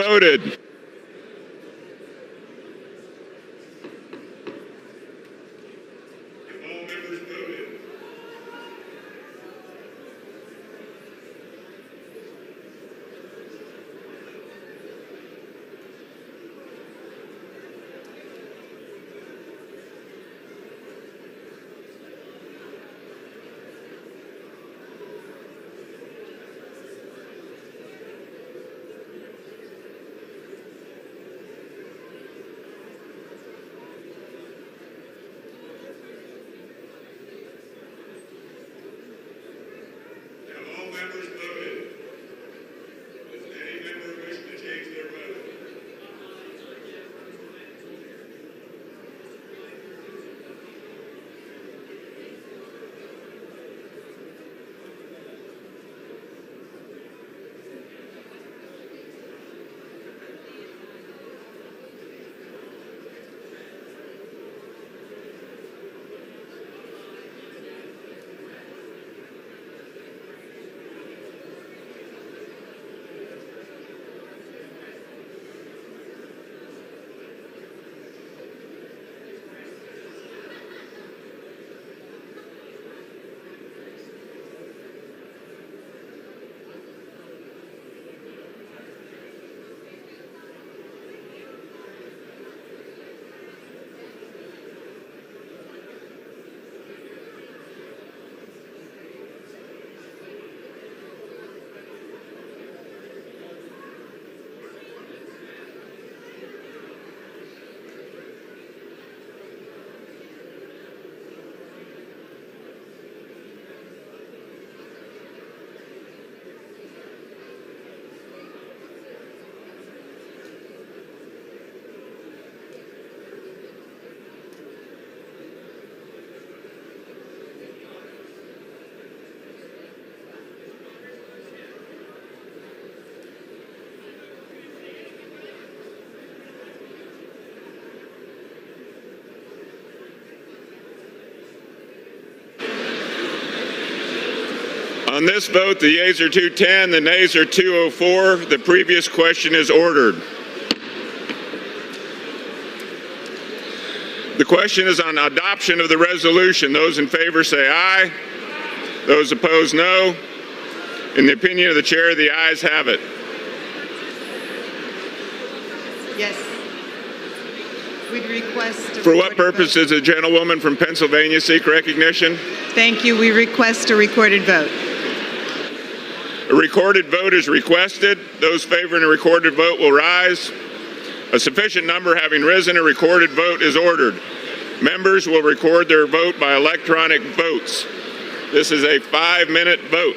voted? On this vote, the yeas are 210, the nays are 204. The previous question is ordered. The question is on adoption of the resolution. Those in favor say aye. Those opposed, no. In the opinion of the chair, the ayes have it. Yes. We'd request... For what purpose does the gentlewoman from Pennsylvania seek recognition? Thank you. We request a recorded vote. A recorded vote is requested. Those favoring a recorded vote will rise. A sufficient number having risen, a recorded vote is ordered. Members will record their vote by electronic votes. This is a 5-minute vote.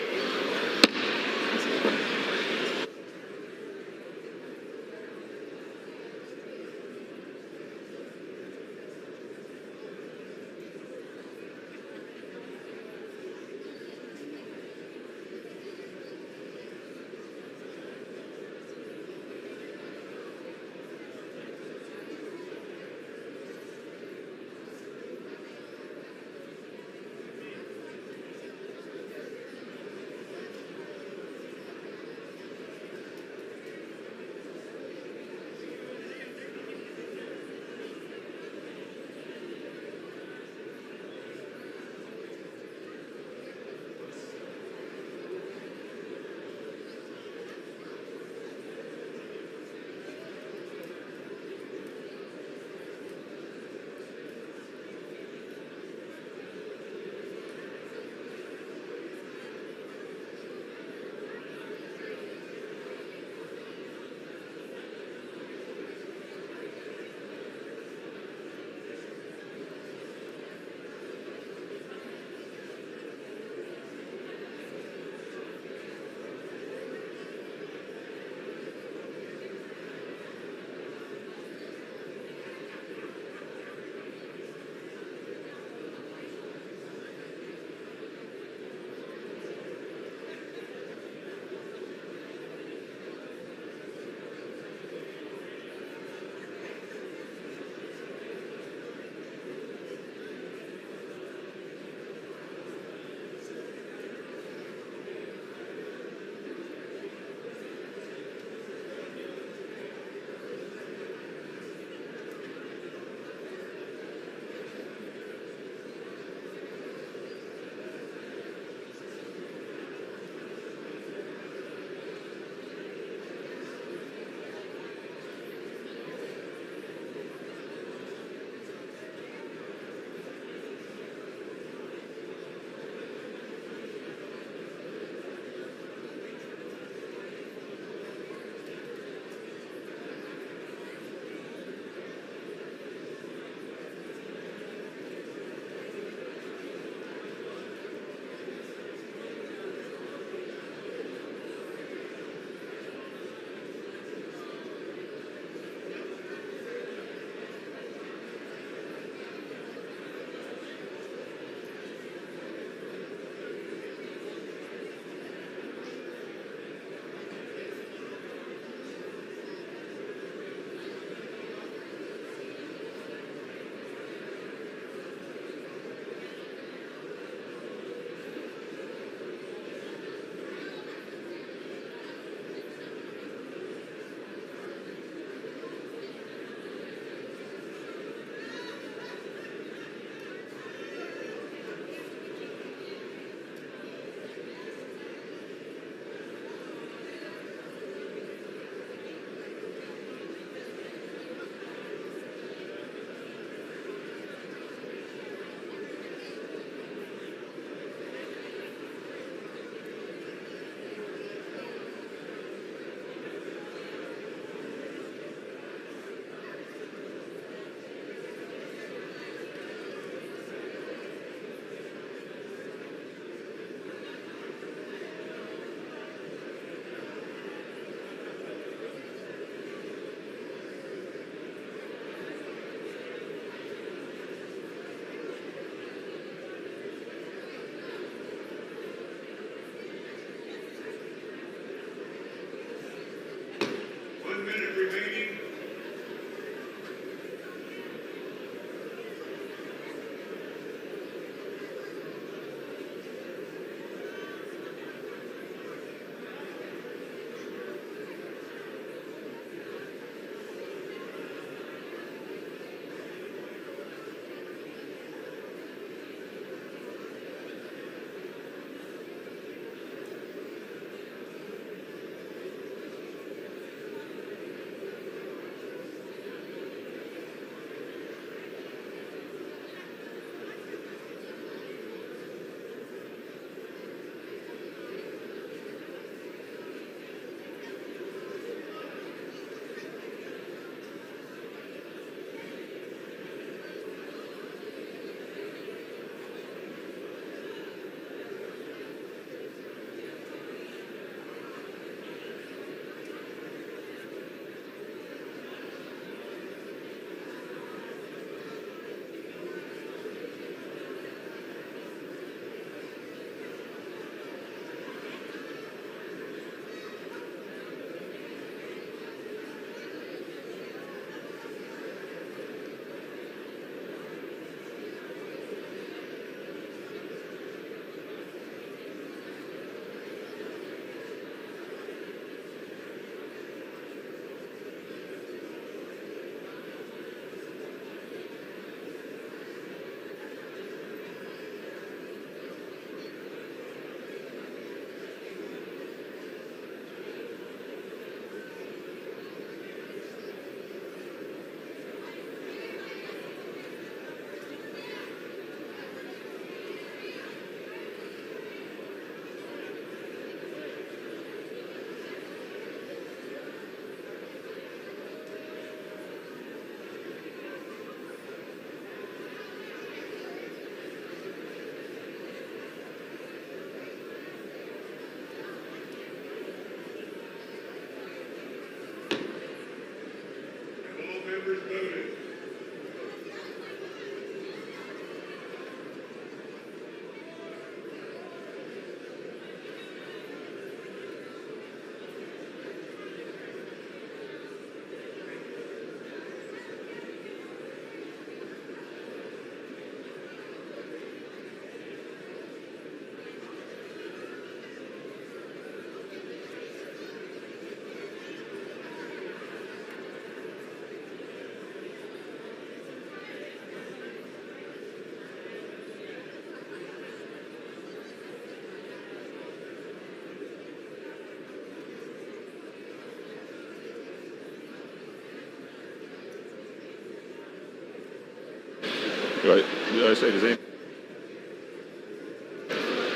Did I say the same?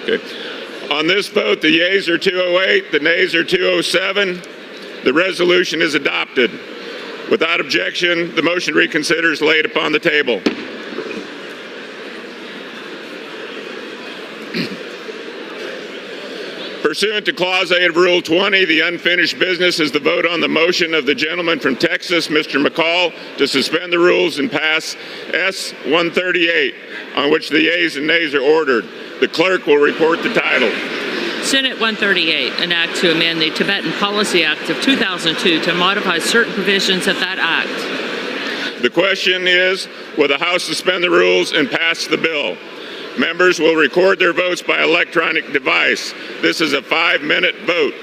Okay. On this vote, the yeas are 208, the nays are 207. The resolution is adopted. Without objection, the motion to reconsider is laid upon the table. Pursuant to Clause 8 of Rule 20, the unfinished business is the vote on the motion of the gentleman from Texas, Mr. McCall, to suspend the rules and pass S-138, on which the yeas and nays are ordered. The clerk will report the title. Senate 138, an act to amend the Tibetan Policy Act of 2002 to modify certain provisions of that act. The question is, will the House suspend the rules and pass the bill? Members will record their votes by electronic device. This is a 5-minute vote.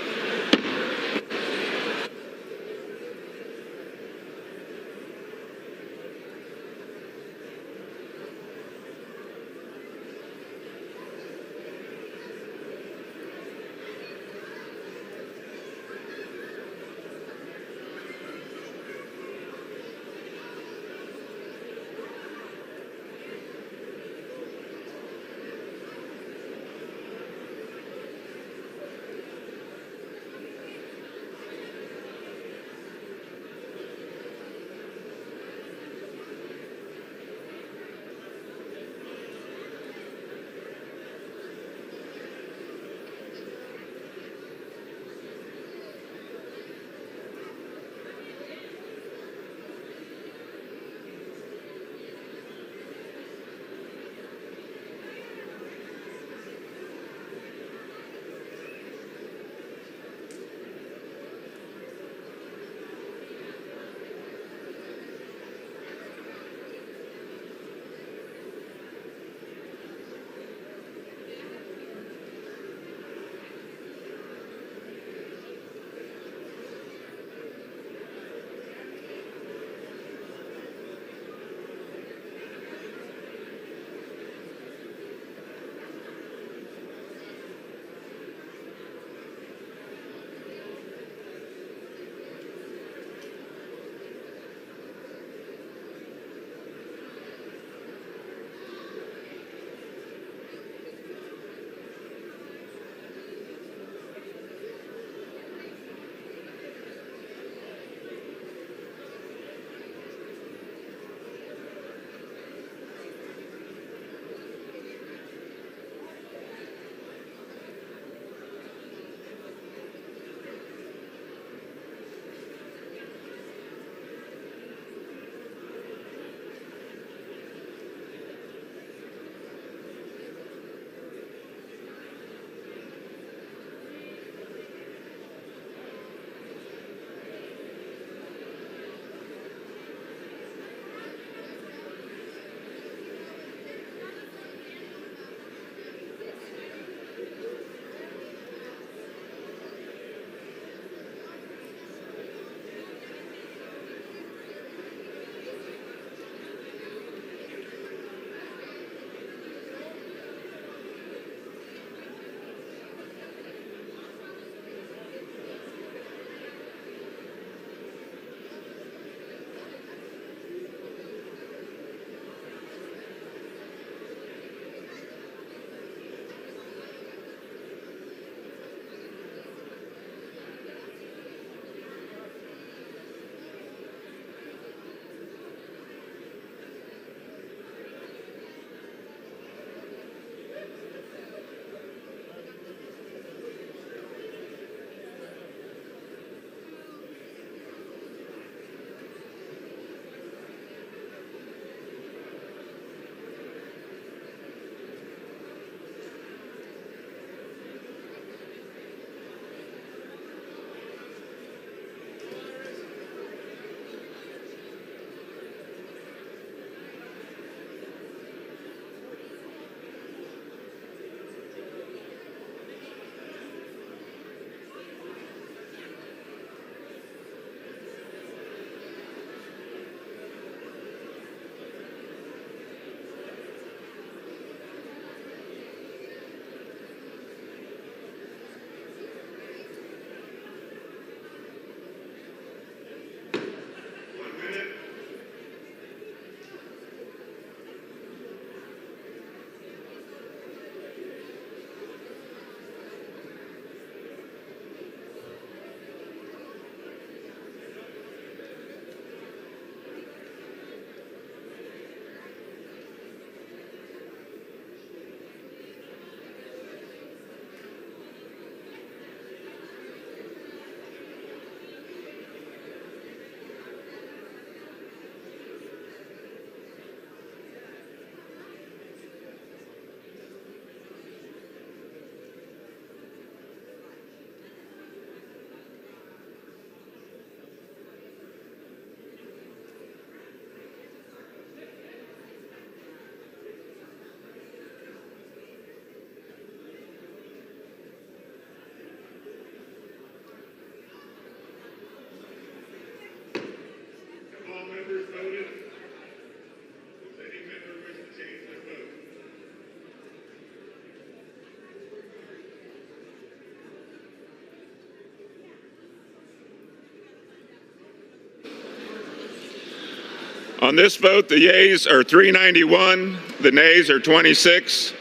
On this vote, the yeas are 391, the nays are 26.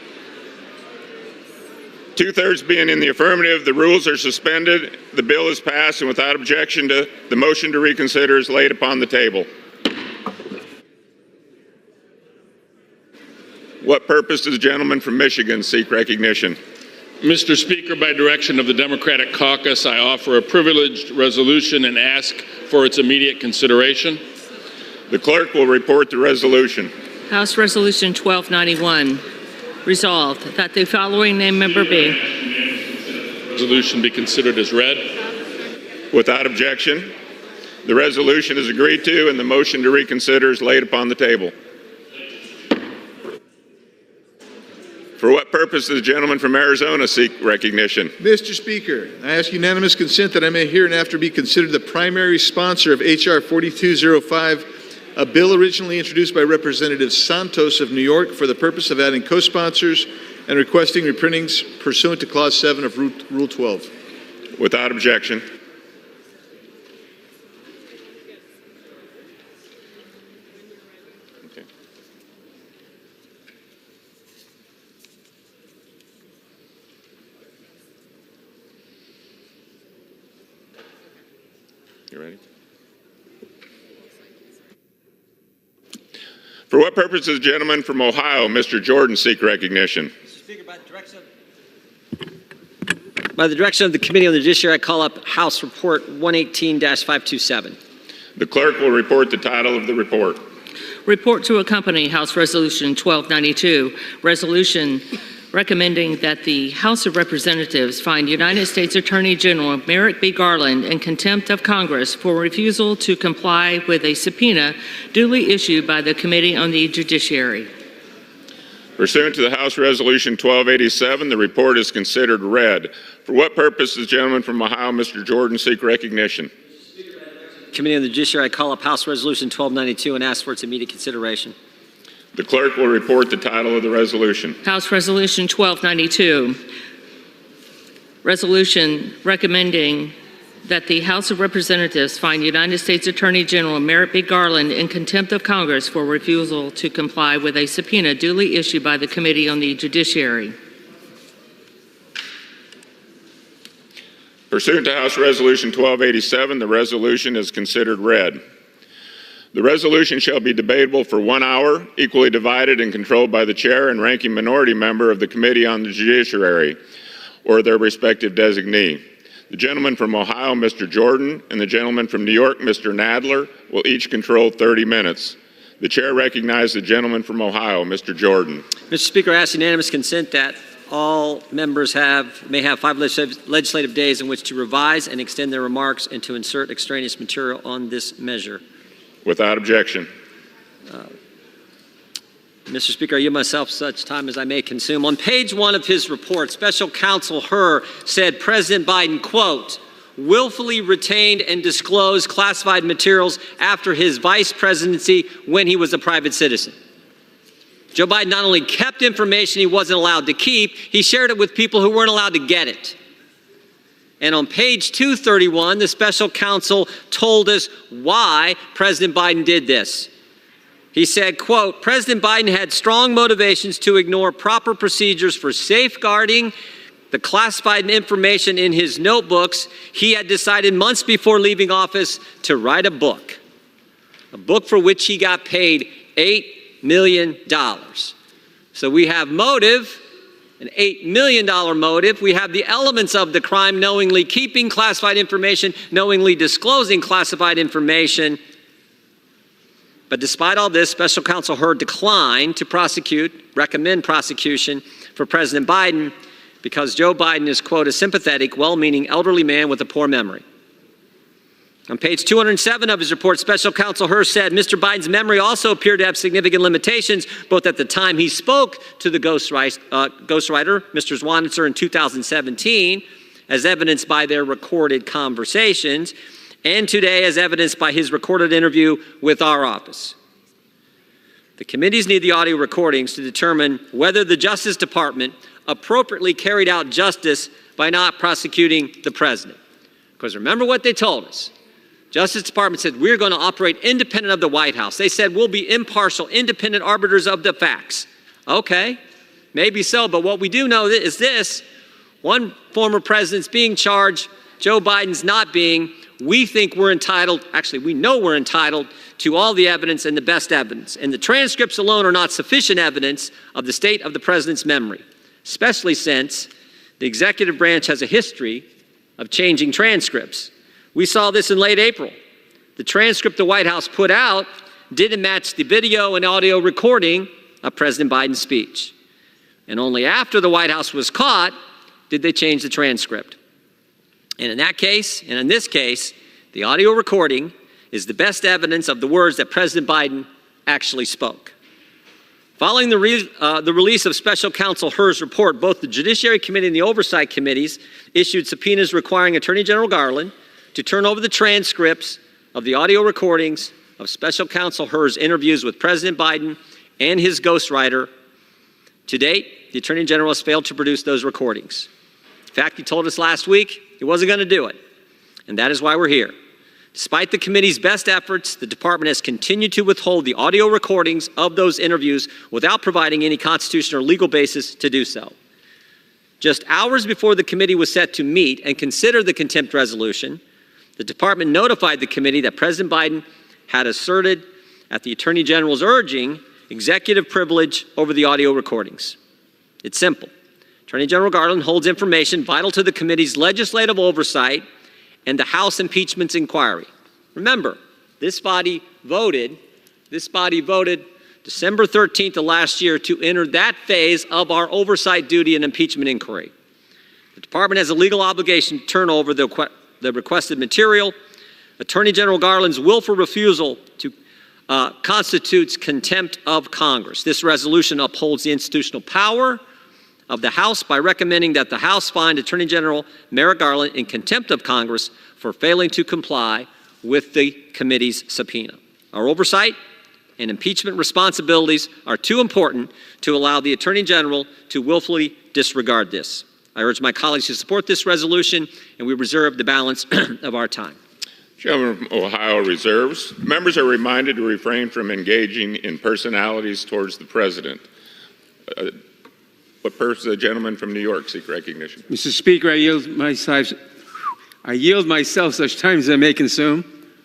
Two-thirds being in the affirmative, the rules are suspended, the bill is passed, and without objection, the motion to reconsider is laid upon the table. What purpose does the gentleman from Michigan seek recognition? Mr. Speaker, by direction of the Democratic Caucus, I offer a privileged resolution and ask for its immediate consideration. The clerk will report the resolution. House Resolution 1291. Resolved that the following name member be. Resolution be considered as read. Without objection, the resolution is agreed to and the motion to reconsider is laid upon the table. For what purpose does the gentleman from Arizona seek recognition? Mr. Speaker, I ask unanimous consent that I may hereinafter be considered the primary sponsor of H.R. 4205, a bill originally introduced by Representative Santos of New York for the purpose of adding co-sponsors and requesting reprintings pursuant to Clause 7 of Rule 12. Without objection. Okay. You ready? For what purpose does the gentleman from Ohio, Mr. Jordan, seek recognition? Mr. Speaker, by the direction of the Committee on the Judiciary, I call up House Report 118-527. The clerk will report the title of the report. Report to accompany House Resolution 1292. Resolution recommending that the House of Representatives find United States Attorney General Merrick B. Garland in contempt of Congress for refusal to comply with a subpoena duly issued by the Committee on the Judiciary. Pursuant to the House Resolution 1287, the report is considered read. For what purpose does the gentleman from Ohio, Mr. Jordan, seek recognition? Committee on the Judiciary, I call up House Resolution 1292 and ask for its immediate consideration. The clerk will report the title of the resolution. House Resolution 1292. Resolution recommending that the House of Representatives find United States Attorney General Merrick B. Garland in contempt of Congress for refusal to comply with a subpoena duly issued by the Committee on the Judiciary. Pursuant to House Resolution 1287, the resolution is considered read. The resolution shall be debatable for 1 hour, equally divided and controlled by the chair and ranking minority member of the Committee on the Judiciary or their respective designee. The gentleman from Ohio, Mr. Jordan, and the gentleman from New York, Mr. Nadler, will each control 30 minutes. The chair recognizes the gentleman from Ohio, Mr. Jordan. Mr. Speaker, I ask unanimous consent that all members may have 5 legislative days in which to revise and extend their remarks and to insert extraneous material on this measure. Without objection. Mr. Speaker, I yield myself such time as I may consume. On page 1 of his report, Special Counsel Hur said President Biden, quote, willfully retained and disclosed classified materials after his vice presidency when he was a private citizen. Joe Biden not only kept information he wasn't allowed to keep, he shared it with people who weren't allowed to get it. And on page 231, the special counsel told us why President Biden did this. He said, quote, President Biden had strong motivations to ignore proper procedures for safeguarding the classified information in his notebooks. He had decided months before leaving office to write a book for which he got paid $8 million. So we have motive. An $8 million motive. We have the elements of the crime: knowingly keeping classified information, knowingly disclosing classified information. But despite all this, Special Counsel Hur declined to recommend prosecution for President Biden because Joe Biden is, quote, a sympathetic, well-meaning elderly man with a poor memory. On page 207 of his report, Special Counsel Hur said Mr. Biden's memory also appeared to have significant limitations, both at the time he spoke to the ghostwriter, Mr. Zwanitzer, in 2017, as evidenced by their recorded conversations, and today as evidenced by his recorded interview with our office. The committees need the audio recordings to determine whether the Justice Department appropriately carried out justice by not prosecuting the president. Because remember what they told us. Justice Department said, we're going to operate independent of the White House. They said, we'll be impartial, independent arbiters of the facts. Okay, maybe so, but what we do know is this: one former president's being charged, Joe Biden's not being. We think we're entitled, actually, we know we're entitled to all the evidence and the best evidence. And the transcripts alone are not sufficient evidence of the state of the president's memory, especially since the executive branch has a history of changing transcripts. We saw this in late April. The transcript the White House put out didn't match the video and audio recording of President Biden's speech. And only after the White House was caught did they change the transcript. And in that case, and in this case, the audio recording is the best evidence of the words that President Biden actually spoke. Following the release of Special Counsel Hur's report, both the Judiciary Committee and the Oversight Committees issued subpoenas requiring Attorney General Garland to turn over the transcripts of the audio recordings of Special Counsel Hur's interviews with President Biden and his ghostwriter. To date, the Attorney General has failed to produce those recordings. In fact, he told us last week he wasn't going to do it, and that is why we're here. Despite the committee's best efforts, the department has continued to withhold the audio recordings of those interviews without providing any constitutional or legal basis to do so. Just hours before the committee was set to meet and consider the contempt resolution, the department notified the committee that President Biden had asserted, at the Attorney General's urging, executive privilege over the audio recordings. It's simple. Attorney General Garland holds information vital to the committee's legislative oversight and the House impeachment inquiry. Remember, this body voted December 13th of last year to enter that phase of our oversight duty and impeachment inquiry. The department has a legal obligation to turn over the requested material. Attorney General Garland's willful refusal to constitutes contempt of Congress. This resolution upholds the institutional power of the House by recommending that the House find Attorney General Merrick Garland in contempt of Congress for failing to comply with the committee's subpoena. Our oversight and impeachment responsibilities are too important to allow the Attorney General to willfully disregard this. I urge my colleagues to support this resolution, and we reserve the balance of our time. Gentleman from Ohio reserves. Members are reminded to refrain from engaging in personalities towards the president. What purpose the gentleman from New York seek recognition? Mr. Speaker, I yield myself such time as I may consume.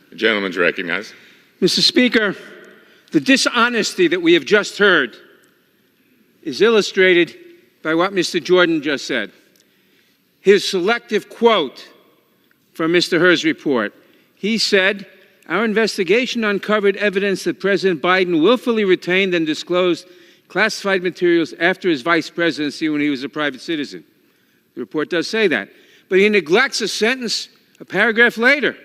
The gentleman's recognized. Mr. Speaker, the dishonesty that we have just heard is illustrated by what Mr. Jordan just said. His selective quote from Mr. Hur's report. He said, "Our investigation uncovered evidence that President Biden willfully retained and disclosed classified materials after his vice presidency when he was a private citizen." The report does say that. But he neglects a sentence, a paragraph later.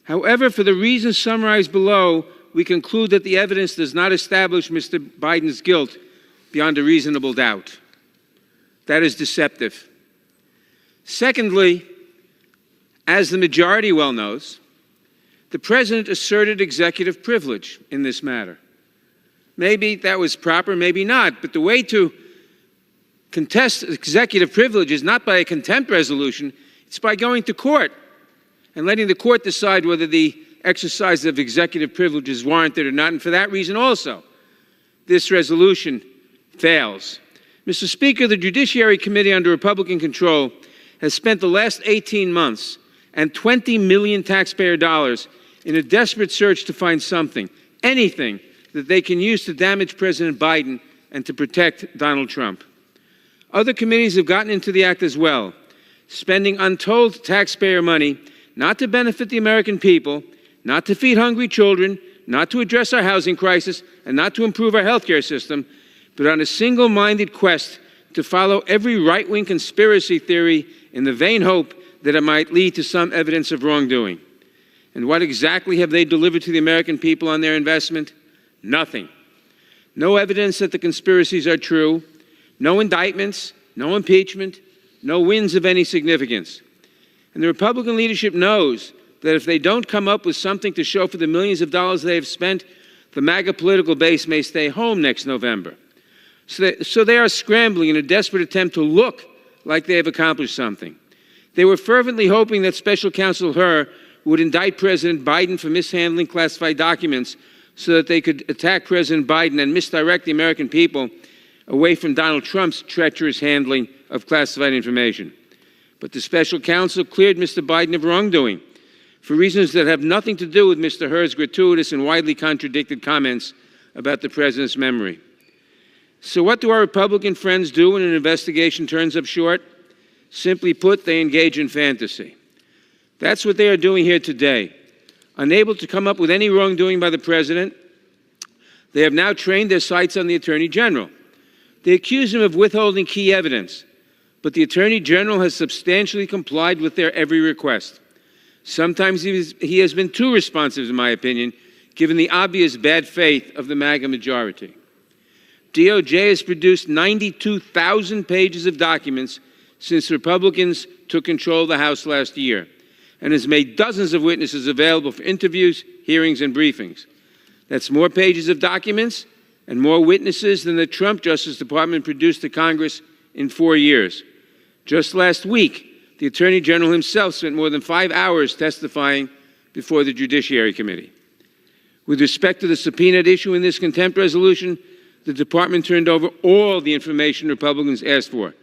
However, for the reasons summarized below, we conclude that the evidence does not establish Mr. Biden's guilt beyond a reasonable doubt. That is deceptive. Secondly, as the majority well knows, the president asserted executive privilege in this matter. Maybe that was proper, maybe not, but the way to contest executive privilege is not by a contempt resolution, it's by going to court and letting the court decide whether the exercise of executive privilege is warranted or not, and for that reason also, this resolution fails. Mr. Speaker, the Judiciary Committee under Republican control has spent the last 18 months and 20 million taxpayer dollars in a desperate search to find something, anything, that they can use to damage President Biden and to protect Donald Trump. Other committees have gotten into the act as well, spending untold taxpayer money not to benefit the American people, not to feed hungry children, not to address our housing crisis, and not to improve our healthcare system, but on a single-minded quest to follow every right-wing conspiracy theory in the vain hope that it might lead to some evidence of wrongdoing. And what exactly have they delivered to the American people on their investment? Nothing. No evidence that the conspiracies are true, no indictments, no impeachment, no wins of any significance. And the Republican leadership knows that if they don't come up with something to show for the millions of dollars they have spent, the MAGA political base may stay home next November. So they are scrambling in a desperate attempt to look like they have accomplished something. They were fervently hoping that Special Counsel Hur would indict President Biden for mishandling classified documents so that they could attack President Biden and misdirect the American people away from Donald Trump's treacherous handling of classified information. But the special counsel cleared Mr. Biden of wrongdoing for reasons that have nothing to do with Mr. Hur's gratuitous and widely contradicted comments about the president's memory. So what do our Republican friends do when an investigation turns up short? Simply put, they engage in fantasy. That's what they are doing here today. Unable to come up with any wrongdoing by the president, they have now trained their sights on the Attorney General. They accuse him of withholding key evidence, but the Attorney General has substantially complied with their every request. Sometimes he has been too responsive, in my opinion, given the obvious bad faith of the MAGA majority. DOJ has produced 92,000 pages of documents since Republicans took control of the House last year, and has made dozens of witnesses available for interviews, hearings, and briefings. That's more pages of documents and more witnesses than the Trump Justice Department produced to Congress in 4 years. Just last week, the Attorney General himself spent more than 5 hours testifying before the Judiciary Committee. With respect to the subpoena at issue in this contempt resolution, the Department turned over all the information Republicans asked for.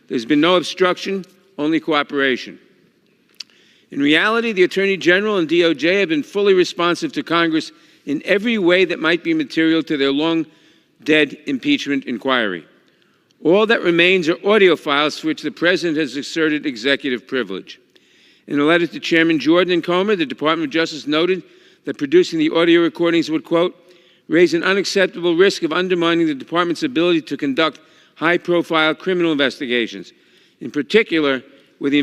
There's been no obstruction, only cooperation. In reality, the Attorney General and DOJ have been fully responsive to Congress in every way that might be material to their long-dead impeachment inquiry. All that remains are audio files for which the President has asserted executive privilege. In a letter to Chairman Jordan and Comer, the Department of Justice noted that producing the audio recordings would, quote, raise an unacceptable risk of undermining the Department's ability to conduct high-profile criminal investigations, in particular with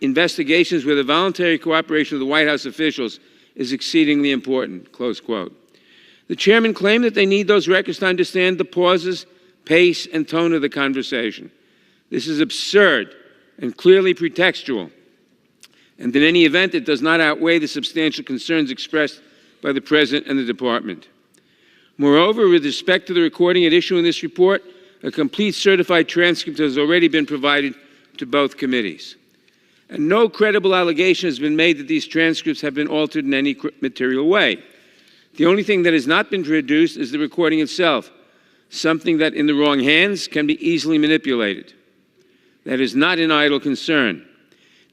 investigations where the voluntary cooperation of the White House officials is exceedingly important, close quote. The chairman claimed that they need those records to understand the pauses, pace, and tone of the conversation. This is absurd and clearly pretextual, and in any event, it does not outweigh the substantial concerns expressed by the President and the Department. Moreover, with respect to the recording at issue in this report, a complete certified transcript has already been provided to both committees. And no credible allegation has been made that these transcripts have been altered in any material way. The only thing that has not been produced is the recording itself, something that in the wrong hands can be easily manipulated. That is not an idle concern.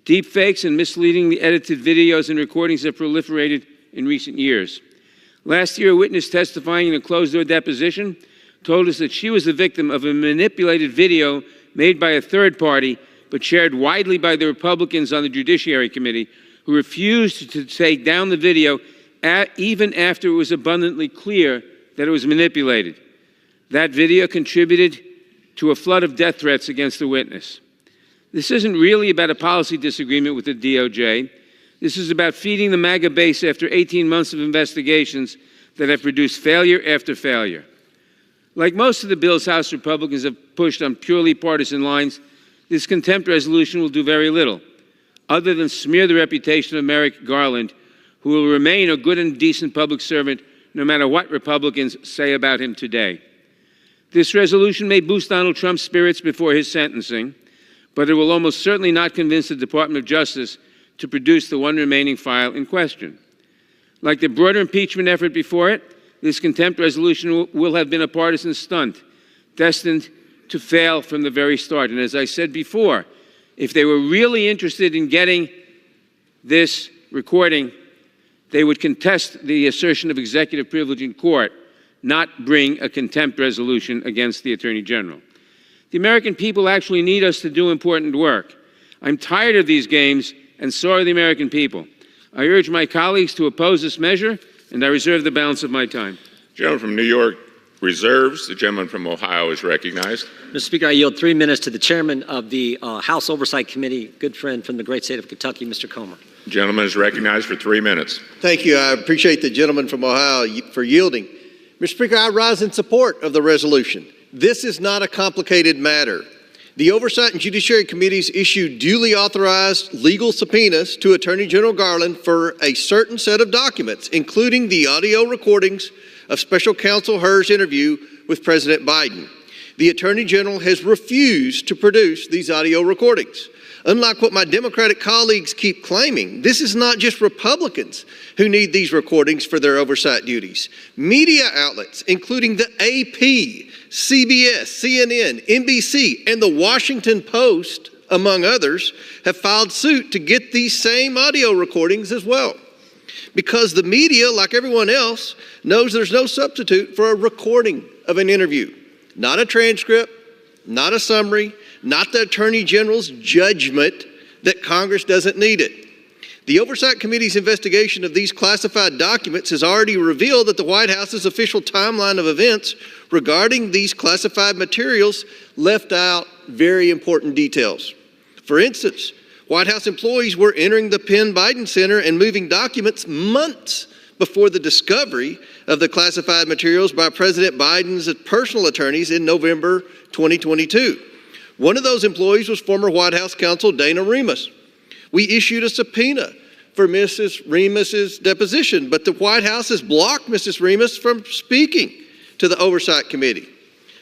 Deepfakes and misleadingly edited videos and recordings have proliferated in recent years. Last year, a witness testifying in a closed-door deposition told us that she was the victim of a manipulated video made by a third party but shared widely by the Republicans on the Judiciary Committee, who refused to take down the video even after it was abundantly clear that it was manipulated. That video contributed to a flood of death threats against the witness. This isn't really about a policy disagreement with the DOJ. This is about feeding the MAGA base after 18 months of investigations that have produced failure after failure. Like most of the bills House Republicans have pushed on purely partisan lines, this contempt resolution will do very little, other than smear the reputation of Merrick Garland, who will remain a good and decent public servant no matter what Republicans say about him today. This resolution may boost Donald Trump's spirits before his sentencing, but it will almost certainly not convince the Department of Justice to produce the one remaining file in question. Like the broader impeachment effort before it, this contempt resolution will have been a partisan stunt, destined to fail from the very start. And as I said before, if they were really interested in getting this recording, they would contest the assertion of executive privilege in court, not bring a contempt resolution against the Attorney General. The American people actually need us to do important work. I'm tired of these games, and so are the American people. I urge my colleagues to oppose this measure, and I reserve the balance of my time. The gentleman from New York reserves. The gentleman from Ohio is recognized. Mr. Speaker, I yield 3 minutes to the chairman of the House Oversight Committee, good friend from the great state of Kentucky, Mr. Comer. The gentleman is recognized for 3 minutes. Thank you. I appreciate the gentleman from Ohio for yielding. Mr. Speaker, I rise in support of the resolution. This is not a complicated matter. The Oversight and Judiciary Committees issued duly authorized legal subpoenas to Attorney General Garland for a certain set of documents, including the audio recordings of Special Counsel Hur's interview with President Biden. The Attorney General has refused to produce these audio recordings. Unlike what my Democratic colleagues keep claiming, this is not just Republicans who need these recordings for their oversight duties. Media outlets, including the AP, CBS, CNN, NBC, and the Washington Post, among others, have filed suit to get these same audio recordings as well. Because the media, like everyone else, knows there's no substitute for a recording of an interview. Not a transcript, not a summary, not the Attorney General's judgment that Congress doesn't need it. The Oversight Committee's investigation of these classified documents has already revealed that the White House's official timeline of events regarding these classified materials left out very important details. For instance, White House employees were entering the Penn Biden Center and moving documents months before the discovery of the classified materials by President Biden's personal attorneys in November 2022. One of those employees was former White House counsel Dana Remus. We issued a subpoena for Mrs. Remus's deposition, but the White House has blocked Mrs. Remus from speaking to the Oversight Committee.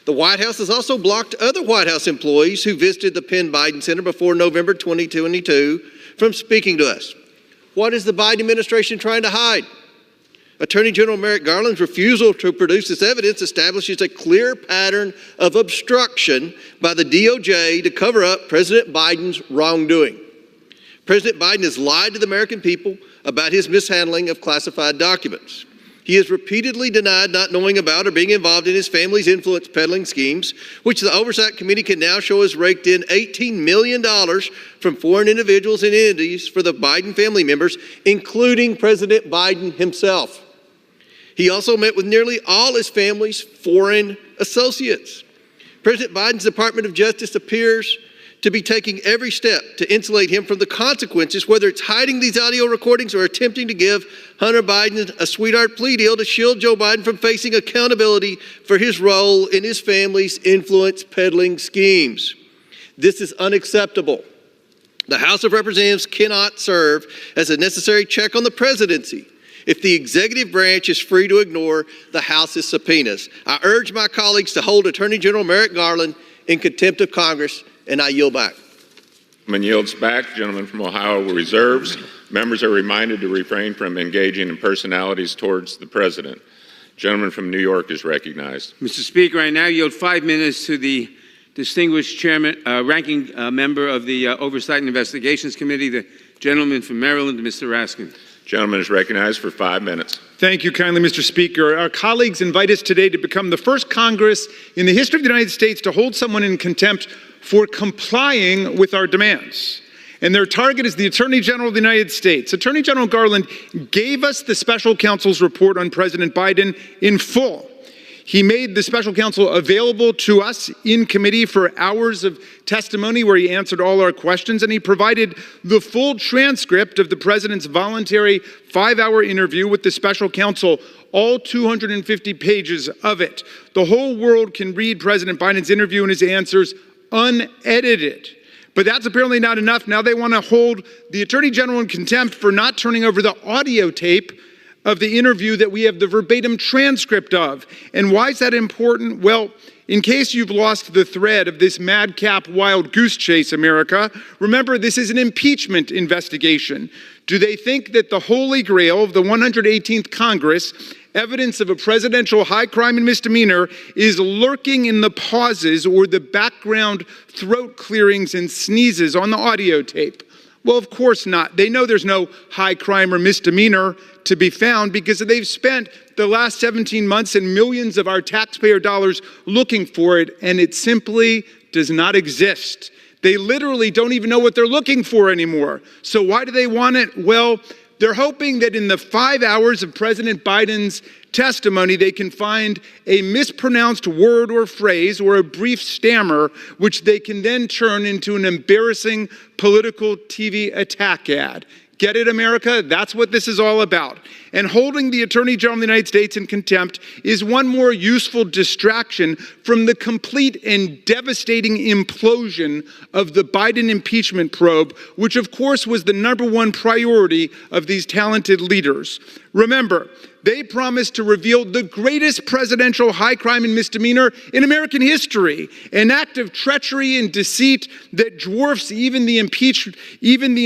The White House has also blocked other White House employees who visited the Penn Biden Center before November 2022 from speaking to us. What is the Biden administration trying to hide? Attorney General Merrick Garland's refusal to produce this evidence establishes a clear pattern of obstruction by the DOJ to cover up President Biden's wrongdoing. President Biden has lied to the American people about his mishandling of classified documents. He has repeatedly denied not knowing about or being involved in his family's influence peddling schemes, which the Oversight Committee can now show has raked in $18 million from foreign individuals and entities for the Biden family members, including President Biden himself. He also met with nearly all his family's foreign associates. President Biden's Department of Justice appears to be taking every step to insulate him from the consequences, whether it's hiding these audio recordings or attempting to give Hunter Biden a sweetheart plea deal to shield Joe Biden from facing accountability for his role in his family's influence peddling schemes. This is unacceptable. The House of Representatives cannot serve as a necessary check on the presidency if the executive branch is free to ignore the House's subpoenas. I urge my colleagues to hold Attorney General Merrick Garland in contempt of Congress, and I yield back. Gentleman yields back. Gentleman from Ohio reserves. Members are reminded to refrain from engaging in personalities towards the president. Gentleman from New York is recognized. Mr. Speaker, I now yield 5 minutes to the distinguished chairman, ranking member of the Oversight and Investigations Committee, the gentleman from Maryland, Mr. Raskin. Gentleman is recognized for 5 minutes. Thank you kindly, Mr. Speaker. Our colleagues invite us today to become the first Congress in the history of the United States to hold someone in contempt for complying with our demands. And their target is the Attorney General of the United States. Attorney General Garland gave us the special counsel's report on President Biden in full. He made the special counsel available to us in committee for hours of testimony where he answered all our questions, and he provided the full transcript of the president's voluntary 5-hour interview with the special counsel, all 250 pages of it. The whole world can read President Biden's interview and his answers unedited. But that's apparently not enough. Now they want to hold the Attorney General in contempt for not turning over the audio tape of the interview that we have the verbatim transcript of. And why is that important? Well, in case you've lost the thread of this madcap wild goose chase, America, remember this is an impeachment investigation. Do they think that the holy grail of the 118th Congress, evidence of a presidential high crime and misdemeanor, is lurking in the pauses or the background throat clearings and sneezes on the audio tape? Well, of course not. They know there's no high crime or misdemeanor to be found because they've spent the last 17 months and millions of our taxpayer dollars looking for it, and it simply does not exist. They literally don't even know what they're looking for anymore. So why do they want it? Well, they're hoping that in the 5 hours of President Biden's testimony, they can find a mispronounced word or phrase or a brief stammer, which they can then turn into an embarrassing political TV attack ad. Get it, America? That's what this is all about. And holding the Attorney General of the United States in contempt is one more useful distraction from the complete and devastating implosion of the Biden impeachment probe, which of course was the #1 priority of these talented leaders. Remember, they promised to reveal the greatest presidential high crime and misdemeanor in American history, an act of treachery and deceit that dwarfs even the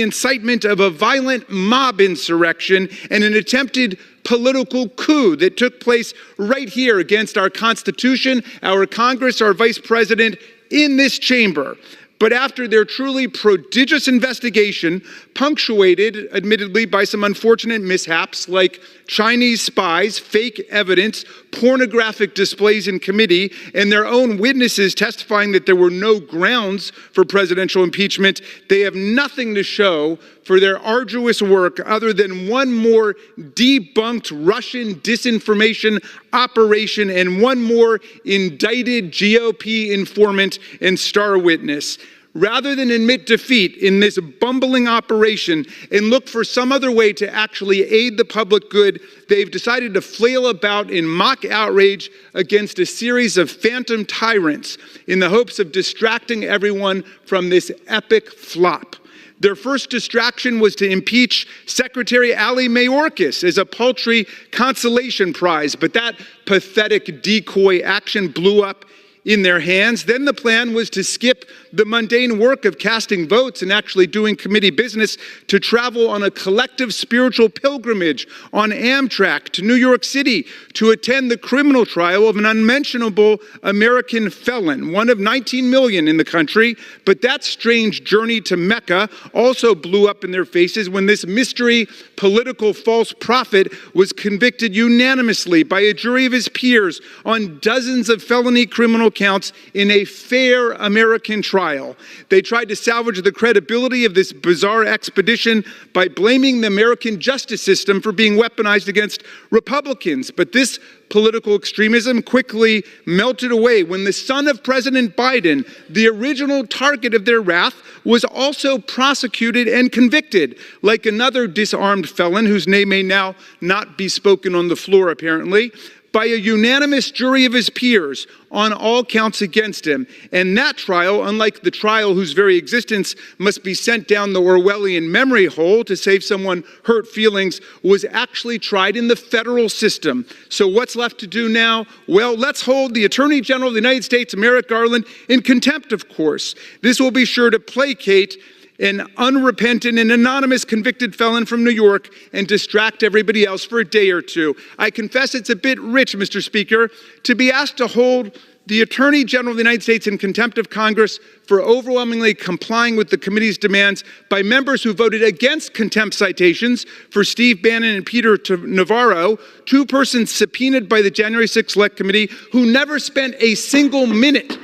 incitement of a violent mob insurrection and an attempted political coup that took place right here against our Constitution, our Congress, our Vice President in this chamber. But after their truly prodigious investigation, punctuated, admittedly, by some unfortunate mishaps like Chinese spies, fake evidence, pornographic displays in committee, and their own witnesses testifying that there were no grounds for presidential impeachment, they have nothing to show for their arduous work other than one more debunked Russian disinformation operation and one more indicted GOP informant and star witness. Rather than admit defeat in this bumbling operation and look for some other way to actually aid the public good, they've decided to flail about in mock outrage against a series of phantom tyrants in the hopes of distracting everyone from this epic flop. Their first distraction was to impeach Secretary Ali Mayorkas as a paltry consolation prize, but that pathetic decoy action blew up in their hands. Then the plan was to skip the mundane work of casting votes and actually doing committee business to travel on a collective spiritual pilgrimage on Amtrak to New York City to attend the criminal trial of an unmentionable American felon, one of 19 million in the country. But that strange journey to Mecca also blew up in their faces when this mystery political false prophet was convicted unanimously by a jury of his peers on dozens of felony criminal counts in a fair American trial. They tried to salvage the credibility of this bizarre expedition by blaming the American justice system for being weaponized against Republicans. But this political extremism quickly melted away when the son of President Biden, the original target of their wrath, was also prosecuted and convicted, like another disarmed felon whose name may now not be spoken on the floor apparently, by a unanimous jury of his peers on all counts against him. And that trial, unlike the trial whose very existence must be sent down the Orwellian memory hole to save someone hurt feelings, was actually tried in the federal system. So what's left to do now? Well, let's hold the Attorney General of the United States, Merrick Garland, in contempt, of course. This will be sure to placate an unrepentant and anonymous convicted felon from New York and distract everybody else for a day or two. I confess it's a bit rich, Mr. Speaker, to be asked to hold the Attorney General of the United States in contempt of Congress for overwhelmingly complying with the committee's demands by members who voted against contempt citations for Steve Bannon and Peter Navarro, two persons subpoenaed by the January 6th Select Committee who never spent a single minute.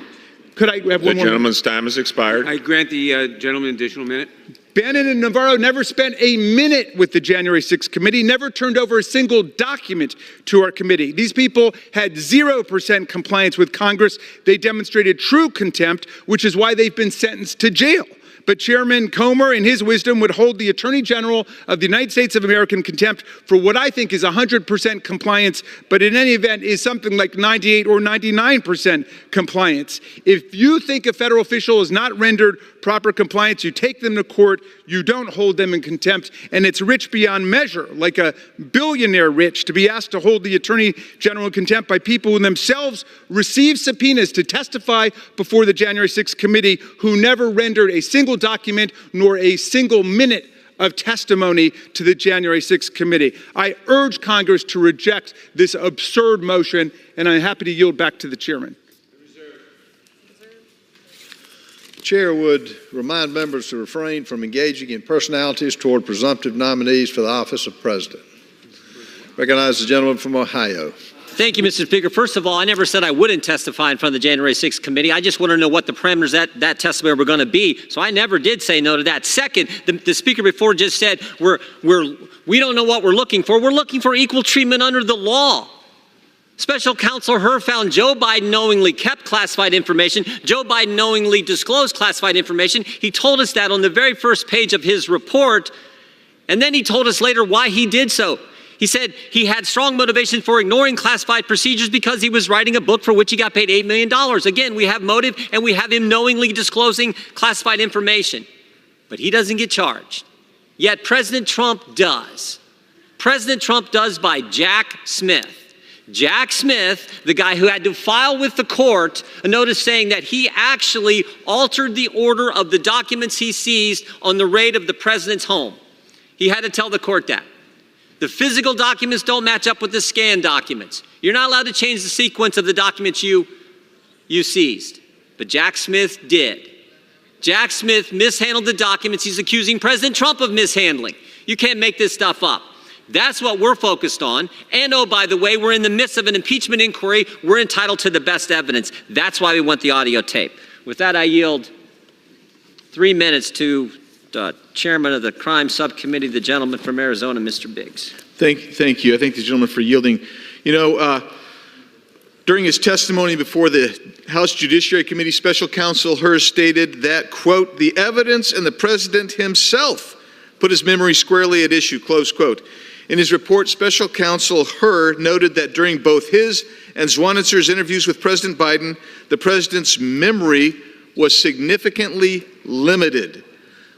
Could I have one more? The gentleman's time has expired. I grant the gentleman an additional minute. Bannon and Navarro never spent a minute with the January 6th committee, never turned over a single document to our committee. These people had 0% compliance with Congress. They demonstrated true contempt, which is why they've been sentenced to jail. But Chairman Comer, in his wisdom, would hold the Attorney General of the United States of America in contempt for what I think is 100% compliance, but in any event is something like 98 or 99% compliance. If you think a federal official is not rendered proper compliance, you take them to court, you don't hold them in contempt, and it's rich beyond measure, like a billionaire rich, to be asked to hold the Attorney General in contempt by people who themselves received subpoenas to testify before the January 6th committee, who never rendered a single document nor a single minute of testimony to the January 6th committee. I urge Congress to reject this absurd motion, and I'm happy to yield back to the chairman. The chair would remind members to refrain from engaging in personalities toward presumptive nominees for the office of president. Recognize the gentleman from Ohio. Thank you, Mr. Speaker. First of all, I never said I wouldn't testify in front of the January 6th committee. I just want to know what the parameters of that testimony were going to be. So I never did say no to that. Second, the speaker before just said we don't know what we're looking for. We're looking for equal treatment under the law. Special Counsel Hur found Joe Biden knowingly kept classified information. Joe Biden knowingly disclosed classified information. He told us that on the very first page of his report. And then he told us later why he did so. He said he had strong motivation for ignoring classified procedures because he was writing a book for which he got paid $8 million. Again, we have motive and we have him knowingly disclosing classified information. But he doesn't get charged. Yet President Trump does. President Trump does by Jack Smith. Jack Smith, the guy who had to file with the court a notice saying that he actually altered the order of the documents he seized on the raid of the president's home. He had to tell the court that. The physical documents don't match up with the scanned documents. You're not allowed to change the sequence of the documents you seized. But Jack Smith did. Jack Smith mishandled the documents he's accusing President Trump of mishandling. You can't make this stuff up. That's what we're focused on. And oh, by the way, we're in the midst of an impeachment inquiry. We're entitled to the best evidence. That's why we want the audio tape. With that, I yield 3 minutes to the chairman of the crime subcommittee, the gentleman from Arizona, Mr. Biggs. Thank you. I thank the gentleman for yielding. During his testimony before the House Judiciary Committee, Special Counsel Hur stated that, quote, the evidence and the president himself put his memory squarely at issue, close quote. In his report, Special Counsel Hur noted that during both his and Zwanitzer's interviews with President Biden, the president's memory was significantly limited.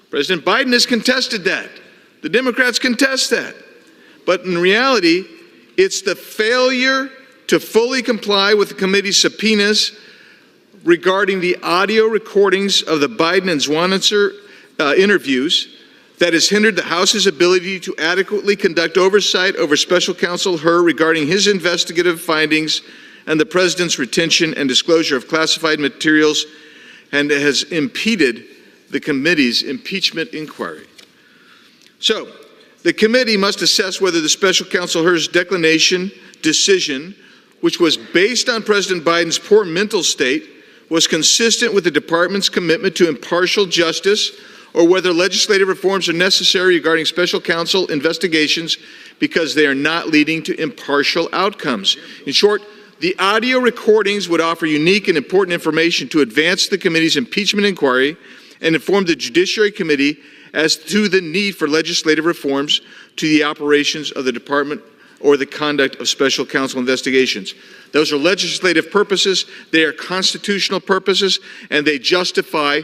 President Biden has contested that. The Democrats contest that. But in reality, it's the failure to fully comply with the committee's subpoenas regarding the audio recordings of the Biden and Zwanitzer interviews that has hindered the House's ability to adequately conduct oversight over Special Counsel Hur regarding his investigative findings and the president's retention and disclosure of classified materials, and has impeded the committee's impeachment inquiry. So, the committee must assess whether the Special Counsel Hur's declination decision, which was based on President Biden's poor mental state, was consistent with the department's commitment to impartial justice, or whether legislative reforms are necessary regarding special counsel investigations because they are not leading to impartial outcomes. In short, the audio recordings would offer unique and important information to advance the committee's impeachment inquiry and inform the Judiciary Committee as to the need for legislative reforms to the operations of the department or the conduct of special counsel investigations. Those are legislative purposes, they are constitutional purposes, and they justify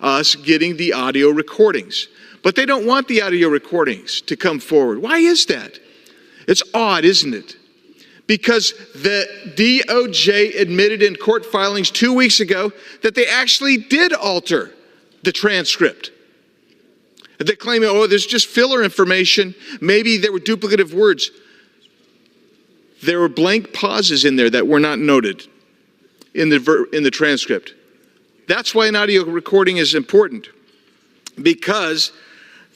us getting the audio recordings. But they don't want the audio recordings to come forward. Why is that? It's odd, isn't it? Because the DOJ admitted in court filings 2 weeks ago that they actually did alter the transcript. They claim, oh, there's just filler information. Maybe there were duplicative words. There were blank pauses in there that were not noted in the transcript. That's why an audio recording is important, because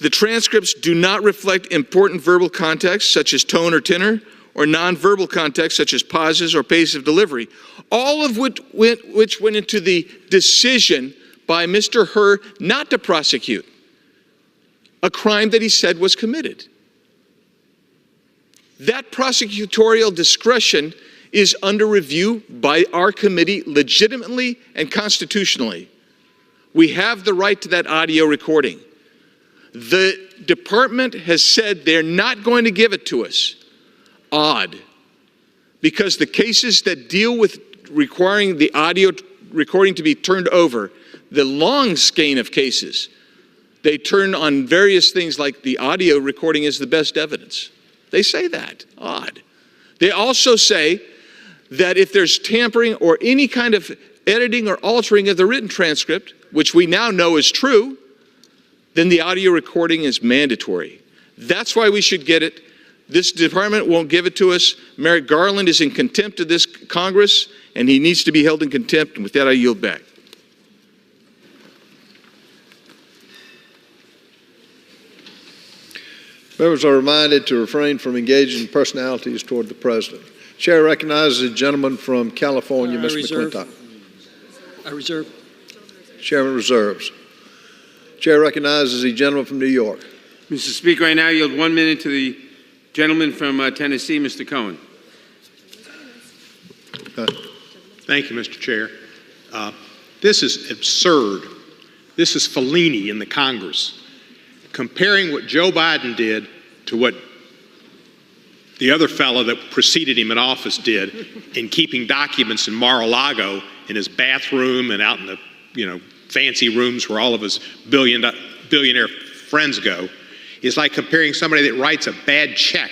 the transcripts do not reflect important verbal context, such as tone or tenor, or nonverbal context, such as pauses or pace of delivery, all of which went into the decision by Mr. Hur not to prosecute a crime that he said was committed. That prosecutorial discretion is under review by our committee legitimately and constitutionally. We have the right to that audio recording. The department has said they're not going to give it to us. Odd. Because the cases that deal with requiring the audio recording to be turned over, the long skein of cases, they turn on various things like the audio recording is the best evidence. They say that. Odd. They also say that if there's tampering or any kind of editing or altering of the written transcript, which we now know is true, then the audio recording is mandatory. That's why we should get it. This department won't give it to us. Merrick Garland is in contempt of this Congress, and he needs to be held in contempt. And with that, I yield back. Members are reminded to refrain from engaging personalities toward the president. Chair recognizes the gentleman from California, Mr. McClintock. I reserve. Chairman reserves. Chair recognizes the gentleman from New York. Mr. Speaker, I now yield 1 minute to the gentleman from Tennessee, Mr. Cohen. Thank you, Mr. Chair. This is absurd. This is Fellini in the Congress. Comparing what Joe Biden did to what the other fellow that preceded him in office did in keeping documents in Mar-a-Lago in his bathroom and out in the fancy rooms where all of his billionaire friends go, is like comparing somebody that writes a bad check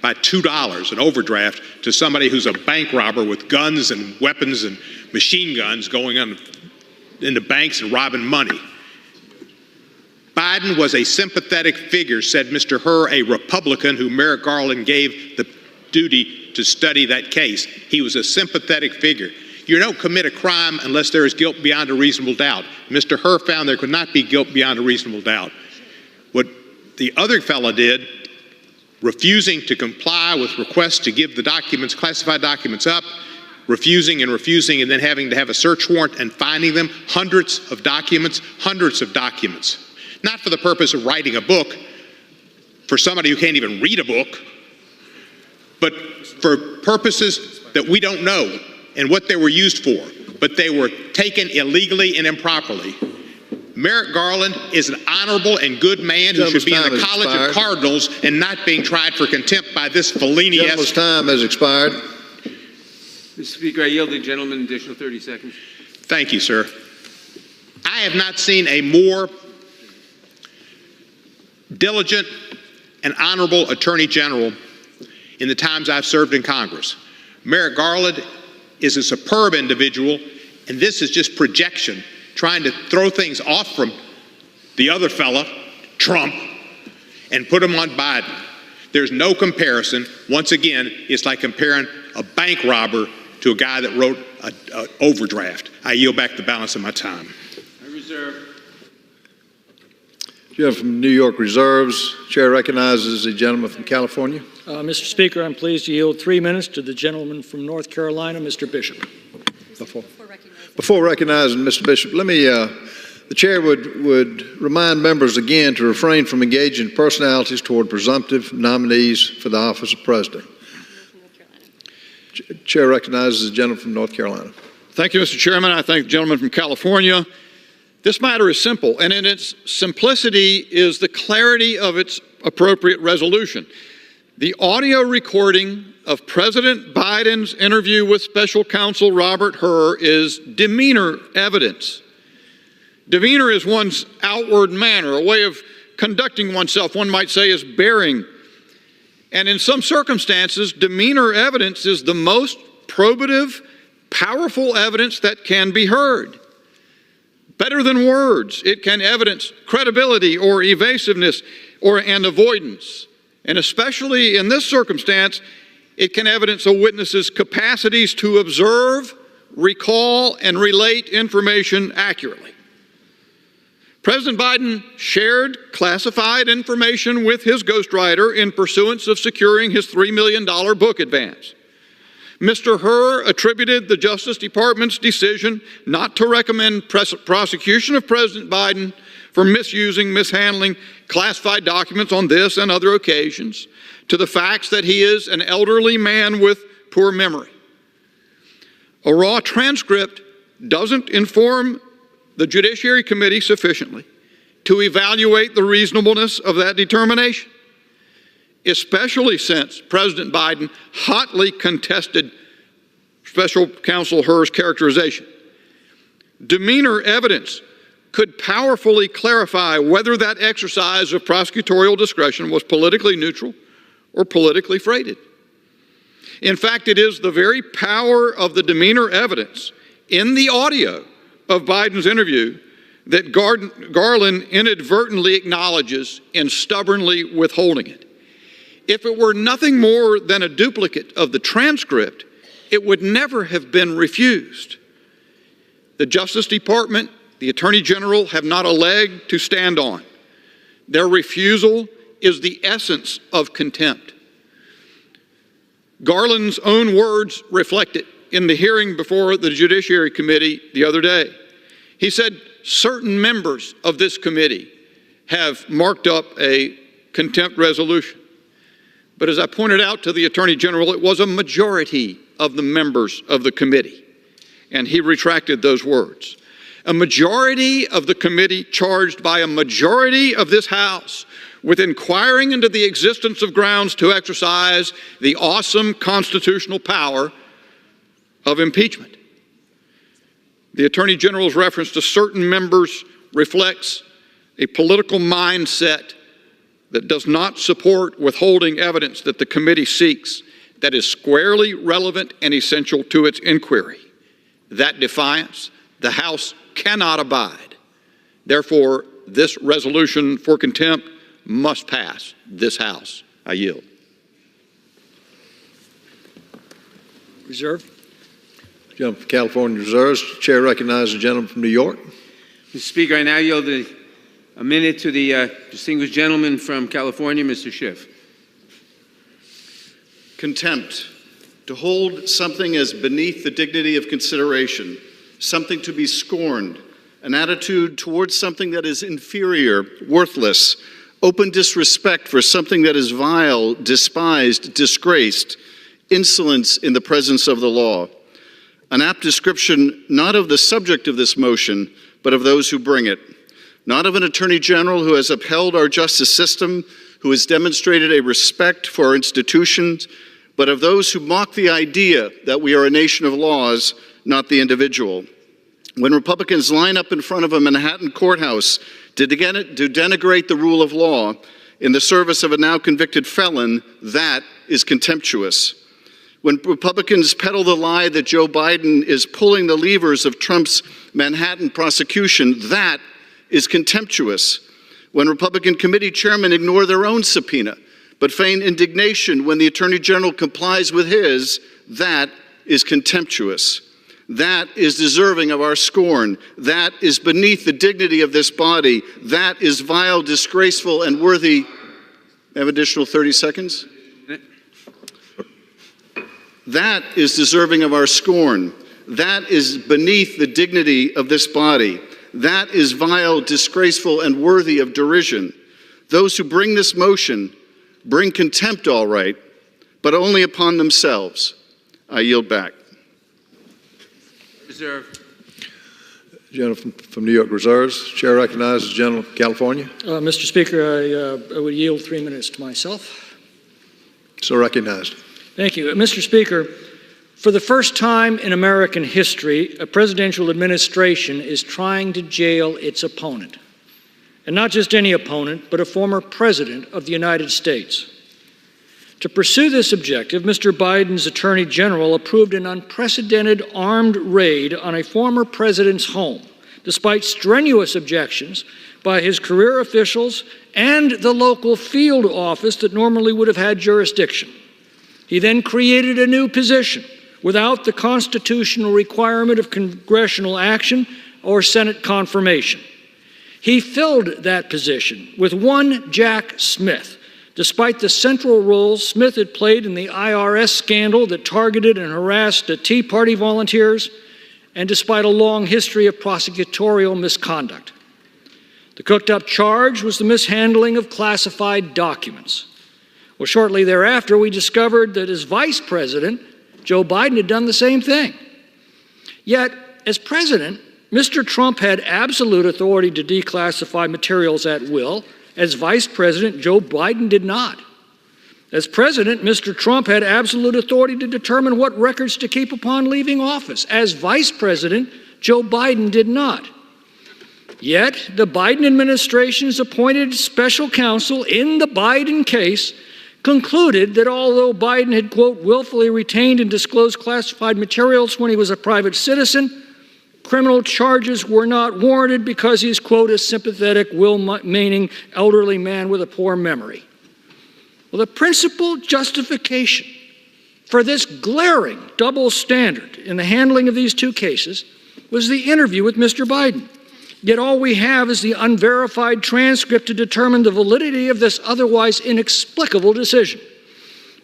by $2, an overdraft, to somebody who's a bank robber with guns and weapons and machine guns going into banks and robbing money. Biden was a sympathetic figure, said Mr. Hur, a Republican who Merrick Garland gave the duty to study that case. He was a sympathetic figure. You don't commit a crime unless there is guilt beyond a reasonable doubt. Mr. Hur found there could not be guilt beyond a reasonable doubt. What the other fellow did, refusing to comply with requests to give the documents, classified documents up, refusing, and then having to have a search warrant and finding them, hundreds of documents, not for the purpose of writing a book for somebody who can't even read a book, but for purposes that we don't know and what they were used for, but they were taken illegally and improperly. Merrick Garland is an honorable and good man who should be in the College of Cardinals and not being tried for contempt by this Fellini-esque. Gentleman's time has expired. Mr. Speaker, I yield the gentleman an additional 30 seconds. Thank you, sir. I have not seen a more diligent and honorable Attorney General in the times I've served in Congress. Merrick Garland is a superb individual, and this is just projection, trying to throw things off from the other fella, Trump, and put him on Biden. There's no comparison. Once again, it's like comparing a bank robber to a guy that wrote an overdraft. I yield back the balance of my time. I reserve. Gentleman from New York reserves. Chair recognizes the gentleman from California. Mr. Speaker, I'm pleased to yield 3 minutes to the gentleman from North Carolina, Mr. Bishop. Before recognizing Mr. Bishop, the chair would remind members again to refrain from engaging personalities toward presumptive nominees for the office of president. Chair recognizes the gentleman from North Carolina. Thank you, Mr. Chairman. I thank the gentleman from California. This matter is simple, and in its simplicity is the clarity of its appropriate resolution. The audio recording of President Biden's interview with Special Counsel Robert Hur is demeanor evidence. Demeanor is one's outward manner, a way of conducting oneself, one might say, is bearing. And in some circumstances, demeanor evidence is the most probative, powerful evidence that can be heard. Better than words, it can evidence credibility or evasiveness and avoidance. And especially in this circumstance, it can evidence a witness's capacities to observe, recall, and relate information accurately. President Biden shared classified information with his ghostwriter in pursuance of securing his $3 million book advance. Mr. Hur attributed the Justice Department's decision not to recommend prosecution of President Biden for mishandling classified documents on this and other occasions to the facts that he is an elderly man with poor memory. A raw transcript doesn't inform the Judiciary Committee sufficiently to evaluate the reasonableness of that determination, especially since President Biden hotly contested Special Counsel Hur's characterization. Demeanor evidence could powerfully clarify whether that exercise of prosecutorial discretion was politically neutral or politically freighted. In fact, it is the very power of the demeanor evidence in the audio of Biden's interview that Garland inadvertently acknowledges in stubbornly withholding it. If it were nothing more than a duplicate of the transcript, it would never have been refused. The Justice Department, the Attorney General have not a leg to stand on. Their refusal is the essence of contempt. Garland's own words reflect it in the hearing before the Judiciary Committee the other day. He said certain members of this committee have marked up a contempt resolution. But as I pointed out to the Attorney General, it was a majority of the members of the committee, and he retracted those words. A majority of the committee charged by a majority of this House with inquiring into the existence of grounds to exercise the awesome constitutional power of impeachment. The Attorney General's reference to certain members reflects a political mindset that does not support withholding evidence that the committee seeks that is squarely relevant and essential to its inquiry. That defiance the House cannot abide. Therefore, this resolution for contempt must pass this House. I yield. Reserve. Gentleman from California reserves. Chair recognizes the gentleman from New York. Mr. Speaker, I now yield a minute to the distinguished gentleman from California, Mr. Schiff. Contempt. To hold something as beneath the dignity of consideration, something to be scorned, an attitude towards something that is inferior, worthless, open disrespect for something that is vile, despised, disgraced, insolence in the presence of the law. An apt description not of the subject of this motion, but of those who bring it. Not of an Attorney General who has upheld our justice system, who has demonstrated a respect for our institutions, but of those who mock the idea that we are a nation of laws, not the individual. When Republicans line up in front of a Manhattan courthouse to denigrate the rule of law in the service of a now convicted felon, that is contemptuous. When Republicans peddle the lie that Joe Biden is pulling the levers of Trump's Manhattan prosecution, that is contemptuous. When Republican committee chairmen ignore their own subpoena, but feign indignation when the Attorney General complies with his, that is contemptuous. That is deserving of our scorn. That is beneath the dignity of this body. That is vile, disgraceful, and worthy. I have additional 30 seconds. That is deserving of our scorn. That is beneath the dignity of this body. That is vile, disgraceful, and worthy of derision. Those who bring this motion bring contempt, all right, but only upon themselves. I yield back. Reserve. Gentleman from New York reserves. Chair recognizes the gentleman from California. Mr. Speaker, I would yield 3 minutes to myself. So recognized. Thank you. Mr. Speaker, for the first time in American history, a presidential administration is trying to jail its opponent. And not just any opponent, but a former president of the United States. To pursue this objective, Mr. Biden's Attorney General approved an unprecedented armed raid on a former president's home, despite strenuous objections by his career officials and the local field office that normally would have had jurisdiction. He then created a new position without the constitutional requirement of congressional action or Senate confirmation. He filled that position with one Jack Smith, despite the central role Smith had played in the IRS scandal that targeted and harassed Tea Party volunteers, and despite a long history of prosecutorial misconduct. The cooked-up charge was the mishandling of classified documents. Well, shortly thereafter, we discovered that as vice president, Joe Biden had done the same thing. Yet, as president, Mr. Trump had absolute authority to declassify materials at will. As vice president, Joe Biden did not. As president, Mr. Trump had absolute authority to determine what records to keep upon leaving office. As vice president, Joe Biden did not. Yet, the Biden administration's appointed special counsel in the Biden case concluded that although Biden had, quote, willfully retained and disclosed classified materials when he was a private citizen, criminal charges were not warranted because he's, quote, a sympathetic, well-meaning elderly man with a poor memory. Well, the principal justification for this glaring double standard in the handling of these two cases was the interview with Mr. Biden. Yet all we have is the unverified transcript to determine the validity of this otherwise inexplicable decision.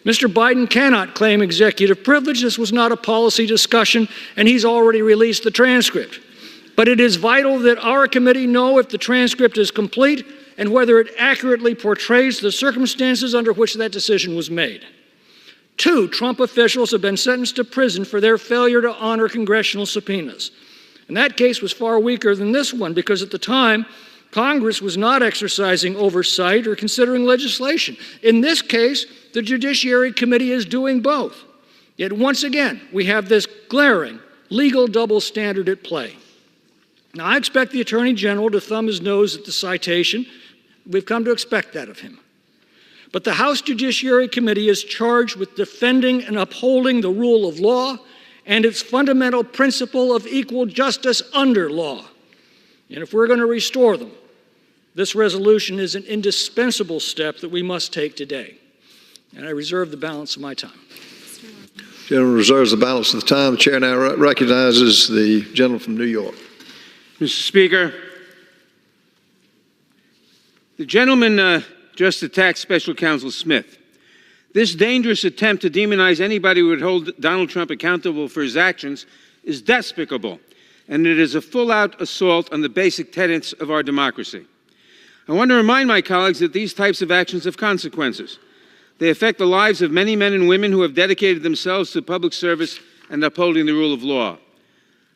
Mr. Biden cannot claim executive privilege. This was not a policy discussion, and he's already released the transcript. But it is vital that our committee know if the transcript is complete and whether it accurately portrays the circumstances under which that decision was made. 2 Trump officials have been sentenced to prison for their failure to honor congressional subpoenas. And that case was far weaker than this one because at the time, Congress was not exercising oversight or considering legislation. In this case, the Judiciary Committee is doing both. Yet once again, we have this glaring legal double standard at play. Now, I expect the Attorney General to thumb his nose at the citation. We've come to expect that of him. But the House Judiciary Committee is charged with defending and upholding the rule of law and its fundamental principle of equal justice under law. And if we're going to restore them, this resolution is an indispensable step that we must take today. And I reserve the balance of my time. The gentleman reserves the balance of the time. The chair now recognizes the gentleman from New York. Mr. Speaker, the gentleman just attacked Special Counsel Smith. This dangerous attempt to demonize anybody who would hold Donald Trump accountable for his actions is despicable, and it is a full-out assault on the basic tenets of our democracy. I want to remind my colleagues that these types of actions have consequences. They affect the lives of many men and women who have dedicated themselves to public service and upholding the rule of law.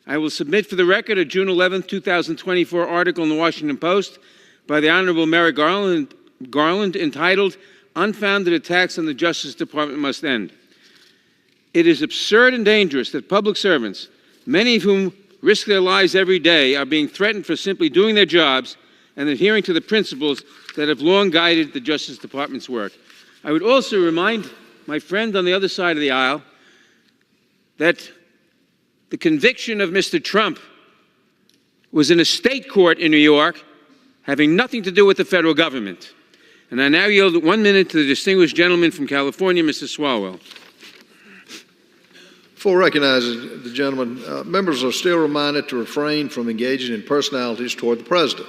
I will submit for the record a June 11, 2024 article in the Washington Post by the Honorable Merrick Garland entitled, "Unfounded Attacks on the Justice Department Must End." It is absurd and dangerous that public servants, many of whom risk their lives every day, are being threatened for simply doing their jobs and adhering to the principles that have long guided the Justice Department's work. I would also remind my friend on the other side of the aisle that the conviction of Mr. Trump was in a state court in New York, having nothing to do with the federal government. And I now yield 1 minute to the distinguished gentleman from California, Mr. Swalwell. Before recognizing the gentleman, members are still reminded to refrain from engaging in personalities toward the president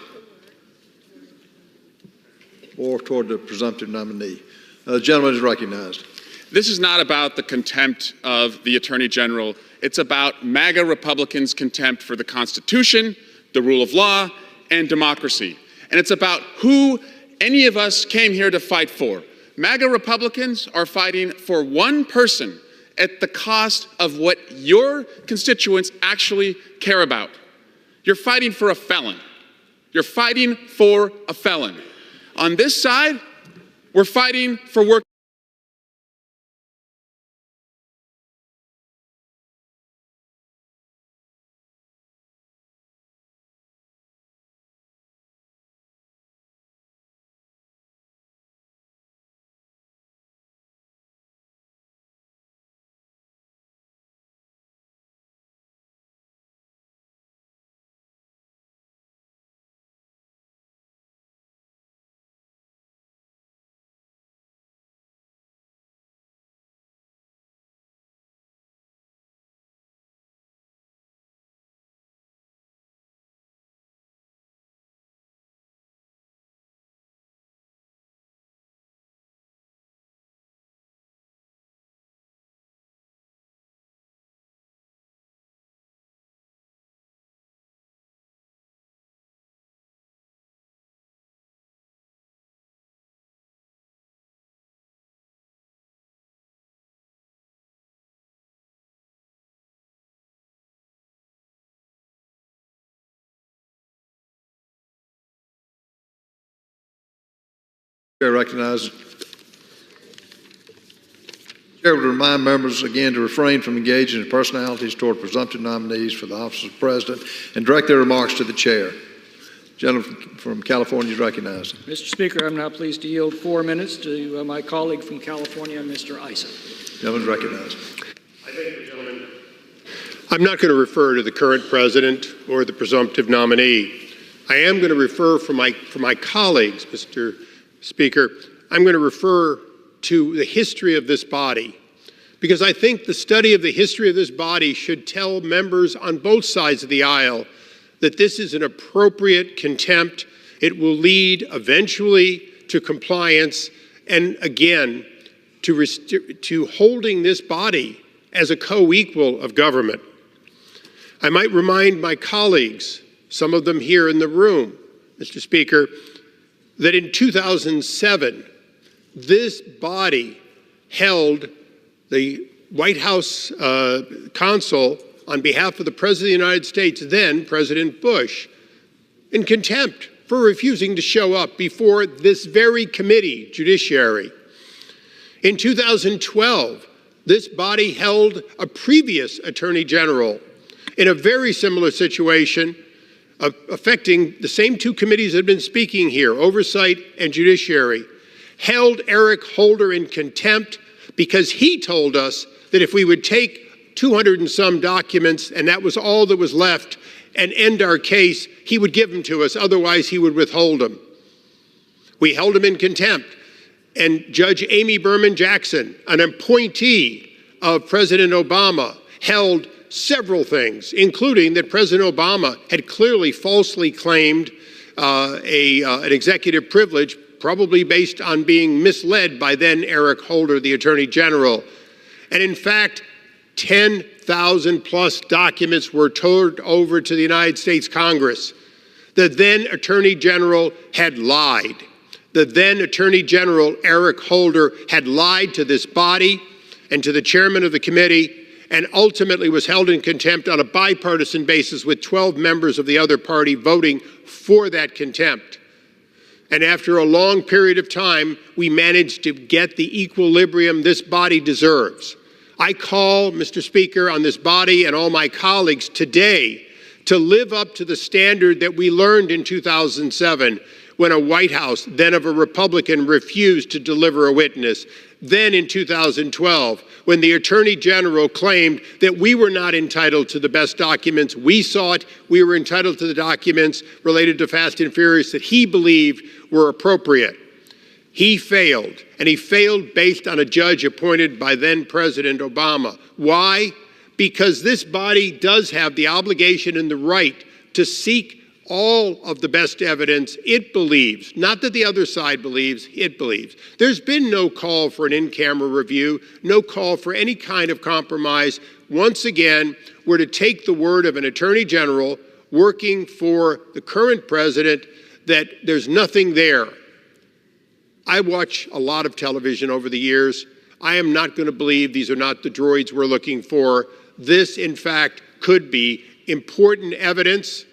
or toward the presumptive nominee. The gentleman is recognized. This is not about the contempt of the Attorney General. It's about MAGA Republicans' contempt for the Constitution, the rule of law, and democracy. And it's about who any of us came here to fight for. MAGA Republicans are fighting for one person at the cost of what your constituents actually care about. You're fighting for a felon. You're fighting for a felon. On this side, we're fighting for work. Chair recognizes. Chair would remind members again to refrain from engaging in personalities toward presumptive nominees for the office of president and direct their remarks to the chair. Gentleman from California is recognized. Mr. Speaker, I'm now pleased to yield 4 minutes to my colleague from California, Mr. Issa. Gentleman is recognized. I thank the gentleman. I'm not going to refer to the current president or the presumptive nominee. I am going to refer for my colleagues, Mr. Speaker, I'm going to refer to the history of this body, because I think the study of the history of this body should tell members on both sides of the aisle that this is an appropriate contempt. It will lead eventually to compliance and, again, to holding this body as a co-equal of government. I might remind my colleagues, some of them here in the room, Mr. Speaker, that in 2007, this body held the White House counsel on behalf of the President of the United States, then President Bush, in contempt for refusing to show up before this very committee, Judiciary. In 2012, this body held a previous Attorney General in a very similar situation, affecting the same two committees that have been speaking here, Oversight and Judiciary, held Eric Holder in contempt because he told us that if we would take 200 and some documents, and that was all that was left, and end our case, he would give them to us. Otherwise, he would withhold them. We held him in contempt. And Judge Amy Berman Jackson, an appointee of President Obama, held several things, including that President Obama had clearly falsely claimed an executive privilege, probably based on being misled by then Eric Holder, the Attorney General. And in fact, 10,000 plus documents were turned over to the United States Congress. The then Attorney General had lied. The then Attorney General, Eric Holder, had lied to this body and to the chairman of the committee, and ultimately was held in contempt on a bipartisan basis with 12 members of the other party voting for that contempt. And after a long period of time, we managed to get the equilibrium this body deserves. I call, Mr. Speaker, on this body and all my colleagues today to live up to the standard that we learned in 2007 when a White House, then of a Republican, refused to deliver a witness. Then in 2012, when the Attorney General claimed that we were not entitled to the best documents we sought, we were entitled to the documents related to Fast and Furious that he believed were appropriate. He failed, and he failed based on a judge appointed by then President Obama. Why? Because this body does have the obligation and the right to seek all of the best evidence it believes, not that the other side believes, it believes. There's been no call for an in-camera review, no call for any kind of compromise. Once again, we're to take the word of an Attorney General working for the current president that there's nothing there. I watch a lot of television over the years. I am not going to believe these are not the droids we're looking for. This, in fact, could be important evidence.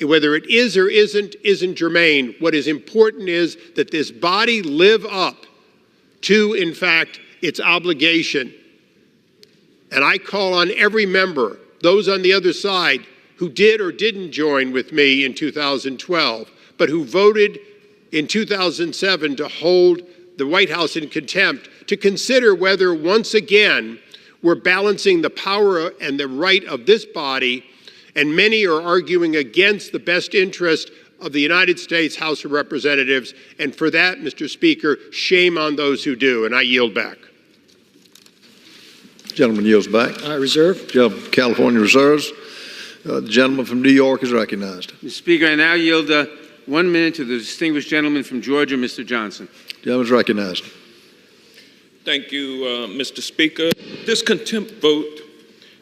Whether it is or isn't germane. What is important is that this body live up to, in fact, its obligation. And I call on every member, those on the other side who did or didn't join with me in 2012, but who voted in 2007 to hold the White House in contempt, to consider whether once again we're balancing the power and the right of this body. And many are arguing against the best interest of the United States House of Representatives. And for that, Mr. Speaker, shame on those who do. And I yield back. Gentleman yields back. Reserve. Gentleman from California reserves. The gentleman from New York is recognized. Mr. Speaker, I now yield 1 minute to the distinguished gentleman from Georgia, Mr. Johnson. Gentleman is recognized. Thank you, Mr. Speaker. This contempt vote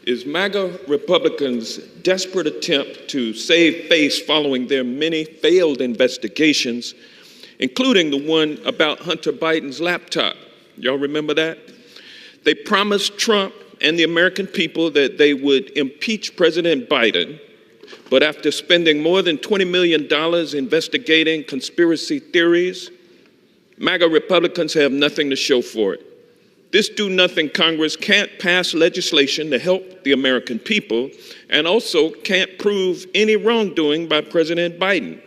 is MAGA Republicans' desperate attempt to save face following their many failed investigations, including the one about Hunter Biden's laptop. Y'all remember that? They promised Trump and the American people that they would impeach President Biden, but after spending more than $20 million investigating conspiracy theories, MAGA Republicans have nothing to show for it. This do-nothing Congress can't pass legislation to help the American people and also can't prove any wrongdoing by President Biden.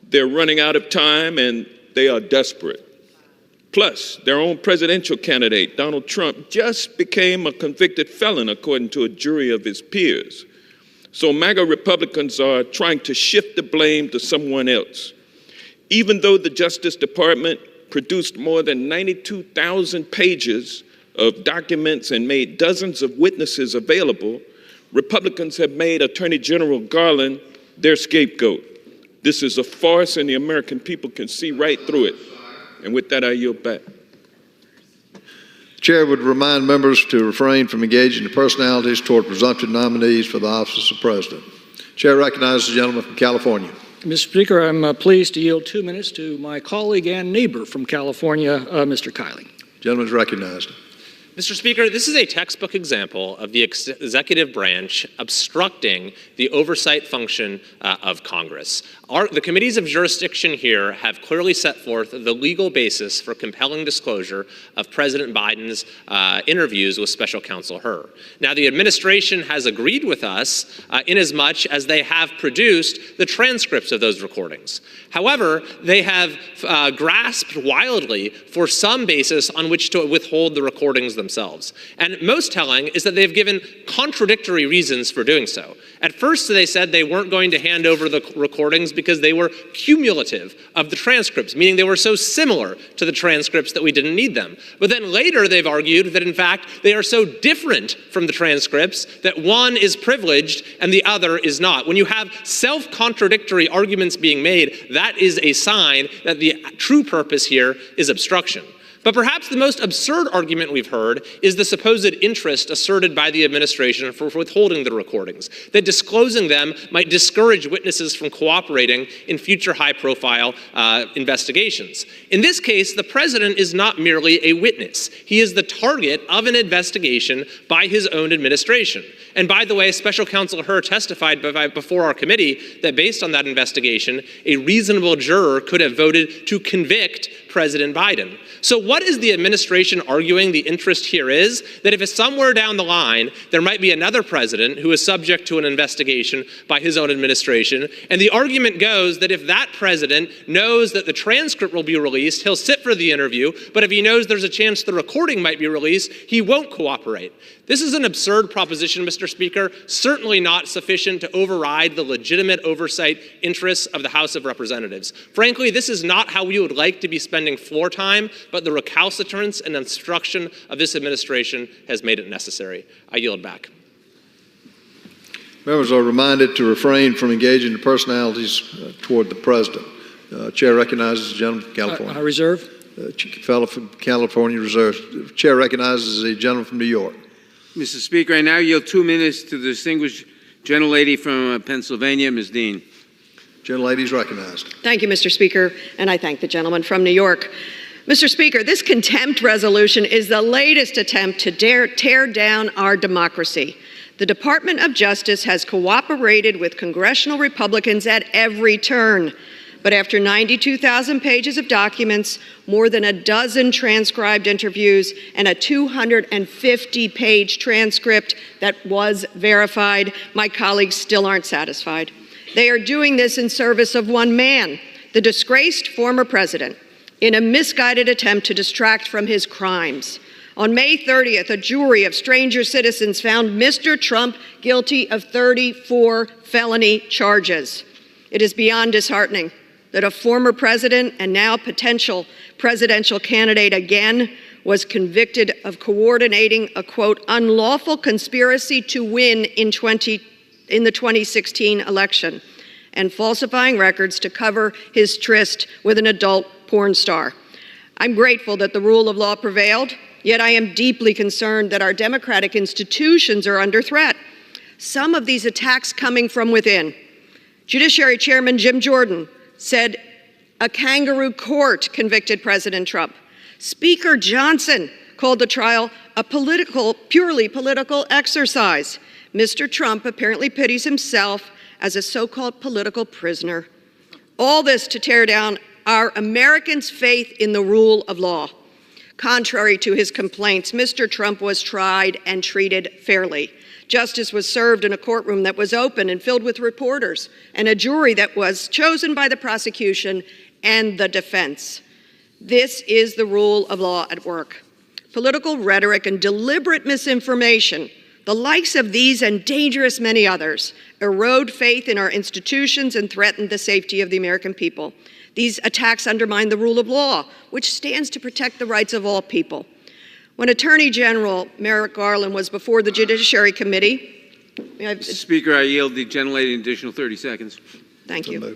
They're running out of time and they are desperate. Plus, their own presidential candidate, Donald Trump, just became a convicted felon according to a jury of his peers. So MAGA Republicans are trying to shift the blame to someone else. Even though the Justice Department produced more than 92,000 pages of documents and made dozens of witnesses available, Republicans have made Attorney General Garland their scapegoat. This is a farce and the American people can see right through it. And with that, I yield back. The chair would remind members to refrain from engaging in personalities toward presumptive nominees for the office of president. Chair recognizes the gentleman from California. Mr. Speaker, I'm pleased to yield 2 minutes to my colleague and neighbor from California, Mr. Kiley. Gentleman is recognized. Mr. Speaker, this is a textbook example of the executive branch obstructing the oversight function of Congress. The committees of jurisdiction here have clearly set forth the legal basis for compelling disclosure of President Biden's interviews with Special Counsel Hur. Now, the administration has agreed with us inasmuch as they have produced the transcripts of those recordings. However, they have grasped wildly for some basis on which to withhold the recordings themselves. And most telling is that they've given contradictory reasons for doing so. At first, they said they weren't going to hand over the recordings because they were cumulative of the transcripts, meaning they were so similar to the transcripts that we didn't need them. But then later, they've argued that, in fact, they are so different from the transcripts that one is privileged and the other is not. When you have self-contradictory arguments being made, that is a sign that the true purpose here is obstruction. But perhaps the most absurd argument we've heard is the supposed interest asserted by the administration for withholding the recordings, that disclosing them might discourage witnesses from cooperating in future high-profile investigations. In this case, the president is not merely a witness. He is the target of an investigation by his own administration. And by the way, Special Counsel Hur testified before our committee that based on that investigation, a reasonable juror could have voted to convict President Biden. So what is the administration arguing the interest here is? That if somewhere down the line, there might be another president who is subject to an investigation by his own administration, and the argument goes that if that president knows that the transcript will be released, he'll sit for the interview, but if he knows there's a chance the recording might be released, he won't cooperate. This is an absurd proposition, Mr. Speaker, certainly not sufficient to override the legitimate oversight interests of the House of Representatives. Frankly, this is not how we would like to be spending floor time, but the recalcitrance and obstruction of this administration has made it necessary. I yield back. Members are reminded to refrain from engaging in personalities toward the president. Chair recognizes the gentleman from California. I reserve. Fellow from California reserves. Chair recognizes the gentleman from New York. Mr. Speaker, I now yield 2 minutes to the distinguished gentlelady from Pennsylvania, Ms. Dean. Gentlelady is recognized. Thank you, Mr. Speaker, and I thank the gentleman from New York. Mr. Speaker, this contempt resolution is the latest attempt to tear down our democracy. The Department of Justice has cooperated with congressional Republicans at every turn. But after 92,000 pages of documents, more than a dozen transcribed interviews, and a 250-page transcript that was verified, my colleagues still aren't satisfied. They are doing this in service of one man, the disgraced former president, in a misguided attempt to distract from his crimes. On May 30th, a jury of stranger citizens found Mr. Trump guilty of 34 felony charges. It is beyond disheartening that a former president and now potential presidential candidate again was convicted of coordinating a, quote, unlawful conspiracy to win in the 2016 election and falsifying records to cover his tryst with an adult porn star. I'm grateful that the rule of law prevailed, yet I am deeply concerned that our democratic institutions are under threat. Some of these attacks coming from within. Judiciary Chairman Jim Jordan said a kangaroo court convicted President Trump. Speaker Johnson called the trial a purely political exercise. Mr. Trump apparently pities himself as a so-called political prisoner. All this to tear down our Americans' faith in the rule of law. Contrary to his complaints, Mr. Trump was tried and treated fairly. Justice was served in a courtroom that was open and filled with reporters, and a jury that was chosen by the prosecution and the defense. This is the rule of law at work. Political rhetoric and deliberate misinformation, the likes of these and dangerous many others, erode faith in our institutions and threaten the safety of the American people. These attacks undermine the rule of law, which stands to protect the rights of all people. When Attorney General Merrick Garland was before the Judiciary Committee, Mr. Speaker, I yield the gentlelady an additional 30 seconds. Thank you.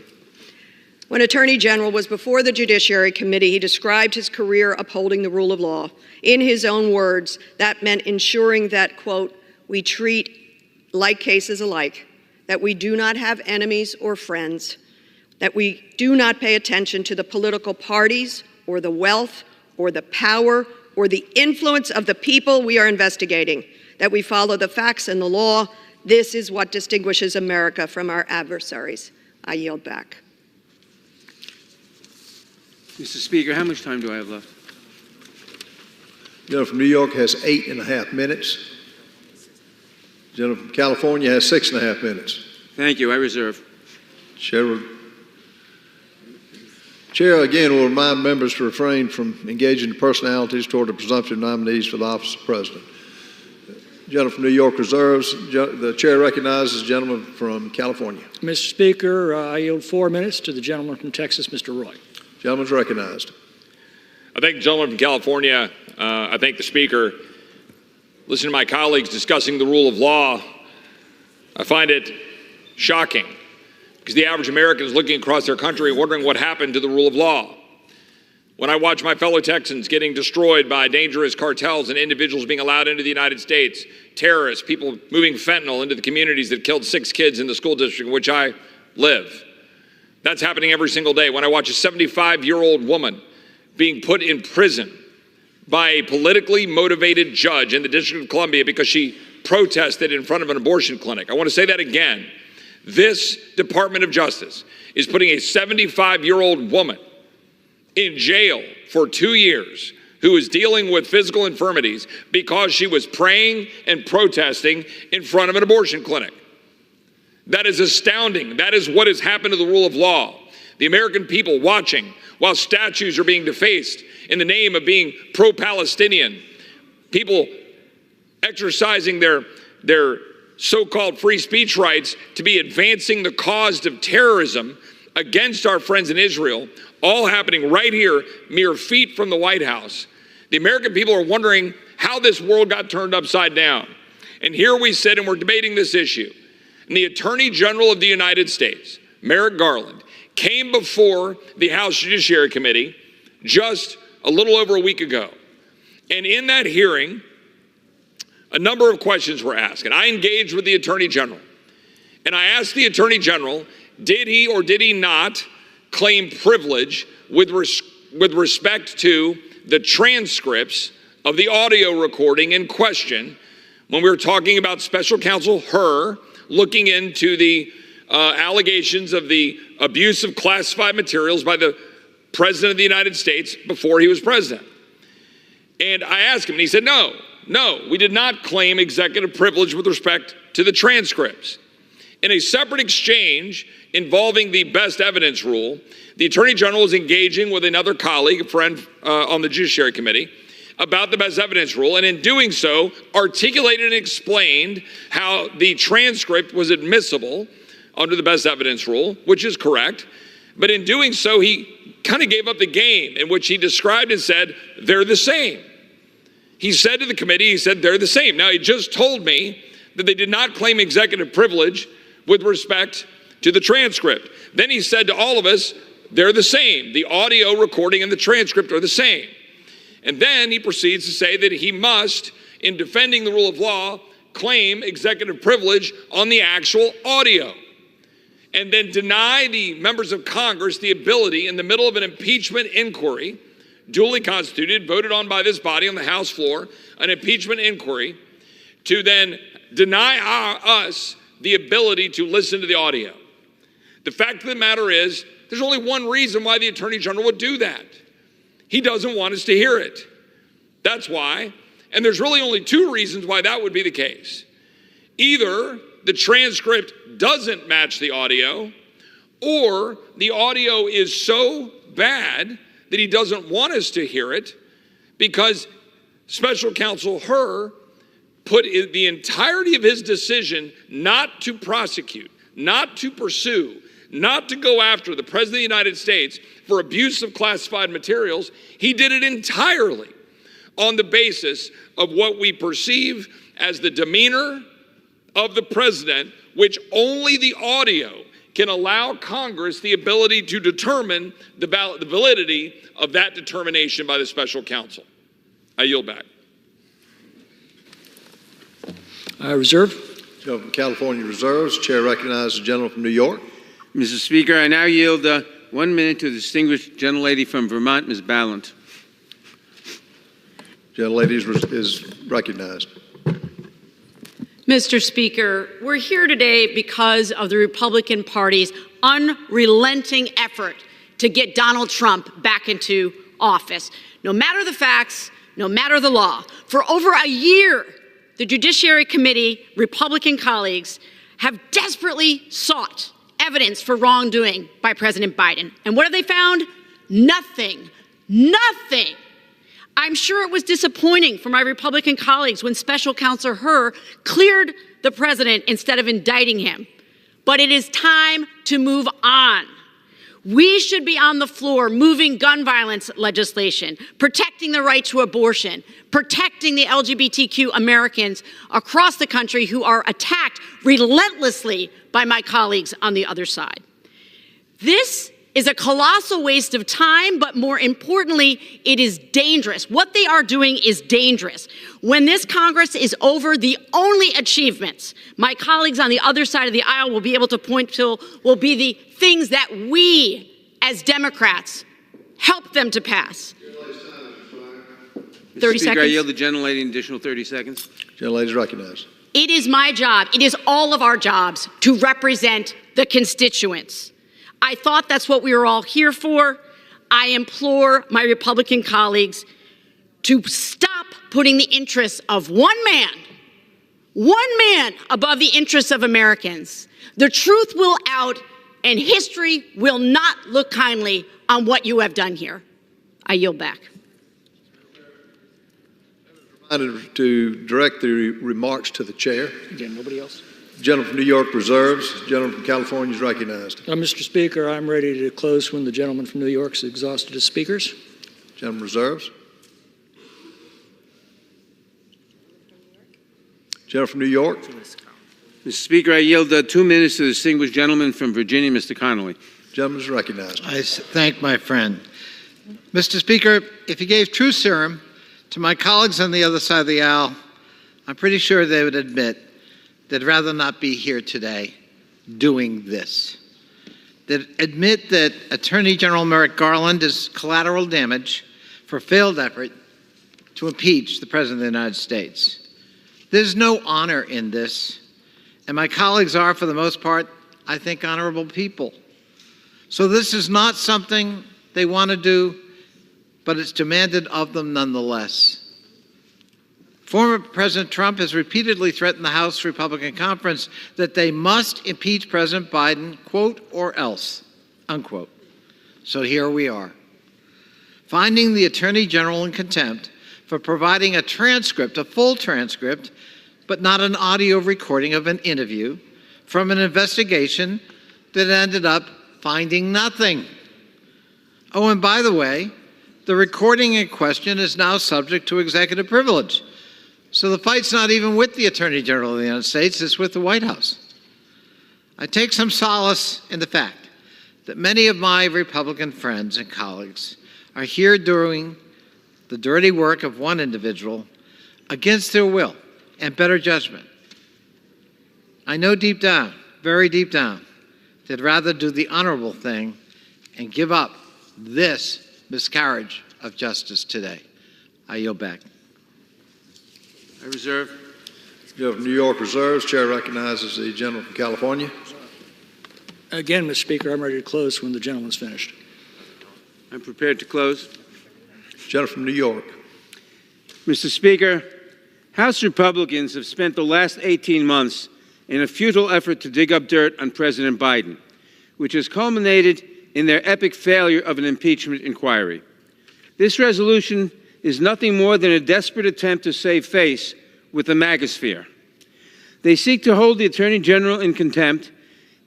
When Attorney General was before the Judiciary Committee, he described his career upholding the rule of law. In his own words, that meant ensuring that, quote, we treat like cases alike, that we do not have enemies or friends, that we do not pay attention to the political parties or the wealth or the power or the influence of the people we are investigating, that we follow the facts and the law. This is what distinguishes America from our adversaries. I yield back. Mr. Speaker, how much time do I have left? The gentleman from New York has 8.5 minutes. The gentleman from California has 6.5 minutes. Thank you. I reserve. Chair again will remind members to refrain from engaging in personalities toward the presumptive nominees for the office of president. The gentleman from New York reserves. The chair recognizes the gentleman from California. Mr. Speaker, I yield 4 minutes to the gentleman from Texas, Mr. Roy. Gentleman's recognized. I thank the gentleman from California. I thank the Speaker. Listen to my colleagues discussing the rule of law. I find it shocking because the average American is looking across their country wondering what happened to the rule of law. When I watch my fellow Texans getting destroyed by dangerous cartels and individuals being allowed into the United States, terrorists, people moving fentanyl into the communities that killed 6 kids in the school district in which I live. That's happening every single day. When I watch a 75-year-old woman being put in prison by a politically motivated judge in the District of Columbia because she protested in front of an abortion clinic. I want to say that again. This Department of Justice is putting a 75-year-old woman in jail for 2 years who is dealing with physical infirmities because she was praying and protesting in front of an abortion clinic. That is astounding. That is what has happened to the rule of law. The American people watching while statues are being defaced in the name of being pro-Palestinian, people exercising their so-called free speech rights to be advancing the cause of terrorism against our friends in Israel, all happening right here, mere feet from the White House. The American people are wondering how this world got turned upside down. And here we sit and we're debating this issue. And the Attorney General of the United States, Merrick Garland, came before the House Judiciary Committee just a little over a week ago. And in that hearing, a number of questions were asked. And I engaged with the Attorney General. And I asked the Attorney General, did he or did he not claim privilege with respect to the transcripts of the audio recording in question when we were talking about Special Counsel Hur looking into the allegations of the abuse of classified materials by the President of the United States before he was president. And I asked him, and he said, no, we did not claim executive privilege with respect to the transcripts. In a separate exchange involving the best evidence rule, the Attorney General was engaging with another colleague, a friend on the Judiciary Committee, about the best evidence rule, and in doing so, articulated and explained how the transcript was admissible under the best evidence rule, which is correct. But in doing so, he kind of gave up the game in which he described and said, they're the same. He said to the committee, he said, they're the same. Now, he just told me that they did not claim executive privilege with respect to the transcript. Then he said to all of us, they're the same. The audio recording and the transcript are the same. And then he proceeds to say that he must, in defending the rule of law, claim executive privilege on the actual audio, and then deny the members of Congress the ability in the middle of an impeachment inquiry, duly constituted, voted on by this body on the House floor, an impeachment inquiry, to then deny us the ability to listen to the audio. The fact of the matter is, there's only one reason why the Attorney General would do that. He doesn't want us to hear it. That's why. And there's really only 2 reasons why that would be the case. Either the transcript doesn't match the audio, or the audio is so bad that he doesn't want us to hear it because Special Counsel Hur put the entirety of his decision not to prosecute, not to pursue, not to go after the President of the United States for abuse of classified materials. He did it entirely on the basis of what we perceive as the demeanor of the President, which only the audio can allow Congress the ability to determine the validity of that determination by the special counsel. I yield back. I reserve. Gentleman from California reserves. Chair recognizes the gentleman from New York. Mr. Speaker, I now yield 1 minute to the distinguished gentlelady from Vermont, Ms. Ballant. Gentleman Gentlelady is recognized. Mr. Speaker, we're here today because of the Republican Party's unrelenting effort to get Donald Trump back into office. No matter the facts, no matter the law, for over a year, the Judiciary Committee Republican colleagues have desperately sought evidence for wrongdoing by President Biden. And what have they found? Nothing. Nothing. I'm sure it was disappointing for my Republican colleagues when Special Counsel Hur cleared the president instead of indicting him. But it is time to move on. We should be on the floor moving gun violence legislation, protecting the right to abortion, protecting the LGBTQ Americans across the country who are attacked relentlessly by my colleagues on the other side. This is a colossal waste of time, but more importantly, it is dangerous. What they are doing is dangerous. When this Congress is over, the only achievements my colleagues on the other side of the aisle will be able to point to will be the things that we, as Democrats, help them to pass. 30 Speaker, seconds. I yield the gentlelady an additional 30 seconds. Gentlelady is recognized. It is my job, it is all of our jobs to represent the constituents. I thought that's what we were all here for. I implore my Republican colleagues to stop putting the interests of one man above the interests of Americans. The truth will out, and history will not look kindly on what you have done here. I yield back. To direct the remarks to the chair. Again, nobody else? Gentleman from New York reserves. Gentleman from California is recognized. Mr. Speaker, I'm ready to close when the gentleman from New York is exhausted as speakers. Gentleman reserves. Gentleman from New York. Mr. Speaker, I yield 2 minutes to the distinguished gentleman from Virginia, Mr. Connolly. Gentleman is recognized. I thank my friend. Mr. Speaker, if he gave true serum to my colleagues on the other side of the aisle, I'm pretty sure they would admit they'd rather not be here today doing this. They'd admit that Attorney General Merrick Garland is collateral damage for a failed effort to impeach the President of the United States. There's no honor in this, and my colleagues are, for the most part, I think, honorable people. So this is not something they want to do, but it's demanded of them nonetheless. Former President Trump has repeatedly threatened the House Republican Conference that they must impeach President Biden, quote, or else, unquote. So here we are, finding the Attorney General in contempt for providing a transcript, a full transcript, but not an audio recording of an interview from an investigation that ended up finding nothing. Oh, and by the way, the recording in question is now subject to executive privilege. So the fight's not even with the Attorney General of the United States, it's with the White House. I take some solace in the fact that many of my Republican friends and colleagues are here doing the dirty work of one individual against their will and better judgment. I know deep down, very deep down, they'd rather do the honorable thing and give up this miscarriage of justice today. I yield back. I reserve. Gentleman from New York reserves. Chair recognizes the gentleman from California. Again, Mr. Speaker, I'm ready to close when the gentleman's finished. I'm prepared to close. Gentleman from New York. Mr. Speaker, House Republicans have spent the last 18 months in a futile effort to dig up dirt on President Biden, which has culminated in their epic failure of an impeachment inquiry. This resolution is nothing more than a desperate attempt to save face with the MAGAsphere. They seek to hold the Attorney General in contempt,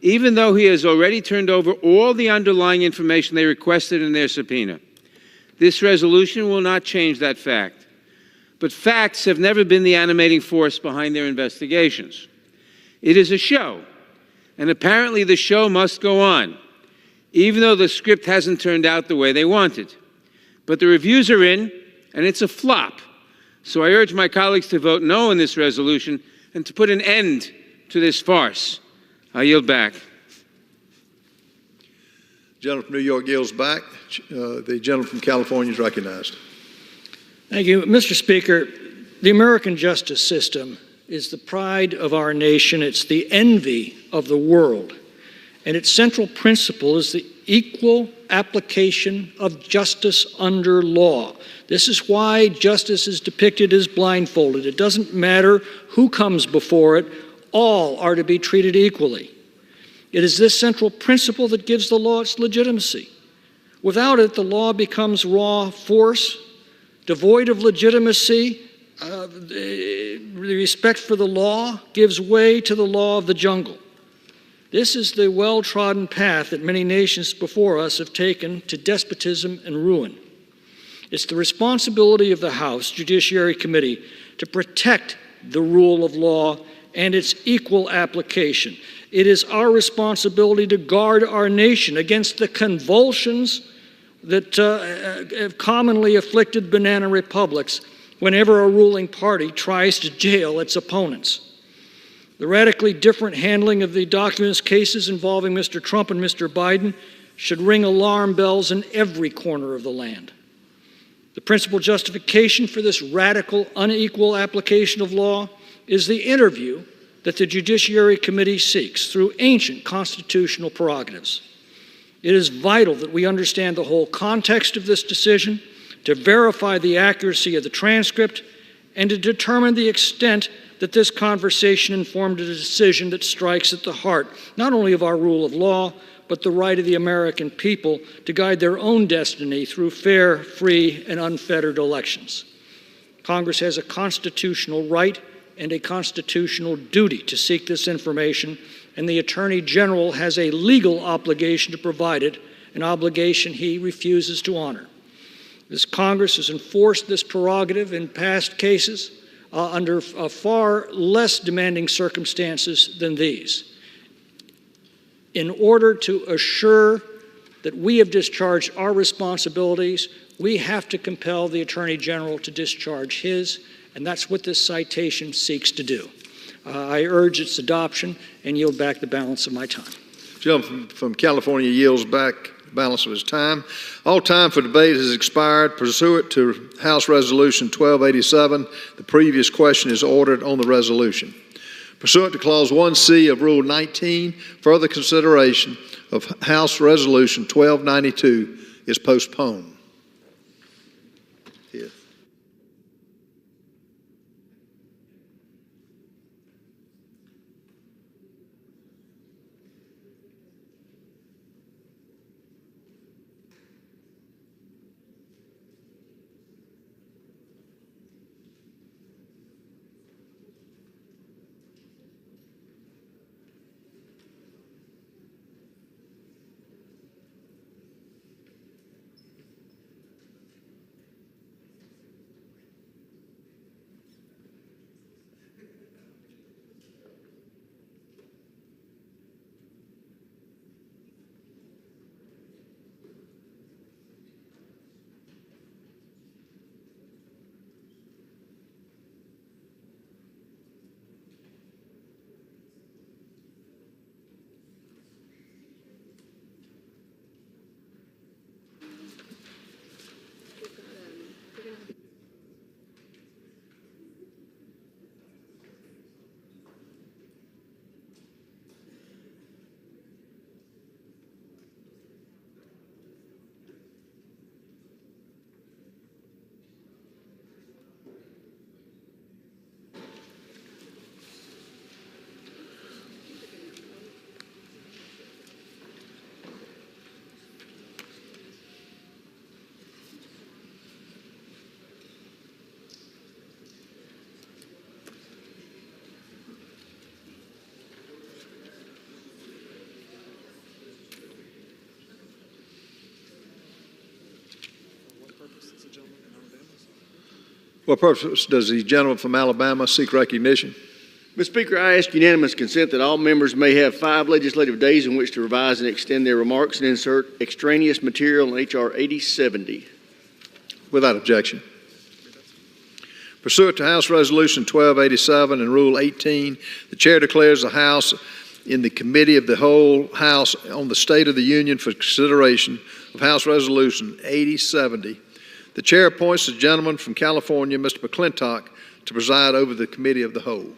even though he has already turned over all the underlying information they requested in their subpoena. This resolution will not change that fact. But facts have never been the animating force behind their investigations. It is a show, and apparently the show must go on, even though the script hasn't turned out the way they wanted. But the reviews are in, and it's a flop. So I urge my colleagues to vote no on this resolution and to put an end to this farce. I yield back. Gentleman from New York yields back. The gentleman from California is recognized. Thank you. Mr. Speaker, the American justice system is the pride of our nation. It's the envy of the world. And its central principle is the equal application of justice under law. This is why justice is depicted as blindfolded. It doesn't matter who comes before it, all are to be treated equally. It is this central principle that gives the law its legitimacy. Without it, the law becomes raw force, devoid of legitimacy. The respect for the law gives way to the law of the jungle. This is the well-trodden path that many nations before us have taken to despotism and ruin. It's the responsibility of the House Judiciary Committee to protect the rule of law and its equal application. It is our responsibility to guard our nation against the convulsions that have commonly afflicted banana republics whenever a ruling party tries to jail its opponents. The radically different handling of the documents cases involving Mr. Trump and Mr. Biden should ring alarm bells in every corner of the land. The principal justification for this radical, unequal application of law is the interview that the Judiciary Committee seeks through ancient constitutional prerogatives. It is vital that we understand the whole context of this decision, to verify the accuracy of the transcript, and to determine the extent that this conversation informed a decision that strikes at the heart not only of our rule of law, but the right of the American people to guide their own destiny through fair, free, and unfettered elections. Congress has a constitutional right and a constitutional duty to seek this information, and the Attorney General has a legal obligation to provide it, an obligation he refuses to honor. This Congress has enforced this prerogative in past cases under far less demanding circumstances than these. In order to assure that we have discharged our responsibilities, we have to compel the Attorney General to discharge his, and that's what this citation seeks to do. I urge its adoption and yield back the balance of my time. The gentleman from California yields back the balance of his time. All time for debate has expired. Pursuant to House Resolution 1287, the previous question is ordered on the resolution. Pursuant to Clause 1C of Rule 19, further consideration of House Resolution 1292 is postponed. Here. What purpose does the gentleman from Alabama seek recognition? Mr. Speaker, I ask unanimous consent that all members may have 5 legislative days in which to revise and extend their remarks and insert extraneous material in H.R. 8070. Without objection. Pursuant to House Resolution 1287 and Rule 18, the Chair declares the House in the Committee of the Whole House on the State of the Union for consideration of House Resolution 8070. The chair appoints the gentleman from California, Mr. McClintock, to preside over the committee of the whole.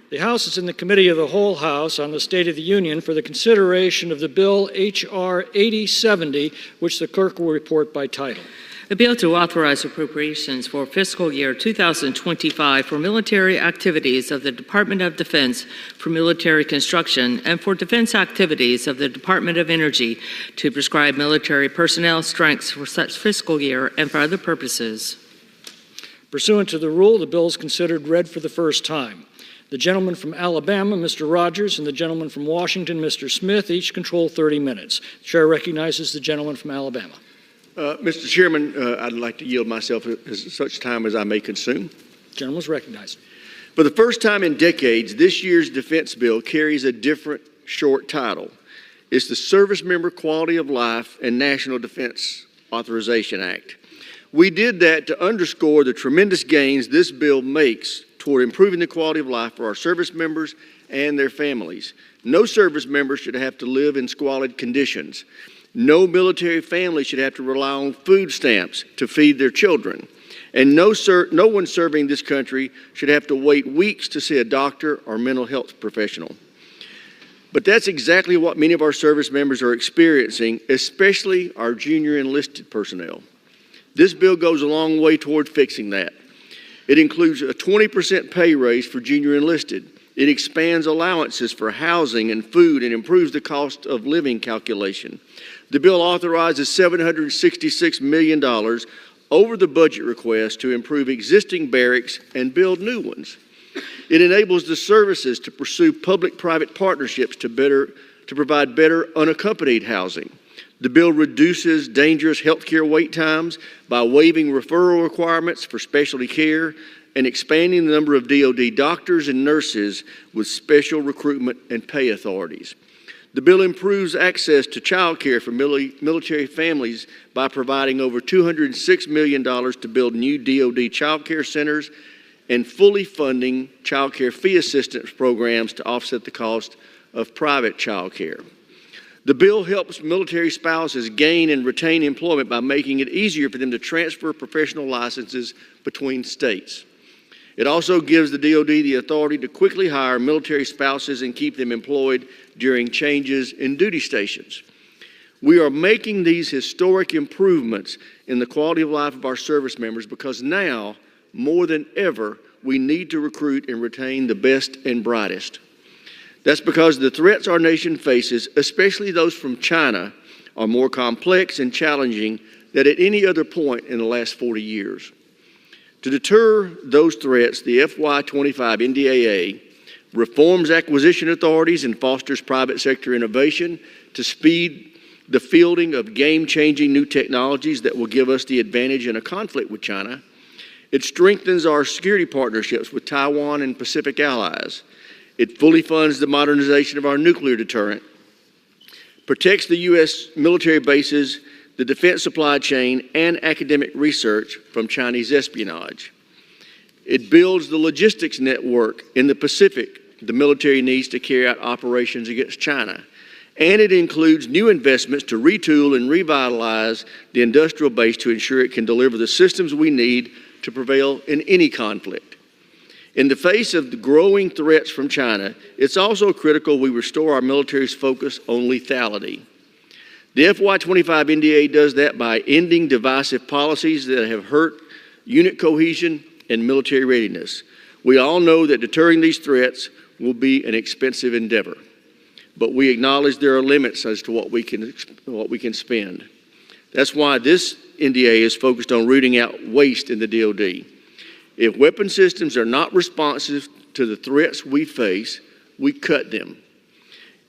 The House is in the Committee of the Whole House on the State of the Union for the consideration of the bill H.R. 8070, which the clerk will report by title. A bill to authorize appropriations for fiscal year 2025 for military activities of the Department of Defense for military construction and for defense activities of the Department of Energy to prescribe military personnel strengths for such fiscal year and for other purposes. Pursuant to the rule, the bill is considered read for the first time. The gentleman from Alabama, Mr. Rogers, and the gentleman from Washington, Mr. Smith, each control 30 minutes. The chair recognizes the gentleman from Alabama. Mr. Chairman, I'd like to yield myself as such time as I may consume. The gentleman is recognized. For the first time in decades, this year's defense bill carries a different short title. It's the Service Member Quality of Life and National Defense Authorization Act. We did that to underscore the tremendous gains this bill makes toward improving the quality of life for our service members and their families. No service member should have to live in squalid conditions. No military family should have to rely on food stamps to feed their children. And no one serving this country should have to wait weeks to see a doctor or mental health professional. But that's exactly what many of our service members are experiencing, especially our junior enlisted personnel. This bill goes a long way toward fixing that. It includes a 20% pay raise for junior enlisted. It expands allowances for housing and food and improves the cost of living calculation. The bill authorizes $766 million over the budget request to improve existing barracks and build new ones. It enables the services to pursue public-private partnerships to provide better unaccompanied housing. The bill reduces dangerous healthcare wait times by waiving referral requirements for specialty care and expanding the number of DoD doctors and nurses with special recruitment and pay authorities. The bill improves access to child care for military families by providing over $206 million to build new DoD child care centers and fully funding child care fee assistance programs to offset the cost of private child care. The bill helps military spouses gain and retain employment by making it easier for them to transfer professional licenses between states. It also gives the DoD the authority to quickly hire military spouses and keep them employed during changes in duty stations. We are making these historic improvements in the quality of life of our service members because now, more than ever, we need to recruit and retain the best and brightest. That's because the threats our nation faces, especially those from China, are more complex and challenging than at any other point in the last 40 years. To deter those threats, the FY25 NDAA reforms acquisition authorities and fosters private sector innovation to speed the fielding of game-changing new technologies that will give us the advantage in a conflict with China. It strengthens our security partnerships with Taiwan and Pacific allies. It fully funds the modernization of our nuclear deterrent, protects the U.S. military bases, the defense supply chain, and academic research from Chinese espionage. It builds the logistics network in the Pacific the military needs to carry out operations against China. And it includes new investments to retool and revitalize the industrial base to ensure it can deliver the systems we need to prevail in any conflict. In the face of the growing threats from China, it's also critical we restore our military's focus on lethality. The FY25 NDA does that by ending divisive policies that have hurt unit cohesion and military readiness. We all know that deterring these threats will be an expensive endeavor, but we acknowledge there are limits as to what we can spend. That's why this NDA is focused on rooting out waste in the DoD. If weapon systems are not responsive to the threats we face, we cut them.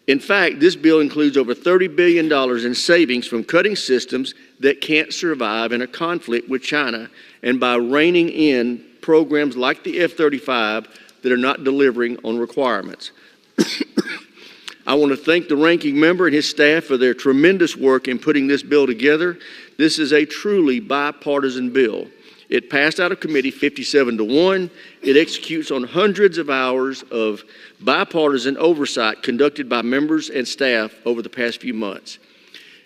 In fact, this bill includes over $30 billion in savings from cutting systems that can't survive in a conflict with China and by reining in programs like the F-35 that are not delivering on requirements. I want to thank the ranking member and his staff for their tremendous work in putting this bill together. This is a truly bipartisan bill. It passed out of committee 57-1. It executes on hundreds of hours of bipartisan oversight conducted by members and staff over the past few months.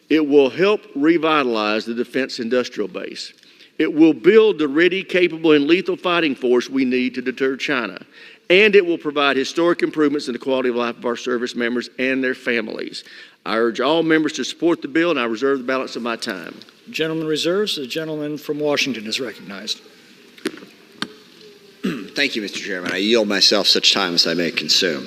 It will help revitalize the defense industrial base. It will build the ready, capable, and lethal fighting force we need to deter China. And it will provide historic improvements in the quality of life of our service members and their families. I urge all members to support the bill, and I reserve the balance of my time. The gentleman reserves. The gentleman from Washington is recognized. Thank you, Mr. Chairman. I yield myself such time as I may consume.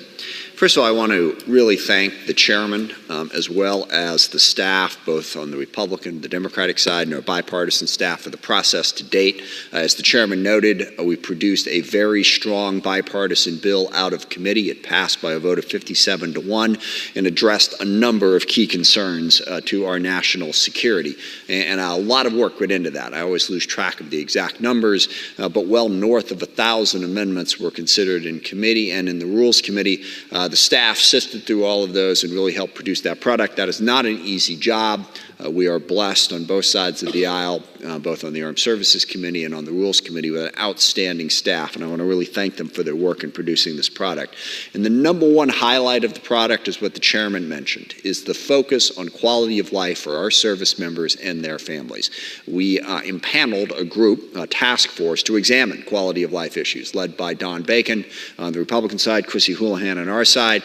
First of all, I want to really thank the chairman as well as the staff, both on the Republican, the Democratic side, and our bipartisan staff for the process to date. As the chairman noted, we produced a very strong bipartisan bill out of committee. It passed by a vote of 57-1 and addressed a number of key concerns to our national security. And a lot of work went into that. I always lose track of the exact numbers, but well north of 1,000 amendments were considered in committee and in the Rules Committee. The staff sifted through all of those and really helped produce that product. That is not an easy job. We are blessed on both sides of the aisle, both on the Armed Services Committee and on the Rules Committee, with an outstanding staff, and I want to really thank them for their work in producing this product. And the number one highlight of the product is what the chairman mentioned, is the focus on quality of life for our service members and their families. We impaneled a group, a task force, to examine quality of life issues, led by Don Bacon on the Republican side, Chrissy Houlihan on our side.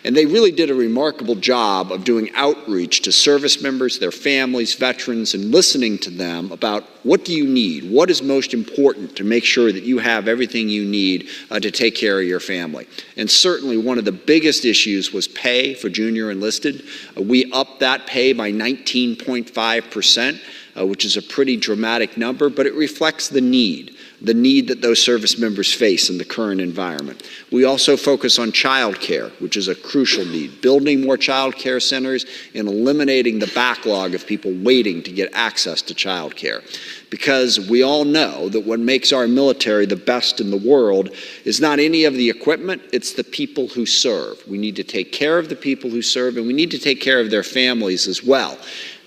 And they really did a remarkable job of doing outreach to service members, their families, veterans, and listening to them about what do you need, what is most important to make sure that you have everything you need to take care of your family. And certainly one of the biggest issues was pay for junior enlisted. We upped that pay by 19.5%, which is a pretty dramatic number, but it reflects the need that those service members face in the current environment. We also focus on child care, which is a crucial need, building more child care centers and eliminating the backlog of people waiting to get access to child care. Because we all know that what makes our military the best in the world is not any of the equipment, it's the people who serve. We need to take care of the people who serve, and we need to take care of their families as well.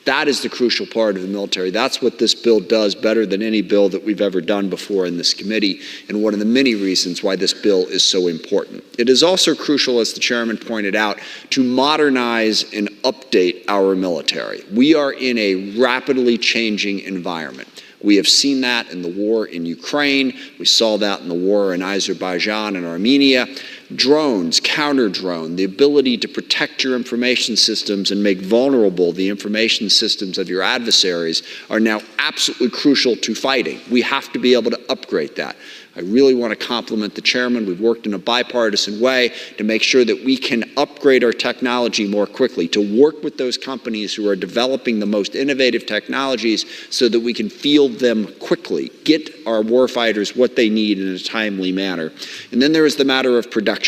That is the crucial part of the military. That's what this bill does better than any bill that we've ever done before in this committee, and one of the many reasons why this bill is so important. It is also crucial, as the chairman pointed out, to modernize and update our military. We are in a rapidly changing environment. We have seen that in the war in Ukraine. We saw that in the war in Azerbaijan and Armenia. Drones, counter-drone, the ability to protect your information systems and make vulnerable the information systems of your adversaries are now absolutely crucial to fighting. We have to be able to upgrade that. I really want to compliment the chairman. We've worked in a bipartisan way to make sure that we can upgrade our technology more quickly, to work with those companies who are developing the most innovative technologies so that we can field them quickly, get our warfighters what they need in a timely manner. And then there is the matter of production.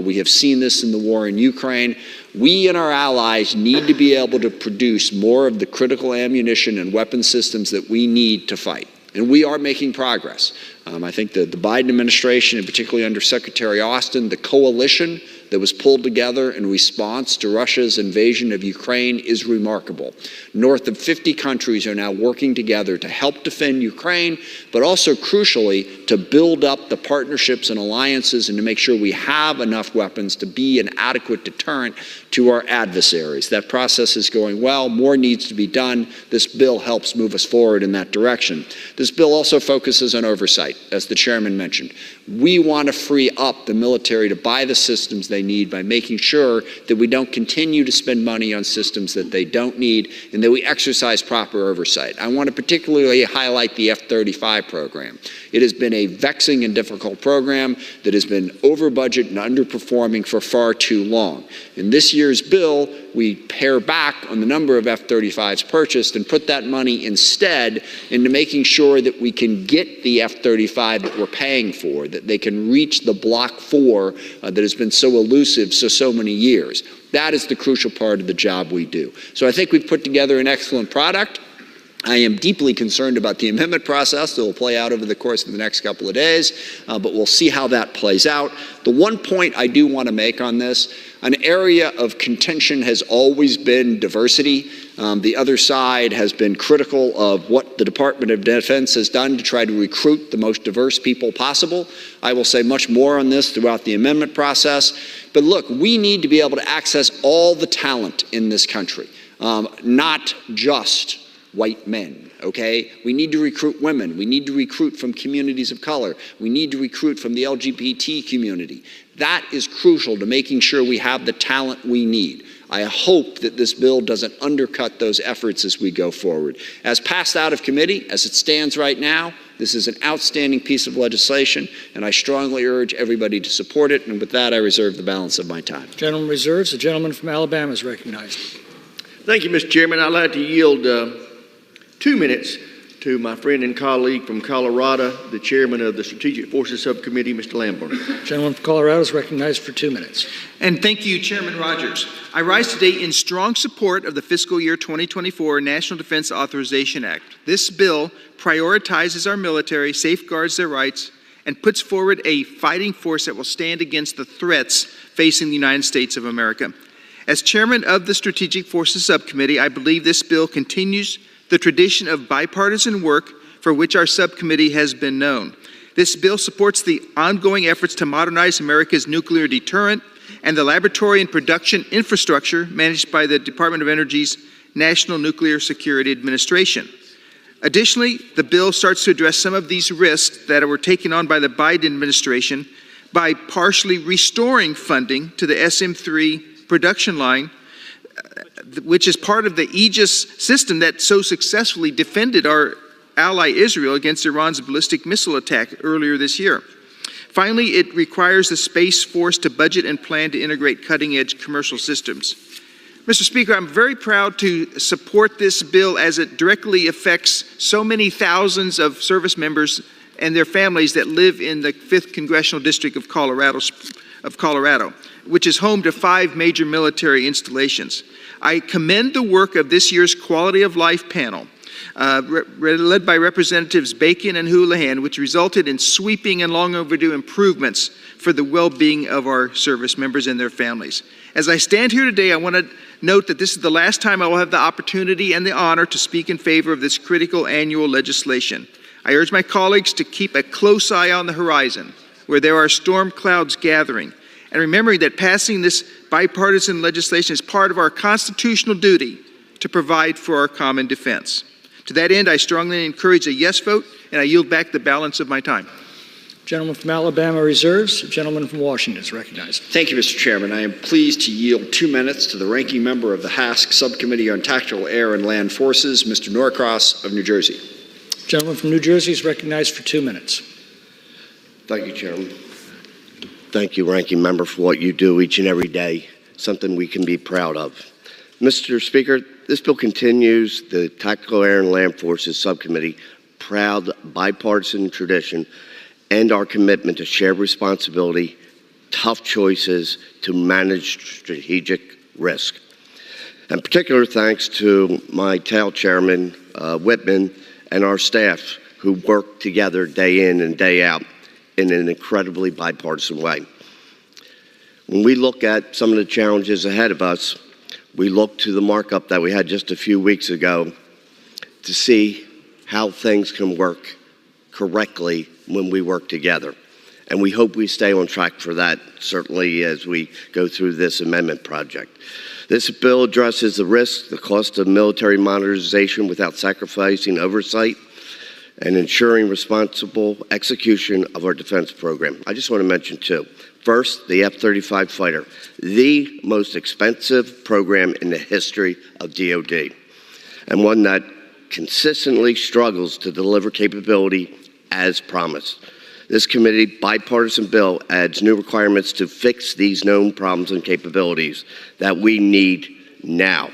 We have seen this in the war in Ukraine. We and our allies need to be able to produce more of the critical ammunition and weapon systems that we need to fight. And we are making progress. I think that the Biden administration, and particularly under Secretary Austin, the coalition that was pulled together in response to Russia's invasion of Ukraine is remarkable. North of 50 countries are now working together to help defend Ukraine, but also crucially to build up the partnerships and alliances and to make sure we have enough weapons to be an adequate deterrent to our adversaries. That process is going well. More needs to be done. This bill helps move us forward in that direction. This bill also focuses on oversight, as the chairman mentioned. We want to free up the military to buy the systems they need by making sure that we don't continue to spend money on systems that they don't need and that we exercise proper oversight. I want to particularly highlight the F-35 program. It has been a vexing and difficult program that has been over budget and underperforming for far too long. In this year's bill, we pare back on the number of F-35s purchased and put that money instead into making sure that we can get the F-35 that we're paying for, that they can reach the Block 4 that has been so elusive so many years. That is the crucial part of the job we do. So I think we've put together an excellent product. I am deeply concerned about the amendment process that will play out over the course of the next couple of days, but we'll see how that plays out. The one point I do want to make on this, an area of contention has always been diversity. The other side has been critical of what the Department of Defense has done to try to recruit the most diverse people possible. I will say much more on this throughout the amendment process. But look, we need to be able to access all the talent in this country, not just white men, okay? We need to recruit women. We need to recruit from communities of color. We need to recruit from the LGBT community. That is crucial to making sure we have the talent we need. I hope that this bill doesn't undercut those efforts as we go forward. As passed out of committee, as it stands right now, this is an outstanding piece of legislation, and I strongly urge everybody to support it. And with that, I reserve the balance of my time. Gentleman reserves. The gentleman from Alabama is recognized. Thank you, Mr. Chairman. I'd like to yield 2 minutes to my friend and colleague from Colorado, the chairman of the Strategic Forces Subcommittee, Mr. Lamborn. Gentleman from Colorado is recognized for 2 minutes. And thank you, Chairman Rogers. I rise today in strong support of the fiscal year 2024 National Defense Authorization Act. This bill prioritizes our military, safeguards their rights, and puts forward a fighting force that will stand against the threats facing the United States of America. As chairman of the Strategic Forces Subcommittee, I believe this bill continues the tradition of bipartisan work for which our subcommittee has been known. This bill supports the ongoing efforts to modernize America's nuclear deterrent and the laboratory and production infrastructure managed by the Department of Energy's National Nuclear Security Administration. Additionally, the bill starts to address some of these risks that were taken on by the Biden administration by partially restoring funding to the SM-3 production line, which is part of the Aegis system that so successfully defended our ally Israel against Iran's ballistic missile attack earlier this year. Finally, it requires the Space Force to budget and plan to integrate cutting-edge commercial systems. Mr. Speaker, I'm very proud to support this bill as it directly affects so many thousands of service members and their families that live in the 5th Congressional District of Colorado, which is home to 5 major military installations. I commend the work of this year's Quality of Life panel, led by Representatives Bacon and Houlihan, which resulted in sweeping and long overdue improvements for the well-being of our service members and their families. As I stand here today, I want to note that this is the last time I will have the opportunity and the honor to speak in favor of this critical annual legislation. I urge my colleagues to keep a close eye on the horizon, where there are storm clouds gathering, and remembering that passing this bipartisan legislation is part of our constitutional duty to provide for our common defense. To that end, I strongly encourage a yes vote, and I yield back the balance of my time. Gentleman from Alabama reserves. Gentleman from Washington is recognized. Thank you, Mr. Chairman. I am pleased to yield 2 minutes to the ranking member of the HASC Subcommittee on Tactical Air and Land Forces, Mr. Norcross of New Jersey. Gentleman from New Jersey is recognized for 2 minutes. Thank you, Chairman. Thank you, Ranking Member, for what you do each and every day, something we can be proud of. Mr. Speaker, this bill continues the Tactical Air and Land Forces Subcommittee proud bipartisan tradition and our commitment to shared responsibility, tough choices to manage strategic risk. And particular thanks to my TAL Chairman, Whitman, and our staff who work together day in and day out in an incredibly bipartisan way. When we look at some of the challenges ahead of us, we look to the markup that we had just a few weeks ago to see how things can work correctly when we work together. And we hope we stay on track for that, certainly as we go through this amendment project. This bill addresses the risks, the cost of military modernization without sacrificing oversight and ensuring responsible execution of our defense program. I just want to mention 2. First, the F-35 fighter, the most expensive program in the history of DoD, and one that consistently struggles to deliver capability as promised. This committee bipartisan bill adds new requirements to fix these known problems and capabilities that we need now,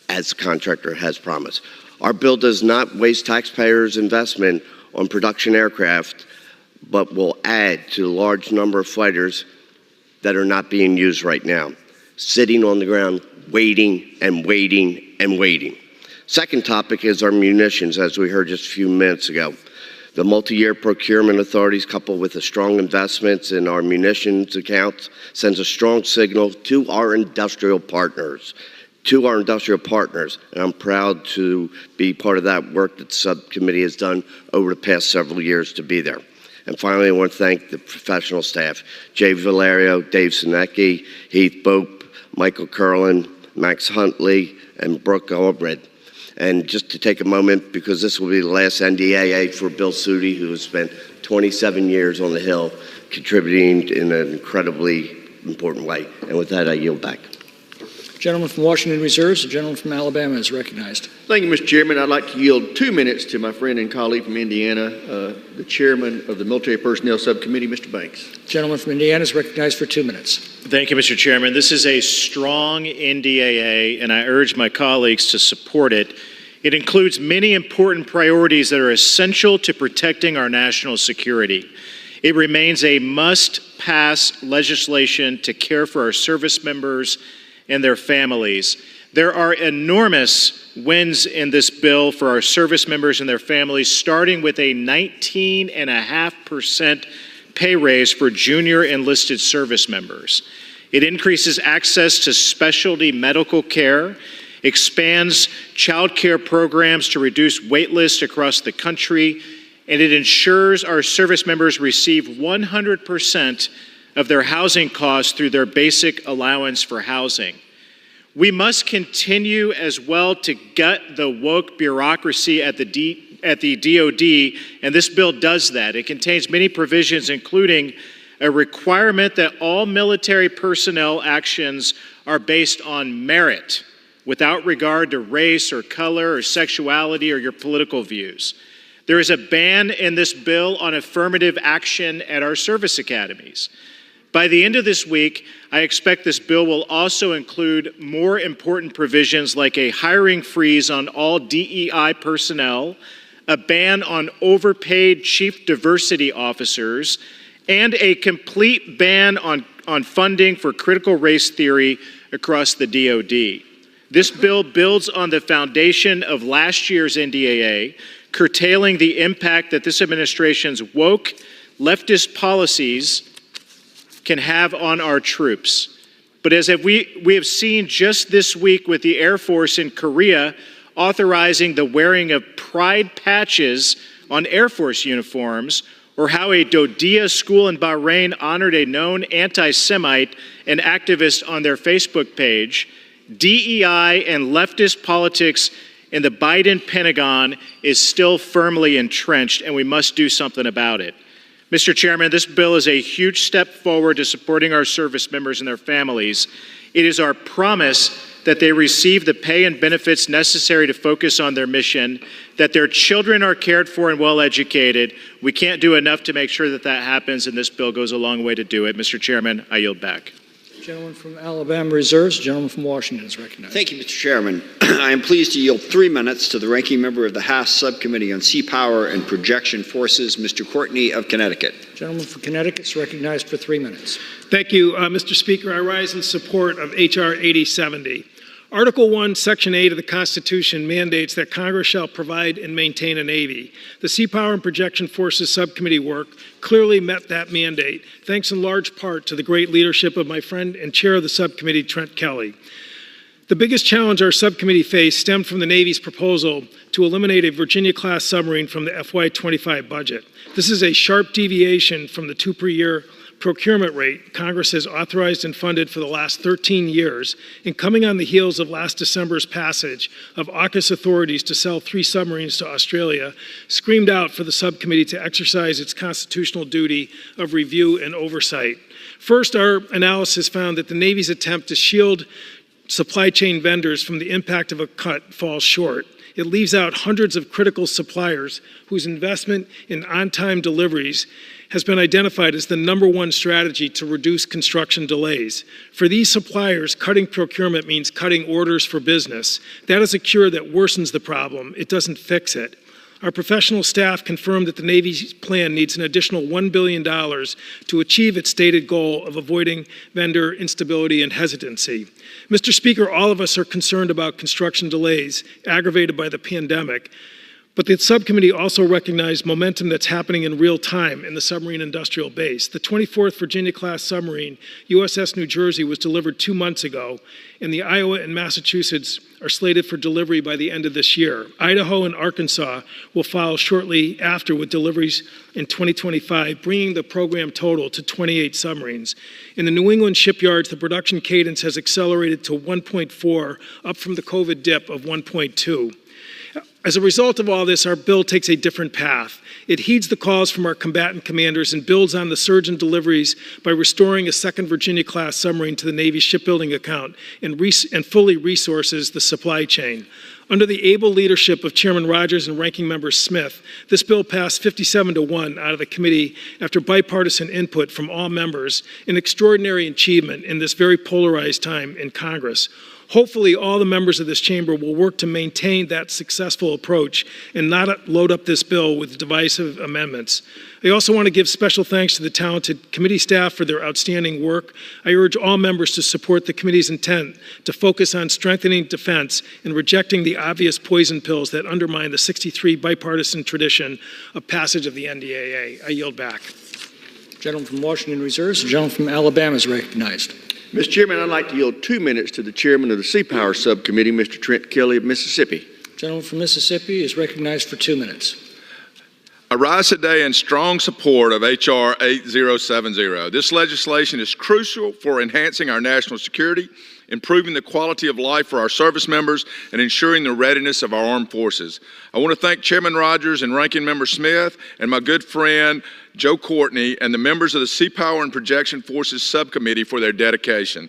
as the contractor has promised. Our bill does not waste taxpayers' investment on production aircraft, but will add to the large number of fighters that are not being used right now, sitting on the ground, waiting and waiting and waiting. Second topic is our munitions, as we heard just a few minutes ago. The multi-year procurement authorities, coupled with the strong investments in our munitions accounts, sends a strong signal to our industrial partners. And I'm proud to be part of that work that the subcommittee has done over the past several years to be there. And finally, I want to thank the professional staff, Jay Valerio, Dave Sinecki, Heath Bope, Michael Curlin, Max Huntley, and Brooke Albred. And just to take a moment, because this will be the last NDAA for Bill Sudi, who has spent 27 years on the Hill, contributing in an incredibly important way. And with that, I yield back. Gentleman from Washington Reserves, the gentleman from Alabama is recognized. Thank you, Mr. Chairman. I'd like to yield 2 minutes to my friend and colleague from Indiana, the chairman of the Military Personnel Subcommittee, Mr. Banks. Gentleman from Indiana is recognized for 2 minutes. Thank you, Mr. Chairman. This is a strong NDAA, and I urge my colleagues to support it. It includes many important priorities that are essential to protecting our national security. It remains a must-pass legislation to care for our service members and their families. There are enormous wins in this bill for our service members and their families, starting with a 19.5% pay raise for junior enlisted service members. It increases access to specialty medical care, expands child care programs to reduce wait lists across the country, and it ensures our service members receive 100% of their housing costs through their basic allowance for housing. We must continue as well to gut the woke bureaucracy at the DoD, and this bill does that. It contains many provisions, including a requirement that all military personnel actions are based on merit, without regard to race or color or sexuality or your political views. There is a ban in this bill on affirmative action at our service academies. By the end of this week, I expect this bill will also include more important provisions like a hiring freeze on all DEI personnel, a ban on overpaid chief diversity officers, and a complete ban on funding for critical race theory across the DoD. This bill builds on the foundation of last year's NDAA, curtailing the impact that this administration's woke leftist policies can have on our troops. But as we have seen just this week with the Air Force in Korea authorizing the wearing of pride patches on Air Force uniforms, or how a Dodia school in Bahrain honored a known anti-Semite and activist on their Facebook page, DEI and leftist politics in the Biden Pentagon is still firmly entrenched, and we must do something about it. Mr. Chairman, this bill is a huge step forward to supporting our service members and their families. It is our promise that they receive the pay and benefits necessary to focus on their mission, that their children are cared for and well educated. We can't do enough to make sure that that happens, and this bill goes a long way to do it. Mr. Chairman, I yield back. Gentleman from Alabama Reserves, gentleman from Washington is recognized. Thank you, Mr. Chairman. I am pleased to yield 3 minutes to the ranking member of the House Subcommittee on Sea Power and Projection Forces, Mr. Courtney of Connecticut. Gentleman from Connecticut is recognized for 3 minutes. Thank you, Mr. Speaker. I rise in support of H.R. 8070. Article 1, Section 8 of the Constitution mandates that Congress shall provide and maintain a Navy. The Sea Power and Projection Forces Subcommittee work clearly met that mandate, thanks in large part to the great leadership of my friend and chair of the subcommittee, Trent Kelly. The biggest challenge our subcommittee faced stemmed from the Navy's proposal to eliminate a Virginia-class submarine from the FY25 budget. This is a sharp deviation from the 2 per year procurement rate Congress has authorized and funded for the last 13 years, and coming on the heels of last December's passage of AUKUS authorities to sell 3 submarines to Australia, screamed out for the subcommittee to exercise its constitutional duty of review and oversight. First, our analysis found that the Navy's attempt to shield supply chain vendors from the impact of a cut falls short. It leaves out hundreds of critical suppliers whose investment in on-time deliveries has been identified as the #1 strategy to reduce construction delays. For these suppliers, cutting procurement means cutting orders for business. That is a cure that worsens the problem. It doesn't fix it. Our professional staff confirmed that the Navy's plan needs an additional $1 billion to achieve its stated goal of avoiding vendor instability and hesitancy. Mr. Speaker, all of us are concerned about construction delays aggravated by the pandemic, but the subcommittee also recognized momentum that's happening in real time in the submarine industrial base. The 24th Virginia-class submarine, USS New Jersey, was delivered 2 months ago, and the Iowa and Massachusetts are slated for delivery by the end of this year. Idaho and Arkansas will follow shortly after with deliveries in 2025, bringing the program total to 28 submarines. In the New England shipyards, the production cadence has accelerated to 1.4, up from the COVID dip of 1.2. As a result of all this, our bill takes a different path. It heeds the calls from our combatant commanders and builds on the surge in deliveries by restoring a second Virginia-class submarine to the Navy's shipbuilding account and fully resources the supply chain. Under the able leadership of Chairman Rogers and Ranking Member Smith, this bill passed 57-1 out of the committee after bipartisan input from all members, an extraordinary achievement in this very polarized time in Congress. Hopefully, all the members of this chamber will work to maintain that successful approach and not load up this bill with divisive amendments. I also want to give special thanks to the talented committee staff for their outstanding work. I urge all members to support the committee's intent to focus on strengthening defense and rejecting the obvious poison pills that undermine the 63 bipartisan tradition of passage of the NDAA. I yield back. Gentleman from Washington reserves. The gentleman from Alabama is recognized. Mr. Chairman, I'd like to yield 2 minutes to the chairman of the Sea Power Subcommittee, Mr. Trent Kelly of Mississippi. Gentleman from Mississippi is recognized for 2 minutes. I rise today in strong support of H.R. 8070. This legislation is crucial for enhancing our national security, improving the quality of life for our service members, and ensuring the readiness of our armed forces. I want to thank Chairman Rogers and Ranking Member Smith and my good friend Joe Courtney and the members of the Sea Power and Projection Forces Subcommittee for their dedication.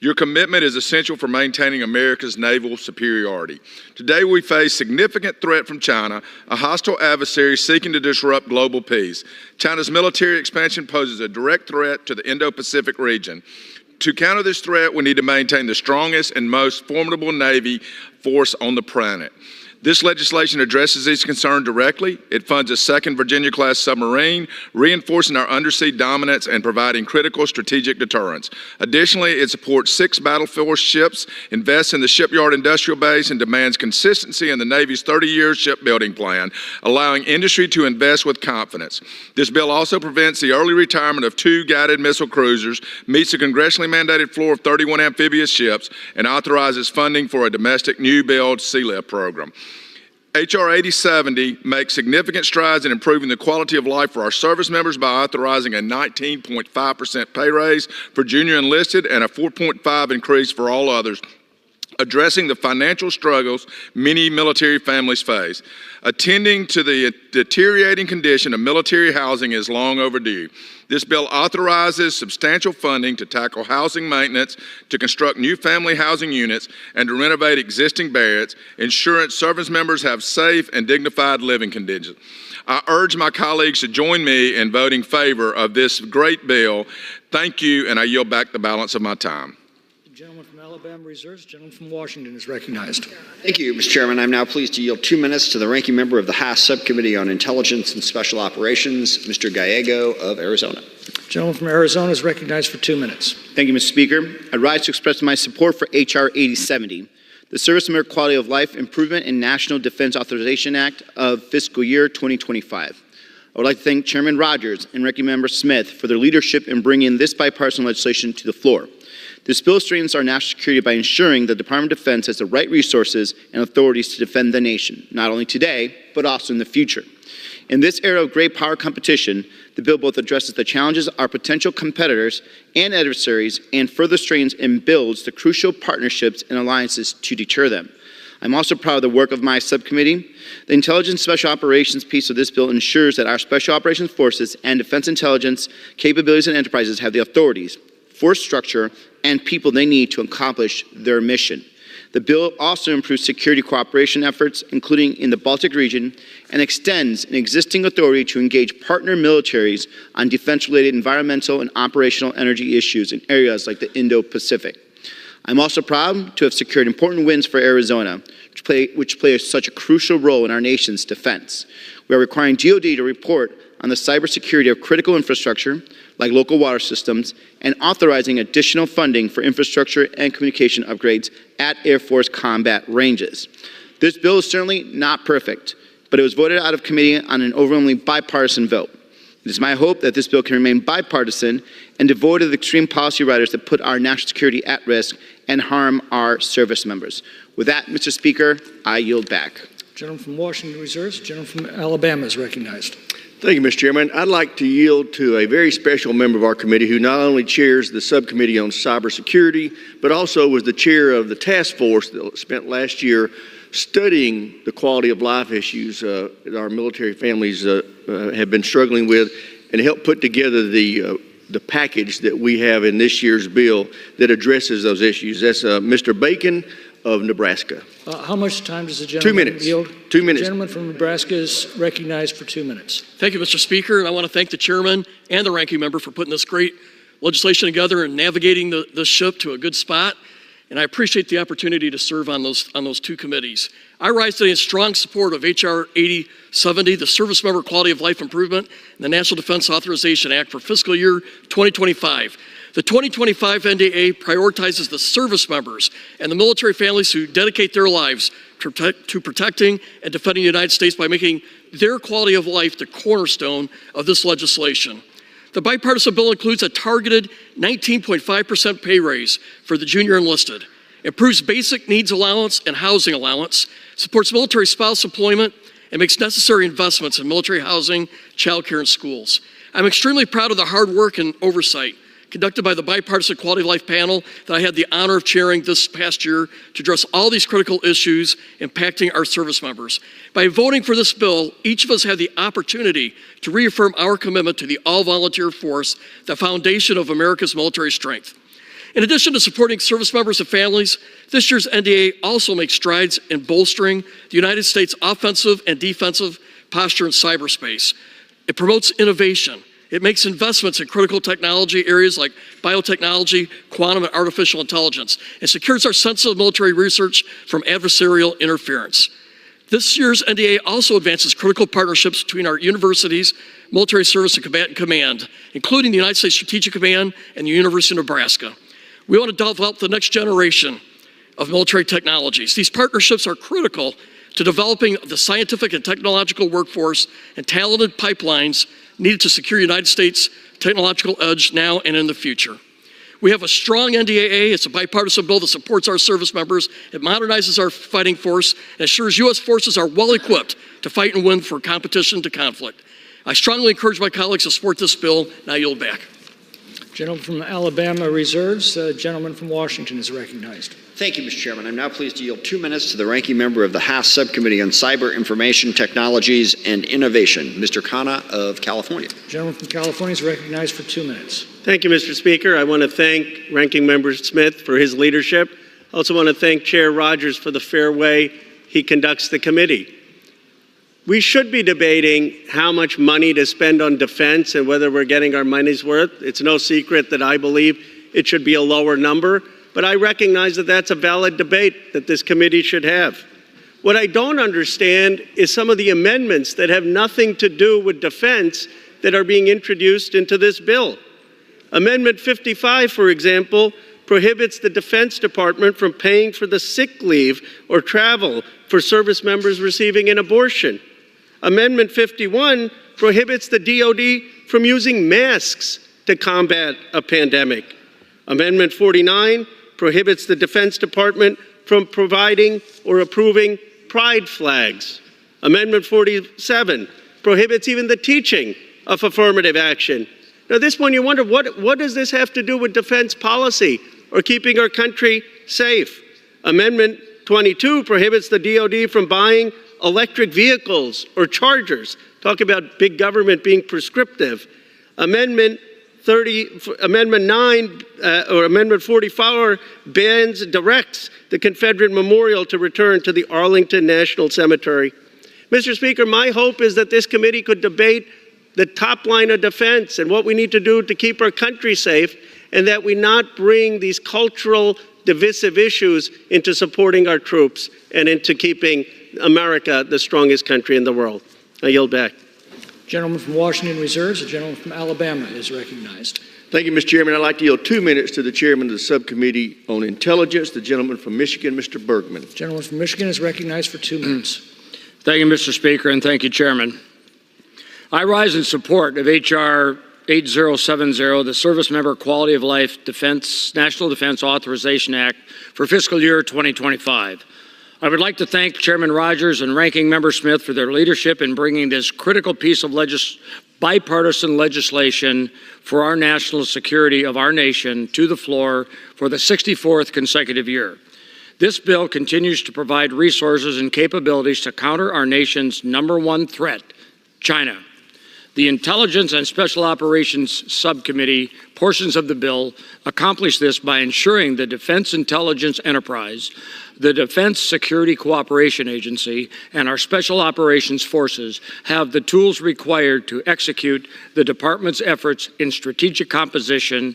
Your commitment is essential for maintaining America's naval superiority. Today we face significant threat from China, a hostile adversary seeking to disrupt global peace. China's military expansion poses a direct threat to the Indo-Pacific region. To counter this threat, we need to maintain the strongest and most formidable Navy force on the planet. This legislation addresses these concerns directly. It funds a second Virginia-class submarine, reinforcing our undersea dominance and providing critical strategic deterrence. Additionally, it supports 6 battle force ships, invests in the shipyard industrial base, and demands consistency in the Navy's 30-year shipbuilding plan, allowing industry to invest with confidence. This bill also prevents the early retirement of 2 guided missile cruisers, meets the congressionally mandated floor of 31 amphibious ships, and authorizes funding for a domestic new build SEALIP program. H.R. 8070 makes significant strides in improving the quality of life for our service members by authorizing a 19.5% pay raise for junior enlisted and a 4.5% increase for all others, addressing the financial struggles many military families face. Attending to the deteriorating condition of military housing is long overdue. This bill authorizes substantial funding to tackle housing maintenance, to construct new family housing units, and to renovate existing barracks, ensuring service members have safe and dignified living conditions. I urge my colleagues to join me in voting in favor of this great bill. Thank you, and I yield back the balance of my time. Gentleman from Alabama reserves. Gentleman from Washington is recognized. Thank you, Mr. Chairman. I'm now pleased to yield 2 minutes to the ranking member of the House Subcommittee on Intelligence and Special Operations, Mr. Gallego of Arizona. Gentleman from Arizona is recognized for 2 minutes. Thank you, Mr. Speaker. I rise to express my support for H.R. 8070, the Service Member Quality of Life Improvement in National Defense Authorization Act of fiscal year 2025. I would like to thank Chairman Rogers and Ranking Member Smith for their leadership in bringing this bipartisan legislation to the floor. This bill strengthens our national security by ensuring the Department of Defense has the right resources and authorities to defend the nation, not only today, but also in the future. In this era of great power competition, the bill both addresses the challenges of our potential competitors and adversaries and further strengthens and builds the crucial partnerships and alliances to deter them. I'm also proud of the work of my subcommittee. The Intelligence Special Operations piece of this bill ensures that our Special Operations Forces and defense intelligence capabilities and enterprises have the authorities, force structure, and people they need to accomplish their mission. The bill also improves security cooperation efforts, including in the Baltic region, and extends an existing authority to engage partner militaries on defense-related environmental and operational energy issues in areas like the Indo-Pacific. I'm also proud to have secured important wins for Arizona, which play such a crucial role in our nation's defense. We are requiring DoD to report on the cybersecurity of critical infrastructure, like local water systems, and authorizing additional funding for infrastructure and communication upgrades at Air Force combat ranges. This bill is certainly not perfect, but it was voted out of committee on an overwhelmingly bipartisan vote. It is my hope that this bill can remain bipartisan and devoid of the extreme policy riders that put our national security at risk and harm our service members. With that, Mr. Speaker, I yield back. Gentleman from Washington reserves. Gentleman from Alabama is recognized. Thank you, Mr. Chairman. I'd like to yield to a very special member of our committee who not only chairs the subcommittee on cybersecurity, but also was the chair of the task force that spent last year studying the quality of life issues that our military families have been struggling with, and helped put together the package that we have in this year's bill that addresses those issues. That's Mr. Bacon of Nebraska. How much time does the gentleman yield? 2 minutes. The gentleman from Nebraska is recognized for 2 minutes. Thank you, Mr. Speaker. And I want to thank the chairman and the ranking member for putting this great legislation together and navigating the ship to a good spot. And I appreciate the opportunity to serve on those two committees. I rise today in strong support of H.R. 8070, the Service Member Quality of Life Improvement, and the National Defense Authorization Act for fiscal year 2025. The 2025 NDA prioritizes the service members and the military families who dedicate their lives to protecting and defending the United States by making their quality of life the cornerstone of this legislation. The bipartisan bill includes a targeted 19.5% pay raise for the junior enlisted, improves basic needs allowance and housing allowance, supports military spouse employment, and makes necessary investments in military housing, child care, and schools. I'm extremely proud of the hard work and oversight conducted by the Bipartisan Quality of Life panel that I had the honor of chairing this past year to address all these critical issues impacting our service members. By voting for this bill, each of us had the opportunity to reaffirm our commitment to the all-volunteer force, the foundation of America's military strength. In addition to supporting service members and families, this year's NDA also makes strides in bolstering the United States' offensive and defensive posture in cyberspace. It promotes innovation. It makes investments in critical technology areas like biotechnology, quantum, and artificial intelligence, and secures our sensitive military research from adversarial interference. This year's NDA also advances critical partnerships between our universities, military service, and combatant command, including the United States Strategic Command and the University of Nebraska. We want to develop the next generation of military technologies. These partnerships are critical to developing the scientific and technological workforce and talented pipelines needed to secure the United States' technological edge now and in the future. We have a strong NDAA. It's a bipartisan bill that supports our service members. It modernizes our fighting force and assures U.S. forces are well equipped to fight and win for competition to conflict. I strongly encourage my colleagues to support this bill, and I yield back. Gentleman from Alabama reserves. Gentleman from Washington is recognized. Thank you, Mr. Chairman. I'm now pleased to yield 2 minutes to the ranking member of the House Subcommittee on Cyber Information Technologies and Innovation, Mr. Khanna of California. Gentleman from California is recognized for 2 minutes. Thank you, Mr. Speaker. I want to thank Ranking Member Smith for his leadership. I also want to thank Chair Rogers for the fair way he conducts the committee. We should be debating how much money to spend on defense and whether we're getting our money's worth. It's no secret that I believe it should be a lower number, but I recognize that that's a valid debate that this committee should have. What I don't understand is some of the amendments that have nothing to do with defense that are being introduced into this bill. Amendment 55, for example, prohibits the Defense Department from paying for the sick leave or travel for service members receiving an abortion. Amendment 51 prohibits the DoD from using masks to combat a pandemic. Amendment 49 prohibits the Defense Department from providing or approving pride flags. Amendment 47 prohibits even the teaching of affirmative action. Now, this one you wonder, what does this have to do with defense policy or keeping our country safe? Amendment 22 prohibits the DoD from buying electric vehicles or chargers. Talk about big government being prescriptive. Amendment 9 or Amendment 44 directs the Confederate Memorial to return to the Arlington National Cemetery. Mr. Speaker, my hope is that this committee could debate the top line of defense and what we need to do to keep our country safe, and that we not bring these cultural divisive issues into supporting our troops and into keeping America the strongest country in the world. I yield back. Gentleman from Washington reserves. The gentleman from Alabama is recognized. Thank you, Mr. Chairman. I'd like to yield 2 minutes to the chairman of the Subcommittee on Intelligence, the gentleman from Michigan, Mr. Bergman. The gentleman from Michigan is recognized for 2 minutes. Thank you, Mr. Speaker, and thank you, Chairman. I rise in support of H.R. 8070, the Service Member Quality of Life National Defense Authorization Act for fiscal year 2025. I would like to thank Chairman Rogers and Ranking Member Smith for their leadership in bringing this critical piece of bipartisan legislation for our national security of our nation to the floor for the 64th consecutive year. This bill continues to provide resources and capabilities to counter our nation's #1 threat, China. The Intelligence and Special Operations Subcommittee portions of the bill accomplish this by ensuring the Defense Intelligence Enterprise, the Defense Security Cooperation Agency, and our Special Operations Forces have the tools required to execute the Department's efforts in strategic competition,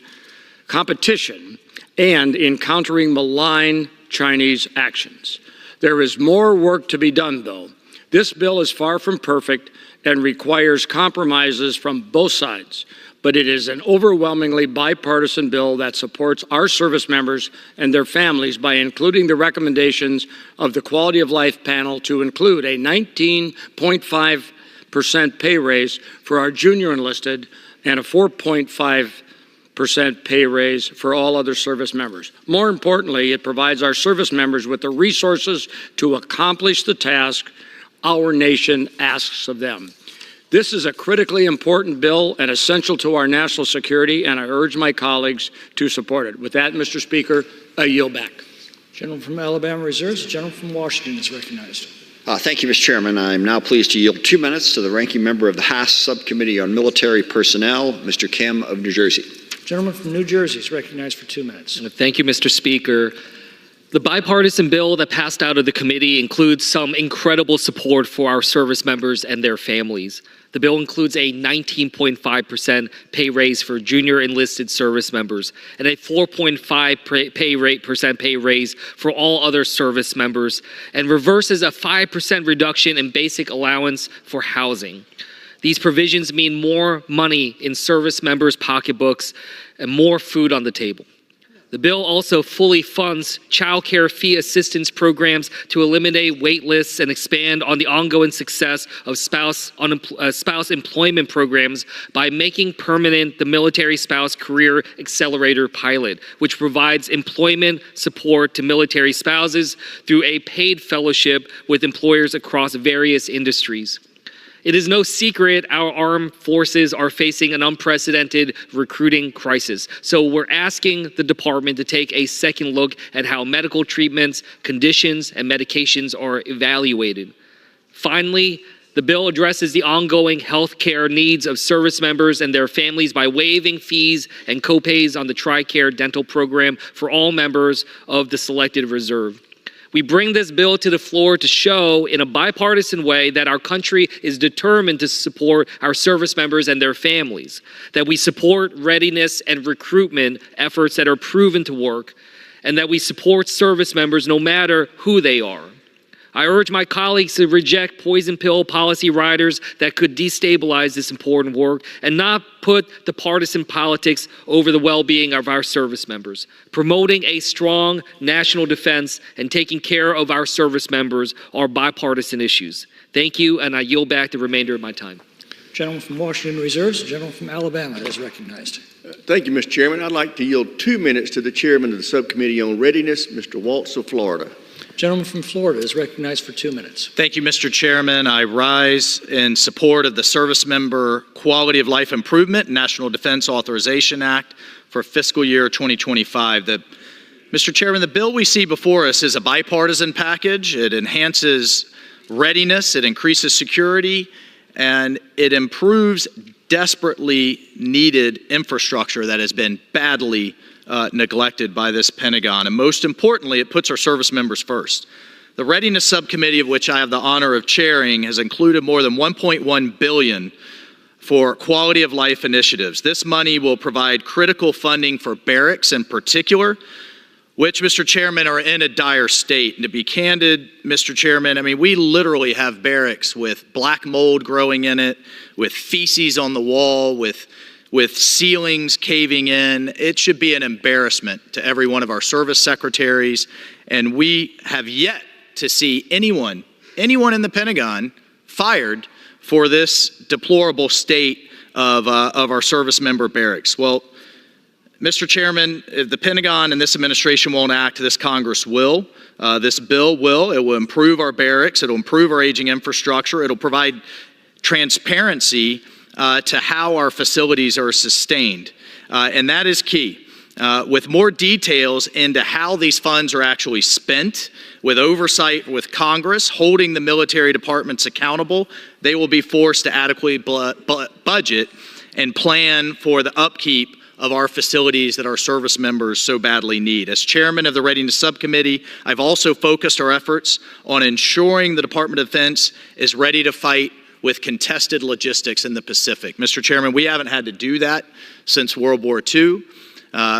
and in countering malign Chinese actions. There is more work to be done, though. This bill is far from perfect and requires compromises from both sides, but it is an overwhelmingly bipartisan bill that supports our service members and their families by including the recommendations of the Quality of Life panel to include a 19.5% pay raise for our junior enlisted and a 4.5% pay raise for all other service members. More importantly, it provides our service members with the resources to accomplish the task our nation asks of them. This is a critically important bill and essential to our national security, and I urge my colleagues to support it. With that, Mr. Speaker, I yield back. Gentleman from Alabama reserves. The gentleman from Washington is recognized. Thank you, Mr. Chairman. I'm now pleased to yield 2 minutes to the ranking member of the House Subcommittee on Military Personnel, Mr. Kim of New Jersey. Gentleman from New Jersey is recognized for 2 minutes. Thank you, Mr. Speaker. The bipartisan bill that passed out of the committee includes some incredible support for our service members and their families. The bill includes a 19.5% pay raise for junior enlisted service members and a 4.5% pay raise for all other service members, and reverses a 5% reduction in basic allowance for housing. These provisions mean more money in service members' pocketbooks and more food on the table. The bill also fully funds child care fee assistance programs to eliminate wait lists and expand on the ongoing success of spouse employment programs by making permanent the Military Spouse Career Accelerator Pilot, which provides employment support to military spouses through a paid fellowship with employers across various industries. It is no secret our armed forces are facing an unprecedented recruiting crisis. So we're asking the department to take a second look at how medical treatments, conditions, and medications are evaluated. Finally, the bill addresses the ongoing health care needs of service members and their families by waiving fees and copays on the TRICARE dental program for all members of the selected reserve. We bring this bill to the floor to show in a bipartisan way that our country is determined to support our service members and their families, that we support readiness and recruitment efforts that are proven to work, and that we support service members no matter who they are. I urge my colleagues to reject poison pill policy riders that could destabilize this important work and not put the partisan politics over the well-being of our service members. Promoting a strong national defense and taking care of our service members are bipartisan issues. Thank you, and I yield back the remainder of my time. Gentleman from Washington reserves. The gentleman from Alabama is recognized. Thank you, Mr. Chairman. I'd like to yield 2 minutes to the chairman of the Subcommittee on Readiness, Mr. Waltz of Florida. Gentleman from Florida is recognized for 2 minutes. Thank you, Mr. Chairman. I rise in support of the Service Member Quality of Life Improvement National Defense Authorization Act for fiscal year 2025. Mr. Chairman, the bill we see before us is a bipartisan package. It enhances readiness, it increases security, and it improves desperately needed infrastructure that has been badly neglected by this Pentagon. And most importantly, it puts our service members first. The Readiness Subcommittee, of which I have the honor of chairing, has included more than $1.1 billion for quality of life initiatives. This money will provide critical funding for barracks in particular, which, Mr. Chairman, are in a dire state. And to be candid, Mr. Chairman, I mean, we literally have barracks with black mold growing in it, with feces on the wall, with ceilings caving in. It should be an embarrassment to every one of our service secretaries. And we have yet to see anyone in the Pentagon fired for this deplorable state of our service member barracks. Well, Mr. Chairman, if the Pentagon and this administration won't act, this Congress will. This bill will. It will improve our barracks. It will improve our aging infrastructure. It will provide transparency to how our facilities are sustained. And that is key. With more details into how these funds are actually spent, with oversight with Congress holding the military departments accountable, they will be forced to adequately budget and plan for the upkeep of our facilities that our service members so badly need. As chairman of the Readiness Subcommittee, I've also focused our efforts on ensuring the Department of Defense is ready to fight with contested logistics in the Pacific. Mr. Chairman, we haven't had to do that since World War II.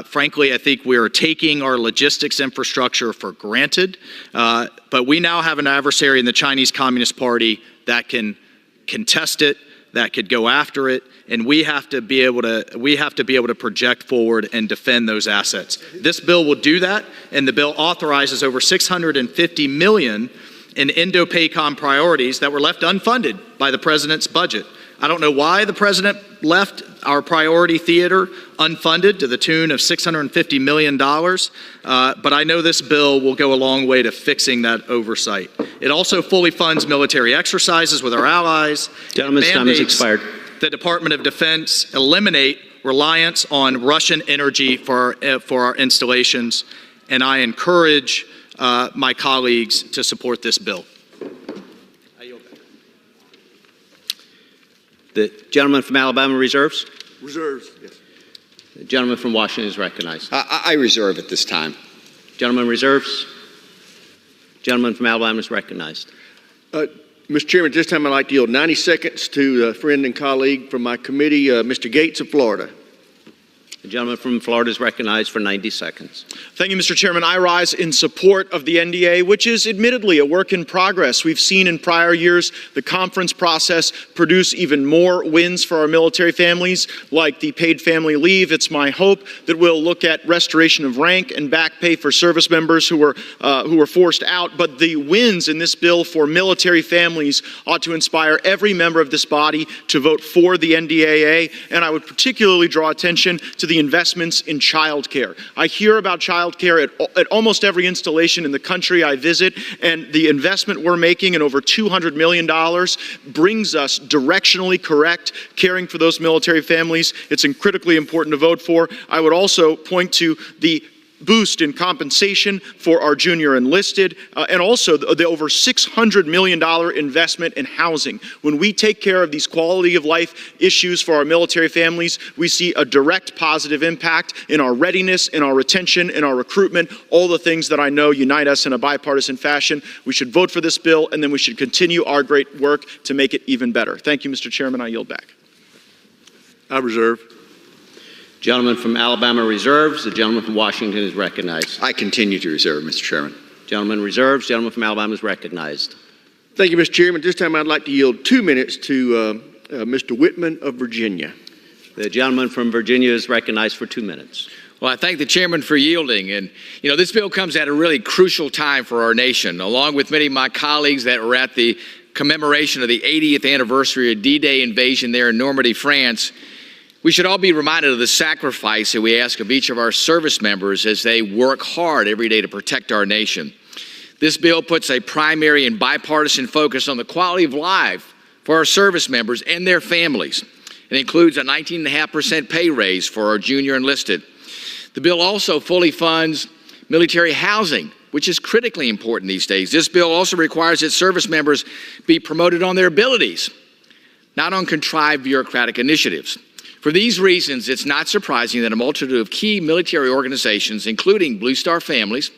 Frankly, I think we are taking our logistics infrastructure for granted, but we now have an adversary in the Chinese Communist Party that can contest it, that could go after it, and we have to be able to project forward and defend those assets. This bill will do that, and the bill authorizes over $650 million in Indo-PACOM priorities that were left unfunded by the president's budget. I don't know why the president left our priority theater unfunded to the tune of $650 million, but I know this bill will go a long way to fixing that oversight. It also fully funds military exercises with our allies. Gentleman's time has expired. The Department of Defense eliminate reliance on Russian energy for our installations, and I encourage my colleagues to support this bill. The gentleman from Alabama reserves. Reserves, yes. The gentleman from Washington is recognized. I reserve at this time. Gentleman reserves. Gentleman from Alabama is recognized. Mr. Chairman, at this time I'd like to yield 90 seconds to a friend and colleague from my committee, Mr. Gates of Florida. The gentleman from Florida is recognized for 90 seconds. Thank you, Mr. Chairman. I rise in support of the NDA, which is admittedly a work in progress. We've seen in prior years the conference process produce even more wins for our military families, like the paid family leave. It's my hope that we'll look at restoration of rank and back pay for service members who were forced out. But the wins in this bill for military families ought to inspire every member of this body to vote for the NDAA. And I would particularly draw attention to the investments in childcare. I hear about childcare at almost every installation in the country I visit, and the investment we're making in over $200 million brings us directionally correct caring for those military families. It's critically important to vote for. I would also point to the boost in compensation for our junior enlisted, and also the over $600 million investment in housing. When we take care of these quality of life issues for our military families, we see a direct positive impact in our readiness, in our retention, in our recruitment, all the things that I know unite us in a bipartisan fashion. We should vote for this bill, and then we should continue our great work to make it even better. Thank you, Mr. Chairman. I yield back. I reserve. Gentleman from Alabama reserves. The gentleman from Washington is recognized. I continue to reserve, Mr. Chairman. Gentleman reserves. Gentleman from Alabama is recognized. Thank you, Mr. Chairman. This time I'd like to yield 2 minutes to Mr. Whitman of Virginia. The gentleman from Virginia is recognized for 2 minutes. Well, I thank the chairman for yielding. And, this bill comes at a really crucial time for our nation. Along with many of my colleagues that were at the commemoration of the 80th anniversary of D-Day invasion there in Normandy, France, we should all be reminded of the sacrifice that we ask of each of our service members as they work hard every day to protect our nation. This bill puts a primary and bipartisan focus on the quality of life for our service members and their families. It includes a 19.5% pay raise for our junior enlisted. The bill also fully funds military housing, which is critically important these days. This bill also requires that service members be promoted on their abilities, not on contrived bureaucratic initiatives. For these reasons, it's not surprising that a multitude of key military organizations, including Blue Star Families,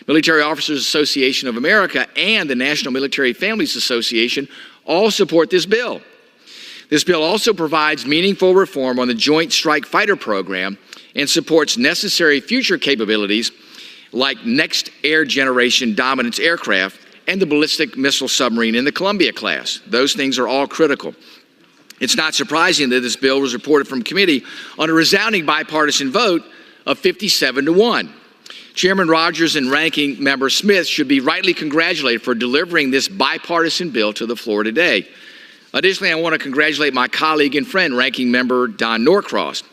Military Officers Association of America, and the National Military Families Association, all support this bill. This bill also provides meaningful reform on the Joint Strike Fighter program and supports necessary future capabilities like Next Air Generation Dominance aircraft and the ballistic missile submarine in the Columbia class. Those things are all critical. It's not surprising that this bill was reported from committee on a resounding bipartisan vote of 57-1. Chairman Rogers and Ranking Member Smith should be rightly congratulated for delivering this bipartisan bill to the floor today. Additionally, I want to congratulate my colleague and friend, Ranking Member Don Norcross.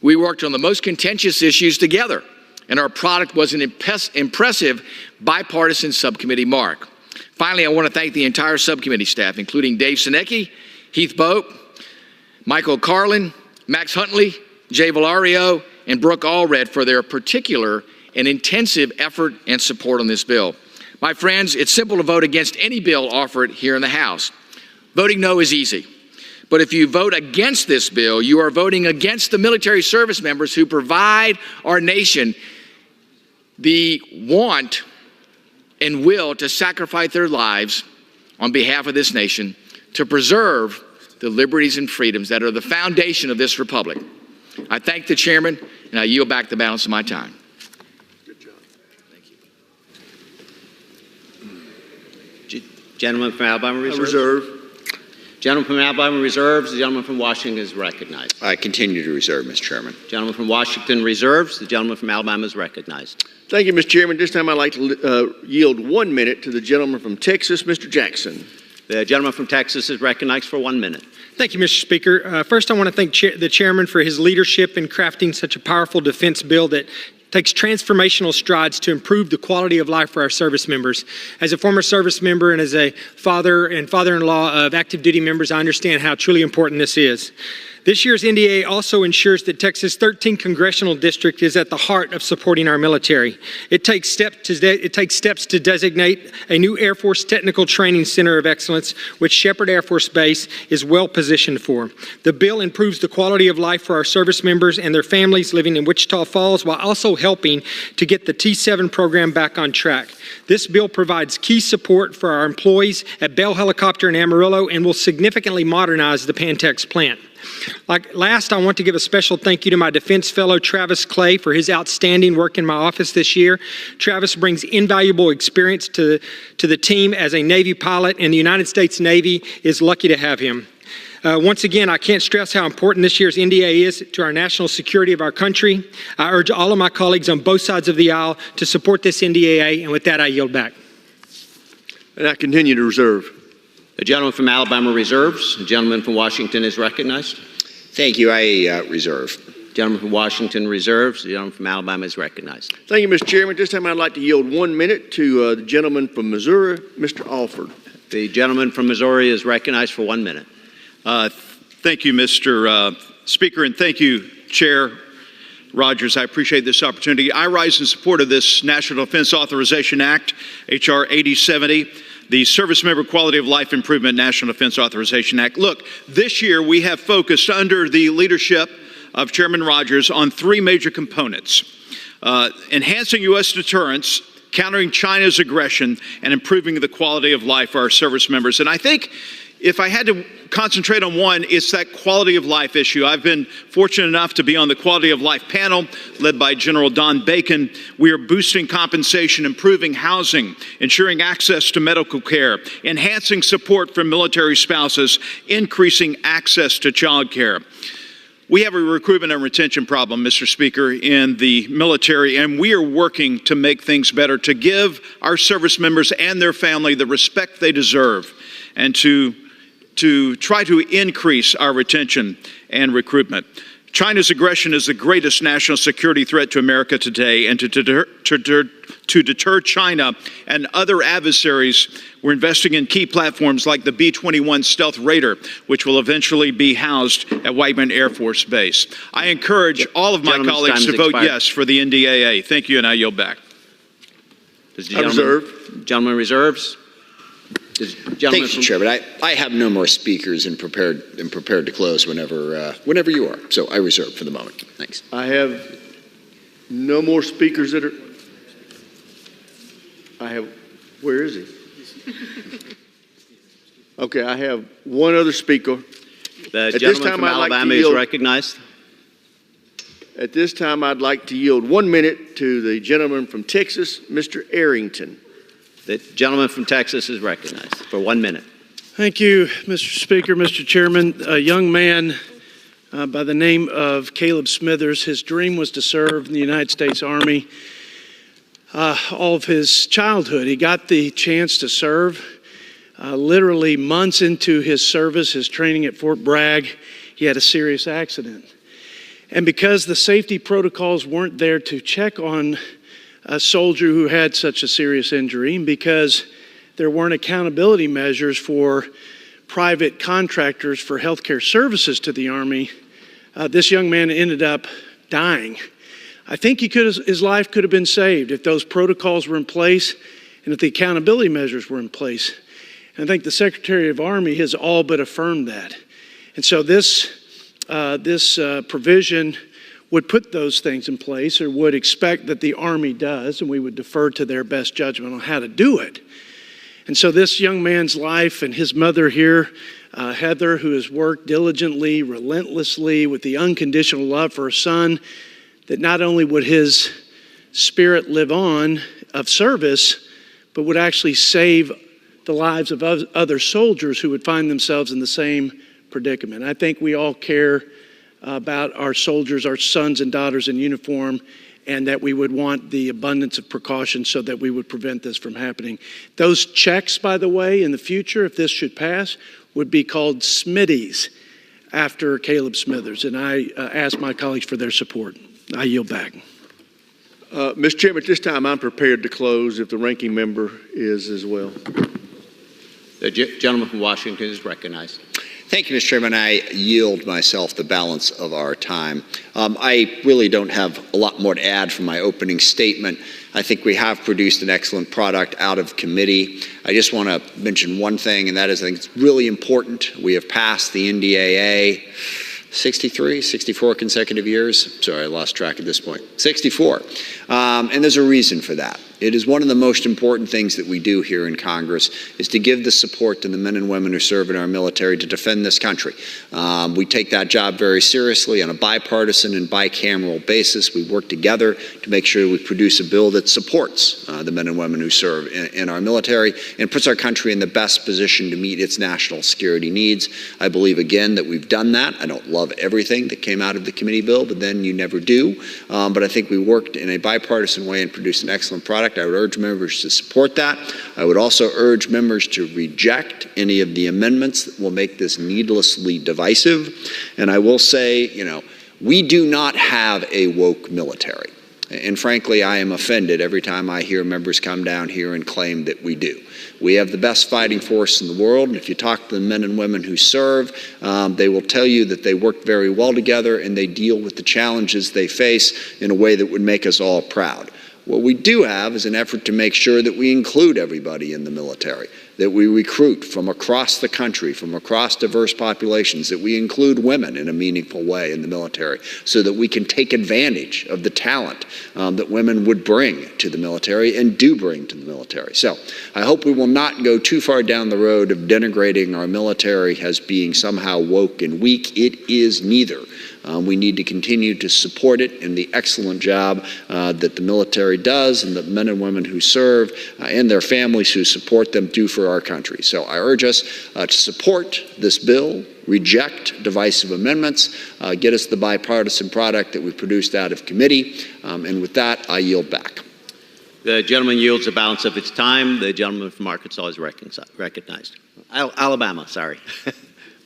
We worked on the most contentious issues together, and our product was an impressive bipartisan subcommittee mark. Finally, I want to thank the entire subcommittee staff, including Dave Sinecki, Heath Bope, Michael Carlin, Max Huntley, Jay Valario, and Brooke Allred for their particular and intensive effort and support on this bill. My friends, it's simple to vote against any bill offered here in the House. Voting no is easy. But if you vote against this bill, you are voting against the military service members who provide our nation the want and will to sacrifice their lives on behalf of this nation to preserve the liberties and freedoms that are the foundation of this republic. I thank the chairman, and I yield back the balance of my time. Gentleman from Alabama Reserve. Reserve. Gentleman from Alabama reserves. The gentleman from Washington is recognized. I continue to reserve, Mr. Chairman. Gentleman from Washington reserves. The gentleman from Alabama is recognized. Thank you, Mr. Chairman. This time I'd like to yield 1 minute to the gentleman from Texas, Mr. Jackson. The gentleman from Texas is recognized for 1 minute. Thank you, Mr. Speaker. First, I want to thank the chairman for his leadership in crafting such a powerful defense bill that takes transformational strides to improve the quality of life for our service members. As a former service member and as a father and father-in-law of active duty members, I understand how truly important this is. This year's NDA also ensures that Texas' 13th congressional district is at the heart of supporting our military. It takes steps to designate a new Air Force Technical Training Center of Excellence, which Shepherd Air Force Base is well positioned for. The bill improves the quality of life for our service members and their families living in Wichita Falls, while also helping to get the T-7 program back on track. This bill provides key support for our employees at Bell Helicopter in Amarillo and will significantly modernize the Pantex plant. Last, I want to give a special thank you to my defense fellow, Travis Clay, for his outstanding work in my office this year. Travis brings invaluable experience to the team as a Navy pilot, and the United States Navy is lucky to have him. Once again, I can't stress how important this year's NDA is to our national security of our country. I urge all of my colleagues on both sides of the aisle to support this NDAA, and with that, I yield back. And I continue to reserve. The gentleman from Alabama reserves. The gentleman from Washington is recognized. Thank you. I reserve. The gentleman from Washington reserves. The gentleman from Alabama is recognized. Thank you, Mr. Chairman. This time I'd like to yield 1 minute to the gentleman from Missouri, Mr. Alford. The gentleman from Missouri is recognized for 1 minute. Thank you, Mr. Speaker, and thank you, Chair Rogers. I appreciate this opportunity. I rise in support of this National Defense Authorization Act, H.R. 8070. The Service Member Quality of Life Improvement National Defense Authorization Act. Look, this year we have focused under the leadership of Chairman Rogers on three major components. Enhancing U.S. deterrence, countering China's aggression, and improving the quality of life for our service members. And I think if I had to concentrate on one, it's that quality of life issue. I've been fortunate enough to be on the quality of life panel led by General Don Bacon. We are boosting compensation, improving housing, ensuring access to medical care, enhancing support for military spouses, increasing access to child care. We have a recruitment and retention problem, Mr. Speaker, in the military, and we are working to make things better, to give our service members and their family the respect they deserve, and to try to increase our retention and recruitment. China's aggression is the greatest national security threat to America today, and to deter China and other adversaries, we're investing in key platforms like the B-21 Stealth Raider, which will eventually be housed at Whiteman Air Force Base. I encourage all of my colleagues to vote yes for the NDAA. Thank you, and I yield back. Gentleman reserves. Thank you, Chairman. I have no more speakers and prepared to close whenever you are. So I reserve for the moment. Thanks. I have no more speakers that are. Where is he? Okay, I have one other speaker. The gentleman from Alabama is recognized. At this time, I'd like to yield 1 minute to the gentleman from Texas, Mr. Arrington. The gentleman from Texas is recognized for 1 minute. Thank you, Mr. Speaker, Mr. Chairman. A young man by the name of Caleb Smithers, his dream was to serve in the United States Army. All of his childhood, he got the chance to serve. Literally months into his service, his training at Fort Bragg, he had a serious accident. And because the safety protocols weren't there to check on a soldier who had such a serious injury, and because there weren't accountability measures for private contractors for healthcare services to the Army, this young man ended up dying. I think his life could have been saved if those protocols were in place and if the accountability measures were in place. And I think the Secretary of Army has all but affirmed that. And so this provision would put those things in place, or would expect that the Army does, and we would defer to their best judgment on how to do it. And so this young man's life, and his mother here, Heather, who has worked diligently, relentlessly, with the unconditional love for her son, that not only would his spirit live on of service, but would actually save the lives of other soldiers who would find themselves in the same predicament. I think we all care about our soldiers, our sons and daughters in uniform, and that we would want the abundance of precaution so that we would prevent this from happening. Those checks, by the way, in the future, if this should pass, would be called SMITties after Caleb Smithers. And I ask my colleagues for their support. I yield back. Mr. Chairman, at this time, I'm prepared to close if the ranking member is as well. The gentleman from Washington is recognized. Thank you, Mr. Chairman. I yield myself the balance of our time. I really don't have a lot more to add from my opening statement. I think we have produced an excellent product out of committee. I just want to mention one thing, and that is I think it's really important. We have passed the NDAA 64 consecutive years. Sorry, I lost track at this point. 64. And there's a reason for that. It is one of the most important things that we do here in Congress is to give the support to the men and women who serve in our military to defend this country. We take that job very seriously on a bipartisan and bicameral basis. We work together to make sure we produce a bill that supports the men and women who serve in our military and puts our country in the best position to meet its national security needs. I believe, again, that we've done that. I don't love everything that came out of the committee bill, but then you never do. But I think we worked in a bipartisan way and produced an excellent product. I would urge members to support that. I would also urge members to reject any of the amendments that will make this needlessly divisive. And I will say, we do not have a woke military. And frankly, I am offended every time I hear members come down here and claim that we do. We have the best fighting force in the world, and if you talk to the men and women who serve, they will tell you that they work very well together and they deal with the challenges they face in a way that would make us all proud. What we do have is an effort to make sure that we include everybody in the military, that we recruit from across the country, from across diverse populations, that we include women in a meaningful way in the military so that we can take advantage of the talent that women would bring to the military and do bring to the military. So I hope we will not go too far down the road of denigrating our military as being somehow woke and weak. It is neither. We need to continue to support it in the excellent job that the military does and the men and women who serve and their families who support them do for our country. So I urge us to support this bill, reject divisive amendments, get us the bipartisan product that we produced out of committee. And with that, I yield back. The gentleman yields the balance of its time. The gentleman from Arkansas is recognized. Alabama, sorry.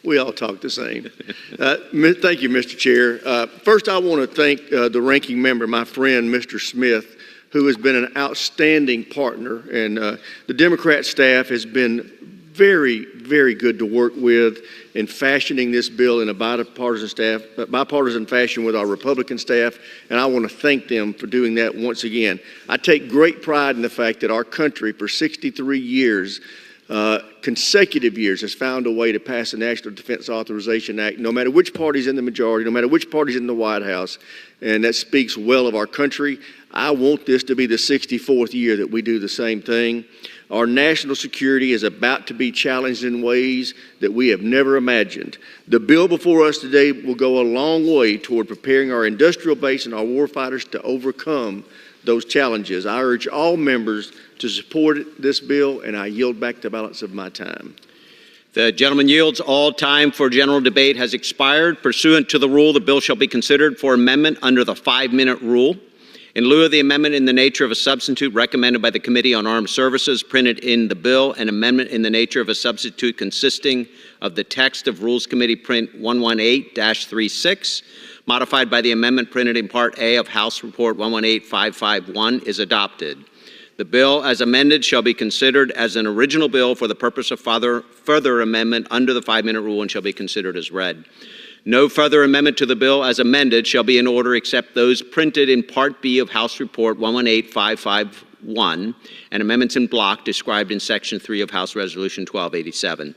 We all talk the same. Thank you, Mr. Chair. First, I want to thank the ranking member, my friend, Mr. Smith, who has been an outstanding partner. And the Democrat staff has been very, very good to work with in fashioning this bill in a bipartisan fashion with our Republican staff. And I want to thank them for doing that once again. I take great pride in the fact that our country, for 63 years, consecutive years, has found a way to pass the National Defense Authorization Act, no matter which party's in the majority, no matter which party's in the White House, and that speaks well of our country. I want this to be the 64th year that we do the same thing. Our national security is about to be challenged in ways that we have never imagined. The bill before us today will go a long way toward preparing our industrial base and our warfighters to overcome those challenges. I urge all members to support this bill, and I yield back the balance of my time. The gentleman yields. All time for general debate has expired. Pursuant to the rule, the bill shall be considered for amendment under the 5-minute rule. In lieu of the amendment in the nature of a substitute recommended by the Committee on Armed Services printed in the bill, an amendment in the nature of a substitute consisting of the text of Rules Committee Print 118-36, modified by the amendment printed in Part A of House Report 118551, is adopted. The bill as amended shall be considered as an original bill for the purpose of further amendment under the 5-minute rule and shall be considered as read. No further amendment to the bill as amended shall be in order except those printed in Part B of House Report 118551 and amendments in block described in Section 3 of House Resolution 1287.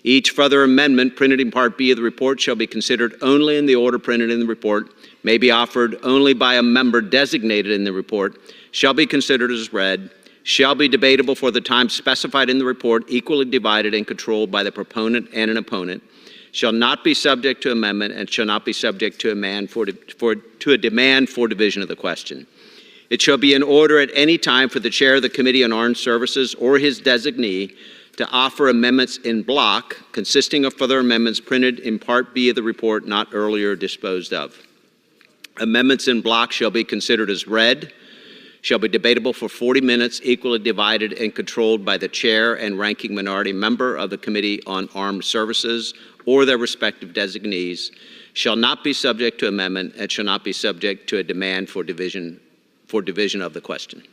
Each further amendment printed in Part B of the report shall be considered only in the order printed in the report, may be offered only by a member designated in the report, shall be considered as read, shall be debatable for the time specified in the report, equally divided and controlled by the proponent and an opponent, shall not be subject to amendment and shall not be subject to a demand for division of the question. It shall be in order at any time for the chair of the Committee on Armed Services or his designee to offer amendments in block consisting of further amendments printed in Part B of the report not earlier disposed of. Amendments in block shall be considered as read, shall be debatable for 40 minutes, equally divided and controlled by the chair and ranking minority member of the Committee on Armed Services or their respective designees, shall not be subject to amendment and shall not be subject to a demand for division of the question.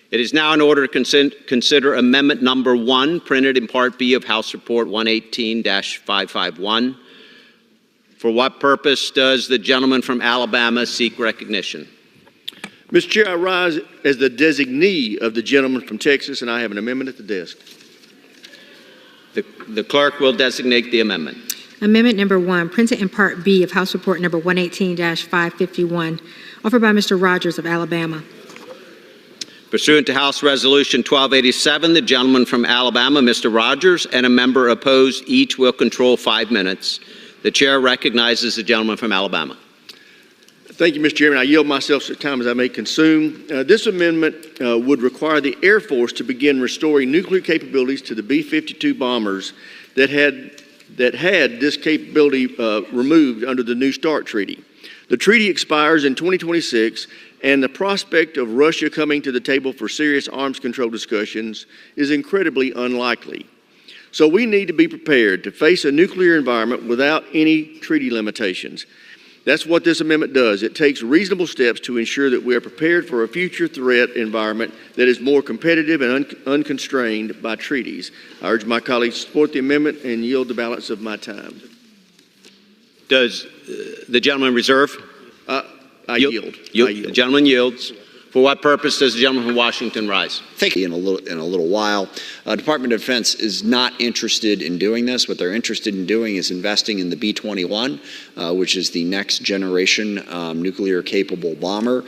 It is now in order to consider amendment number 1, printed in Part B of House Report 118-551. For what purpose does the gentleman from Alabama seek recognition? Mr. Chair, I rise as the designee of the gentleman from Texas, and I have an amendment at the desk. The clerk will designate the amendment. Amendment number 1, printed in Part B of House Report number 118-551, offered by Mr. Rogers of Alabama. Pursuant to House Resolution 1287, the gentleman from Alabama, Mr. Rogers, and a member opposed each will control 5 minutes. The chair recognizes the gentleman from Alabama. Thank you, Mr. Chairman. I yield myself such time as I may consume. This amendment would require the Air Force to begin restoring nuclear capabilities to the B-52 bombers that had this capability removed under the New START Treaty. The treaty expires in 2026, and the prospect of Russia coming to the table for serious arms control discussions is incredibly unlikely. So we need to be prepared to face a nuclear environment without any treaty limitations. That's what this amendment does. It takes reasonable steps to ensure that we are prepared for a future threat environment that is more competitive and unconstrained by treaties. I urge my colleagues to support the amendment and yield the balance of my time. Does the gentleman reserve? I yield. The gentleman yields. For what purpose does the gentleman from Washington rise? Thank you. In a little while. Department of Defense is not interested in doing this. What they're interested in doing is investing in the B-21, which is the next generation nuclear-capable bomber.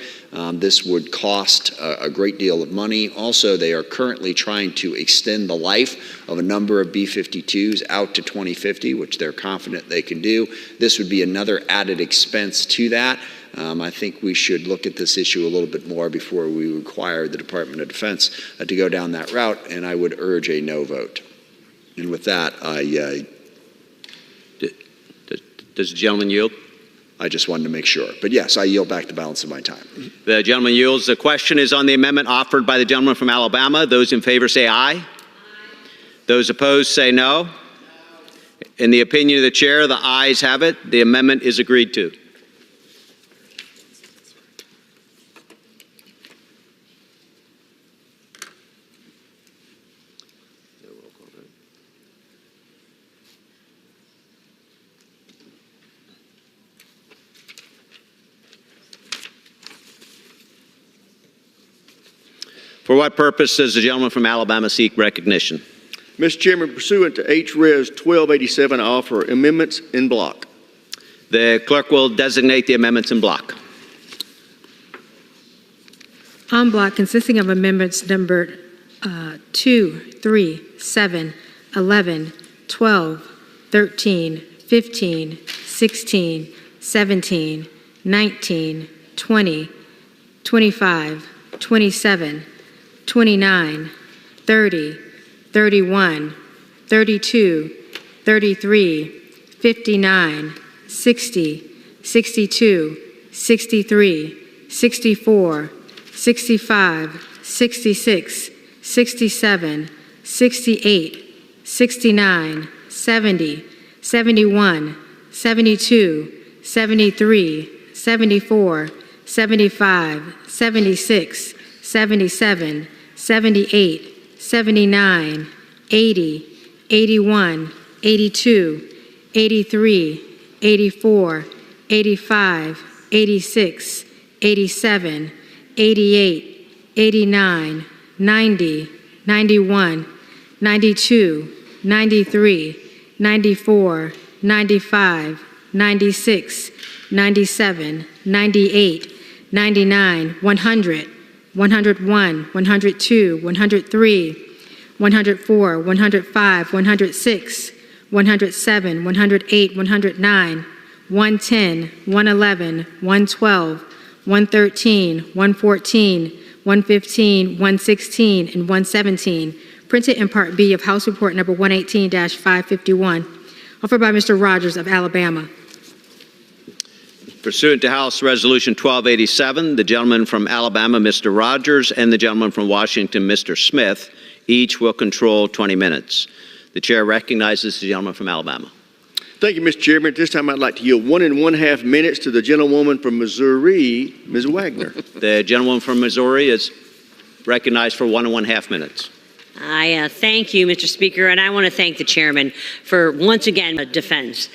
This would cost a great deal of money. Also, they are currently trying to extend the life of a number of B-52s out to 2050, which they're confident they can do. This would be another added expense to that. I think we should look at this issue a little bit more before we require the Department of Defense to go down that route, and I would urge a no vote. And with that, does the gentleman yield? I just wanted to make sure. But yes, I yield back the balance of my time. The gentleman yields. The question is on the amendment offered by the gentleman from Alabama. Those in favor say aye. Those opposed say no. In the opinion of the chair, the ayes have it. The amendment is agreed to. For what purpose does the gentleman from Alabama seek recognition? Mr. Chairman, pursuant to H.Res. 1287, I offer amendments in block. The clerk will designate the amendments in block. En bloc consisting of amendments numbered 2, 3, 7, 11, 12, 13, 15, 16, 17, 19, 20, 25, 27, 29, 30, 31, 32, 33, 59, 60, 62, 63, 64, 65, 66, 67, 68, 69, 70, 71, 72, 73, 74, 75, 76, 77, 78, 79, 80, 81, 82, 83, 84, 85, 86, 87, 88, 89, 90, 91, 92, 93, 94, 95, 96, 97, 98, 99, 100, 101, 102, 103, 104, 105, 106, 107, 108, 109, 110, 111, 112, 113, 114, 115, 116, and 117, printed in Part B of House Report Number 118-551, offered by Mr. Rogers of Alabama. Pursuant to House Resolution 1287, the gentleman from Alabama, Mr. Rogers, and the gentleman from Washington, Mr. Smith, each will control 20 minutes. The chair recognizes the gentleman from Alabama. Thank you, Mr. Chairman. At this time, I'd like to yield 1½ minutes to the gentlewoman from Missouri, Ms. Wagner. The gentleman from Missouri is recognized for 1½ minutes. I thank you, Mr. Speaker, and I want to thank the chairman for once again defense.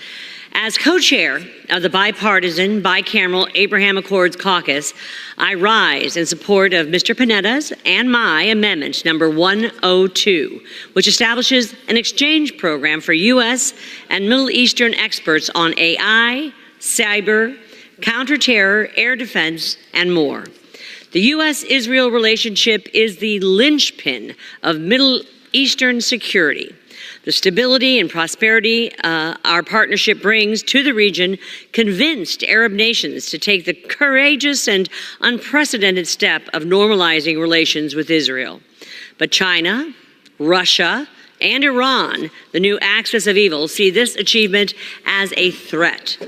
As co-chair of the bipartisan, bicameral Abraham Accords Caucus, I rise in support of Mr. Panetta's and my amendment number 102, which establishes an exchange program for U.S. and Middle Eastern experts on AI, cyber, counterterror, air defense, and more. The U.S.-Israel relationship is the linchpin of Middle Eastern security. The stability and prosperity our partnership brings to the region convinced Arab nations to take the courageous and unprecedented step of normalizing relations with Israel. But China, Russia, and Iran, the new axis of evil, see this achievement as a threat.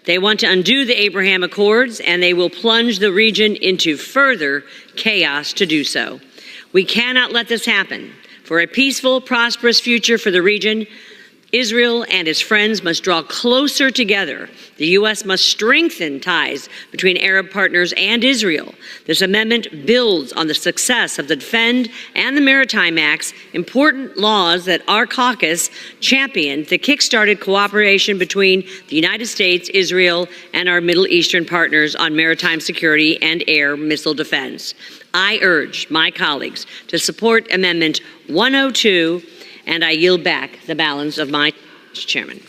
They want to undo the Abraham Accords, and they will plunge the region into further chaos to do so. We cannot let this happen. For a peaceful, prosperous future for the region, Israel and its friends must draw closer together. The U.S. must strengthen ties between Arab partners and Israel. This amendment builds on the success of the Defend and the Maritime Acts, important laws that our caucus championed that kickstarted cooperation between the United States, Israel, and our Middle Eastern partners on maritime security and air missile defense. I urge my colleagues to support Amendment 102, and I yield back the balance of my Mr. Chairman.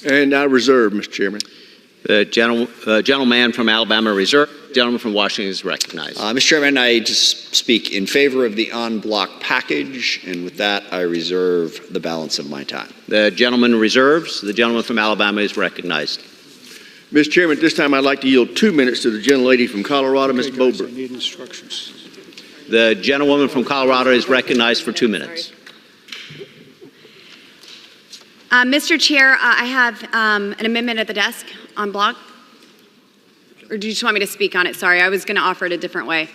And I reserve, Mr. Chairman. The gentleman from Alabama reserved. The gentleman from Washington is recognized. Mr. Chairman, I just speak in favor of the en bloc package, and with that, I reserve the balance of my time. The gentleman reserves. The gentleman from Alabama is recognized. Mr. Chairman, at this time, I'd like to yield 2 minutes to the gentlelady from Colorado, Ms. Bober. I need instructions. The gentlewoman from Colorado is recognized for 2 minutes. Mr. Chair, I have an amendment at the desk on block. Or do you just want me to speak on it? Sorry, I was going to offer it a different way.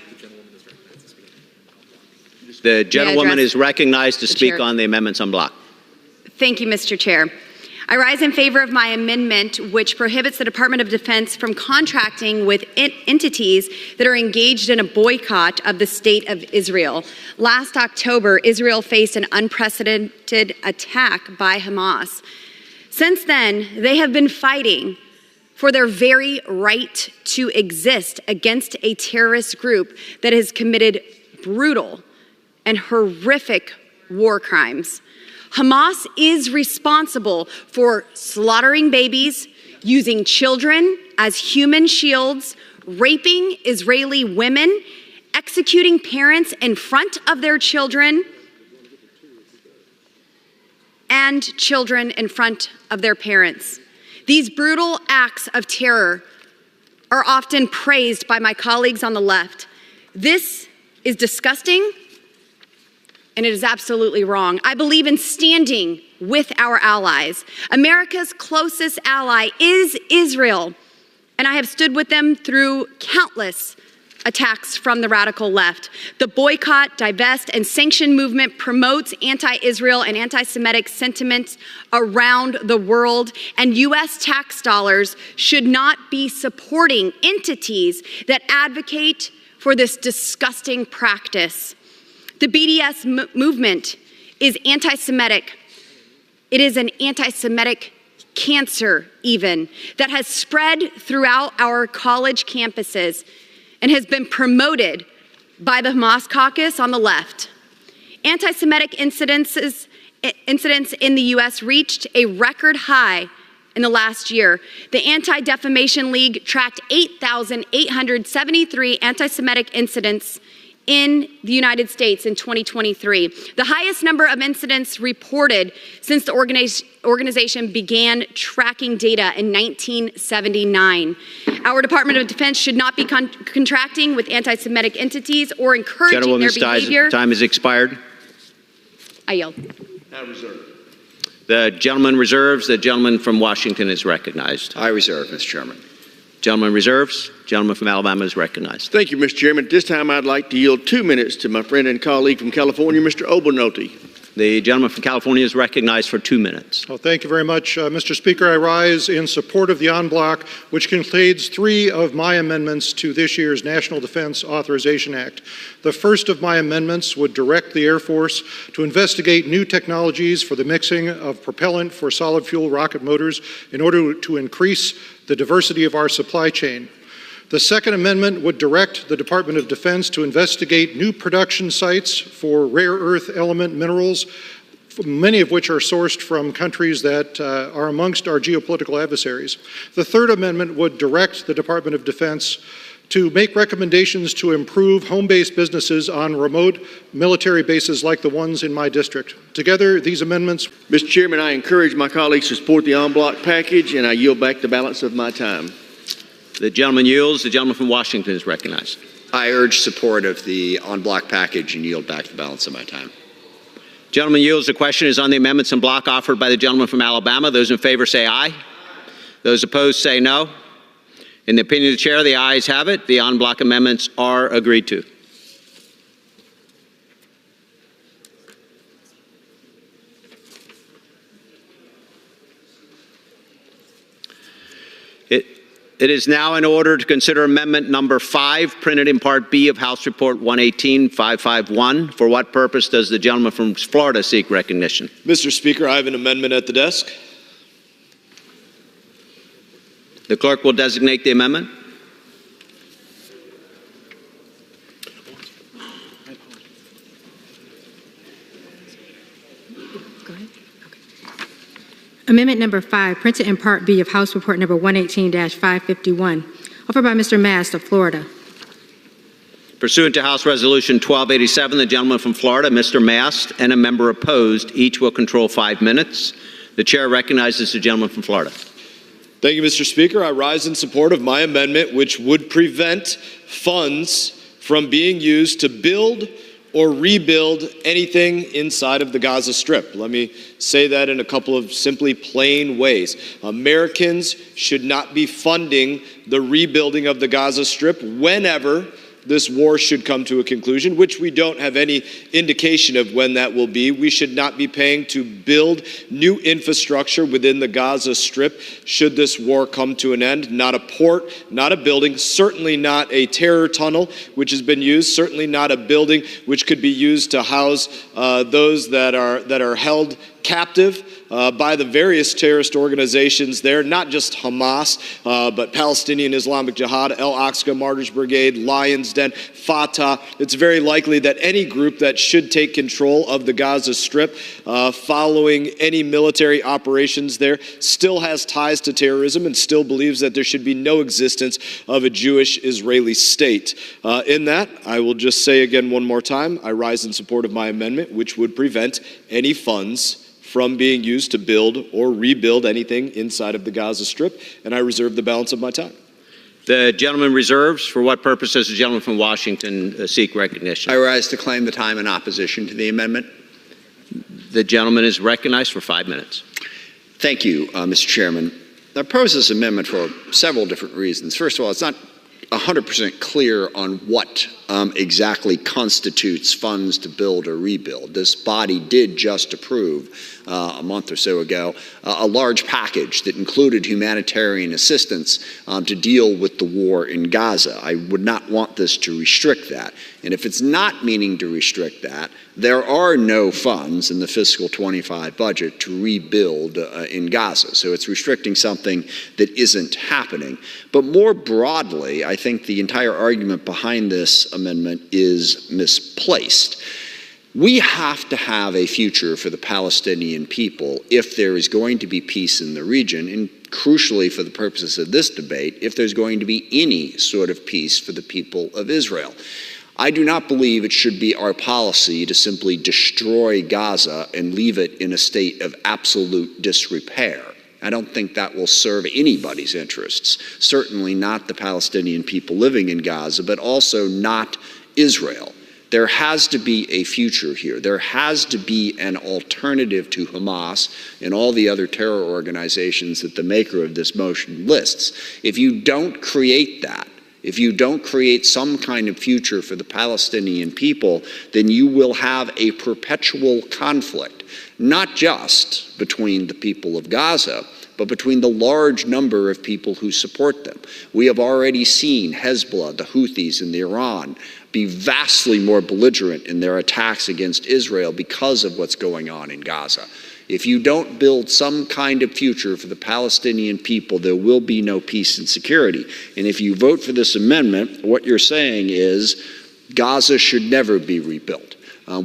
The gentlewoman is recognized to speak on the amendments on block. Thank you, Mr. Chair. I rise in favor of my amendment, which prohibits the Department of Defense from contracting with entities that are engaged in a boycott of the State of Israel. Last October, Israel faced an unprecedented attack by Hamas. Since then, they have been fighting for their very right to exist against a terrorist group that has committed brutal and horrific war crimes. Hamas is responsible for slaughtering babies, using children as human shields, raping Israeli women, executing parents in front of their children and children in front of their parents. These brutal acts of terror are often praised by my colleagues on the left. This is disgusting, and it is absolutely wrong. I believe in standing with our allies. America's closest ally is Israel, and I have stood with them through countless attacks from the radical left. The boycott, divest, and sanction movement promotes anti-Israel and anti-Semitic sentiments around the world, and U.S. tax dollars should not be supporting entities that advocate for this disgusting practice. The BDS movement is anti-Semitic. It is an anti-Semitic cancer, even, that has spread throughout our college campuses and has been promoted by the Hamas caucus on the left. Anti-Semitic incidents in the U.S. reached a record high in the last year. The Anti-Defamation League tracked 8,873 anti-Semitic incidents in the United States in 2023, the highest number of incidents reported since the organization began tracking data in 1979. Our Department of Defense should not be contracting with anti-Semitic entities or encouraging their behavior. Time has expired. I yield. The gentleman reserves. The gentleman from Washington is recognized. I reserve, Mr. Chairman. Gentleman reserves. Gentleman from Alabama is recognized. Thank you, Mr. Chairman. At this time, I'd like to yield 2 minutes to my friend and colleague from California, Mr. Obernolte. The gentleman from California is recognized for 2 minutes. Well, thank you very much, Mr. Speaker. I rise in support of the en bloc, which contains 3 of my amendments to this year's National Defense Authorization Act. The first of my amendments would direct the Air Force to investigate new technologies for the mixing of propellant for solid fuel rocket motors in order to increase the diversity of our supply chain. The second amendment would direct the Department of Defense to investigate new production sites for rare earth element minerals, many of which are sourced from countries that are amongst our geopolitical adversaries. The third amendment would direct the Department of Defense to make recommendations to improve home-based businesses on remote military bases like the ones in my district. Together, these amendments... Mr. Chairman, I encourage my colleagues to support the en bloc package, and I yield back the balance of my time. The gentleman yields. The gentleman from Washington is recognized. I urge support of the en bloc package and yield back the balance of my time. Gentleman yields. The question is on the amendments en bloc offered by the gentleman from Alabama. Those in favor say aye. Those opposed say no. In the opinion of the chair, the ayes have it. The en bloc amendments are agreed to. It is now in order to consider amendment number 5, printed in Part B of House Report 118-551. For what purpose does the gentleman from Florida seek recognition? Mr. Speaker, I have an amendment at the desk. The clerk will designate the amendment. Amendment number 5, printed in Part B of House Report number 118-551, offered by Mr. Mast of Florida. Pursuant to House Resolution 1287, the gentleman from Florida, Mr. Mast, and a member opposed, each will control 5 minutes. The chair recognizes the gentleman from Florida. Thank you, Mr. Speaker. I rise in support of my amendment, which would prevent funds from being used to build or rebuild anything inside of the Gaza Strip. Let me say that in a couple of simply plain ways. Americans should not be funding the rebuilding of the Gaza Strip whenever this war should come to a conclusion, which we don't have any indication of when that will be. We should not be paying to build new infrastructure within the Gaza Strip should this war come to an end. Not a port, not a building, certainly not a terror tunnel, which has been used, certainly not a building which could be used to house those that are held captive by the various terrorist organizations there, not just Hamas, but Palestinian Islamic Jihad, Al-Aqsa Martyrs Brigade, Lions Den, Fatah. It's very likely that any group that should take control of the Gaza Strip following any military operations there still has ties to terrorism and still believes that there should be no existence of a Jewish Israeli state. In that, I will just say again one more time, I rise in support of my amendment, which would prevent any funds from being used to build or rebuild anything inside of the Gaza Strip, and I reserve the balance of my time. The gentleman reserves. For what purpose does the gentleman from Washington seek recognition? I rise to claim the time in opposition to the amendment. The gentleman is recognized for 5 minutes. Thank you, Mr. Chairman. I oppose this amendment for several different reasons. First of all, it's not 100% clear on what exactly constitutes funds to build or rebuild. This body did just approve a month or so ago a large package that included humanitarian assistance to deal with the war in Gaza. I would not want this to restrict that. And if it's not meaning to restrict that, there are no funds in the fiscal 25 budget to rebuild in Gaza. So it's restricting something that isn't happening. But more broadly, I think the entire argument behind this amendment is misplaced. We have to have a future for the Palestinian people if there is going to be peace in the region, and crucially for the purposes of this debate, if there's going to be any sort of peace for the people of Israel. I do not believe it should be our policy to simply destroy Gaza and leave it in a state of absolute disrepair. I don't think that will serve anybody's interests, certainly not the Palestinian people living in Gaza, but also not Israel. There has to be a future here. There has to be an alternative to Hamas and all the other terror organizations that the maker of this motion lists. If you don't create that, if you don't create some kind of future for the Palestinian people, then you will have a perpetual conflict, not just between the people of Gaza, but between the large number of people who support them. We have already seen Hezbollah, the Houthis, and the Iran be vastly more belligerent in their attacks against Israel because of what's going on in Gaza. If you don't build some kind of future for the Palestinian people, there will be no peace and security. And if you vote for this amendment, what you're saying is Gaza should never be rebuilt.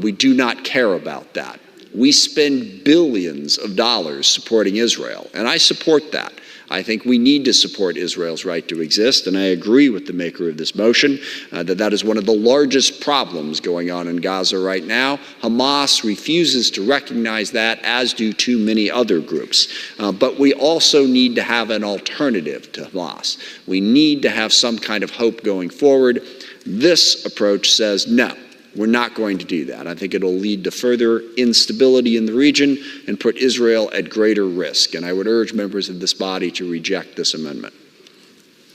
We do not care about that. We spend billions of dollars supporting Israel, and I support that. I think we need to support Israel's right to exist, and I agree with the maker of this motion that is one of the largest problems going on in Gaza right now. Hamas refuses to recognize that, as do too many other groups. But we also need to have an alternative to Hamas. We need to have some kind of hope going forward. This approach says no. We're not going to do that. I think it'll lead to further instability in the region and put Israel at greater risk. And I would urge members of this body to reject this amendment.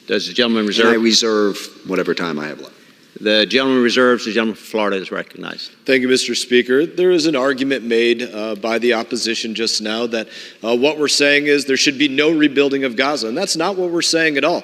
Does the gentleman reserve? And I reserve whatever time I have left. The gentleman reserves. The gentleman from Florida is recognized. Thank you, Mr. Speaker. There is an argument made by the opposition just now that what we're saying is there should be no rebuilding of Gaza. And that's not what we're saying at all.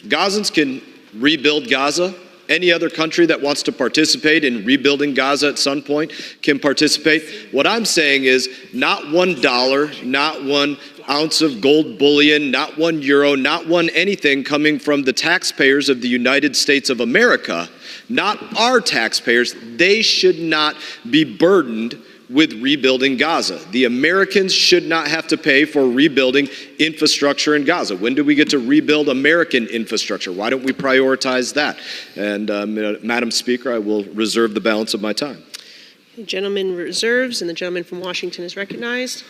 Gazans can rebuild Gaza. Any other country that wants to participate in rebuilding Gaza at some point can participate. What I'm saying is not $1, not 1 ounce of gold bullion, not €1, not one anything coming from the taxpayers of the United States of America, not our taxpayers. They should not be burdened with rebuilding Gaza. The Americans should not have to pay for rebuilding infrastructure in Gaza. When do we get to rebuild American infrastructure? Why don't we prioritize that? And Madam Speaker, I will reserve the balance of my time. The gentleman reserves, and the gentleman from Washington is recognized.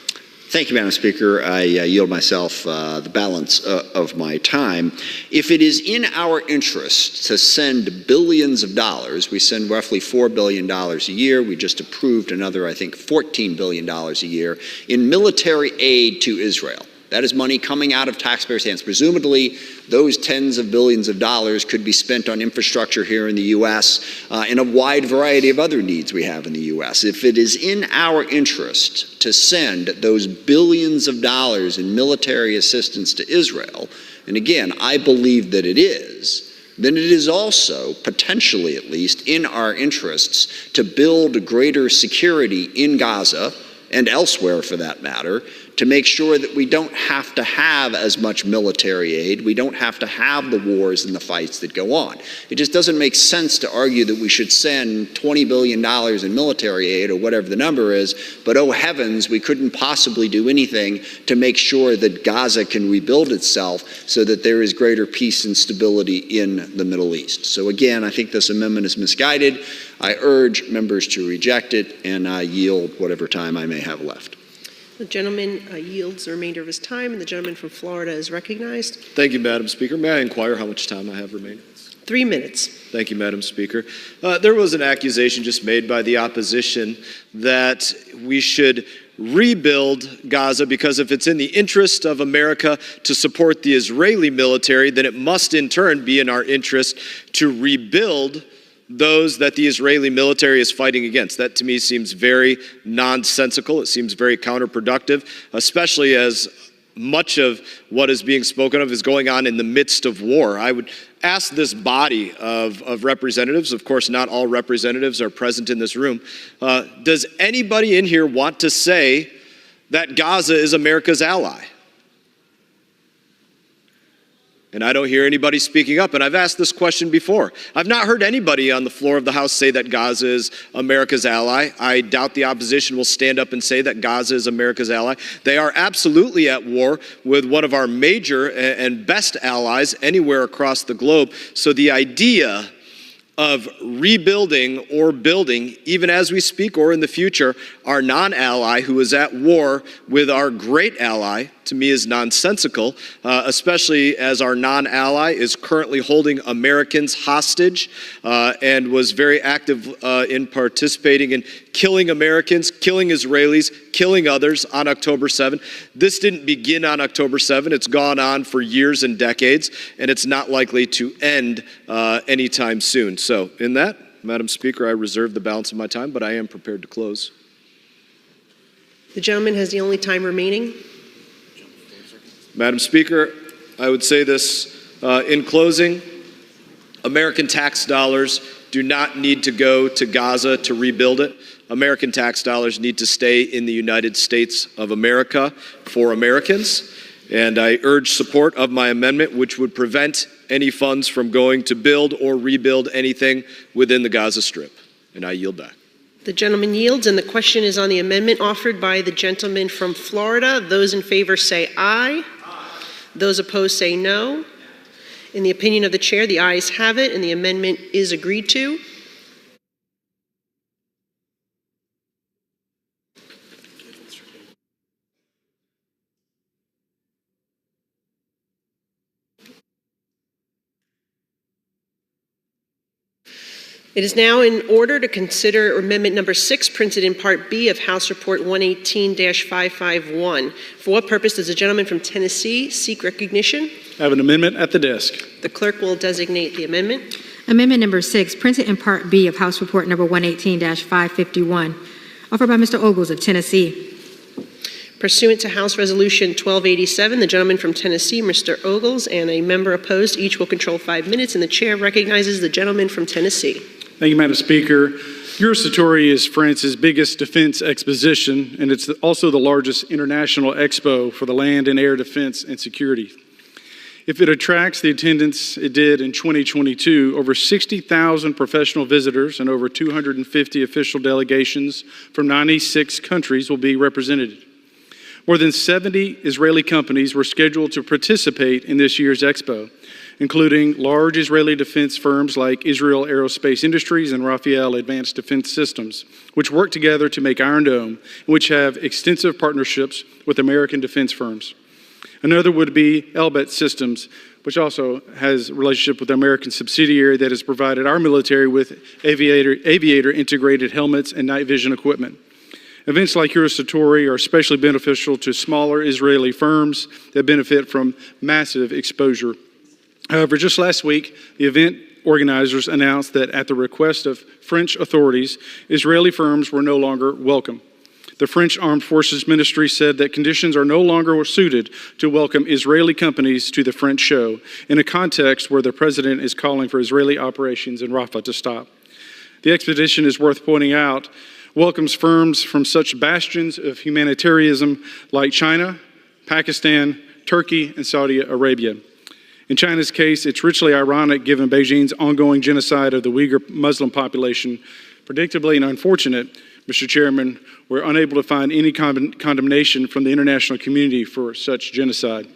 Thank you, Madam Speaker. I yield myself the balance of my time. If it is in our interest to send billions of dollars, we send roughly $4 billion a year. We just approved another, I think, $14 billion a year in military aid to Israel. That is money coming out of taxpayers' hands. Presumably, those tens of billions of dollars could be spent on infrastructure here in the U.S. And a wide variety of other needs we have in the U.S. If it is in our interest to send those billions of dollars in military assistance to Israel, and again, I believe that it is, then it is also, potentially at least, in our interests to build greater security in Gaza and elsewhere for that matter, to make sure that we don't have to have as much military aid. We don't have to have the wars and the fights that go on. It just doesn't make sense to argue that we should send $20 billion in military aid or whatever the number is, but oh heavens, we couldn't possibly do anything to make sure that Gaza can rebuild itself so that there is greater peace and stability in the Middle East. So again, I think this amendment is misguided. I urge members to reject it, and I yield whatever time I may have left. The gentleman yields the remainder of his time, and the gentleman from Florida is recognized. Thank you, Madam Speaker. May I inquire how much time I have remaining? 3 minutes. Thank you, Madam Speaker. There was an accusation just made by the opposition that we should rebuild Gaza because if it's in the interest of America to support the Israeli military, then it must in turn be in our interest to rebuild those that the Israeli military is fighting against. That to me seems very nonsensical. It seems very counterproductive, especially as much of what is being spoken of is going on in the midst of war. I would ask this body of representatives, of course not all representatives are present in this room, does anybody in here want to say that Gaza is America's ally? And I don't hear anybody speaking up. And I've asked this question before. I've not heard anybody on the floor of the House say that Gaza is America's ally. I doubt the opposition will stand up and say that Gaza is America's ally. They are absolutely at war with one of our major and best allies anywhere across the globe. So the idea of rebuilding or building, even as we speak or in the future, our non-ally who is at war with our great ally, to me is nonsensical, especially as our non-ally is currently holding Americans hostage and was very active in participating in killing Americans, killing Israelis, killing others on October 7. This didn't begin on October 7. It's gone on for years and decades, and it's not likely to end anytime soon. So in that, Madam Speaker, I reserve the balance of my time, but I am prepared to close. The gentleman has the only time remaining. Madam Speaker, I would say this in closing. American tax dollars do not need to go to Gaza to rebuild it. American tax dollars need to stay in the United States of America for Americans. And I urge support of my amendment, which would prevent any funds from going to build or rebuild anything within the Gaza Strip. And I yield back. The gentleman yields, and the question is on the amendment offered by the gentleman from Florida. Those in favor say aye. Those opposed say no. In the opinion of the chair, the ayes have it, and the amendment is agreed to. It is now in order to consider Amendment Number 6, printed in Part B of House Report 118-551. For what purpose does the gentleman from Tennessee seek recognition? I have an amendment at the desk. The clerk will designate the amendment. Amendment Number 6, printed in Part B of House Report Number 118-551, offered by Mr. Ogles of Tennessee. Pursuant to House Resolution 1287, the gentleman from Tennessee, Mr. Ogles, and a member opposed, each will control 5 minutes, and the chair recognizes the gentleman from Tennessee. Thank you, Madam Speaker. Eurosatory is France's biggest defense exposition, and it's also the largest international expo for the land and air defense and security. If it attracts the attendance it did in 2022, over 60,000 professional visitors and over 250 official delegations from 96 countries will be represented. More than 70 Israeli companies were scheduled to participate in this year's expo, including large Israeli defense firms like Israel Aerospace Industries and Rafael Advanced Defense Systems, which work together to make Iron Dome, and which have extensive partnerships with American defense firms. Another would be Elbit Systems, which also has a relationship with the American subsidiary that has provided our military with aviator integrated helmets and night vision equipment. Events like Eurosatory are especially beneficial to smaller Israeli firms that benefit from massive exposure. However, just last week, the event organizers announced that at the request of French authorities, Israeli firms were no longer welcome. The French Armed Forces Ministry said that conditions are no longer suited to welcome Israeli companies to the French show, in a context where the president is calling for Israeli operations in Rafah to stop. The expedition, is worth pointing out, welcomes firms from such bastions of humanitarianism like China, Pakistan, Turkey, and Saudi Arabia. In China's case, it's richly ironic given Beijing's ongoing genocide of the Uyghur Muslim population. Predictably and unfortunate, Mr. Chairman, we're unable to find any condemnation from the international community for such genocide.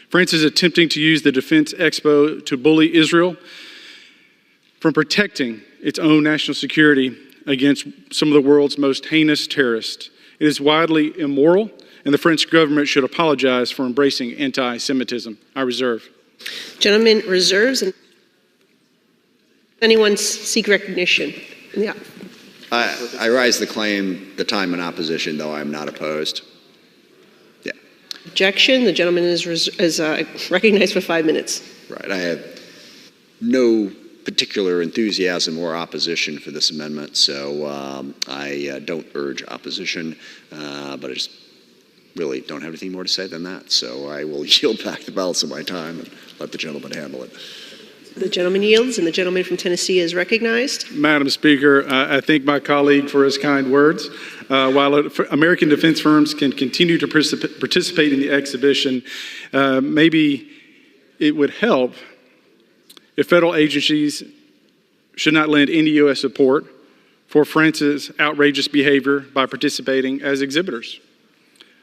France is attempting to use the Defense Expo to bully Israel from protecting its own national security against some of the world's most heinous terrorists. It is widely immoral, and the French government should apologize for embracing anti-Semitism. I reserve. Gentleman reserves. And anyone seek recognition? Yeah. I rise the claim, the time in opposition, though I am not opposed. Yeah. Objection. The gentleman is recognized for 5 minutes. Right. I have no particular enthusiasm or opposition for this amendment, so I don't urge opposition, but I just really don't have anything more to say than that. So I will yield back the balance of my time and let the gentleman handle it. The gentleman yields, and the gentleman from Tennessee is recognized. Madam Speaker, I thank my colleague for his kind words. While American defense firms can continue to participate in the exhibition, maybe it would help if federal agencies should not lend any U.S. support for France's outrageous behavior by participating as exhibitors.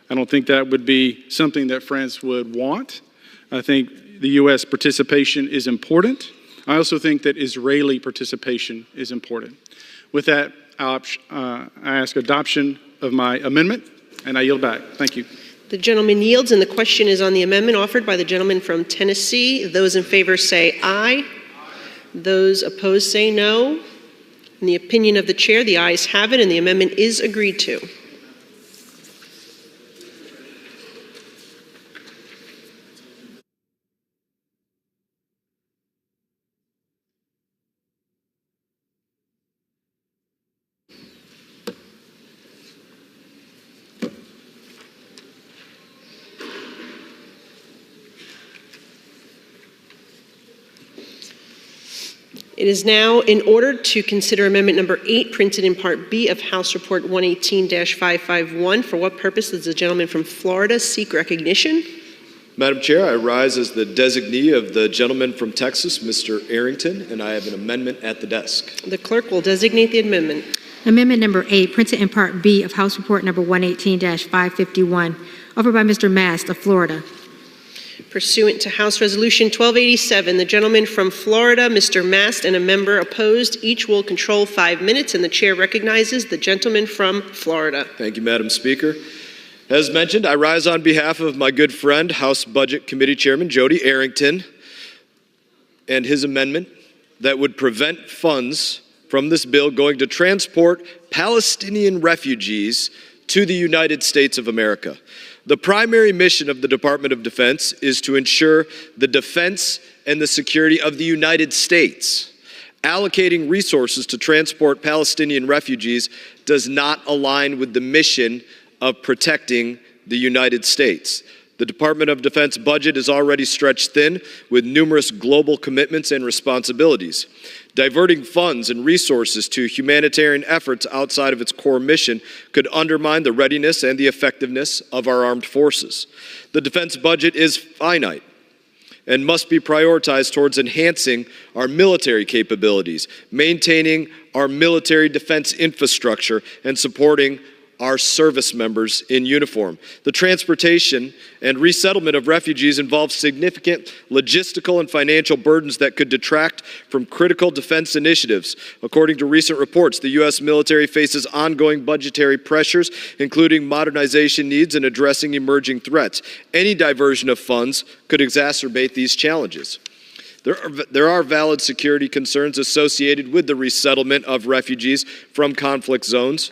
I don't think that would be something that France would want. I think the U.S. participation is important. I also think that Israeli participation is important. With that, I ask adoption of my amendment, and I yield back. Thank you. The gentleman yields, and the question is on the amendment offered by the gentleman from Tennessee. Those in favor say aye. Those opposed say no. In the opinion of the chair, the ayes have it, and the amendment is agreed to. It is now in order to consider amendment number 8, printed in Part B of House Report 118-551. For what purpose does the gentleman from Florida seek recognition? Madam Chair, I rise as the designee of the gentleman from Texas, Mr. Arrington, and I have an amendment at the desk. The clerk will designate the amendment. Amendment number 8, printed in Part B of House Report number 118-551, offered by Mr. Mast of Florida. Pursuant to House Resolution 1287, the gentleman from Florida, Mr. Mast, and a member opposed, each will control 5 minutes, and the chair recognizes the gentleman from Florida. Thank you, Madam Speaker. As mentioned, I rise on behalf of my good friend, House Budget Committee Chairman Jody Arrington, and his amendment that would prevent funds from this bill going to transport Palestinian refugees to the United States of America. The primary mission of the Department of Defense is to ensure the defense and the security of the United States. Allocating resources to transport Palestinian refugees does not align with the mission of protecting the United States. The Department of Defense budget is already stretched thin with numerous global commitments and responsibilities. Diverting funds and resources to humanitarian efforts outside of its core mission could undermine the readiness and the effectiveness of our armed forces. The defense budget is finite and must be prioritized towards enhancing our military capabilities, maintaining our military defense infrastructure, and supporting our service members in uniform. The transportation and resettlement of refugees involves significant logistical and financial burdens that could detract from critical defense initiatives. According to recent reports, the U.S. military faces ongoing budgetary pressures, including modernization needs and addressing emerging threats. Any diversion of funds could exacerbate these challenges. There are valid security concerns associated with the resettlement of refugees from conflict zones.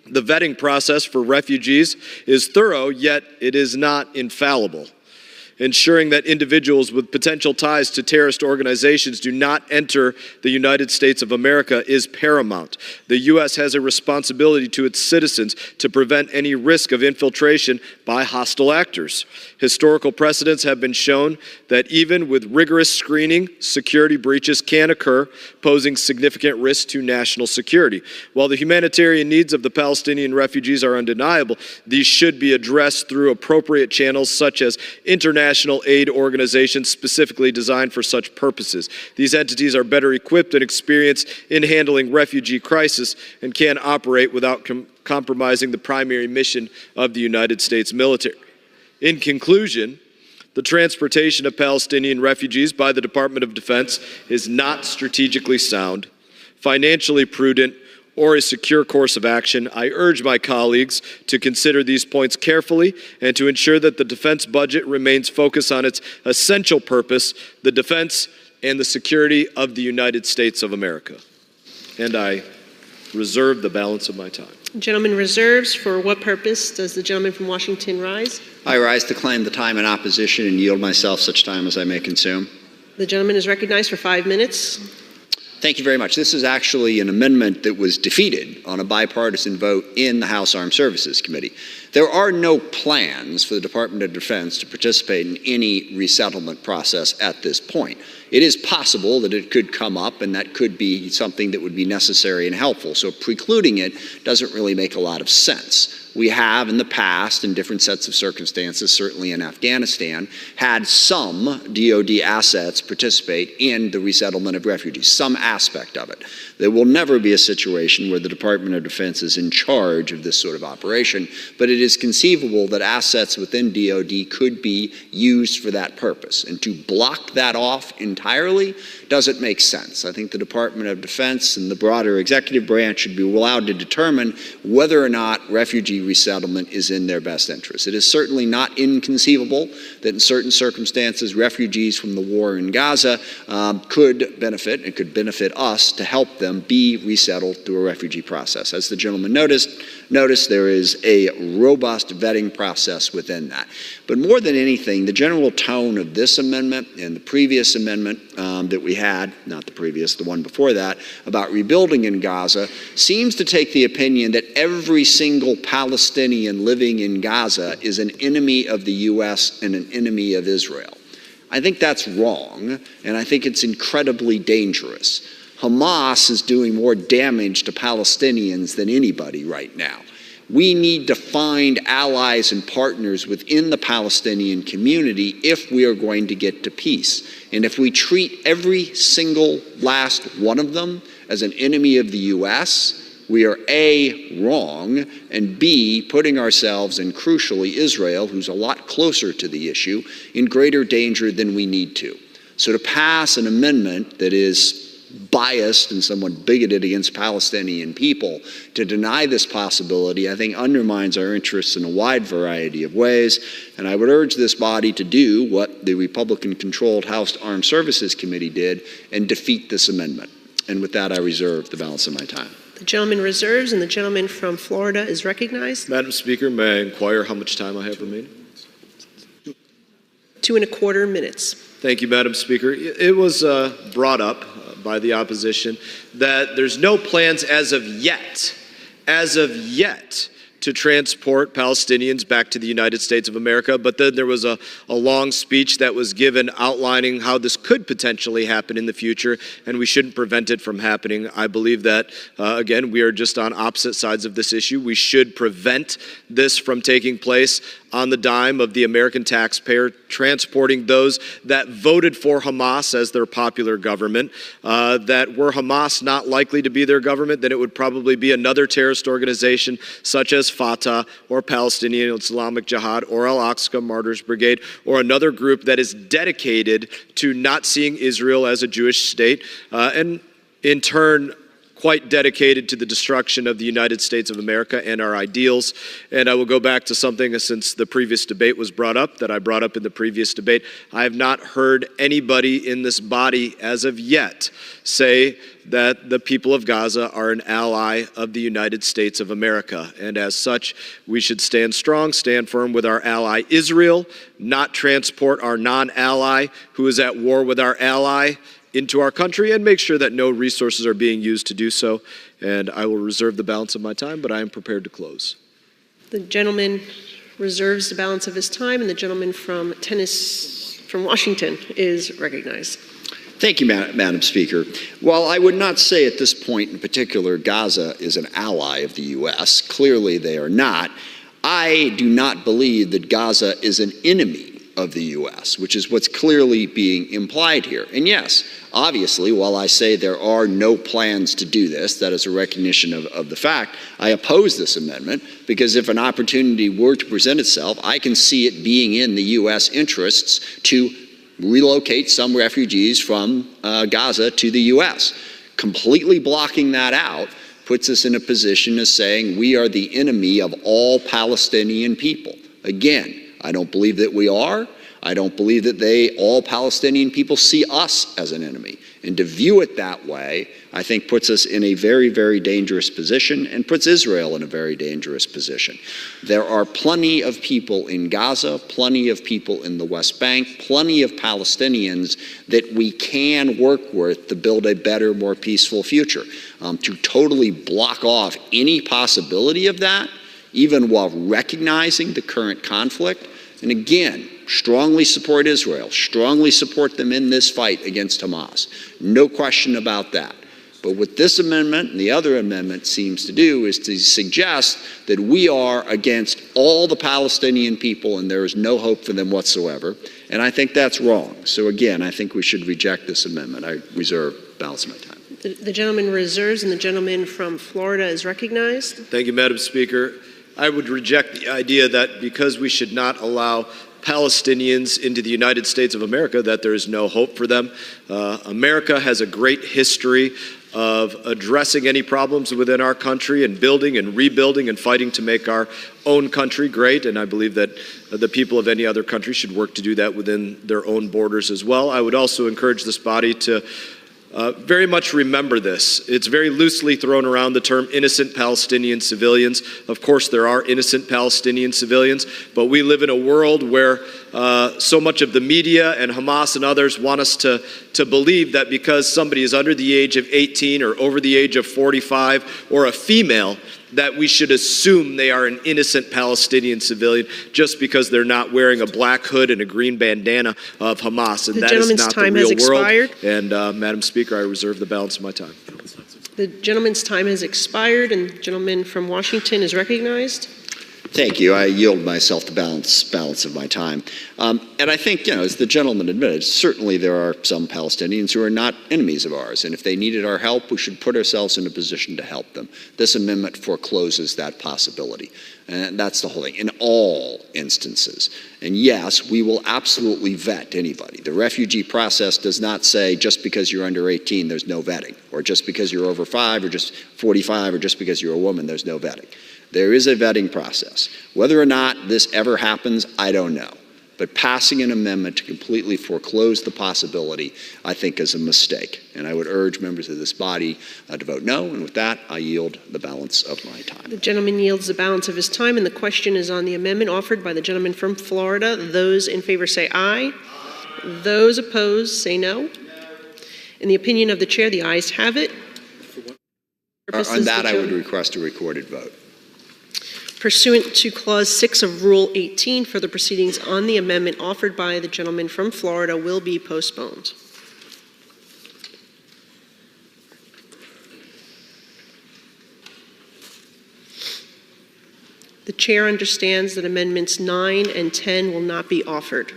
The vetting process for refugees is thorough, yet it is not infallible. Ensuring that individuals with potential ties to terrorist organizations do not enter the United States of America is paramount. The U.S. has a responsibility to its citizens to prevent any risk of infiltration by hostile actors. Historical precedents have been shown that even with rigorous screening, security breaches can occur, posing significant risk to national security. While the humanitarian needs of the Palestinian refugees are undeniable, these should be addressed through appropriate channels such as international aid organizations specifically designed for such purposes. These entities are better equipped and experienced in handling refugee crisis and can operate without compromising the primary mission of the United States military. In conclusion, the transportation of Palestinian refugees by the Department of Defense is not strategically sound, financially prudent, or a secure course of action. I urge my colleagues to consider these points carefully and to ensure that the defense budget remains focused on its essential purpose, the defense and the security of the United States of America. And I reserve the balance of my time. Gentleman reserves. For what purpose does the gentleman from Washington rise? I rise to claim the time in opposition and yield myself such time as I may consume. The gentleman is recognized for 5 minutes. Thank you very much. This is actually an amendment that was defeated on a bipartisan vote in the House Armed Services Committee. There are no plans for the Department of Defense to participate in any resettlement process at this point. It is possible that it could come up, and that could be something that would be necessary and helpful. So precluding it doesn't really make a lot of sense. We have in the past, in different sets of circumstances, certainly in Afghanistan, had some DoD assets participate in the resettlement of refugees, some aspect of it. There will never be a situation where the Department of Defense is in charge of this sort of operation, but it is conceivable that assets within DoD could be used for that purpose. And to block that off entirely doesn't make sense. I think the Department of Defense and the broader executive branch should be allowed to determine whether or not refugee resettlement is in their best interest. It is certainly not inconceivable that in certain circumstances refugees from the war in Gaza could benefit, and could benefit us to help them be resettled through a refugee process. As the gentleman noticed, there is a robust vetting process within that. But more than anything, the general tone of this amendment and the previous amendment that we had, not the previous, the one before that, about rebuilding in Gaza, seems to take the opinion that every single Palestinian living in Gaza is an enemy of the U.S. and an enemy of Israel. I think that's wrong, and I think it's incredibly dangerous. Hamas is doing more damage to Palestinians than anybody right now. We need to find allies and partners within the Palestinian community if we are going to get to peace. And if we treat every single last one of them as an enemy of the U.S., we are A, wrong, and B, putting ourselves, and crucially Israel, who's a lot closer to the issue, in greater danger than we need to. So to pass an amendment that is biased and somewhat bigoted against Palestinian people, to deny this possibility, I think undermines our interests in a wide variety of ways. And I would urge this body to do what the Republican-controlled House Armed Services Committee did and defeat this amendment. And with that, I reserve the balance of my time. The gentleman reserves, and the gentleman from Florida is recognized. Madam Speaker, may I inquire how much time I have remaining? 2.25 minutes. Thank you, Madam Speaker. It was brought up by the opposition that there's no plans as of yet, to transport Palestinians back to the United States of America. But then there was a long speech that was given outlining how this could potentially happen in the future, and we shouldn't prevent it from happening. I believe that, again, we are just on opposite sides of this issue. We should prevent this from taking place on the dime of the American taxpayer, transporting those that voted for Hamas as their popular government, that were Hamas not likely to be their government, then it would probably be another terrorist organization such as Fatah or Palestinian Islamic Jihad or Al-Aqsa Martyrs Brigade, or another group that is dedicated to not seeing Israel as a Jewish state, and in turn quite dedicated to the destruction of the United States of America and our ideals. And I will go back to something, since the previous debate was brought up, that I brought up in the previous debate. I have not heard anybody in this body as of yet say that the people of Gaza are an ally of the United States of America. And as such, we should stand strong, stand firm with our ally Israel, not transport our non-ally who is at war with our ally into our country, and make sure that no resources are being used to do so. And I will reserve the balance of my time, but I am prepared to close. The gentleman reserves the balance of his time, and the gentleman from Washington is recognized. Thank you, Madam Speaker. While I would not say at this point in particular Gaza is an ally of the U.S., clearly they are not, I do not believe that Gaza is an enemy of the U.S., which is what's clearly being implied here. And yes, obviously, while I say there are no plans to do this, that is a recognition of the fact, I oppose this amendment because if an opportunity were to present itself, I can see it being in the U.S. interests to relocate some refugees from Gaza to the U.S. Completely blocking that out puts us in a position of saying we are the enemy of all Palestinian people. Again, I don't believe that we are. I don't believe that all Palestinian people see us as an enemy. And to view it that way, I think puts us in a very, very dangerous position and puts Israel in a very dangerous position. There are plenty of people in Gaza, plenty of people in the West Bank, plenty of Palestinians that we can work with to build a better, more peaceful future. To totally block off any possibility of that, even while recognizing the current conflict, and again, strongly support Israel, strongly support them in this fight against Hamas. No question about that. But what this amendment and the other amendment seems to do is to suggest that we are against all the Palestinian people and there is no hope for them whatsoever. And I think that's wrong. So again, I think we should reject this amendment. I reserve balance of my time. The gentleman reserves, and the gentleman from Florida is recognized. Thank you, Madam Speaker. I would reject the idea that because we should not allow Palestinians into the United States of America, that there is no hope for them. America has a great history of addressing any problems within our country and building and rebuilding and fighting to make our own country great. And I believe that the people of any other country should work to do that within their own borders as well. I would also encourage this body to very much remember this. It's very loosely thrown around, the term innocent Palestinian civilians. Of course, there are innocent Palestinian civilians, but we live in a world where so much of the media and Hamas and others want us to believe that because somebody is under the age of 18 or over the age of 45 or a female, that we should assume they are an innocent Palestinian civilian just because they're not wearing a black hood and a green bandana of Hamas. And that is not the real world. And Madam Speaker, I reserve the balance of my time. The gentleman's time has expired, and the gentleman from Washington is recognized. Thank you. I yield myself the balance of my time. And I think, as the gentleman admitted, certainly there are some Palestinians who are not enemies of ours. And if they needed our help, we should put ourselves in a position to help them. This amendment forecloses that possibility. And that's the whole thing, in all instances. And yes, we will absolutely vet anybody. The refugee process does not say just because you're under 18, there's no vetting, or just because you're over 5 or just 45 or just because you're a woman, there's no vetting. There is a vetting process. Whether or not this ever happens, I don't know. But passing an amendment to completely foreclose the possibility, I think, is a mistake. And I would urge members of this body to vote no. And with that, I yield the balance of my time. The gentleman yields the balance of his time, and the question is on the amendment offered by the gentleman from Florida. Those in favor say aye. Aye. Those opposed say no. In the opinion of the chair, the ayes have it. On that, I would request a recorded vote. Pursuant to Clause 6 of Rule 18, further proceedings on the amendment offered by the gentleman from Florida will be postponed. The chair understands that amendments 9 and 10 will not be offered.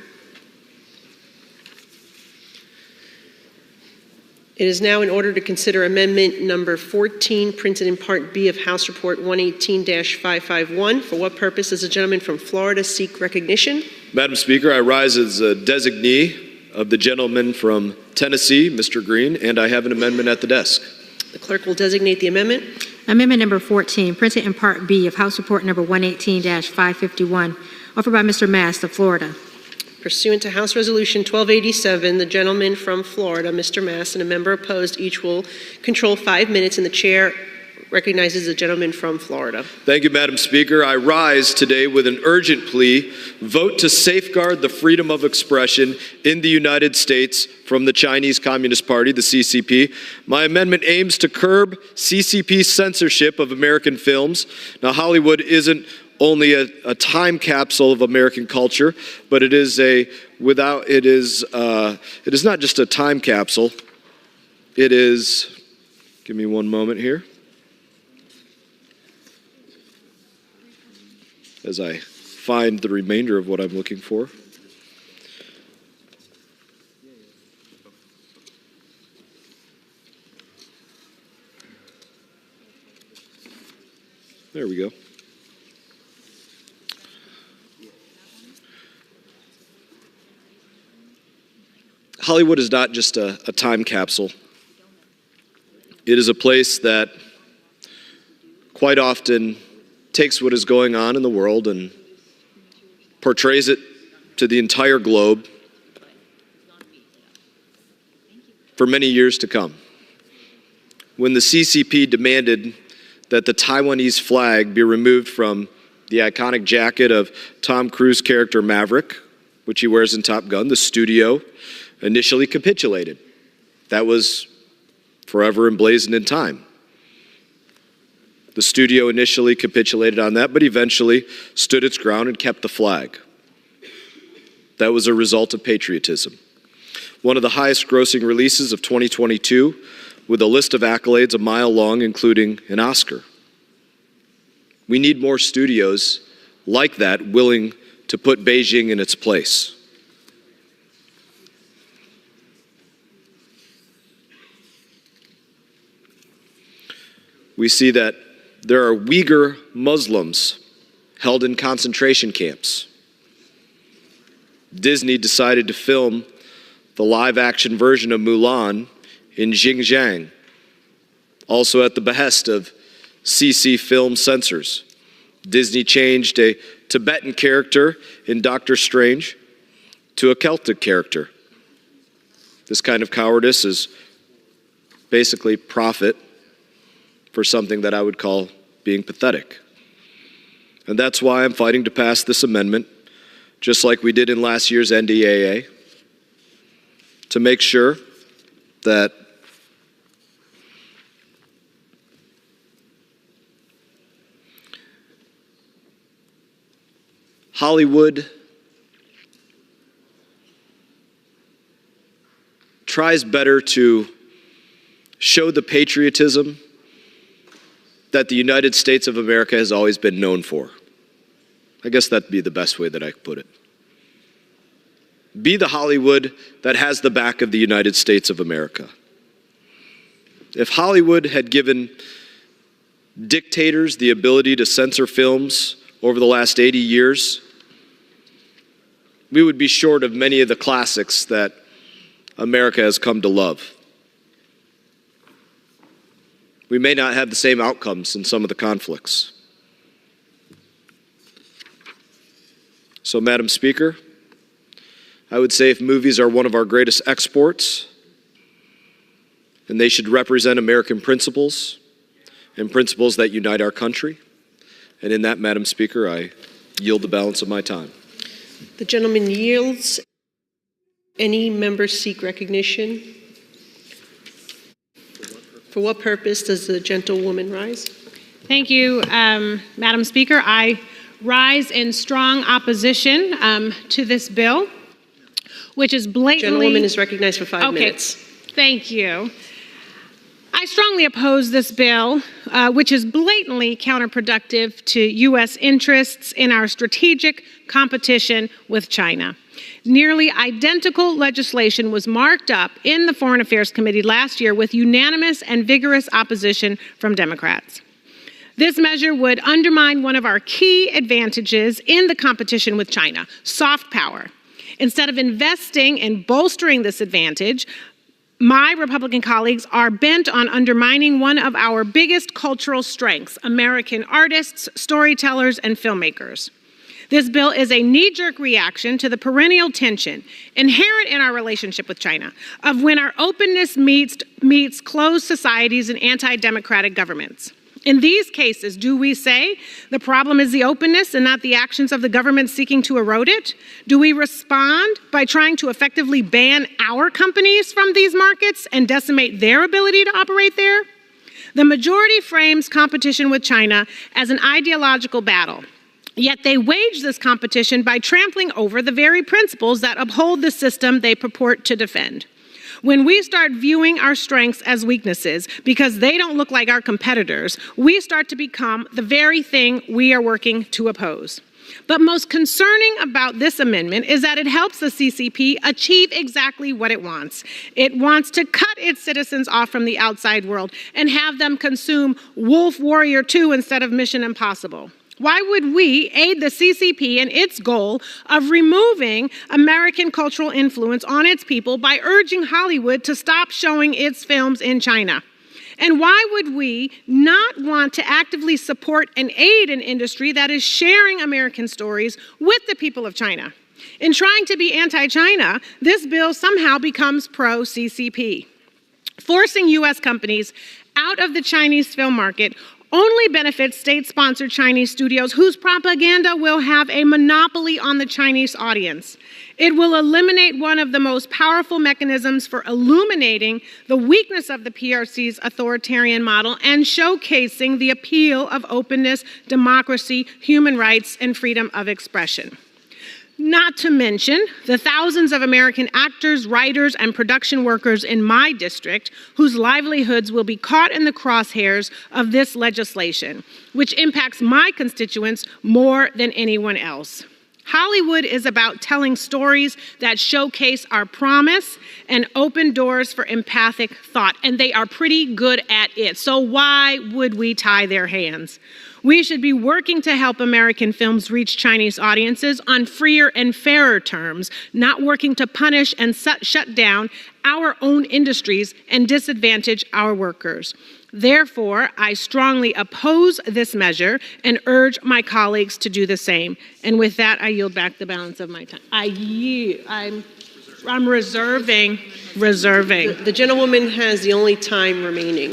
It is now in order to consider amendment number 14, printed in Part B of House Report 118-551. For what purpose does the gentleman from Florida seek recognition? Madam Speaker, I rise as a designee of the gentleman from Tennessee, Mr. Green, and I have an amendment at the desk. The clerk will designate the amendment. Amendment number 14, printed in Part B of House Report number 118-551, offered by Mr. Mast of Florida. Pursuant to House Resolution 1287, the gentleman from Florida, Mr. Mass, and a member opposed each will control 5 minutes, and the chair recognizes the gentleman from Florida. Thank you, Madam Speaker. I rise today with an urgent plea: vote to safeguard the freedom of expression in the United States from the Chinese Communist Party, the CCP. My amendment aims to curb CCP censorship of American films. Now, Hollywood isn't only a time capsule of American culture, but it is not just a time capsule. It is, give me one moment here, as I find the remainder of what I'm looking for. There we go. Hollywood is not just a time capsule. It is a place that quite often takes what is going on in the world and portrays it to the entire globe for many years to come. When the CCP demanded that the Taiwanese flag be removed from the iconic jacket of Tom Cruise character Maverick, which he wears in Top Gun, the studio initially capitulated. That was forever emblazoned in time. The studio initially capitulated on that, but eventually stood its ground and kept the flag. That was a result of patriotism. One of the highest grossing releases of 2022, with a list of accolades a mile long, including an Oscar. We need more studios like that willing to put Beijing in its place. We see that there are Uyghur Muslims held in concentration camps. Disney decided to film the live-action version of Mulan in Xinjiang, also at the behest of CC film censors. Disney changed a Tibetan character in Doctor Strange to a Celtic character. This kind of cowardice is basically profit for something that I would call being pathetic. And that's why I'm fighting to pass this amendment, just like we did in last year's NDAA, to make sure that Hollywood tries better to show the patriotism that the United States of America has always been known for. I guess that'd be the best way that I could put it. Be the Hollywood that has the back of the United States of America. If Hollywood had given dictators the ability to censor films over the last 80 years, we would be short of many of the classics that America has come to love. We may not have the same outcomes in some of the conflicts. So, Madam Speaker, I would say if movies are one of our greatest exports, and they should represent American principles and principles that unite our country. And in that, Madam Speaker, I yield the balance of my time. The gentleman yields. Any members seek recognition? For what purpose does the gentlewoman rise? Thank you, Madam Speaker. I rise in strong opposition to this bill, which is blatantly... Gentlewoman is recognized for 5 minutes. Thank you. I strongly oppose this bill, which is blatantly counterproductive to U.S. interests in our strategic competition with China. Nearly identical legislation was marked up in the Foreign Affairs Committee last year with unanimous and vigorous opposition from Democrats. This measure would undermine one of our key advantages in the competition with China, soft power. Instead of investing in bolstering this advantage, my Republican colleagues are bent on undermining one of our biggest cultural strengths, American artists, storytellers, and filmmakers. This bill is a knee-jerk reaction to the perennial tension inherent in our relationship with China of when our openness meets closed societies and anti-democratic governments. In these cases, do we say the problem is the openness and not the actions of the government seeking to erode it? Do we respond by trying to effectively ban our companies from these markets and decimate their ability to operate there? The majority frames competition with China as an ideological battle. Yet they wage this competition by trampling over the very principles that uphold the system they purport to defend. When we start viewing our strengths as weaknesses because they don't look like our competitors, we start to become the very thing we are working to oppose. But most concerning about this amendment is that it helps the CCP achieve exactly what it wants. It wants to cut its citizens off from the outside world and have them consume Wolf Warrior 2 instead of Mission Impossible. Why would we aid the CCP in its goal of removing American cultural influence on its people by urging Hollywood to stop showing its films in China? And why would we not want to actively support and aid an industry that is sharing American stories with the people of China? In trying to be anti-China, this bill somehow becomes pro-CCP. Forcing U.S. companies out of the Chinese film market only benefits state-sponsored Chinese studios whose propaganda will have a monopoly on the Chinese audience. It will eliminate one of the most powerful mechanisms for illuminating the weakness of the PRC's authoritarian model and showcasing the appeal of openness, democracy, human rights, and freedom of expression. Not to mention the thousands of American actors, writers, and production workers in my district whose livelihoods will be caught in the crosshairs of this legislation, which impacts my constituents more than anyone else. Hollywood is about telling stories that showcase our promise and open doors for empathic thought, and they are pretty good at it. So why would we tie their hands? We should be working to help American films reach Chinese audiences on freer and fairer terms, not working to punish and shut down our own industries and disadvantage our workers. Therefore, I strongly oppose this measure and urge my colleagues to do the same. And with that, I yield back the balance of my time. I'm reserving. The gentlewoman has the only time remaining.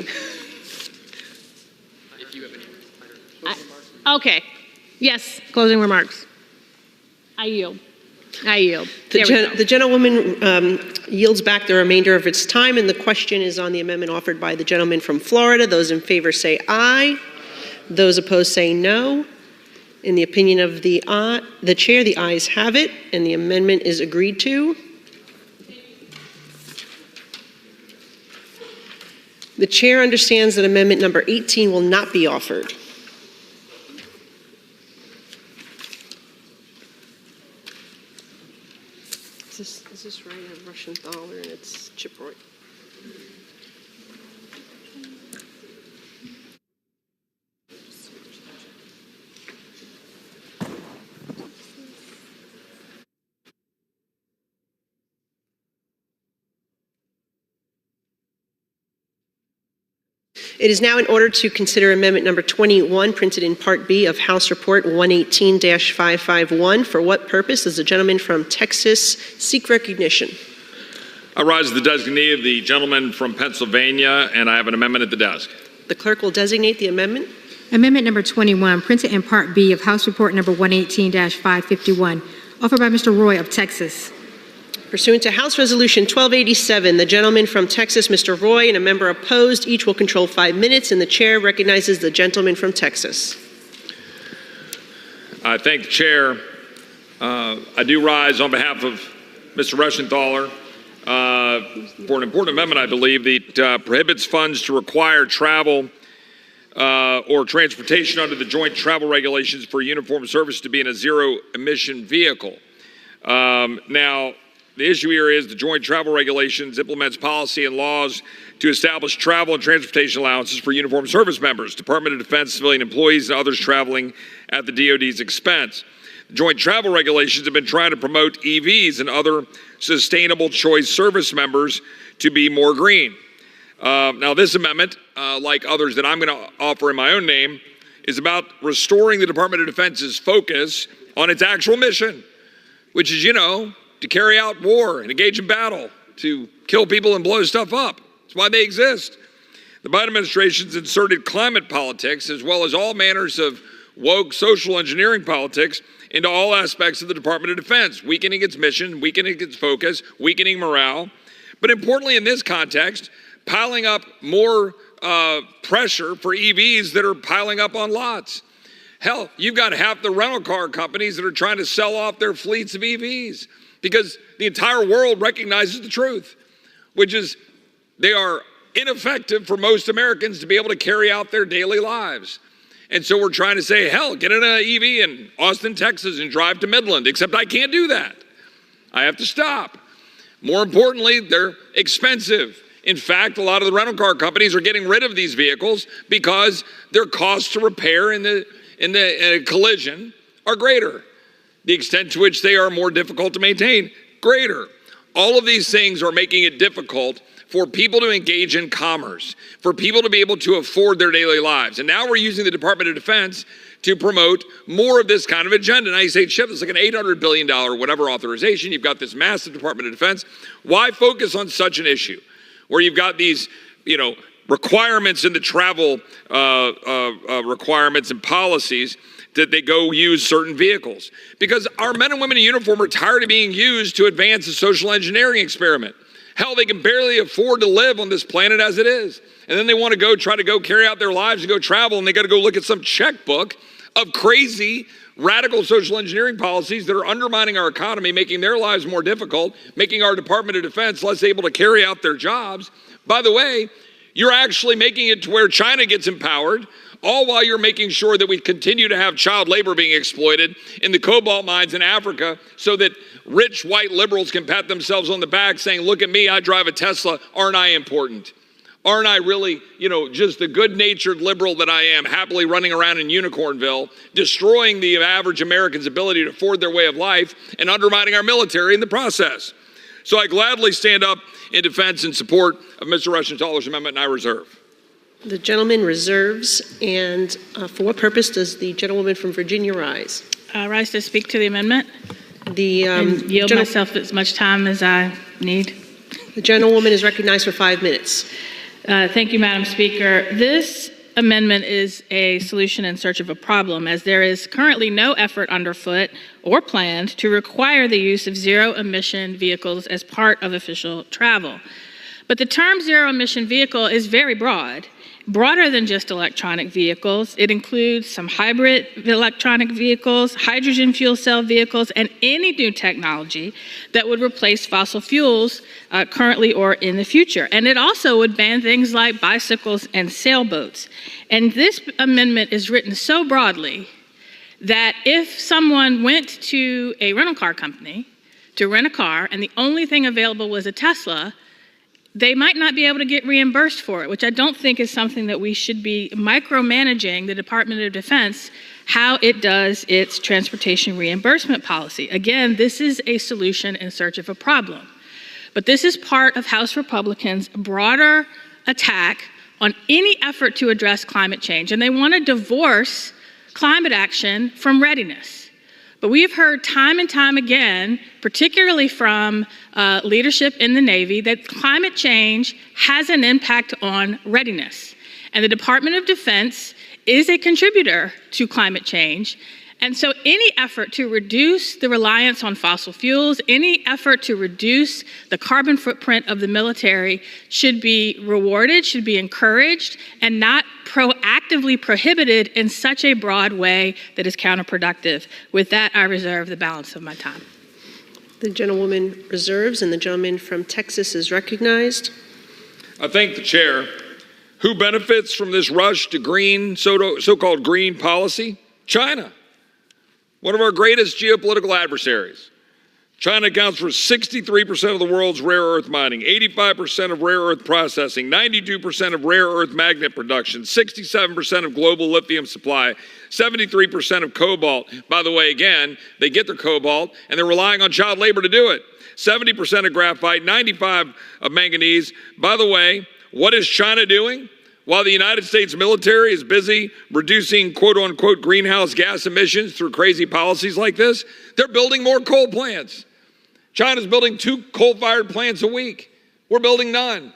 Okay. Yes, closing remarks. I yield. The gentlewoman yields back the remainder of its time, and the question is on the amendment offered by the gentleman from Florida. Those in favor say aye. Those opposed say no. In the opinion of the chair, the ayes have it, and the amendment is agreed to. The chair understands that amendment number 18 will not be offered. Is this right? A Russian dollar and it's Chiproy. It is now in order to consider amendment number 21, printed in Part B of House Report 118-551. For what purpose does the gentleman from Texas seek recognition? I rise as the designee of the gentleman from Pennsylvania, and I have an amendment at the desk. The clerk will designate the amendment. Amendment number 21, printed in Part B of House Report number 118-551, offered by Mr. Roy of Texas. Pursuant to House Resolution 1287, the gentleman from Texas, Mr. Roy, and a member opposed, each will control 5 minutes, and the chair recognizes the gentleman from Texas. I thank the chair. I do rise on behalf of Mr. Reschenthaler for an important amendment, I believe, that prohibits funds to require travel or transportation under the joint travel regulations for uniformed service to be in a zero-emission vehicle. Now, the issue here is the joint travel regulations implements policy and laws to establish travel and transportation allowances for uniformed service members, Department of Defense civilian employees, and others traveling at the DoD's expense. The joint travel regulations have been trying to promote EVs and other sustainable choice service members to be more green. Now, this amendment, like others that I'm going to offer in my own name, is about restoring the Department of Defense's focus on its actual mission, which is, to carry out war and engage in battle, to kill people and blow stuff up. That's why they exist. The Biden administration's inserted climate politics, as well as all manners of woke social engineering politics, into all aspects of the Department of Defense, weakening its mission, weakening its focus, weakening morale. But importantly in this context, piling up more pressure for EVs that are piling up on lots. Hell, you've got half the rental car companies that are trying to sell off their fleets of EVs because the entire world recognizes the truth, which is they are ineffective for most Americans to be able to carry out their daily lives. And so we're trying to say, hell, get in an EV in Austin, Texas and drive to Midland, except I can't do that. I have to stop. More importantly, they're expensive. In fact, a lot of the rental car companies are getting rid of these vehicles because their costs to repair in a collision are greater. The extent to which they are more difficult to maintain, greater. All of these things are making it difficult for people to engage in commerce, for people to be able to afford their daily lives. And now we're using the Department of Defense to promote more of this kind of agenda. Now you say, Chip, it's like an $800 billion whatever authorization. You've got this massive Department of Defense. Why focus on such an issue where you've got these, requirements in the travel requirements and policies that they go use certain vehicles? Because our men and women in uniform are tired of being used to advance a social engineering experiment. Hell, they can barely afford to live on this planet as it is. And then they want to try to carry out their lives and go travel, and they got to go look at some checkbook of crazy, radical social engineering policies that are undermining our economy, making their lives more difficult, making our Department of Defense less able to carry out their jobs. By the way, you're actually making it to where China gets empowered, all while you're making sure that we continue to have child labor being exploited in the cobalt mines in Africa so that rich white liberals can pat themselves on the back saying, look at me, I drive a Tesla, aren't I important? Aren't I really, just the good-natured liberal that I am, happily running around in Unicornville, destroying the average American's ability to afford their way of life and undermining our military in the process? So I gladly stand up in defense and support of Mr. Rushenthaler's amendment, and I reserve. The gentleman reserves. And for what purpose does the gentlewoman from Virginia rise? Rise to speak to the amendment. And yield myself as much time as I need. The gentlewoman is recognized for 5 minutes. Thank you, Madam Speaker. This amendment is a solution in search of a problem, as there is currently no effort underfoot or planned to require the use of zero-emission vehicles as part of official travel. But the term zero-emission vehicle is very broad, broader than just electronic vehicles. It includes some hybrid electronic vehicles, hydrogen fuel cell vehicles, and any new technology that would replace fossil fuels currently or in the future. And it also would ban things like bicycles and sailboats. And this amendment is written so broadly that if someone went to a rental car company to rent a car and the only thing available was a Tesla, they might not be able to get reimbursed for it, which I don't think is something that we should be micromanaging the Department of Defense, how it does its transportation reimbursement policy. Again, this is a solution in search of a problem. But this is part of House Republicans' broader attack on any effort to address climate change, and they want to divorce climate action from readiness. But we have heard time and time again, particularly from leadership in the Navy, that climate change has an impact on readiness. And the Department of Defense is a contributor to climate change. And so any effort to reduce the reliance on fossil fuels, any effort to reduce the carbon footprint of the military should be rewarded, should be encouraged, and not proactively prohibited in such a broad way that is counterproductive. With that, I reserve the balance of my time. The gentlewoman reserves, and the gentleman from Texas is recognized. I thank the chair. Who benefits from this rush to green, so-called green policy? China, one of our greatest geopolitical adversaries. China accounts for 63% of the world's rare earth mining, 85% of rare earth processing, 92% of rare earth magnet production, 67% of global lithium supply, 73% of cobalt. By the way, again, they get their cobalt and they're relying on child labor to do it. 70% of graphite, 95% of manganese. By the way, what is China doing? While the United States military is busy reducing quote unquote greenhouse gas emissions through crazy policies like this, they're building more coal plants. China's building 2 coal-fired plants a week. We're building none.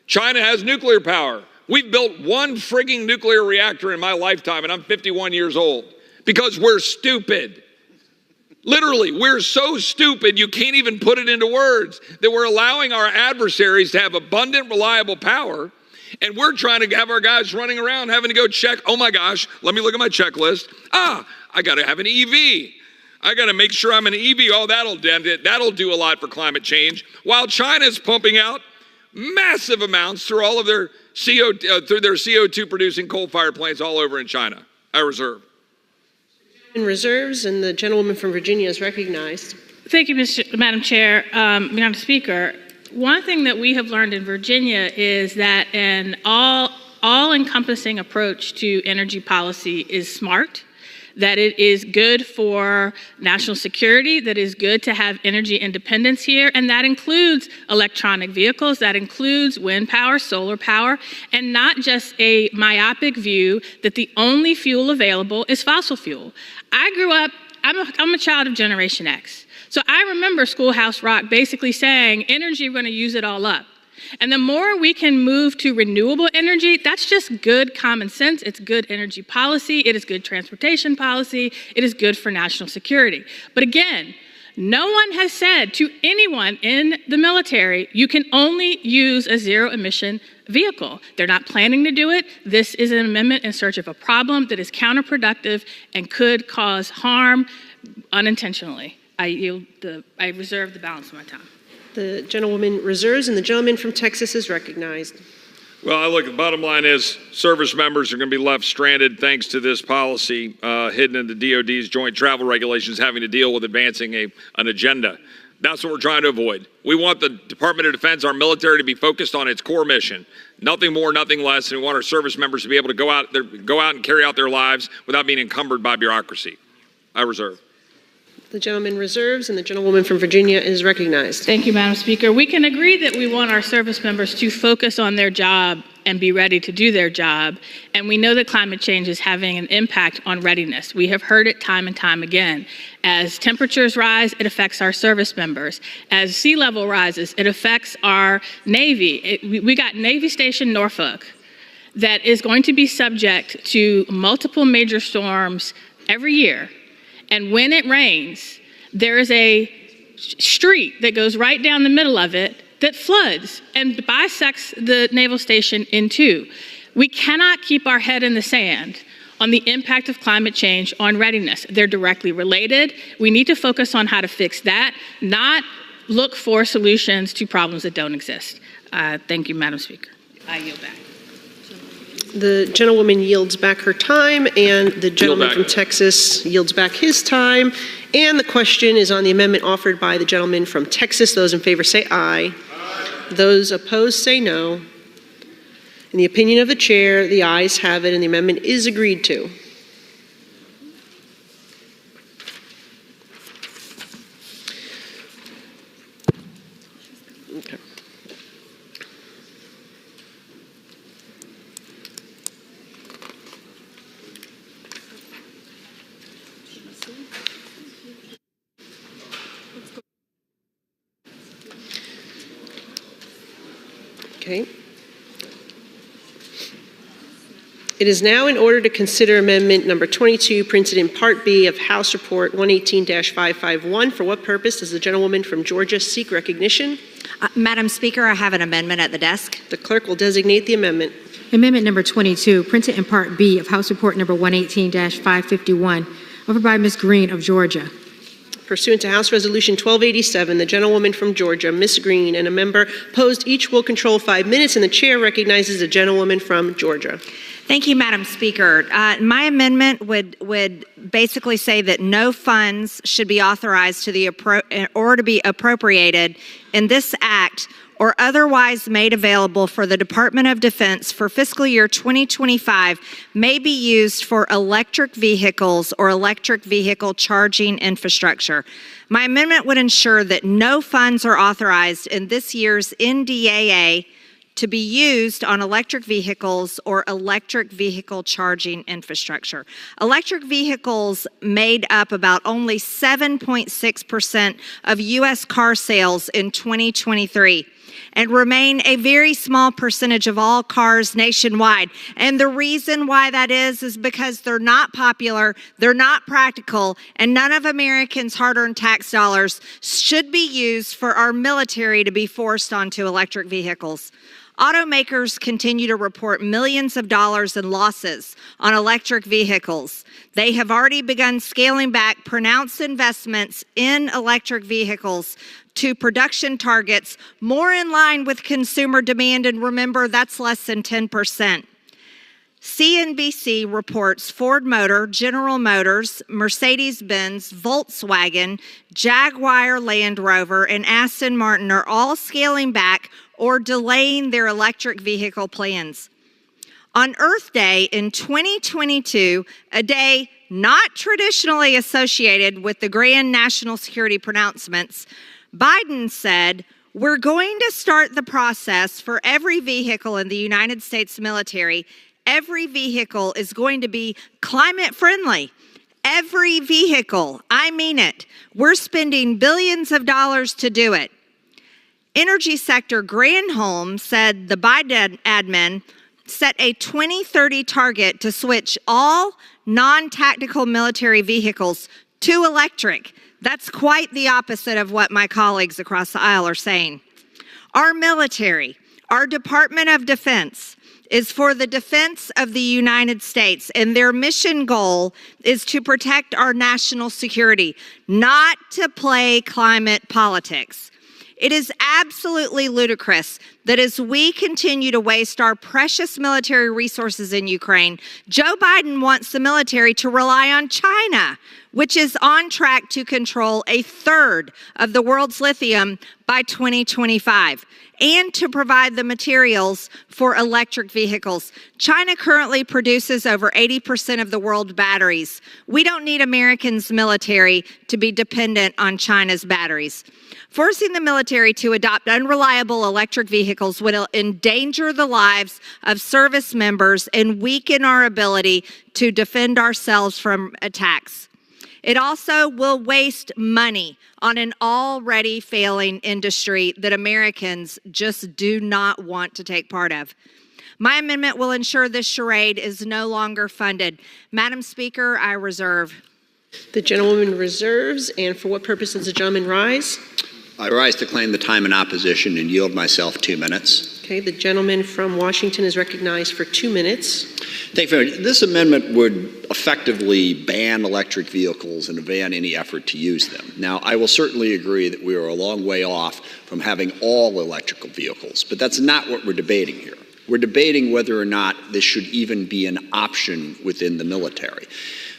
China has nuclear power. We've built 1 frigging nuclear reactor in my lifetime, and I'm 51 years old, because we're stupid. Literally, we're so stupid you can't even put it into words, that we're allowing our adversaries to have abundant, reliable power, and we're trying to have our guys running around having to go check, oh my gosh, let me look at my checklist. I gotta have an EV. I gotta make sure I'm an EV. Oh, that'll do a lot for climate change. While China's pumping out massive amounts through all of their CO2 producing coal-fired plants all over in China. I reserve. In reserves, and the gentlewoman from Virginia is recognized. Thank you, Madam Chair. Madam Speaker, one thing that we have learned in Virginia is that an all-encompassing approach to energy policy is smart, that it is good for national security, that is good to have energy independence here, and that includes electronic vehicles, that includes wind power, solar power, and not just a myopic view that the only fuel available is fossil fuel. I grew up, I'm a child of Generation X, so I remember Schoolhouse Rock basically saying, energy, we're gonna use it all up. And the more we can move to renewable energy, that's just good common sense. It's good energy policy. It is good transportation policy. It is good for national security. But again, no one has said to anyone in the military, you can only use a zero-emission vehicle. They're not planning to do it. This is an amendment in search of a problem that is counterproductive and could cause harm unintentionally. I reserve the balance of my time. The gentlewoman reserves, and the gentleman from Texas is recognized. Well, look, the bottom line is service members are going to be left stranded thanks to this policy hidden in the DOD's joint travel regulations having to deal with advancing an agenda. That's what we're trying to avoid. We want the Department of Defense, our military, to be focused on its core mission. Nothing more, nothing less. And we want our service members to be able to go out and carry out their lives without being encumbered by bureaucracy. I reserve. The gentleman reserves, and the gentlewoman from Virginia is recognized. Thank you, Madam Speaker. We can agree that we want our service members to focus on their job and be ready to do their job. And we know that climate change is having an impact on readiness. We have heard it time and time again. As temperatures rise, it affects our service members. As sea level rises, it affects our Navy. We got Navy Station Norfolk that is going to be subject to multiple major storms every year. And when it rains, there is a street that goes right down the middle of it that floods and bisects the naval station in 2. We cannot keep our head in the sand on the impact of climate change on readiness. They're directly related. We need to focus on how to fix that, not look for solutions to problems that don't exist. Thank you, Madam Speaker. I yield back. The gentlewoman yields back her time, and the gentleman from Texas yields back his time. And the question is on the amendment offered by the gentleman from Texas. Those in favor say aye. Those opposed say no. In the opinion of the chair, the ayes have it, and the amendment is agreed to. Okay. Okay. It is now in order to consider amendment number 22, printed in Part B of House Report 118-551. For what purpose does the gentlewoman from Georgia seek recognition? Madam Speaker, I have an amendment at the desk. The clerk will designate the amendment. Amendment number 22, printed in Part B of House Report number 118-551, offered by Ms. Green of Georgia. Pursuant to House Resolution 1287, the gentlewoman from Georgia, Ms. Green, and a member opposed each will control 5 minutes, and the chair recognizes the gentlewoman from Georgia. Thank you, Madam Speaker. My amendment would basically say that no funds should be authorized to be appropriated in this act or otherwise made available for the Department of Defense for fiscal year 2025 may be used for electric vehicles or electric vehicle charging infrastructure. My amendment would ensure that no funds are authorized in this year's NDAA to be used on electric vehicles or electric vehicle charging infrastructure. Electric vehicles made up about only 7.6% of U.S. car sales in 2023 and remain a very small percentage of all cars nationwide. And the reason why that is because they're not popular, they're not practical, and none of Americans' hard-earned tax dollars should be used for our military to be forced onto electric vehicles. Automakers continue to report millions of dollars in losses on electric vehicles. They have already begun scaling back pronounced investments in electric vehicles to production targets more in line with consumer demand, and remember, that's less than 10%. CNBC reports Ford Motor, General Motors, Mercedes-Benz, Volkswagen, Jaguar Land Rover, and Aston Martin are all scaling back or delaying their electric vehicle plans. On Earth Day in 2022, a day not traditionally associated with the grand national security pronouncements, Biden said, "We're going to start the process for every vehicle in the United States military. Every vehicle is going to be climate friendly. Every vehicle, I mean it. We're spending billions of dollars to do it." Energy sector Granholm said the Biden admin set a 2030 target to switch all non-tactical military vehicles to electric. That's quite the opposite of what my colleagues across the aisle are saying. Our military, our Department of Defense, is for the defense of the United States, and their mission goal is to protect our national security, not to play climate politics. It is absolutely ludicrous that as we continue to waste our precious military resources in Ukraine, Joe Biden wants the military to rely on China, which is on track to control a third of the world's lithium by 2025, and to provide the materials for electric vehicles. China currently produces over 80% of the world's batteries. We don't need Americans' military to be dependent on China's batteries. Forcing the military to adopt unreliable electric vehicles will endanger the lives of service members and weaken our ability to defend ourselves from attacks. It also will waste money on an already failing industry that Americans just do not want to take part of. My amendment will ensure this charade is no longer funded. Madam Speaker, I reserve. The gentlewoman reserves, and for what purpose does the gentleman rise? I rise to claim the time in opposition and yield myself 2 minutes. Okay, the gentleman from Washington is recognized for 2 minutes. Thank you very much. This amendment would effectively ban electric vehicles and ban any effort to use them. Now, I will certainly agree that we are a long way off from having all electrical vehicles, but that's not what we're debating here. We're debating whether or not this should even be an option within the military.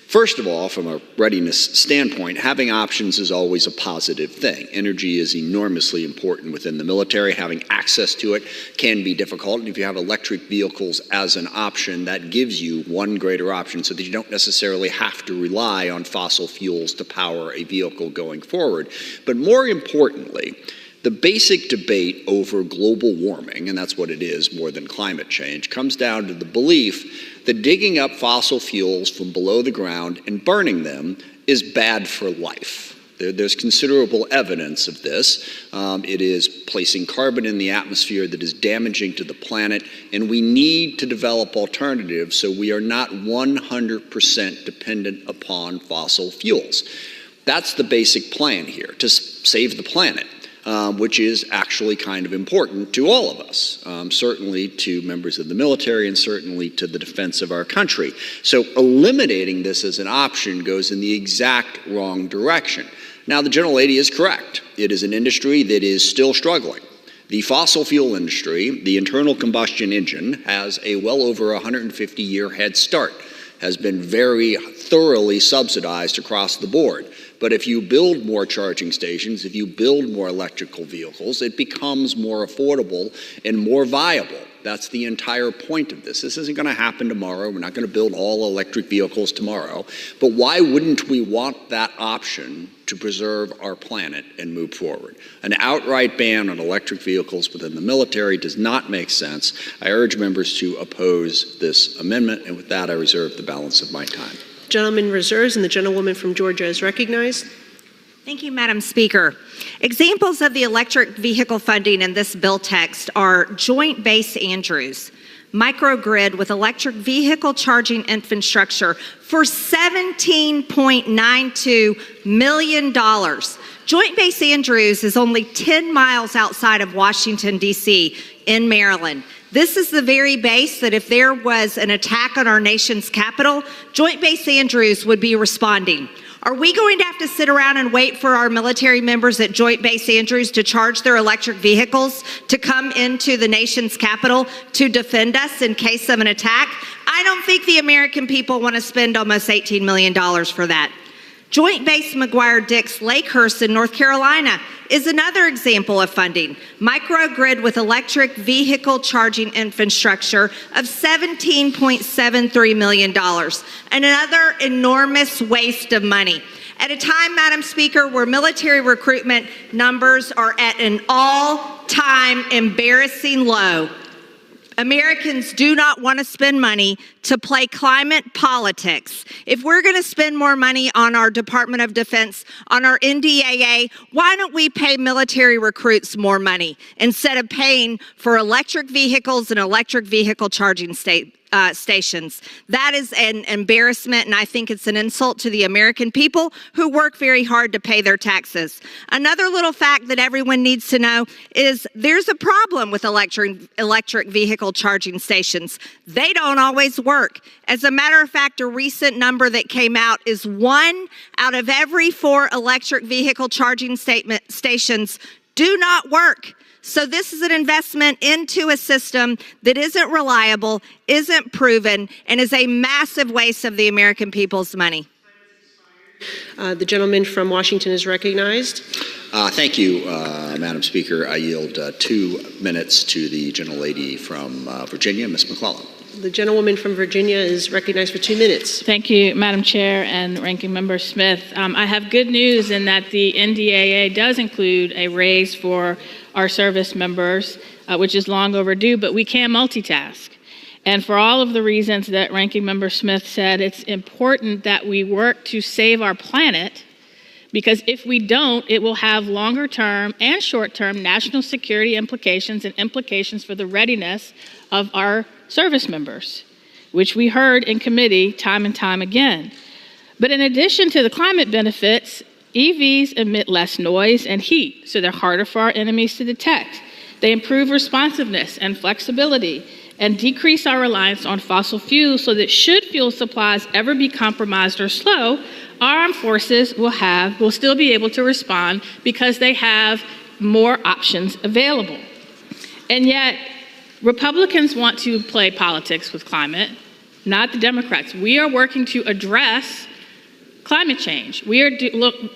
First of all, from a readiness standpoint, having options is always a positive thing. Energy is enormously important within the military. Having access to it can be difficult. And if you have electric vehicles as an option, that gives you one greater option so that you don't necessarily have to rely on fossil fuels to power a vehicle going forward. But more importantly, the basic debate over global warming, and that's what it is more than climate change, comes down to the belief that digging up fossil fuels from below the ground and burning them is bad for life. There's considerable evidence of this. It is placing carbon in the atmosphere that is damaging to the planet, and we need to develop alternatives so we are not 100% dependent upon fossil fuels. That's the basic plan here, to save the planet. Which is actually kind of important to all of us, certainly to members of the military and certainly to the defense of our country. So eliminating this as an option goes in the exact wrong direction. Now, the gentlelady is correct. It is an industry that is still struggling. The fossil fuel industry, the internal combustion engine, has a well over 150-year head start, has been very thoroughly subsidized across the board. But if you build more charging stations, if you build more electrical vehicles, it becomes more affordable and more viable. That's the entire point of this. This isn't going to happen tomorrow. We're not going to build all electric vehicles tomorrow. But why wouldn't we want that option to preserve our planet and move forward? An outright ban on electric vehicles within the military does not make sense. I urge members to oppose this amendment, and with that, I reserve the balance of my time. Gentleman reserves, and the gentlewoman from Georgia is recognized. Thank you, Madam Speaker. Examples of the electric vehicle funding in this bill text are Joint Base Andrews, microgrid with electric vehicle charging infrastructure for $17.92 million. Joint Base Andrews is only 10 miles outside of Washington, D.C., in Maryland. This is the very base that if there was an attack on our nation's capital, Joint Base Andrews would be responding. Are we going to have to sit around and wait for our military members at Joint Base Andrews to charge their electric vehicles to come into the nation's capital to defend us in case of an attack? I don't think the American people want to spend almost $18 million for that. Joint Base McGuire-Dix Lakehurst in North Carolina is another example of funding. Microgrid with electric vehicle charging infrastructure of $17.73 million. And another enormous waste of money. At a time, Madam Speaker, where military recruitment numbers are at an all-time embarrassing low, Americans do not want to spend money to play climate politics. If we're going to spend more money on our Department of Defense, on our NDAA, why don't we pay military recruits more money instead of paying for electric vehicles and electric vehicle charging stations? That is an embarrassment, and I think it's an insult to the American people who work very hard to pay their taxes. Another little fact that everyone needs to know is there's a problem with electric vehicle charging stations. They don't always work. As a matter of fact, a recent number that came out is 1 out of every 4 electric vehicle charging stations do not work. So this is an investment into a system that isn't reliable, isn't proven, and is a massive waste of the American people's money. The gentleman from Washington is recognized. Thank you, Madam Speaker. I yield 2 minutes to the gentlelady from Virginia, Ms. McClellan. The gentlewoman from Virginia is recognized for 2 minutes. Thank you, Madam Chair and Ranking Member Smith. I have good news in that the NDAA does include a raise for our service members, which is long overdue, but we can multitask. And for all of the reasons that Ranking Member Smith said, it's important that we work to save our planet, because if we don't, it will have longer term and short term national security implications and implications for the readiness of our service members, which we heard in committee time and time again. But in addition to the climate benefits, EVs emit less noise and heat, so they're harder for our enemies to detect. They improve responsiveness and flexibility and decrease our reliance on fossil fuels so that should fuel supplies ever be compromised or slow, our armed forces will still be able to respond because they have more options available. And yet, Republicans want to play politics with climate, not the Democrats. We are working to address climate change. We are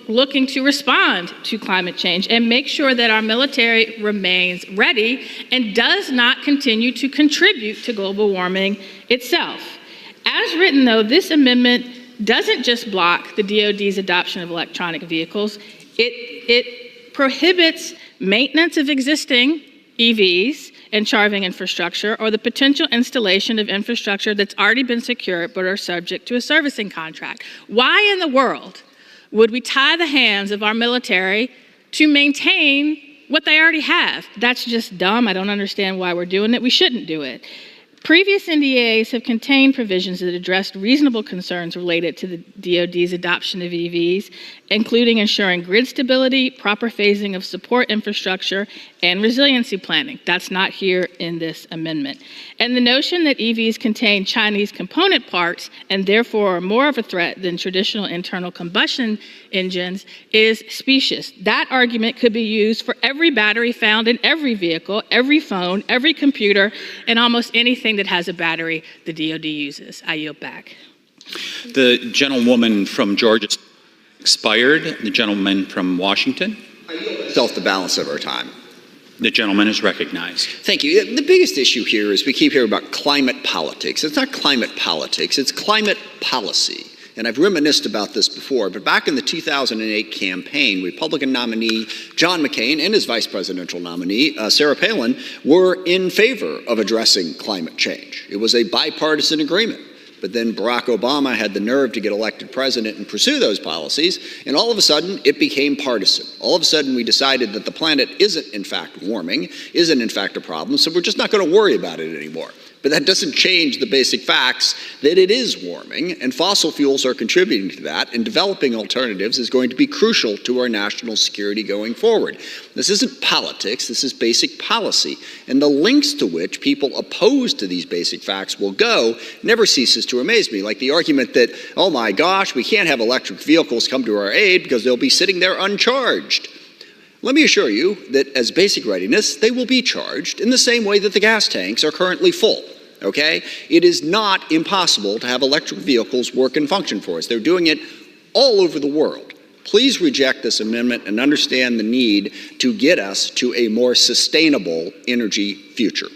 looking to respond to climate change and make sure that our military remains ready and does not continue to contribute to global warming itself. As written, though, this amendment doesn't just block the DoD's adoption of electronic vehicles. It prohibits maintenance of existing EVs and charging infrastructure, or the potential installation of infrastructure that's already been secured but are subject to a servicing contract. Why in the world would we tie the hands of our military to maintain what they already have? That's just dumb. I don't understand why we're doing it. We shouldn't do it. Previous NDAs have contained provisions that addressed reasonable concerns related to the DoD's adoption of EVs, including ensuring grid stability, proper phasing of support infrastructure, and resiliency planning. That's not here in this amendment. And the notion that EVs contain Chinese component parts and therefore are more of a threat than traditional internal combustion engines is specious. That argument could be used for every battery found in every vehicle, every phone, every computer, and almost anything that has a battery the DoD uses. I yield back. The gentlewoman from Georgia expired. The gentleman from Washington. I yield myself the balance of our time. The gentleman is recognized. Thank you. The biggest issue here is we keep hearing about climate politics. It's not climate politics, it's climate policy. And I've reminisced about this before, but back in the 2008 campaign, Republican nominee John McCain and his vice presidential nominee, Sarah Palin, were in favor of addressing climate change. It was a bipartisan agreement. But then Barack Obama had the nerve to get elected president and pursue those policies, and all of a sudden it became partisan. All of a sudden we decided that the planet isn't in fact warming, isn't in fact a problem, so we're just not going to worry about it anymore. But that doesn't change the basic facts that it is warming, and fossil fuels are contributing to that, and developing alternatives is going to be crucial to our national security going forward. This isn't politics, this is basic policy, and the lengths to which people opposed to these basic facts will go never ceases to amaze me, like the argument that, oh my gosh, we can't have electric vehicles come to our aid because they'll be sitting there uncharged. Let me assure you that as basic readiness, they will be charged in the same way that the gas tanks are currently full, okay? It is not impossible to have electric vehicles work and function for us. They're doing it all over the world. Please reject this amendment and understand the need to get us to a more sustainable energy future.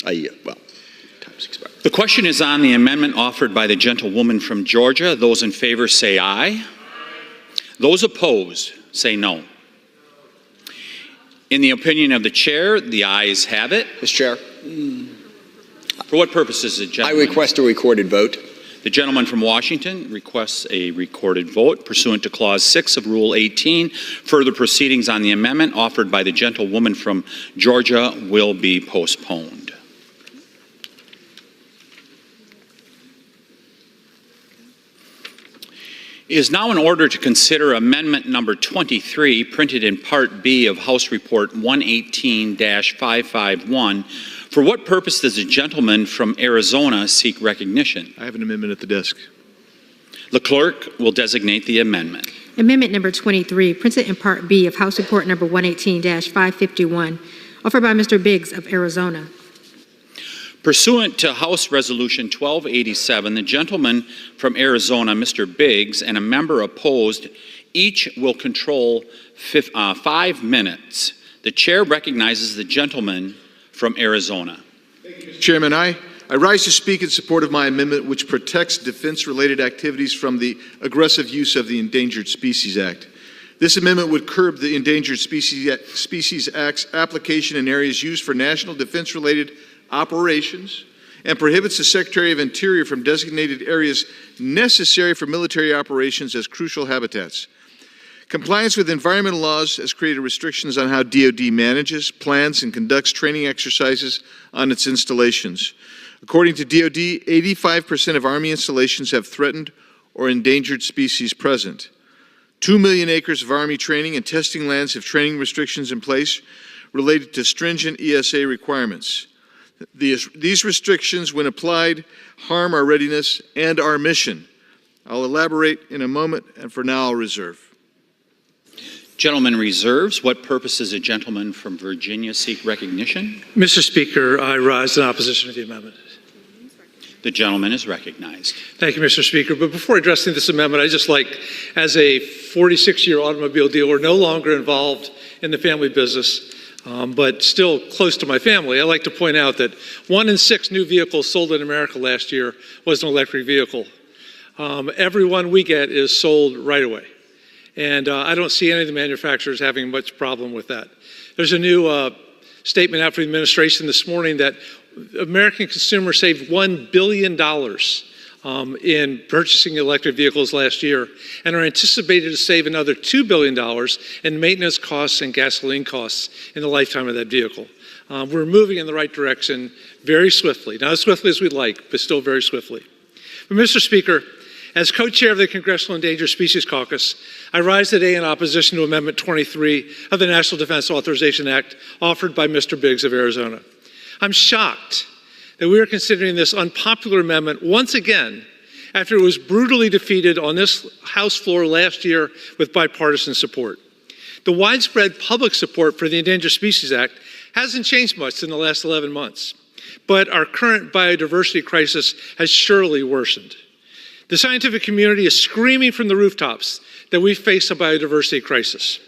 Time's expired. The question is on the amendment offered by the gentlewoman from Georgia. Those in favor say aye. Those opposed say no. In the opinion of the chair, the ayes have it. Mr. Chair. For what purposes, the gentleman? I request a recorded vote. The gentleman from Washington requests a recorded vote pursuant to Clause 6 of Rule 18. Further proceedings on the amendment offered by the gentlewoman from Georgia will be postponed. It is now in order to consider Amendment Number 23, printed in Part B of House Report 118-551. For what purpose does the gentleman from Arizona seek recognition? I have an amendment at the desk. The clerk will designate the amendment. Amendment number 23, printed in Part B of House Report number 118-551, offered by Mr. Biggs of Arizona. Pursuant to House Resolution 1287, the gentleman from Arizona, Mr. Biggs, and a member opposed, each will control 5 minutes. The chair recognizes the gentleman from Arizona. Thank you, Mr. Chairman. I rise to speak in support of my amendment, which protects defense-related activities from the aggressive use of the Endangered Species Act. This amendment would curb the Endangered Species Act's application in areas used for national defense-related operations and prohibits the Secretary of Interior from designated areas necessary for military operations as crucial habitats. Compliance with environmental laws has created restrictions on how DoD manages, plans, and conducts training exercises on its installations. According to DoD, 85% of Army installations have threatened or endangered species present. 2 million acres of Army training and testing lands have training restrictions in place related to stringent ESA requirements. These restrictions, when applied, harm our readiness and our mission. I'll elaborate in a moment, and for now I'll reserve. Gentleman reserves. What purpose does a gentleman from Virginia seek recognition? Mr. Speaker, I rise in opposition to the amendment. The gentleman is recognized. Thank you, Mr. Speaker. But before addressing this amendment, I just like, as a 46-year automobile dealer, no longer involved in the family business, but still close to my family, I like to point out that 1 in 6 new vehicles sold in America last year was an electric vehicle. Every one we get is sold right away. And I don't see any of the manufacturers having much problem with that. There's a new statement out from the administration this morning that American consumers saved $1 billion in purchasing electric vehicles last year and are anticipated to save another $2 billion in maintenance costs and gasoline costs in the lifetime of that vehicle. We're moving in the right direction very swiftly. Not as swiftly as we'd like, but still very swiftly. But Mr. Speaker, as co-chair of the Congressional Endangered Species Caucus, I rise today in opposition to Amendment 23 of the National Defense Authorization Act offered by Mr. Biggs of Arizona. I'm shocked that we are considering this unpopular amendment once again after it was brutally defeated on this House floor last year with bipartisan support. The widespread public support for the Endangered Species Act hasn't changed much in the last 11 months, but our current biodiversity crisis has surely worsened. The scientific community is screaming from the rooftops that we face a biodiversity crisis.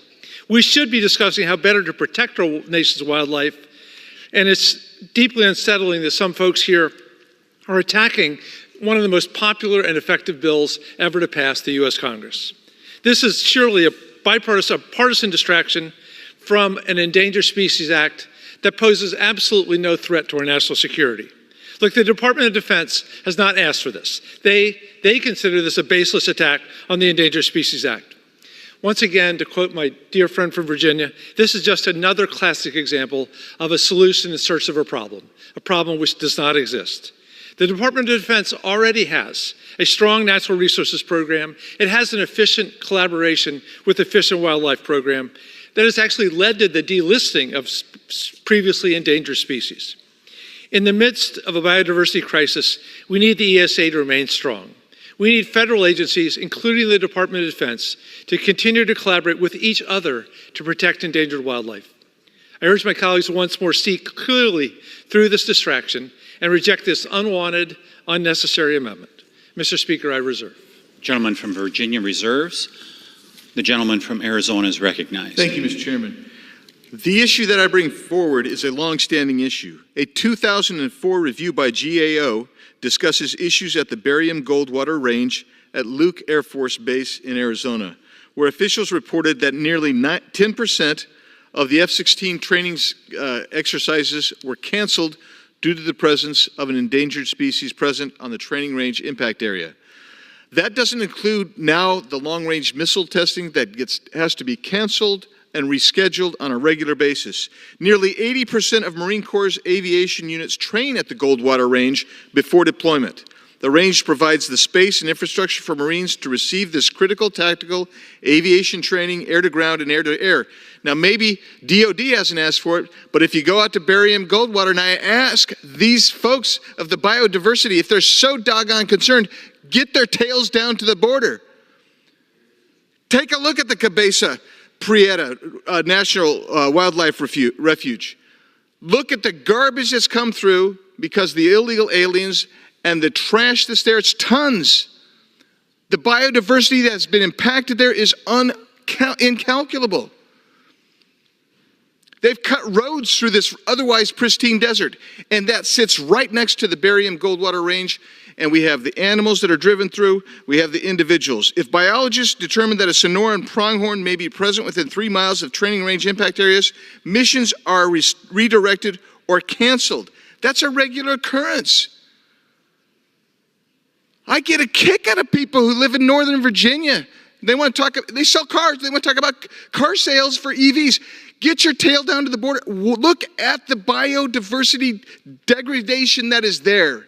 We should be discussing how better to protect our nation's wildlife, and it's deeply unsettling that some folks here are attacking one of the most popular and effective bills ever to pass the U.S. Congress. This is surely a partisan distraction from an Endangered Species Act that poses absolutely no threat to our national security. Look, the Department of Defense has not asked for this. They consider this a baseless attack on the Endangered Species Act. Once again, to quote my dear friend from Virginia, this is just another classic example of a solution in search of a problem which does not exist. The Department of Defense already has a strong natural resources program. It has an efficient collaboration with the Fish and Wildlife Program that has actually led to the delisting of previously endangered species. In the midst of a biodiversity crisis, we need the ESA to remain strong. We need federal agencies, including the Department of Defense, to continue to collaborate with each other to protect endangered wildlife. I urge my colleagues to once more see clearly through this distraction and reject this unwanted, unnecessary amendment. Mr. Speaker, I reserve. Gentleman from Virginia reserves. The gentleman from Arizona is recognized. Thank you, Mr. Chairman. The issue that I bring forward is a long-standing issue. A 2004 review by GAO discusses issues at the Barium Goldwater Range at Luke Air Force Base in Arizona, where officials reported that nearly 10% of the F-16 training exercises were canceled due to the presence of an endangered species present on the training range impact area. That doesn't include now the long-range missile testing that has to be canceled and rescheduled on a regular basis. Nearly 80% of Marine Corps' aviation units train at the Goldwater Range before deployment. The range provides the space and infrastructure for Marines to receive this critical tactical aviation training air-to-ground and air-to-air. Now, maybe DOD hasn't asked for it, but if you go out to Barium Goldwater and I ask these folks of the biodiversity, if they're so doggone concerned, get their tails down to the border. Take a look at the Cabeza Prieta National Wildlife Refuge. Look at the garbage that's come through because the illegal aliens and the trash that's there. It's tons. The biodiversity that's been impacted there is incalculable. They've cut roads through this otherwise pristine desert, and that sits right next to the Barium Goldwater Range, and we have the animals that are driven through, we have the individuals. If biologists determine that a Sonoran pronghorn may be present within 3 miles of training range impact areas, missions are redirected or canceled. That's a regular occurrence. I get a kick out of people who live in Northern Virginia. They sell cars, they want to talk about car sales for EVs. Get your tail down to the border. Look at the biodiversity degradation that is there.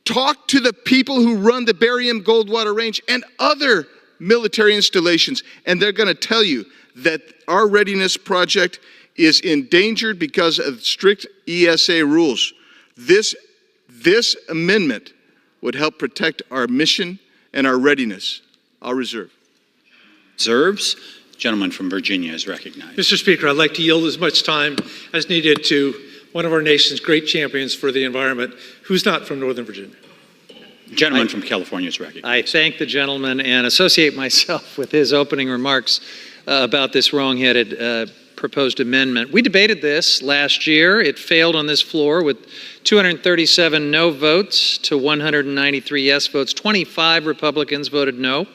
Talk to the people who run the Barium Goldwater Range and other military installations, and they're going to tell you that our readiness project is endangered because of strict ESA rules. This amendment would help protect our mission and our readiness. I'll reserve. Reserves. Gentleman from Virginia is recognized. Mr. Speaker, I'd like to yield as much time as needed to one of our nation's great champions for the environment, who's not from Northern Virginia. Gentleman from California is recognized. I thank the gentleman and associate myself with his opening remarks about this wrong-headed proposed amendment. We debated this last year. It failed on this floor with 237 no votes to 193 yes votes. 25 Republicans voted no.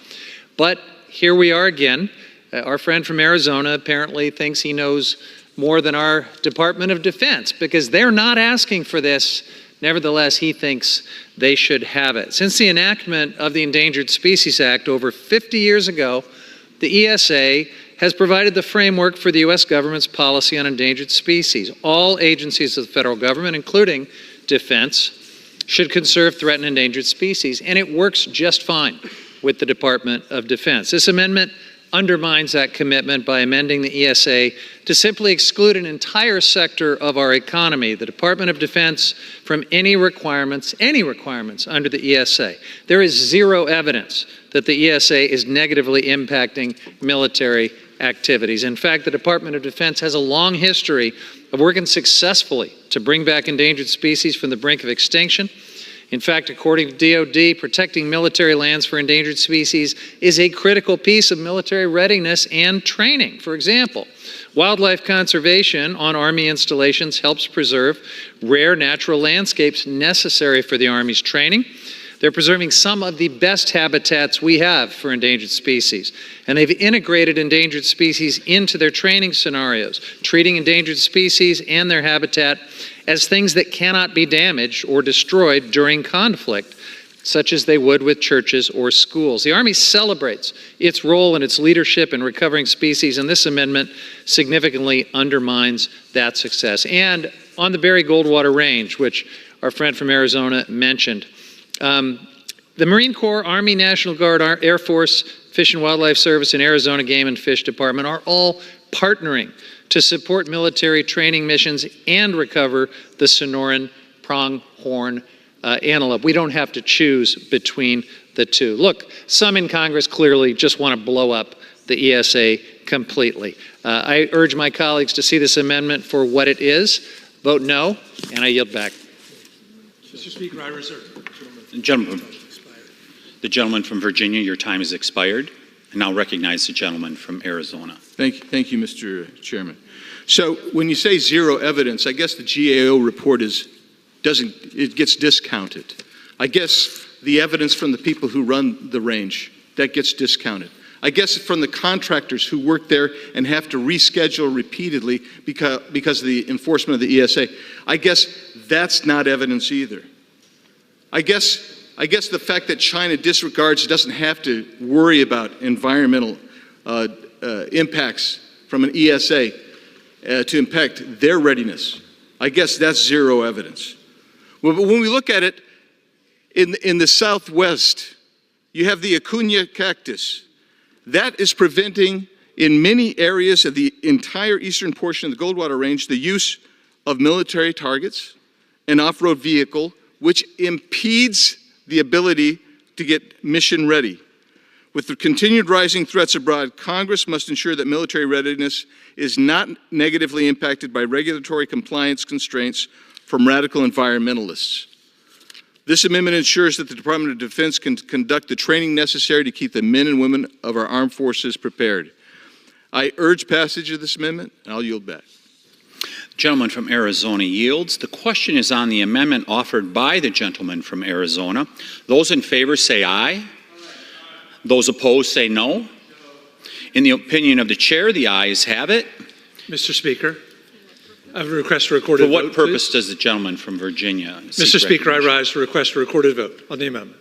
But here we are again. Our friend from Arizona apparently thinks he knows more than our Department of Defense because they're not asking for this. Nevertheless, he thinks they should have it. Since the enactment of the Endangered Species Act over 50 years ago, the ESA has provided the framework for the U.S. government's policy on endangered species. All agencies of the federal government, including Defense, should conserve threatened endangered species, and it works just fine with the Department of Defense. This amendment undermines that commitment by amending the ESA to simply exclude an entire sector of our economy, the Department of Defense, from any requirements under the ESA. There is zero evidence that the ESA is negatively impacting military activities. In fact, the Department of Defense has a long history of working successfully to bring back endangered species from the brink of extinction. In fact, according to DoD, protecting military lands for endangered species is a critical piece of military readiness and training. For example, wildlife conservation on Army installations helps preserve rare natural landscapes necessary for the Army's training. They're preserving some of the best habitats we have for endangered species. And they've integrated endangered species into their training scenarios, treating endangered species and their habitat as things that cannot be damaged or destroyed during conflict, such as they would with churches or schools. The Army celebrates its role and its leadership in recovering species, and this amendment significantly undermines that success. And on the Barry Goldwater Range, which our friend from Arizona mentioned, the Marine Corps, Army, National Guard, Air Force, Fish and Wildlife Service, and Arizona Game and Fish Department are all partnering to support military training missions and recover the Sonoran pronghorn antelope. We don't have to choose between the two. Look, some in Congress clearly just want to blow up the ESA completely. I urge my colleagues to see this amendment for what it is, vote no, and I yield back. Mr. Speaker, I reserve. The gentleman from Virginia, your time has expired. I now recognize the gentleman from Arizona. Thank you, Mr. Chairman. So when you say zero evidence, I guess the GAO report gets discounted. I guess the evidence from the people who run the range, that gets discounted. I guess from the contractors who work there and have to reschedule repeatedly because of the enforcement of the ESA, I guess that's not evidence either. I guess the fact that China disregards, doesn't have to worry about environmental impacts from an ESA to impact their readiness, I guess that's zero evidence. Well, but when we look at it, in the Southwest, you have the Acuna cactus. That is preventing, in many areas of the entire eastern portion of the Goldwater Range, the use of military targets and off-road vehicle, which impedes the ability to get mission ready. With the continued rising threats abroad, Congress must ensure that military readiness is not negatively impacted by regulatory compliance constraints from radical environmentalists. This amendment ensures that the Department of Defense can conduct the training necessary to keep the men and women of our armed forces prepared. I urge passage of this amendment, and I'll yield back. The gentleman from Arizona yields. The question is on the amendment offered by the gentleman from Arizona. Those in favor say aye. Those opposed say no. In the opinion of the chair, the ayes have it. Mr. Speaker, I have a request for recorded vote. For what purpose does the gentleman from Virginia seek Mr. Speaker, I rise to request a recorded vote on the amendment.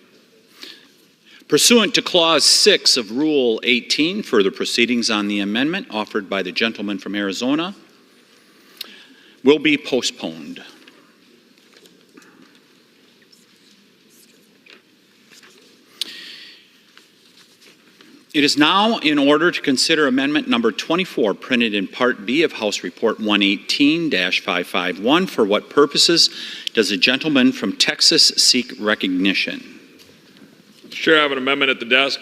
Pursuant to Clause 6 of Rule 18, further proceedings on the amendment offered by the gentleman from Arizona will be postponed. It is now in order to consider amendment number 24, printed in Part B of House Report 118-551. For what purposes does the gentleman from Texas seek recognition? Chair, I have an amendment at the desk.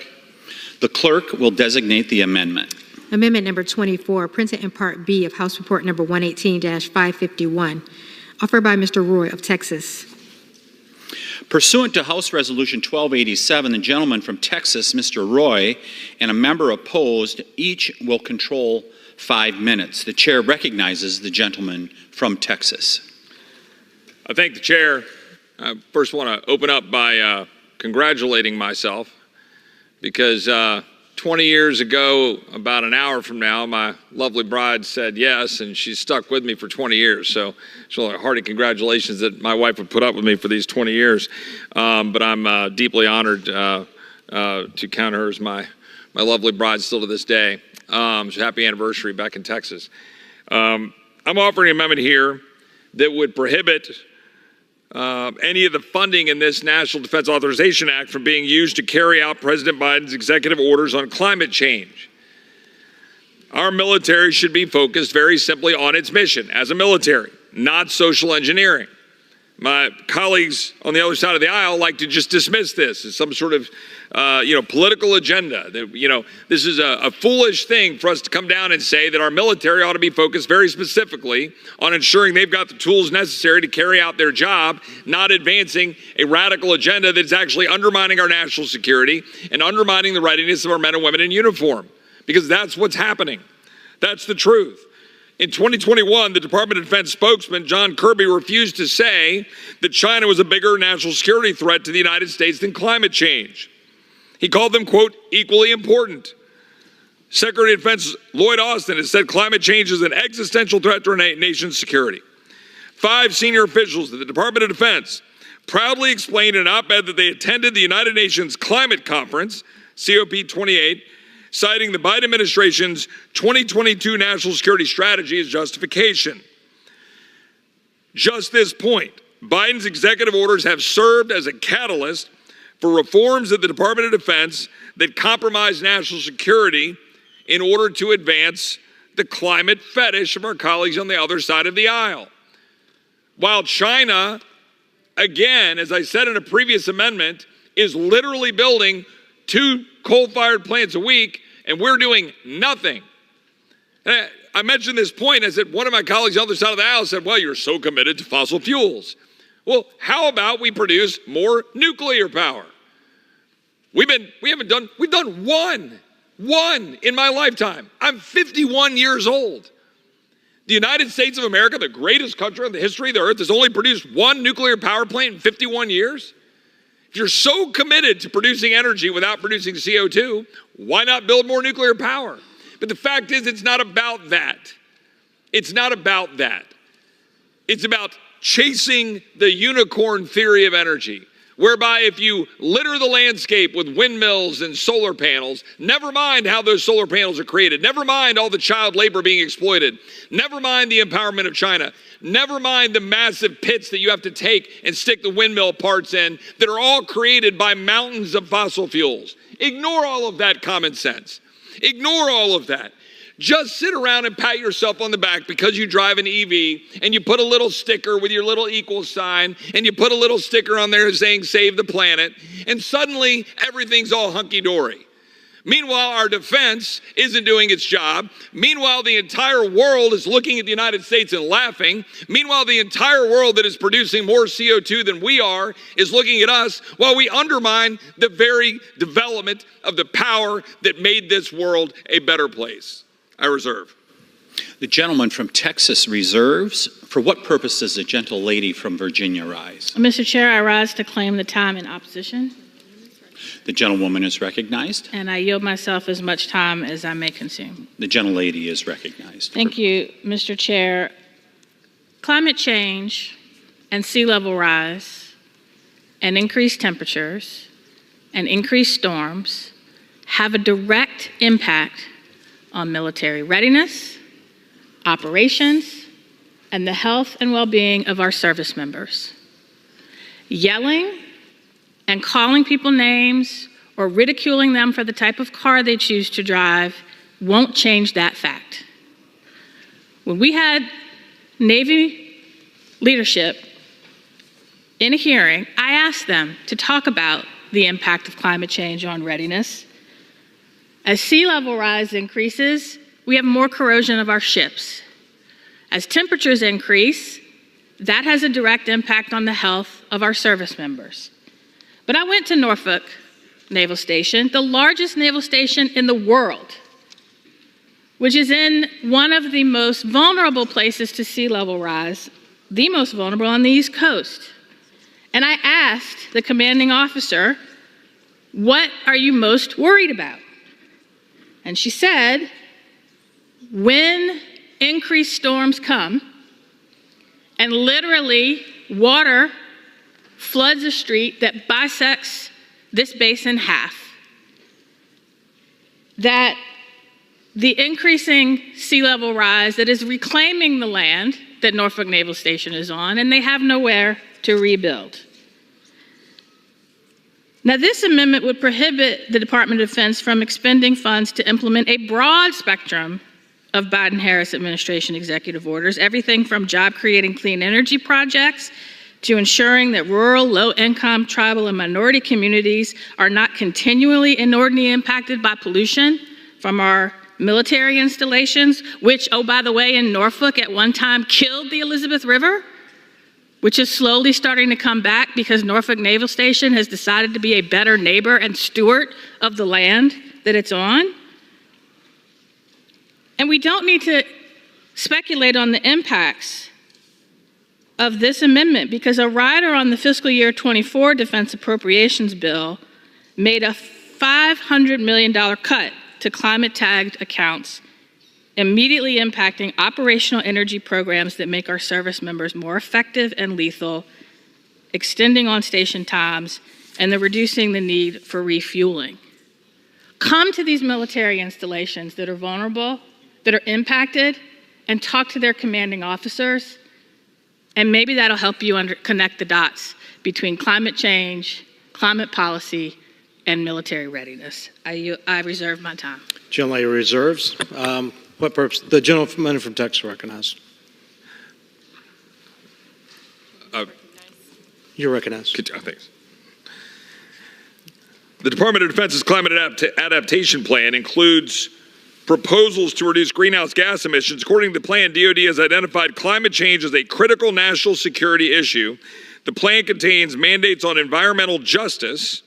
The clerk will designate the amendment. Amendment number 24, printed in Part B of House Report number 118-551, offered by Mr. Roy of Texas. Pursuant to House Resolution 1287, the gentleman from Texas, Mr. Roy, and a member opposed, each will control 5 minutes. The chair recognizes the gentleman from Texas. I thank the chair. I first want to open up by congratulating myself because 20 years ago, about an hour from now, my lovely bride said yes, and she's stuck with me for 20 years. So it's really a hearty congratulations that my wife would put up with me for these 20 years. But I'm deeply honored to count her as my lovely bride still to this day. So happy anniversary back in Texas. I'm offering an amendment here that would prohibit any of the funding in this National Defense Authorization Act from being used to carry out President Biden's executive orders on climate change. Our military should be focused very simply on its mission as a military, not social engineering. My colleagues on the other side of the aisle like to just dismiss this as some sort of, political agenda. That, this is a foolish thing for us to come down and say that our military ought to be focused very specifically on ensuring they've got the tools necessary to carry out their job, not advancing a radical agenda that's actually undermining our national security and undermining the readiness of our men and women in uniform. Because that's what's happening. That's the truth. In 2021, the Department of Defense spokesman, John Kirby, refused to say that China was a bigger national security threat to the United States than climate change. He called them, quote, equally important. Secretary of Defense Lloyd Austin has said climate change is an existential threat to our nation's security. 5 senior officials at the Department of Defense proudly explained in an op-ed that they attended the United Nations Climate Conference, COP28, citing the Biden administration's 2022 national security strategy as justification. Just this point, Biden's executive orders have served as a catalyst for reforms at the Department of Defense that compromise national security in order to advance the climate fetish of our colleagues on the other side of the aisle. While China, again, as I said in a previous amendment, is literally building 2 coal-fired plants a week, and we're doing nothing. And I mentioned this point. I said, one of my colleagues on the other side of the aisle said, well, you're so committed to fossil fuels. Well, how about we produce more nuclear power? We've done one in my lifetime. I'm 51 years old. The United States of America, the greatest country in the history of the earth, has only produced 1 nuclear power plant in 51 years. If you're so committed to producing energy without producing CO2, why not build more nuclear power? But the fact is, it's not about that. It's not about that. It's about chasing the unicorn theory of energy, whereby if you litter the landscape with windmills and solar panels, never mind how those solar panels are created, never mind all the child labor being exploited, never mind the empowerment of China, never mind the massive pits that you have to take and stick the windmill parts in that are all created by mountains of fossil fuels. Ignore all of that common sense. Ignore all of that. Just sit around and pat yourself on the back because you drive an EV and you put a little sticker with your little equal sign and you put a little sticker on there saying save the planet, and suddenly everything's all hunky-dory. Meanwhile, our defense isn't doing its job. Meanwhile, the entire world is looking at the United States and laughing. Meanwhile, the entire world that is producing more CO2 than we are is looking at us while we undermine the very development of the power that made this world a better place. I reserve. The gentleman from Texas reserves. For what purpose does the gentle lady from Virginia rise? Mr. Chair, I rise to claim the time in opposition. The gentlewoman is recognized. And I yield myself as much time as I may consume. The gentlelady is recognized. Thank you, Mr. Chair. Climate change and sea level rise and increased temperatures and increased storms have a direct impact on military readiness, operations, and the health and well-being of our service members. Yelling and calling people names or ridiculing them for the type of car they choose to drive won't change that fact. When we had Navy leadership in a hearing, I asked them to talk about the impact of climate change on readiness. As sea level rise increases, we have more corrosion of our ships. As temperatures increase, that has a direct impact on the health of our service members. But I went to Norfolk Naval Station, the largest naval station in the world, which is in one of the most vulnerable places to sea level rise, the most vulnerable on the East Coast. And I asked the commanding officer, what are you most worried about? And she said, when increased storms come and literally water floods a street that bisects this basin half, that the increasing sea level rise that is reclaiming the land that Norfolk Naval Station is on, and they have nowhere to rebuild. Now, this amendment would prohibit the Department of Defense from expending funds to implement a broad spectrum of Biden-Harris administration executive orders, everything from job-creating clean energy projects to ensuring that rural, low-income, tribal, and minority communities are not continually inordinately impacted by pollution from our military installations, which, oh, by the way, in Norfolk at one time killed the Elizabeth River, which is slowly starting to come back because Norfolk Naval Station has decided to be a better neighbor and steward of the land that it's on. And we don't need to speculate on the impacts of this amendment because a rider on the fiscal year 24 defense appropriations bill made a $500 million cut to climate-tagged accounts, immediately impacting operational energy programs that make our service members more effective and lethal, extending on-station times, and reducing the need for refueling. Come to these military installations that are vulnerable, that are impacted, and talk to their commanding officers, and maybe that'll help you connect the dots between climate change, climate policy, and military readiness. I reserve my time. Gentlelady reserves. What purpose? The gentleman from Texas recognized. You're recognized. Thanks. The Department of Defense's climate adaptation plan includes proposals to reduce greenhouse gas emissions. According to the plan, DoD has identified climate change as a critical national security issue. The plan contains mandates on environmental justice.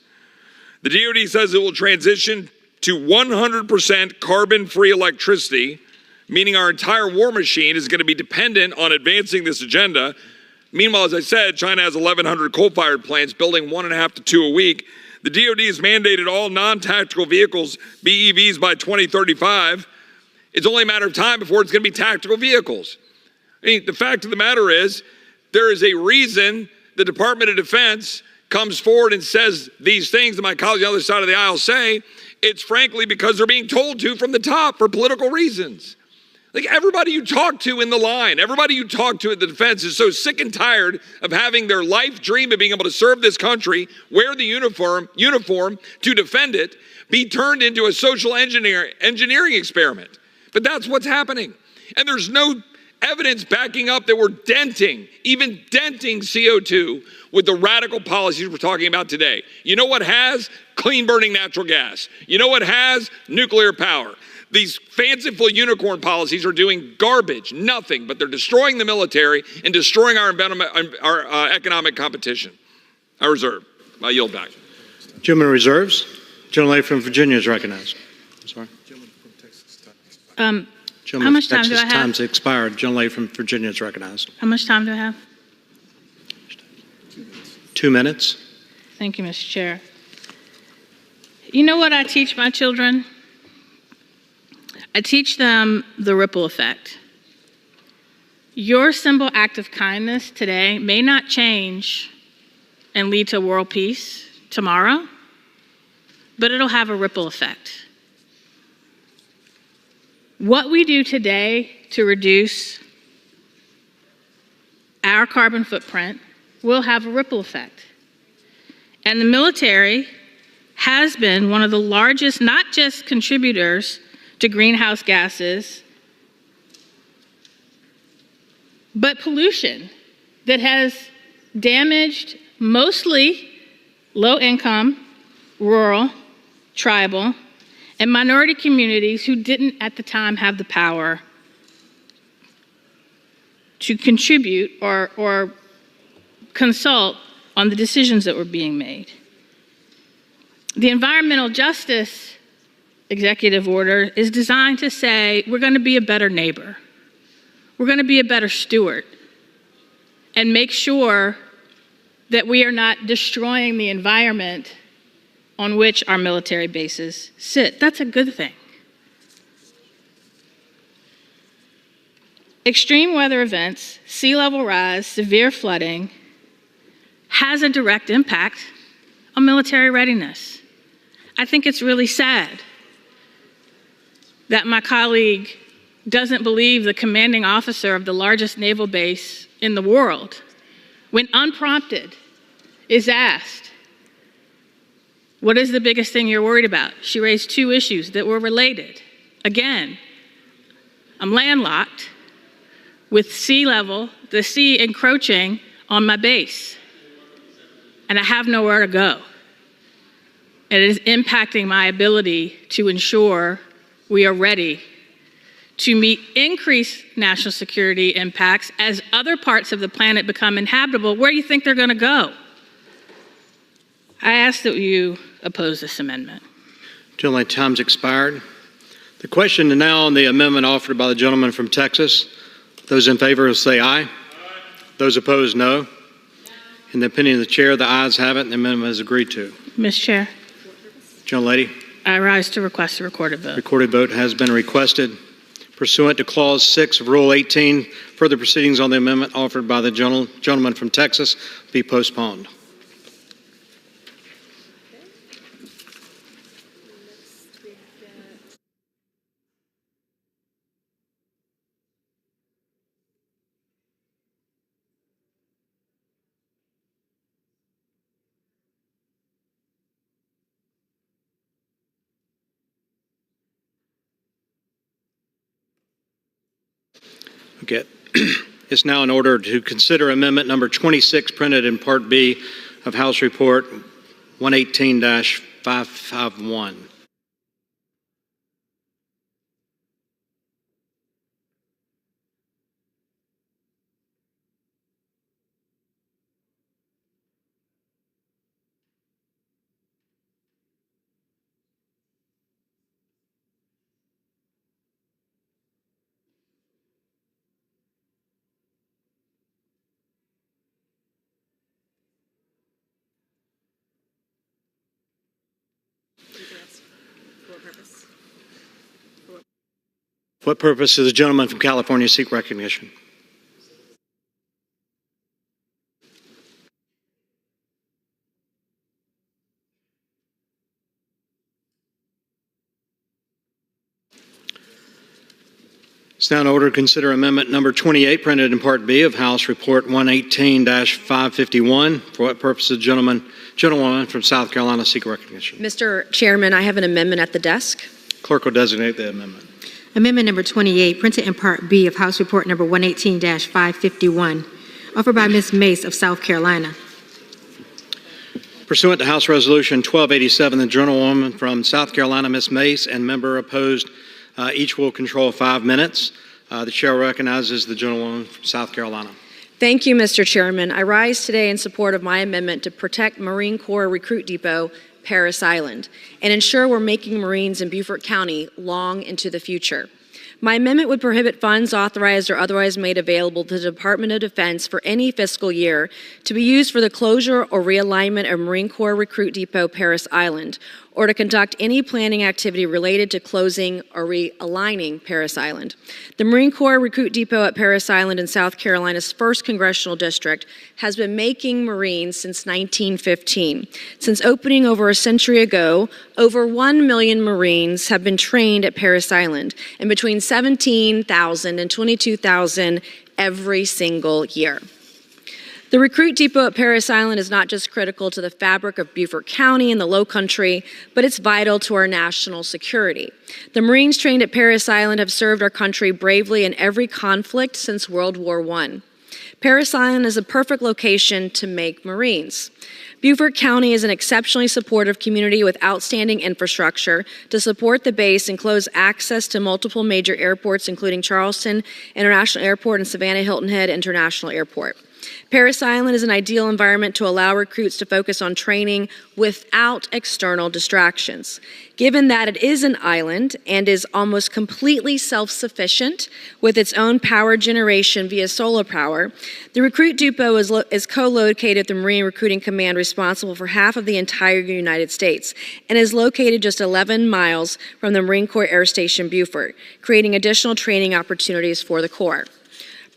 The DoD says it will transition to 100% carbon-free electricity, meaning our entire war machine is going to be dependent on advancing this agenda. Meanwhile, as I said, China has 1,100 coal-fired plants, building 1.5 to 2 a week. The DoD has mandated all non-tactical vehicles BEVs by 2035. It's only a matter of time before it's going to be tactical vehicles. I mean, the fact of the matter is, there is a reason the Department of Defense comes forward and says these things that my colleagues on the other side of the aisle say. It's frankly because they're being told to from the top for political reasons. Like everybody you talk to in the line, everybody you talk to at the defense is so sick and tired of having their life dream of being able to serve this country, wear the uniform to defend it, be turned into a social engineering experiment. But that's what's happening. And there's no evidence backing up that we're even denting CO2 with the radical policies we're talking about today. You know what has? Clean burning natural gas. You know what has? Nuclear power. These fanciful unicorn policies are doing garbage, nothing, but they're destroying the military and destroying our economic competition. I reserve. I yield back. Gentleman reserves. Gentlelady from Virginia is recognized. I'm sorry. How much time do I have? Time's expired. Gentlelady from Virginia is recognized. How much time do I have? 2 minutes. Thank you, Mr. Chair. You know what I teach my children? I teach them the ripple effect. Your simple act of kindness today may not change and lead to world peace tomorrow, but it'll have a ripple effect. What we do today to reduce our carbon footprint will have a ripple effect. And the military has been one of the largest, not just contributors to greenhouse gases, but pollution that has damaged mostly low-income, rural, tribal, and minority communities who didn't at the time have the power to contribute or consult on the decisions that were being made. The environmental justice executive order is designed to say we're going to be a better neighbor. We're going to be a better steward and make sure that we are not destroying the environment on which our military bases sit. That's a good thing. Extreme weather events, sea level rise, severe flooding has a direct impact on military readiness. I think it's really sad that my colleague doesn't believe the commanding officer of the largest naval base in the world, when unprompted, is asked, what is the biggest thing you're worried about? She raised 2 issues that were related. Again, I'm landlocked with sea level, the sea encroaching on my base, and I have nowhere to go. It is impacting my ability to ensure we are ready to meet increased national security impacts as other parts of the planet become inhabitable. Where do you think they're going to go? I ask that you oppose this amendment. Till my time's expired. The question now on the amendment offered by the gentleman from Texas. Those in favor will say aye. Those opposed, no. In the opinion of the chair, the ayes have it, and the amendment is agreed to. Ms. Chair, Gentlelady, I rise to request a recorded vote. recorded vote has been requested. Pursuant to Clause 6 of Rule 18, further proceedings on the amendment offered by the gentleman from Texas be postponed. Okay. It's now in order to consider amendment number 26 printed in Part B of House Report 118-551. What purpose does the gentleman from California seek recognition? It's now in order to consider amendment number 28 printed in Part B of House Report 118-551. For what purpose does the gentlewoman from South Carolina seek recognition? Mr. Chairman, I have an amendment at the desk. Clerk will designate the amendment. Amendment number 28, printed in Part B of House Report number 118-551, offered by Ms. Mace of South Carolina. Pursuant to House Resolution 1287, the gentlewoman from South Carolina, Ms. Mace, and member opposed, each will control 5 minutes. The chair recognizes the gentlewoman from South Carolina. Thank you, Mr. Chairman. I rise today in support of my amendment to protect Marine Corps Recruit Depot, Parris Island, and ensure we're making Marines in Beaufort County long into the future. My amendment would prohibit funds authorized or otherwise made available to the Department of Defense for any fiscal year to be used for the closure or realignment of Marine Corps Recruit Depot, Parris Island, or to conduct any planning activity related to closing or realigning Parris Island. The Marine Corps Recruit Depot at Parris Island in South Carolina's 1st Congressional District has been making Marines since 1915. Since opening over a century ago, over 1 million Marines have been trained at Parris Island, and between 17,000 and 22,000 every single year. The Recruit Depot at Parris Island is not just critical to the fabric of Beaufort County and the Low Country, but it's vital to our national security. The Marines trained at Parris Island have served our country bravely in every conflict since World War I. Parris Island is a perfect location to make Marines. Beaufort County is an exceptionally supportive community with outstanding infrastructure to support the base and close access to multiple major airports, including Charleston International Airport and Savannah Hilton Head International Airport. Parris Island is an ideal environment to allow recruits to focus on training without external distractions. Given that it is an island and is almost completely self-sufficient with its own power generation via solar power, the Recruit Depot is co-located at the Marine Recruiting Command responsible for half of the entire United States and is located just 11 miles from the Marine Corps Air Station Beaufort, creating additional training opportunities for the Corps.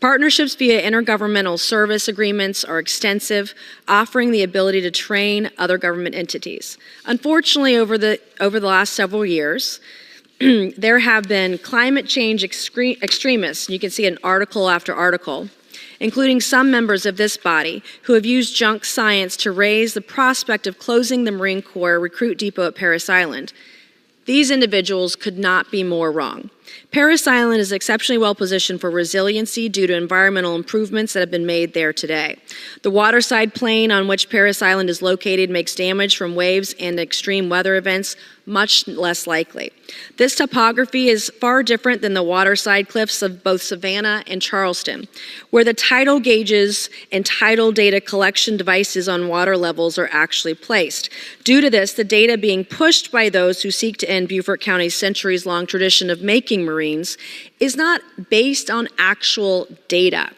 Partnerships via intergovernmental service agreements are extensive, offering the ability to train other government entities. Unfortunately, over the last several years, there have been climate change extremists, you can see an article after article, including some members of this body, who have used junk science to raise the prospect of closing the Marine Corps Recruit Depot at Parris Island. These individuals could not be more wrong. Parris Island is exceptionally well positioned for resiliency due to environmental improvements that have been made there today. The waterside plain on which Parris Island is located makes damage from waves and extreme weather events much less likely. This topography is far different than the waterside cliffs of both Savannah and Charleston, where the tidal gauges and tidal data collection devices on water levels are actually placed. Due to this, the data being pushed by those who seek to end Beaufort County's centuries-long tradition of making marines is not based on actual data,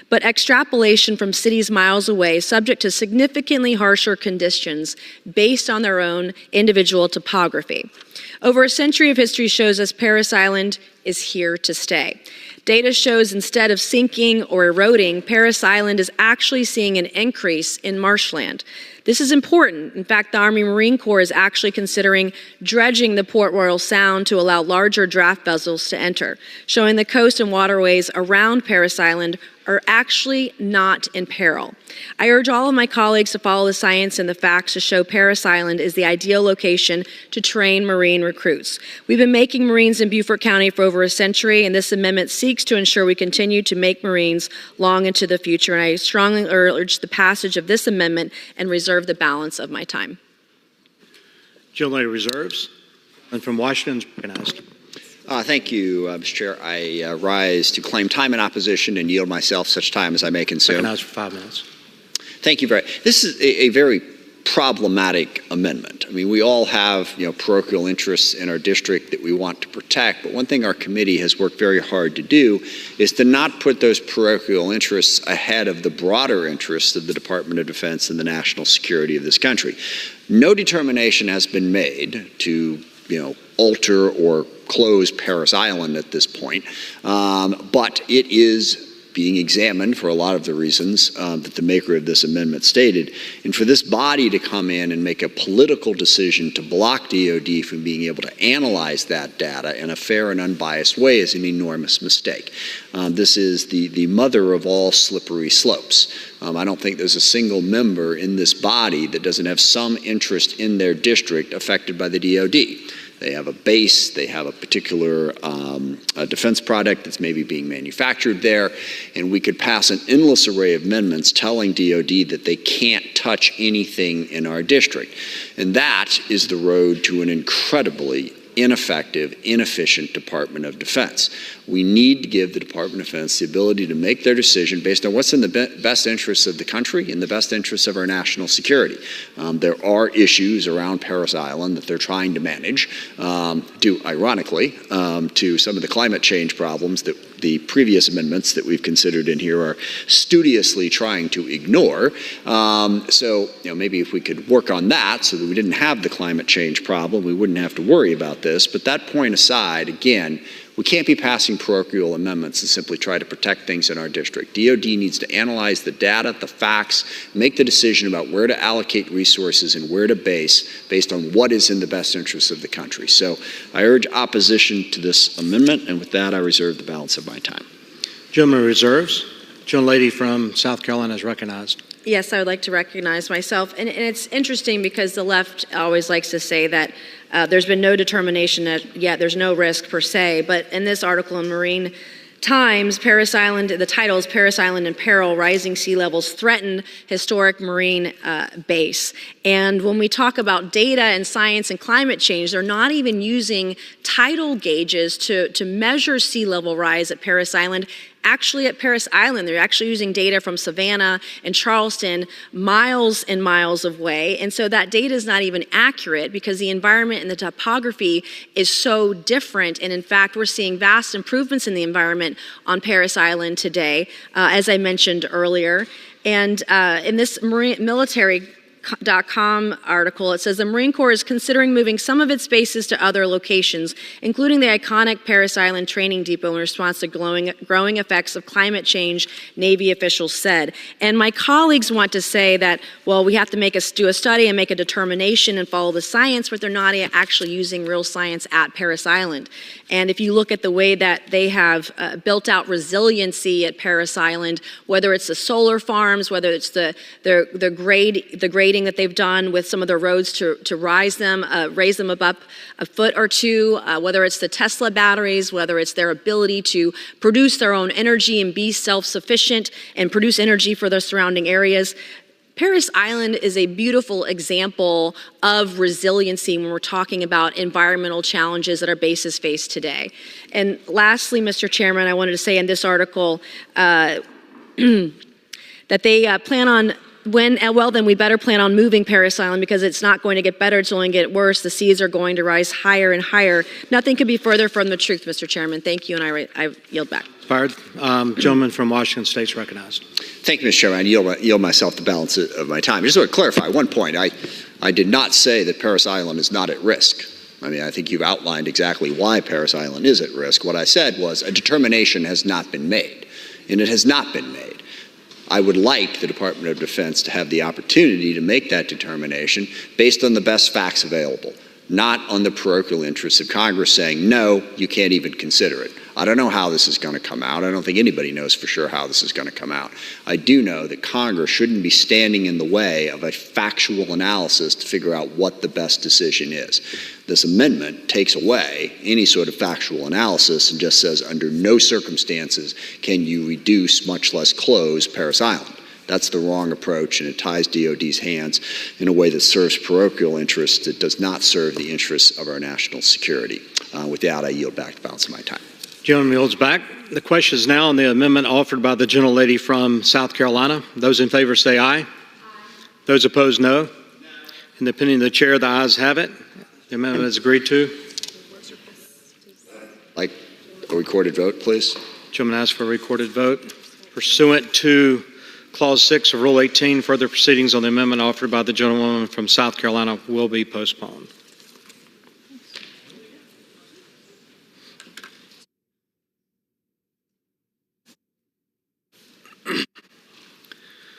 but extrapolation from cities miles away, subject to significantly harsher conditions based on their own individual topography. Over a century of history shows us Parris Island is here to stay. Data shows instead of sinking or eroding, Parris Island is actually seeing an increase in marshland. This is important. In fact, the Army Marine Corps is actually considering dredging the Port Royal Sound to allow larger draft vessels to enter, showing the coast and waterways around Parris Island are actually not in peril. I urge all of my colleagues to follow the science and the facts to show Parris Island is the ideal location to train Marine recruits. We've been making Marines in Beaufort County for over a century, and this amendment seeks to ensure we continue to make Marines long into the future, and I strongly urge the passage of this amendment and reserve the balance of my time. Gentlelady reserves. And from Washington is recognized. Thank you, Mr. Chair. I rise to claim time in opposition and yield myself such time as I may consume. Recognized for 5 minutes. Thank you very much. This is a very problematic amendment. I mean, we all have, parochial interests in our district that we want to protect, but one thing our committee has worked very hard to do is to not put those parochial interests ahead of the broader interests of the Department of Defense and the national security of this country. No determination has been made to, alter or close Parris Island at this point, but it is being examined for a lot of the reasons that the maker of this amendment stated. And for this body to come in and make a political decision to block DOD from being able to analyze that data in a fair and unbiased way is an enormous mistake. This is the mother of all slippery slopes. I don't think there's a single member in this body that doesn't have some interest in their district affected by the DOD. They have a base, they have a particular a defense product that's maybe being manufactured there, and we could pass an endless array of amendments telling DOD that they can't touch anything in our district. And that is the road to an incredibly ineffective, inefficient Department of Defense. We need to give the Department of Defense the ability to make their decision based on what's in the best interests of the country, in the best interests of our national security. There are issues around Parris Island that they're trying to manage, due, ironically, to some of the climate change problems that the previous amendments that we've considered in here are studiously trying to ignore. So, maybe if we could work on that so that we didn't have the climate change problem, we wouldn't have to worry about this. But that point aside, again, we can't be passing parochial amendments and simply try to protect things in our district. DOD needs to analyze the data, the facts, make the decision about where to allocate resources and where to base based on what is in the best interests of the country. So I urge opposition to this amendment, and with that, I reserve the balance of my time. Gentleman reserves. Gentlelady from South Carolina is recognized. Yes, I would like to recognize myself. And it's interesting because the left always likes to say that there's been no determination yet, there's no risk per se. But in this article in Marine Times, Parris Island, the title is Parris Island in Peril, Rising Sea Levels Threaten Historic Marine Base. And when we talk about data and science and climate change, they're not even using tidal gauges to measure sea level rise at Parris Island. Actually, at Parris Island, they're actually using data from Savannah and Charleston, miles and miles away. And so that data is not even accurate because the environment and the topography is so different. And in fact, we're seeing vast improvements in the environment on Parris Island today, as I mentioned earlier. And in this military.com article, it says the Marine Corps is considering moving some of its bases to other locations, including the iconic Parris Island Training Depot in response to growing effects of climate change, Navy officials said. And my colleagues want to say that, well, we have to do a study and make a determination and follow the science, but they're not actually using real science at Parris Island. And if you look at the way that they have built out resiliency at Parris Island, whether it's the solar farms, whether it's the grading grading that they've done with some of the roads to raise them up a foot or two, whether it's the Tesla batteries, whether it's their ability to produce their own energy and be self-sufficient and produce energy for the surrounding areas. Parris Island is a beautiful example of resiliency when we're talking about environmental challenges that our bases face today. And lastly, Mr. Chairman, I wanted to say in this article that they plan on then we better plan on moving Parris Island because it's not going to get better, it's only going to get worse. The seas are going to rise higher and higher. Nothing could be further from the truth, Mr. Chairman. Thank you, and I yield back. Expired. Gentleman from Washington State is recognized. Thank you, Mr. Chairman. I yield myself the balance of my time. I just want to clarify one point. I did not say that Parris Island is not at risk. I mean, I think you've outlined exactly why Parris Island is at risk. What I said was a determination has not been made, and it has not been made. I would like the Department of Defense to have the opportunity to make that determination based on the best facts available, not on the parochial interests of Congress saying, no, you can't even consider it. I don't know how this is going to come out. I don't think anybody knows for sure how this is going to come out. I do know that Congress shouldn't be standing in the way of a factual analysis to figure out what the best decision is. This amendment takes away any sort of factual analysis and just says under no circumstances can you reduce, much less close, Parris Island. That's the wrong approach, and it ties DOD's hands in a way that serves parochial interests. It does not serve the interests of our national security. With that, I yield back the balance of my time. Gentleman yields back. The question is now on the amendment offered by the gentlelady from South Carolina. Those in favor say aye. Aye. Those opposed, no. In the opinion of the chair, the ayes have it. The amendment is agreed to. Like a recorded vote, please. Gentleman asks for a recorded vote. Pursuant to Clause 6 of Rule 18, further proceedings on the amendment offered by the gentlewoman from South Carolina will be postponed.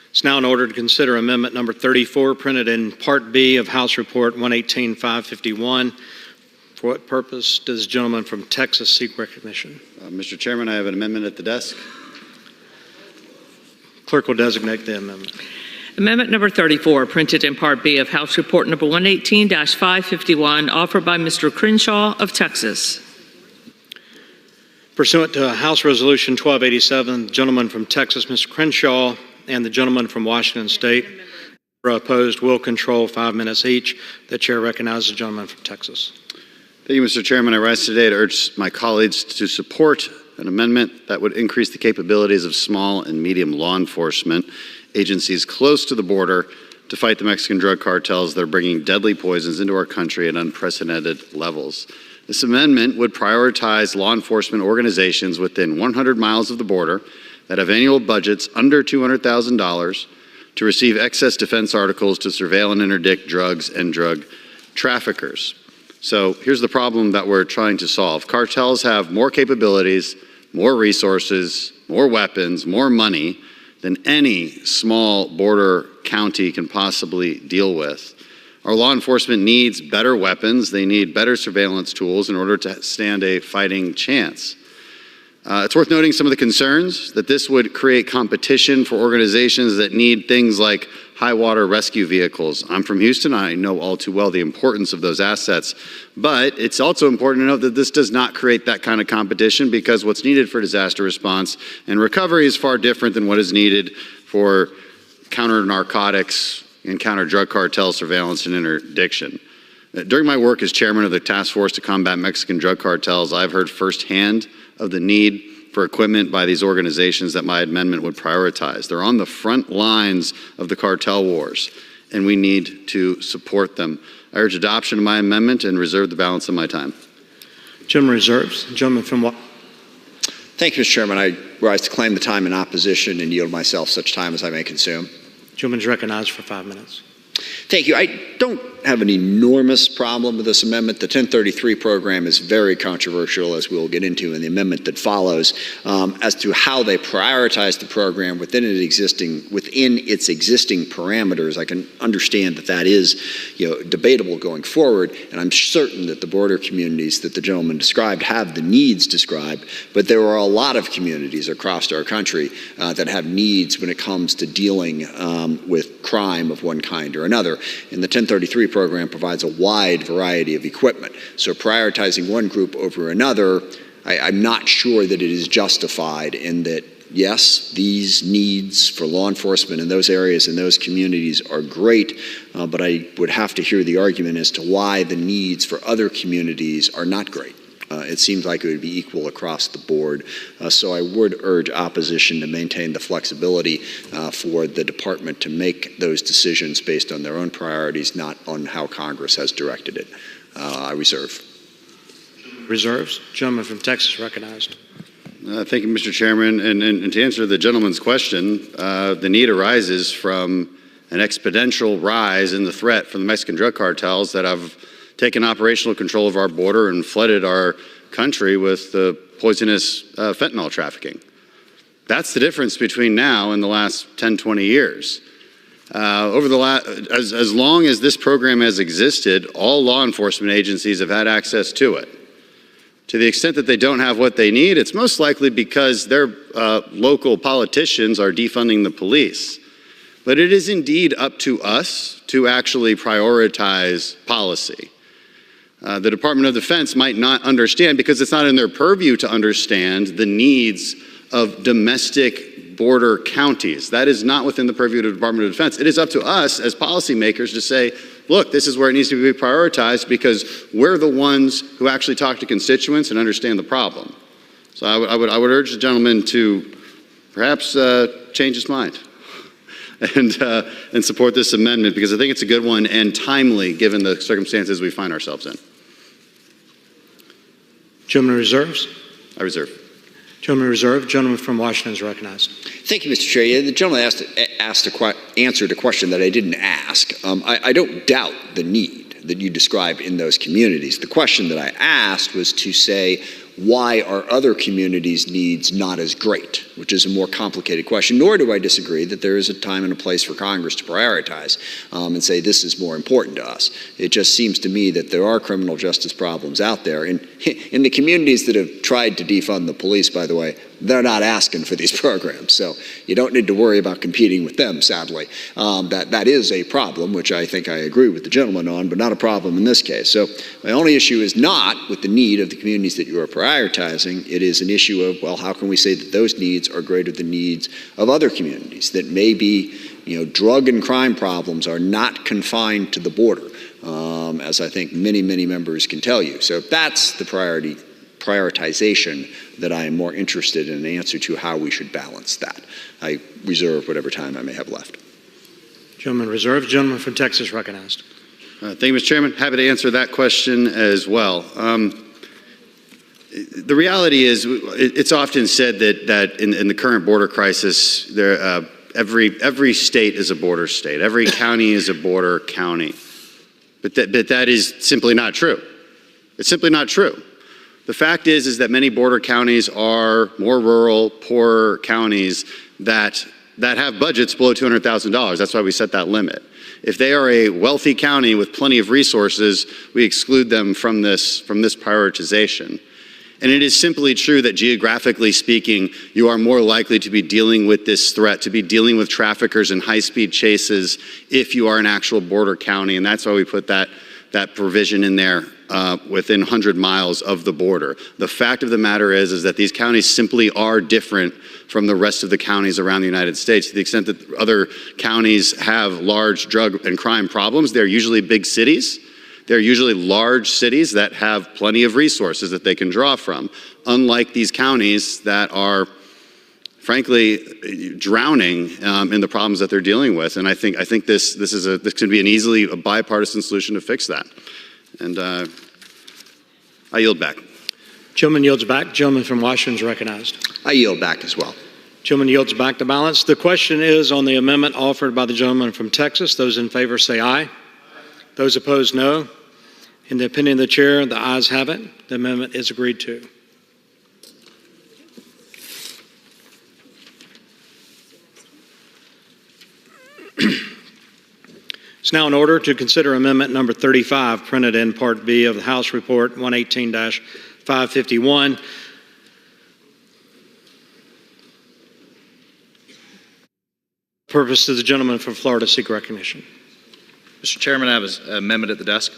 It's now in order to consider amendment number 34, printed in Part B of House Report 118-551. For what purpose does the gentleman from Texas seek recognition? Mr. Chairman, I have an amendment at the desk. Clerk will designate the amendment. Amendment number 34, printed in Part B of House Report number 118-551, offered by Mr. Crenshaw of Texas. Pursuant to House Resolution 1287, the gentleman from Texas, Mr. Crenshaw, and the gentleman from Washington State are opposed will control 5 minutes each. The chair recognizes the gentleman from Texas. Thank you, Mr. Chairman. I rise today to urge my colleagues to support an amendment that would increase the capabilities of small and medium law enforcement agencies close to the border to fight the Mexican drug cartels that are bringing deadly poisons into our country at unprecedented levels. This amendment would prioritize law enforcement organizations within 100 miles of the border that have annual budgets under $200,000 to receive excess defense articles to surveil and interdict drugs and drug traffickers. So here's the problem that we're trying to solve. Cartels have more capabilities, more resources, more weapons, more money than any small border county can possibly deal with. Our law enforcement needs better weapons. They need better surveillance tools in order to stand a fighting chance. It's worth noting some of the concerns that this would create competition for organizations that need things like high water rescue vehicles. I'm from Houston. I know all too well the importance of those assets. But it's also important to note that this does not create that kind of competition because what's needed for disaster response and recovery is far different than what is needed for counter narcotics and counter drug cartel surveillance and interdiction. During my work as chairman of the task force to combat Mexican drug cartels, I've heard firsthand of the need for equipment by these organizations that my amendment would prioritize. They're on the front lines of the cartel wars, and we need to support them. I urge adoption of my amendment and reserve the balance of my time. Gentleman reserves. Gentleman from what? Thank you, Mr. Chairman. I rise to claim the time in opposition and yield myself such time as I may consume. Gentleman is recognized for 5 minutes. Thank you. I don't have an enormous problem with this amendment. The 1033 program is very controversial, as we'll get into in the amendment that follows, as to how they prioritize the program within its existing parameters. I can understand that that is, debatable going forward, and I'm certain that the border communities that the gentleman described have the needs described, but there are a lot of communities across our country that have needs when it comes to dealing with crime of one kind or another. And the 1033 program provides a wide variety of equipment. So prioritizing one group over another, I'm not sure that it is justified in that, yes, these needs for law enforcement in those areas and those communities are great, but I would have to hear the argument as to why the needs for other communities are not great. It seems like it would be equal across the board. So I would urge opposition to maintain the flexibility for the department to make those decisions based on their own priorities, not on how Congress has directed it. I reserve. Reserves. Gentleman from Texas recognized. Thank you, Mr. Chairman. And to answer the gentleman's question, the need arises from an exponential rise in the threat from the Mexican drug cartels that have taken operational control of our border and flooded our country with the poisonous fentanyl trafficking. That's the difference between now and the last 10, 20 years. As long as this program has existed, all law enforcement agencies have had access to it. To the extent that they don't have what they need, it's most likely because their local politicians are defunding the police. But it is indeed up to us to actually prioritize policy. The Department of Defense might not understand, because it's not in their purview to understand the needs of domestic border counties. That is not within the purview of the Department of Defense. It is up to us as policymakers to say, look, this is where it needs to be prioritized because we're the ones who actually talk to constituents and understand the problem. So I would urge the gentleman to perhaps change his mind and support this amendment, because I think it's a good one and timely given the circumstances we find ourselves in. Gentleman reserves. I reserve. Gentleman reserve. Gentleman from Washington is recognized. Thank you, Mr. Chair. The gentleman answered a question that I didn't ask. I don't doubt the need that you described in those communities. The question that I asked was to say, why are other communities' needs not as great, which is a more complicated question, nor do I disagree that there is a time and a place for Congress to prioritize and say this is more important to us. It just seems to me that there are criminal justice problems out there. And in the communities that have tried to defund the police, by the way, they're not asking for these programs. So you don't need to worry about competing with them, sadly. That is a problem, which I think I agree with the gentleman on, but not a problem in this case. So my only issue is not with the need of the communities that you are prioritizing. It is an issue of, well, how can we say that those needs are greater than needs of other communities that maybe, drug and crime problems are not confined to the border, as I think many, many members can tell you. So that's the prioritization that I am more interested in an answer to how we should balance that. I reserve whatever time I may have left. Gentleman reserved. Gentleman from Texas recognized. Thank you, Mr. Chairman. Happy to answer that question as well. The reality is, it's often said that in the current border crisis, every state is a border state. Every county is a border county. But that is simply not true. It's simply not true. The fact is that many border counties are more rural, poorer counties that have budgets below $200,000. That's why we set that limit. If they are a wealthy county with plenty of resources, we exclude them from this prioritization. And it is simply true that geographically speaking, you are more likely to be dealing with this threat, to be dealing with traffickers and high-speed chases if you are an actual border county. And that's why we put that provision in there within 100 miles of the border. The fact of the matter is that these counties simply are different from the rest of the counties around the United States. To the extent that other counties have large drug and crime problems, they're usually big cities. They're usually large cities that have plenty of resources that they can draw from, unlike these counties that are, frankly, drowning in the problems that they're dealing with. And I think this could be a bipartisan solution to fix that. And I yield back. Gentleman yields back. Gentleman from Washington is recognized. I yield back as well. Gentleman yields back the balance. The question is on the amendment offered by the gentleman from Texas. Those in favor say aye. Those opposed, no. In the opinion of the chair, the ayes have it. The amendment is agreed to. It's now in order to consider amendment number 35, printed in Part B of the House Report 118-551. Purpose does the gentleman from Florida seek recognition? Mr. Chairman, I have an amendment at the desk.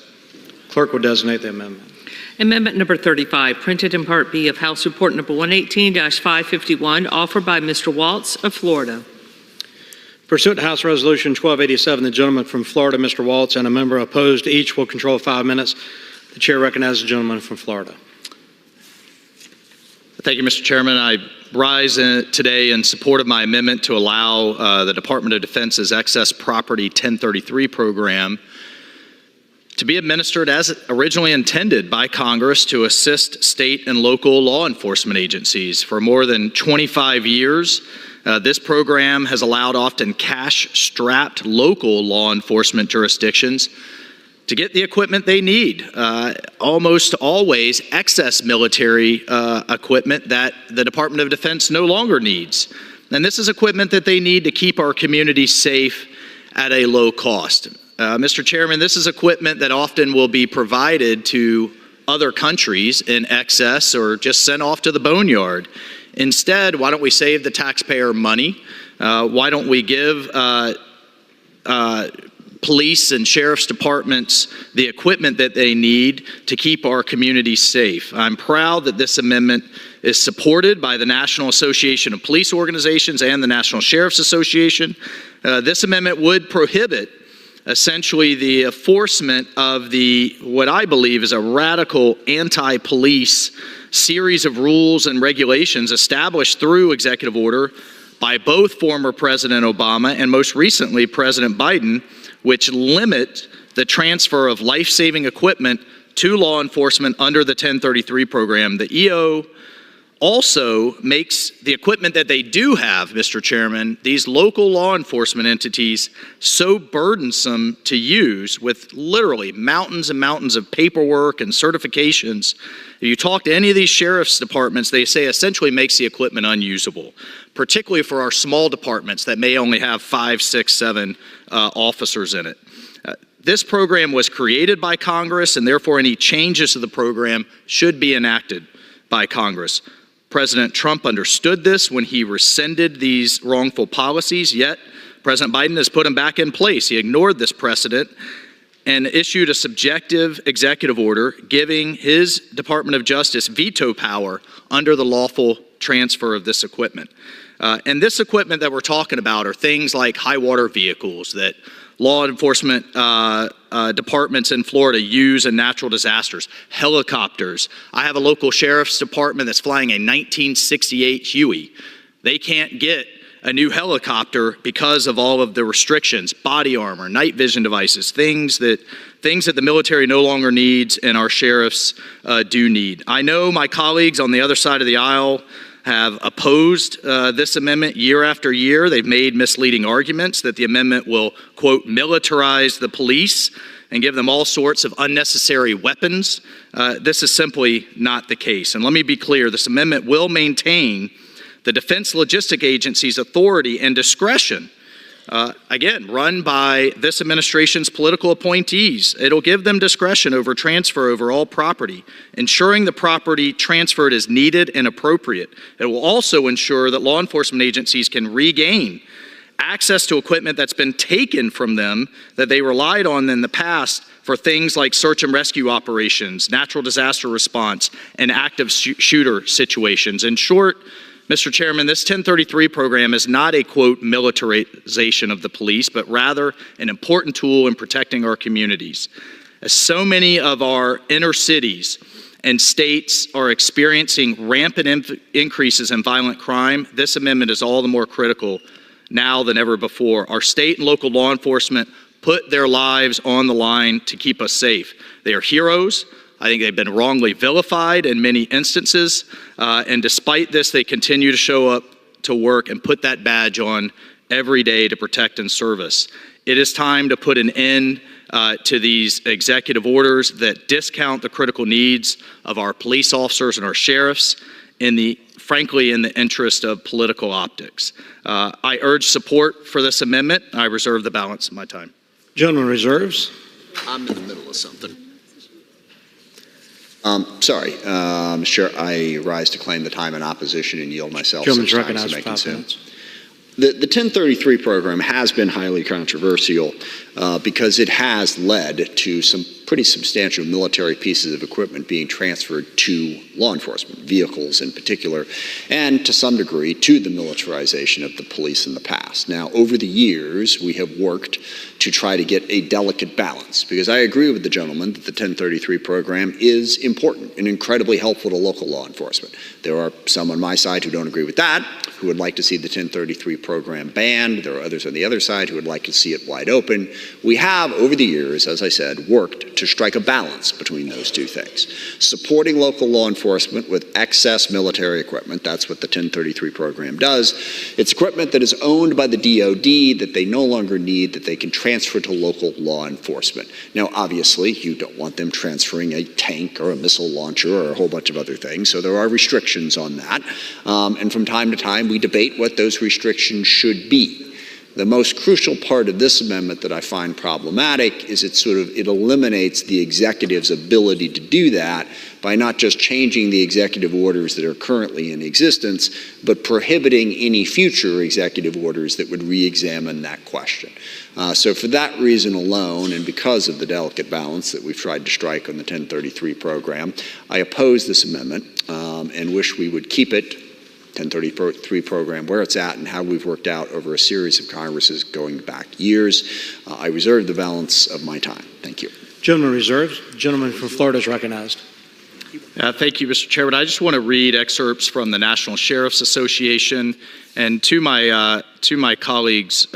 Clerk will designate the amendment. Amendment number 35, printed in Part B of House Report number 118-551, offered by Mr. Waltz of Florida. Pursuant to House Resolution 1287, the gentleman from Florida, Mr. Waltz, and a member opposed each will control 5 minutes. The chair recognizes the gentleman from Florida. Thank you, Mr. Chairman. I rise today in support of my amendment to allow the Department of Defense's Excess Property 1033 program to be administered as originally intended by Congress to assist state and local law enforcement agencies. For more than 25 years, this program has allowed often cash-strapped local law enforcement jurisdictions to get the equipment they need, almost always excess military equipment that the Department of Defense no longer needs. And this is equipment that they need to keep our communities safe at a low cost. Mr. Chairman, this is equipment that often will be provided to other countries in excess or just sent off to the boneyard. Instead, why don't we save the taxpayer money? Why don't we give police and sheriff's departments the equipment that they need to keep our communities safe? I'm proud that this amendment is supported by the National Association of Police Organizations and the National Sheriff's Association. This amendment would prohibit essentially the enforcement of what I believe is a radical anti-police series of rules and regulations established through executive order by both former President Obama and most recently President Biden, which limit the transfer of life-saving equipment to law enforcement under the 1033 program. The EO also makes the equipment that they do have, Mr. Chairman, these local law enforcement entities, so burdensome to use with literally mountains and mountains of paperwork and certifications. If you talk to any of these sheriff's departments, they say essentially makes the equipment unusable, particularly for our small departments that may only have 5, 6, 7 officers in it. This program was created by Congress, and therefore any changes to the program should be enacted by Congress. President Trump understood this when he rescinded these wrongful policies, yet President Biden has put them back in place. He ignored this precedent and issued a subjective executive order giving his Department of Justice veto power under the lawful transfer of this equipment. And this equipment that we're talking about are things like high water vehicles that law enforcement departments in Florida use in natural disasters, helicopters. I have a local sheriff's department that's flying a 1968 Huey. They can't get a new helicopter because of all of the restrictions, body armor, night vision devices, things that the military no longer needs and our sheriffs do need. I know my colleagues on the other side of the aisle have opposed this amendment year after year. They've made misleading arguments that the amendment will, quote, militarize the police and give them all sorts of unnecessary weapons. This is simply not the case. And let me be clear, this amendment will maintain the Defense Logistic Agency's authority and discretion, again, run by this administration's political appointees. It'll give them discretion over transfer over all property, ensuring the property transferred is needed and appropriate. It will also ensure that law enforcement agencies can regain access to equipment that's been taken from them that they relied on in the past for things like search and rescue operations, natural disaster response, and active shooter situations. In short, Mr. Chairman, this 1033 program is not a, quote, militarization of the police, but rather an important tool in protecting our communities. As so many of our inner cities and states are experiencing rampant increases in violent crime, this amendment is all the more critical now than ever before. Our state and local law enforcement put their lives on the line to keep us safe. They are heroes. I think they've been wrongly vilified in many instances, and despite this, they continue to show up to work and put that badge on every day to protect and serve us. It is time to put an end to these executive orders that discount the critical needs of our police officers and our sheriffs frankly, in the interest of political optics. I urge support for this amendment. I reserve the balance of my time. Gentleman reserves. I'm in the middle of something. Sorry, Mr. Chair, I rise to claim the time in opposition and yield myself. Gentleman's such time as recognized I may for 5 consume. minutes. The 1033 program has been highly controversial because it has led to some pretty substantial military pieces of equipment being transferred to law enforcement, vehicles in particular, and to some degree to the militarization of the police in the past. Now, over the years, we have worked to try to get a delicate balance, because I agree with the gentleman that the 1033 program is important and incredibly helpful to local law enforcement. There are some on my side who don't agree with that, who would like to see the 1033 program banned. There are others on the other side who would like to see it wide open. We have, over the years, as I said, worked to strike a balance between those two things. Supporting local law enforcement with excess military equipment, that's what the 1033 program does. It's equipment that is owned by the DoD that they no longer need, that they can transfer to local law enforcement. Now, obviously, you don't want them transferring a tank or a missile launcher or a whole bunch of other things, so there are restrictions on that. And from time to time, we debate what those restrictions should be. The most crucial part of this amendment that I find problematic is it eliminates the executive's ability to do that by not just changing the executive orders that are currently in existence, but prohibiting any future executive orders that would re-examine that question. So for that reason alone, and because of the delicate balance that we've tried to strike on the 1033 program, I oppose this amendment and wish we would keep it 1033 program where it's at and how we've worked out over a series of Congresses going back years. I reserve the balance of my time. Thank you. Gentleman reserves. Gentleman from Florida is recognized. Thank you, Mr. Chairman. I just want to read excerpts from the National Sheriff's Association, and to my colleagues'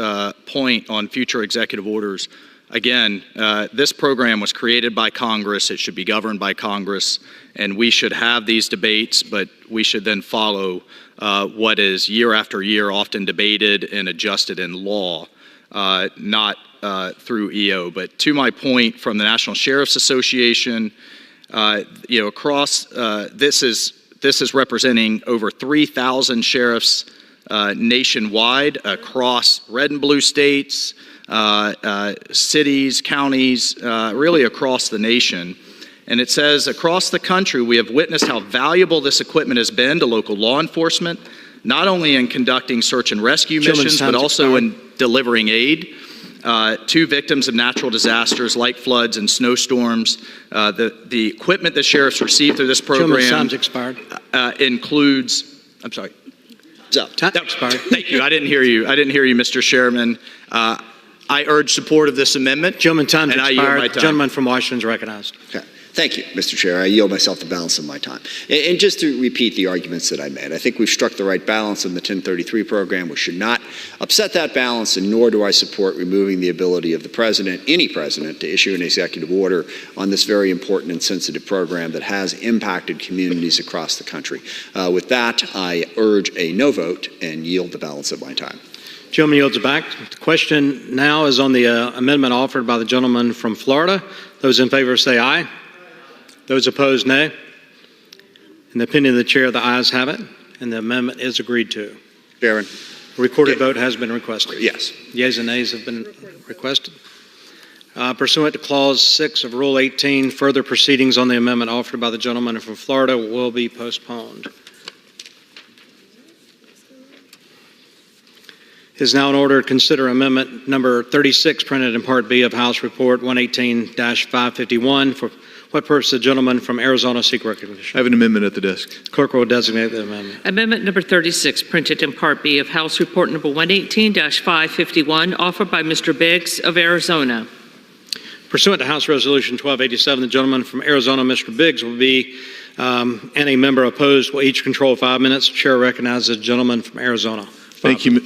point on future executive orders. Again, this program was created by Congress. It should be governed by Congress, and we should have these debates, but we should then follow what is year after year often debated and adjusted in law, not through EO. But to my point from the National Sheriff's Association, across this is representing over 3,000 sheriffs nationwide across red and blue states, cities, counties, really across the nation. And it says, across the country, we have witnessed how valuable this equipment has been to local law enforcement, not only in conducting search and rescue missions, but also in delivering aid to victims of natural disasters like floods and snowstorms. The equipment that sheriffs receive through this program includes, I'm sorry. Time expired. Thank you. I didn't hear you, Mr. Chairman. I urge support of this amendment. Gentleman, time and expired. I yield my time. Gentleman from Washington is recognized. Okay. Thank you, Mr. Chair. I yield myself the balance of my time. And just to repeat the arguments that I made, I think we've struck the right balance in the 1033 program. We should not upset that balance, and nor do I support removing the ability of the president, any president, to issue an executive order on this very important and sensitive program that has impacted communities across the country. With that, I urge a no vote and yield the balance of my time. Gentleman yields it back. The question now is on the amendment offered by the gentleman from Florida. Those in favor say aye. Those opposed, nay. In the opinion of the chair, the ayes have it, and the amendment is agreed to. Chairman. A recorded vote has been requested. Yes. Yeas and nays have been requested. Pursuant to Clause 6 of Rule 18, further proceedings on the amendment offered by the gentleman from Florida will be postponed. It is now in order to consider amendment number 36, printed in Part B of House Report 118-551. For what purpose the gentleman from Arizona seek recognition? I have an amendment at the desk. Clerk will designate the amendment. Amendment number 36, printed in Part B of House Report number 118-551, offered by Mr. Biggs of Arizona. Pursuant to House Resolution 1287, the gentleman from Arizona, Mr. Biggs, will be, and a member opposed will each control 5 minutes. The chair recognizes the gentleman from Arizona. Thank you,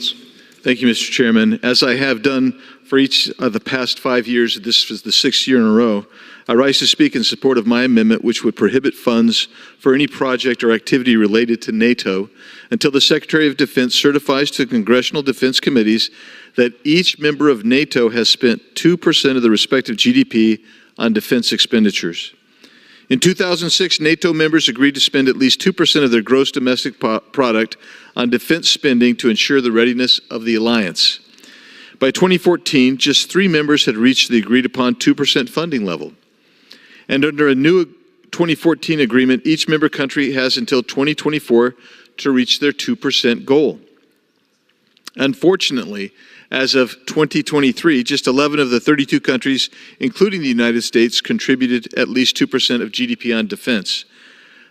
Thank you, Mr. Chairman. As I have done for each of the past 5 years, this was the 6th year in a row, I rise to speak in support of my amendment, which would prohibit funds for any project or activity related to NATO until the Secretary of Defense certifies to congressional defense committees that each member of NATO has spent 2% of the respective GDP on defense expenditures. In 2006, NATO members agreed to spend at least 2% of their gross domestic product on defense spending to ensure the readiness of the alliance. By 2014, just 3 members had reached the agreed-upon 2% funding level. And under a new 2014 agreement, each member country has until 2024 to reach their 2% goal. Unfortunately, as of 2023, just 11 of the 32 countries, including the United States, contributed at least 2% of GDP on defense.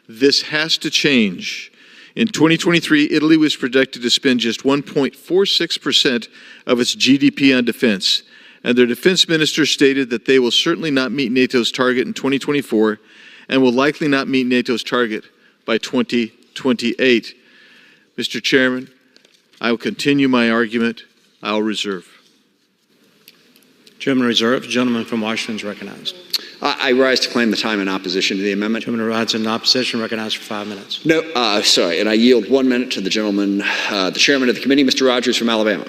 This has to change. In 2023, Italy was projected to spend just 1.46% of its GDP on defense, and their defense minister stated that they will certainly not meet NATO's target in 2024 and will likely not meet NATO's target by 2028. Mr. Chairman, I will continue my argument. I'll reserve. Gentleman reserves. Gentleman from Washington is recognized. I rise to claim the time in opposition to the amendment. Gentleman rises in opposition, recognized for 5 minutes. No, sorry, and I yield 1 minute to the gentleman, the chairman of the committee, Mr. Rogers from Alabama.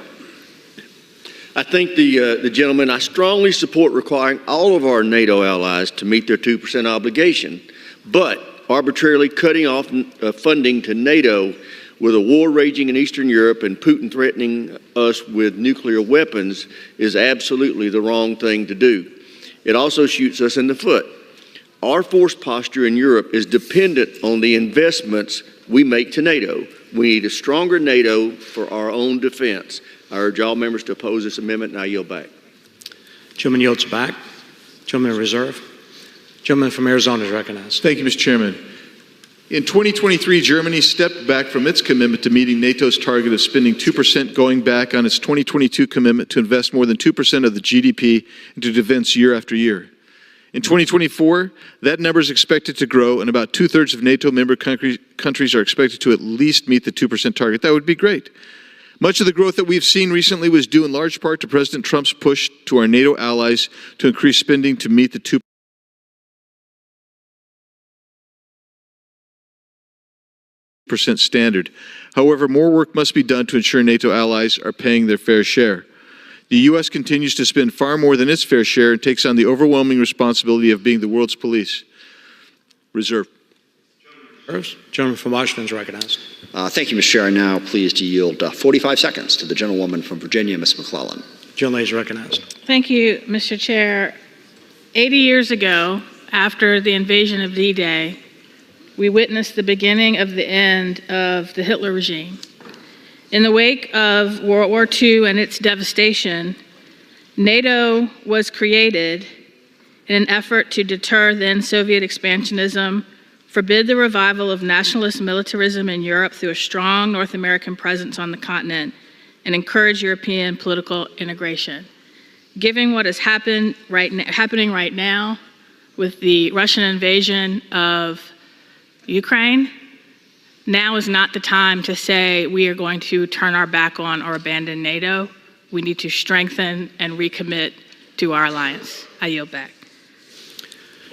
I thank the gentleman. I strongly support requiring all of our NATO allies to meet their 2% obligation, but arbitrarily cutting off funding to NATO with a war raging in Eastern Europe and Putin threatening us with nuclear weapons is absolutely the wrong thing to do. It also shoots us in the foot. Our force posture in Europe is dependent on the investments we make to NATO. We need a stronger NATO for our own defense. I urge all members to oppose this amendment, and I yield back. Gentleman yields back. Gentleman in reserve. Gentleman from Arizona is recognized. Thank you, Mr. Chairman. In 2023, Germany stepped back from its commitment to meeting NATO's target of spending 2%, going back on its 2022 commitment to invest more than 2% of the GDP into defense year after year. In 2024, that number is expected to grow, and about 2/3 of NATO member countries are expected to at least meet the 2% target. That would be great. Much of the growth that we've seen recently was due in large part to President Trump's push to our NATO allies to increase spending to meet the 2% standard. However, more work must be done to ensure NATO allies are paying their fair share. The U.S. continues to spend far more than its fair share and takes on the overwhelming responsibility of being the world's police. Reserve. Gentleman from Washington is recognized. Thank you, Mr. Chair. I now pleased to yield 45 seconds to the gentlewoman from Virginia, Ms. McClellan. Gentleman is recognized. Thank you, Mr. Chair. 80 years ago, after the invasion of D-Day, we witnessed the beginning of the end of the Hitler regime. In the wake of World War II and its devastation, NATO was created in an effort to deter then Soviet expansionism, forbid the revival of nationalist militarism in Europe through a strong North American presence on the continent, and encourage European political integration. Given what is happening right now with the Russian invasion of Ukraine, now is not the time to say we are going to turn our back on or abandon NATO. We need to strengthen and recommit to our alliance. I yield back.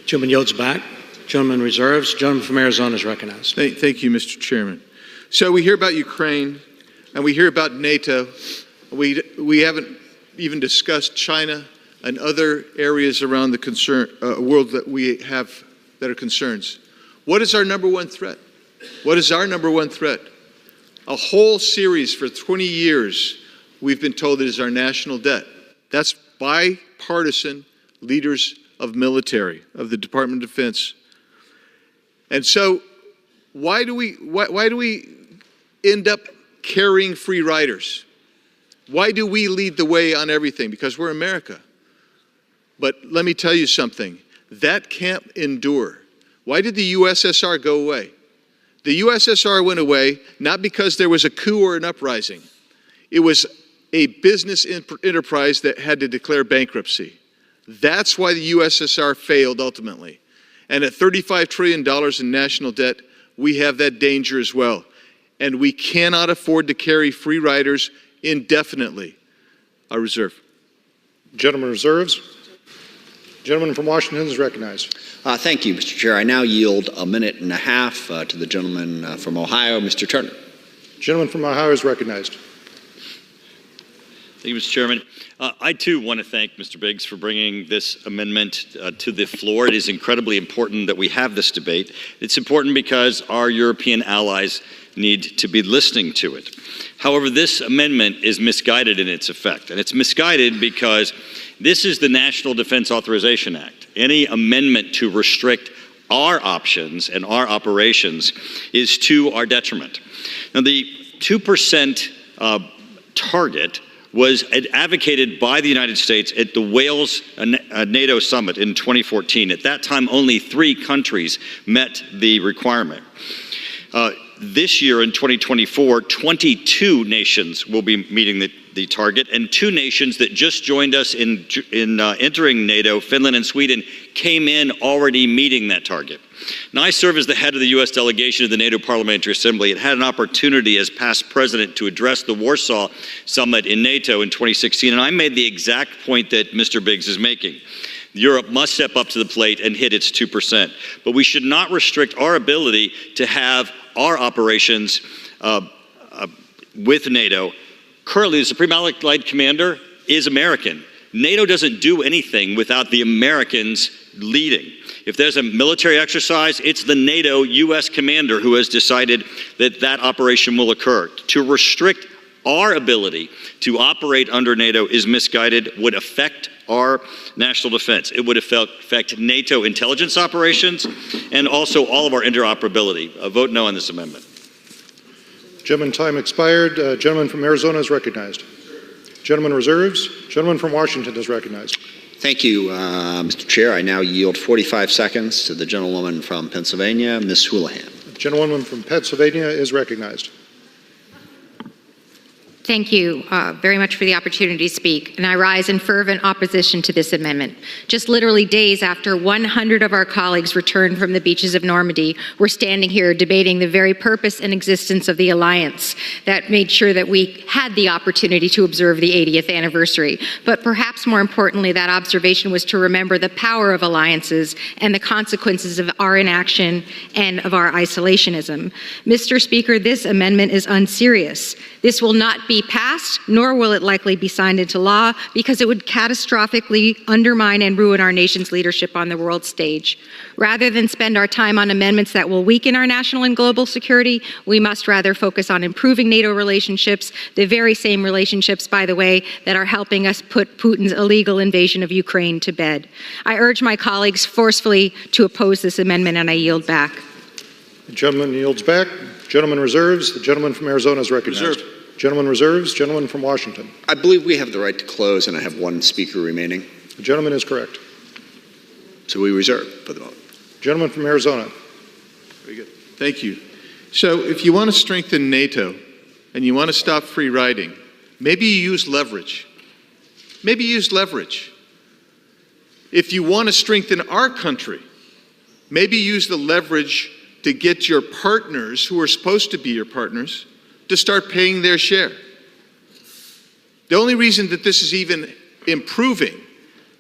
Gentleman yields back. Gentleman reserves. Gentleman from Arizona is recognized. Thank you, Mr. Chairman. So we hear about Ukraine and we hear about NATO. We haven't even discussed China and other areas around the world that we have that are concerns. What is our number one threat? What is our number one threat? A whole series for 20 years, we've been told it is our national debt. That's bipartisan leaders of military, of the Department of Defense. And so why do we end up carrying free riders? Why do we lead the way on everything? Because we're America. But let me tell you something, that can't endure. Why did the USSR go away? The USSR went away not because there was a coup or an uprising. It was a business enterprise that had to declare bankruptcy. That's why the USSR failed ultimately. And at $35 trillion in national debt, we have that danger as well. And we cannot afford to carry free riders indefinitely. I reserve. Gentleman reserves. Gentleman from Washington is recognized. Thank you, Mr. Chair. I now yield a minute and a half to the gentleman from Ohio, Mr. Turner. Gentleman from Ohio is recognized. Thank you, Mr. Chairman. I, too, want to thank Mr. Biggs for bringing this amendment to the floor. It is incredibly important that we have this debate. It's important because our European allies need to be listening to it. However, this amendment is misguided in its effect, and it's misguided because this is the National Defense Authorization Act. Any amendment to restrict our options and our operations is to our detriment. Now, the 2% target was advocated by the United States at the Wales NATO summit in 2014. At that time, only 3 countries met the requirement. This year, in 2024, 22 nations will be meeting the target, and 2 nations that just joined us in entering NATO, Finland and Sweden, came in already meeting that target. Now, I serve as the head of the U.S. delegation of the NATO Parliamentary Assembly and had an opportunity as past president to address the Warsaw Summit in NATO in 2016, and I made the exact point that Mr. Biggs is making. Europe must step up to the plate and hit its 2%. But we should not restrict our ability to have our operations with NATO. Currently, the Supreme Allied Commander is American. NATO doesn't do anything without the Americans leading. If there's a military exercise, it's the NATO U.S. commander who has decided that that operation will occur. To restrict our ability to operate under NATO is misguided, would affect our national defense. It would affect NATO intelligence operations and also all of our interoperability. Vote no on this amendment. Gentleman, time expired. Gentleman from Arizona is recognized. Gentleman reserves. Gentleman from Washington is recognized. Thank you, Mr. Chair. I now yield 45 seconds to the gentlewoman from Pennsylvania, Ms. Houlihan. The gentlewoman from Pennsylvania is recognized. Thank you very much for the opportunity to speak, and I rise in fervent opposition to this amendment. Just literally days after 100 of our colleagues returned from the beaches of Normandy, we're standing here debating the very purpose and existence of the alliance that made sure that we had the opportunity to observe the 80th anniversary. But perhaps more importantly, that observation was to remember the power of alliances and the consequences of our inaction and of our isolationism. Mr. Speaker, this amendment is unserious. This will not be passed, nor will it likely be signed into law, because it would catastrophically undermine and ruin our nation's leadership on the world stage. Rather than spend our time on amendments that will weaken our national and global security, we must rather focus on improving NATO relationships, the very same relationships, by the way, that are helping us put Putin's illegal invasion of Ukraine to bed. I urge my colleagues forcefully to oppose this amendment, and I yield back. The gentleman yields back. Gentleman reserves. The gentleman from Arizona is recognized. Reserve. Gentleman reserves. Gentleman from Washington. I believe we have the right to close, and I have 1 speaker remaining. The gentleman is correct. So we reserve for the vote. Gentleman from Arizona. Very good. Thank you. So if you want to strengthen NATO and you want to stop free riding, maybe you use leverage. Maybe use leverage. If you want to strengthen our country, maybe use the leverage to get your partners, who are supposed to be your partners, to start paying their share. The only reason that this is even improving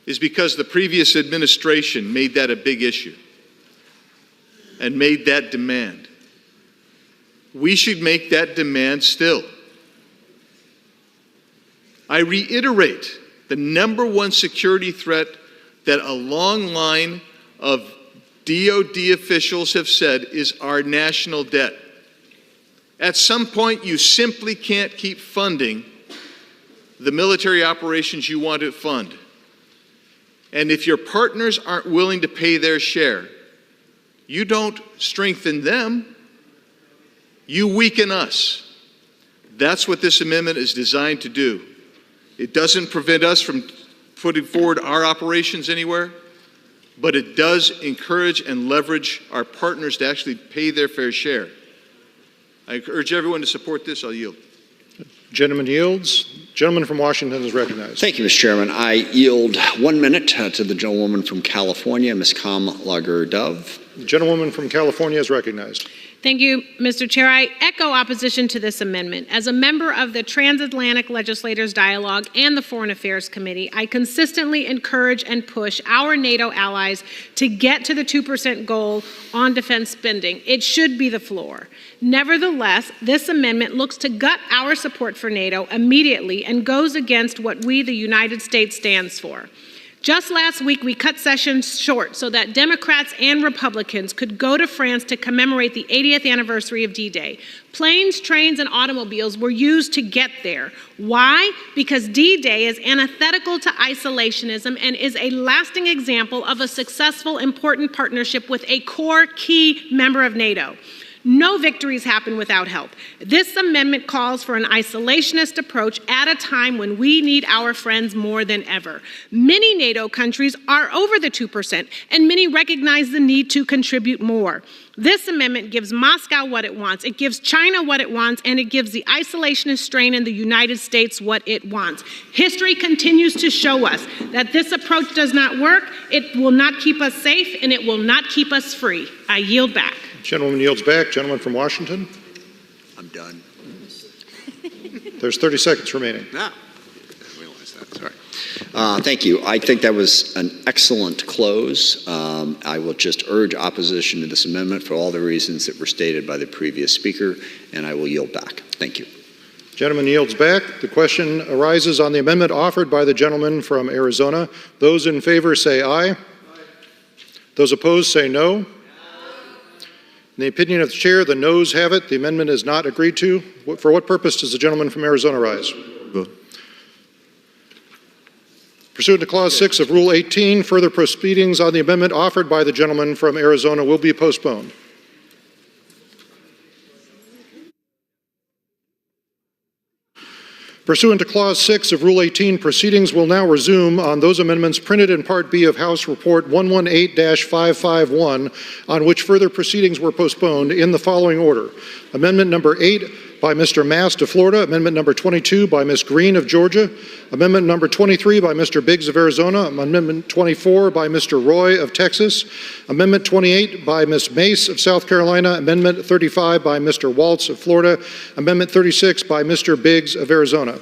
is because the previous administration made that a big issue and made that demand. We should make that demand still. I reiterate, the #1 security threat that a long line of DOD officials have said is our national debt. At some point, you simply can't keep funding the military operations you want to fund. And if your partners aren't willing to pay their share, you don't strengthen them, you weaken us. That's what this amendment is designed to do. It doesn't prevent us from putting forward our operations anywhere, but it does encourage and leverage our partners to actually pay their fair share. I urge everyone to support this. I'll yield. Gentleman yields. Gentleman from Washington is recognized. Thank you, Mr. Chairman. I yield 1 minute to the gentlewoman from California, Ms. Kamlager Dove. The gentlewoman from California is recognized. Thank you, Mr. Chair. I echo opposition to this amendment. As a member of the Transatlantic Legislators Dialogue and the Foreign Affairs Committee, I consistently encourage and push our NATO allies to get to the 2% goal on defense spending. It should be the floor. Nevertheless, this amendment looks to gut our support for NATO immediately and goes against what we, the United States, stands for. Just last week, we cut sessions short so that Democrats and Republicans could go to France to commemorate the 80th anniversary of D-Day. Planes, trains, and automobiles were used to get there. Why? Because D-Day is antithetical to isolationism and is a lasting example of a successful, important partnership with a core key member of NATO. No victories happen without help. This amendment calls for an isolationist approach at a time when we need our friends more than ever. Many NATO countries are over the 2%, and many recognize the need to contribute more. This amendment gives Moscow what it wants, it gives China what it wants, and it gives the isolationist strain in the United States what it wants. History continues to show us that this approach does not work, it will not keep us safe, and it will not keep us free. I yield back. Gentleman yields back. Gentleman from Washington. I'm done. There's 30 seconds remaining. No, I realize that. Sorry. Thank you. I think that was an excellent close. I will just urge opposition to this amendment for all the reasons that were stated by the previous speaker, and I will yield back. Thank you. Gentleman yields back. The question arises on the amendment offered by the gentleman from Arizona. Those in favor say aye. Aye. Those opposed say no. In the opinion of the chair, the noes have it. The amendment is not agreed to. For what purpose does the gentleman from Arizona rise? Pursuant to Clause 6 of Rule 18, further proceedings on the amendment offered by the gentleman from Arizona will be postponed. Pursuant to Clause 6 of Rule 18, proceedings will now resume on those amendments printed in Part B of House Report 118-551, on which further proceedings were postponed in the following order. Amendment number 8 by Mr. Mast of Florida, Amendment number 22 by Ms. Green of Georgia, Amendment number 23 by Mr. Biggs of Arizona, Amendment 24 by Mr. Roy of Texas, Amendment 28 by Ms. Mace of South Carolina, Amendment 35 by Mr. Waltz of Florida, Amendment 36 by Mr. Biggs of Arizona.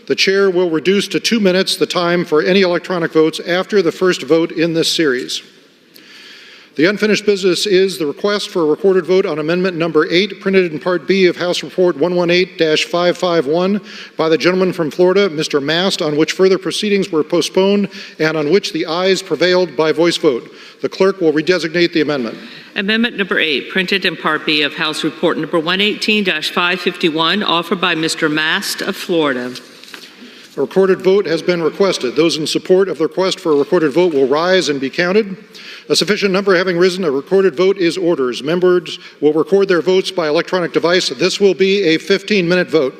The chair will reduce to 2 minutes the time for any electronic votes after the first vote in this series. The unfinished business is the request for a recorded vote on Amendment number 8, printed in Part B of House Report 118-551 by the gentleman from Florida, Mr. Mast, on which further proceedings were postponed and on which the ayes prevailed by voice vote. The clerk will redesignate the amendment. Amendment number 8, printed in Part B of House Report number 118-551, offered by Mr. Mast of Florida. A recorded vote has been requested. Those in support of the request for a recorded vote will rise and be counted. A sufficient number having risen, a recorded vote is ordered. Members will record their votes by electronic device. This will be a 15-minute vote.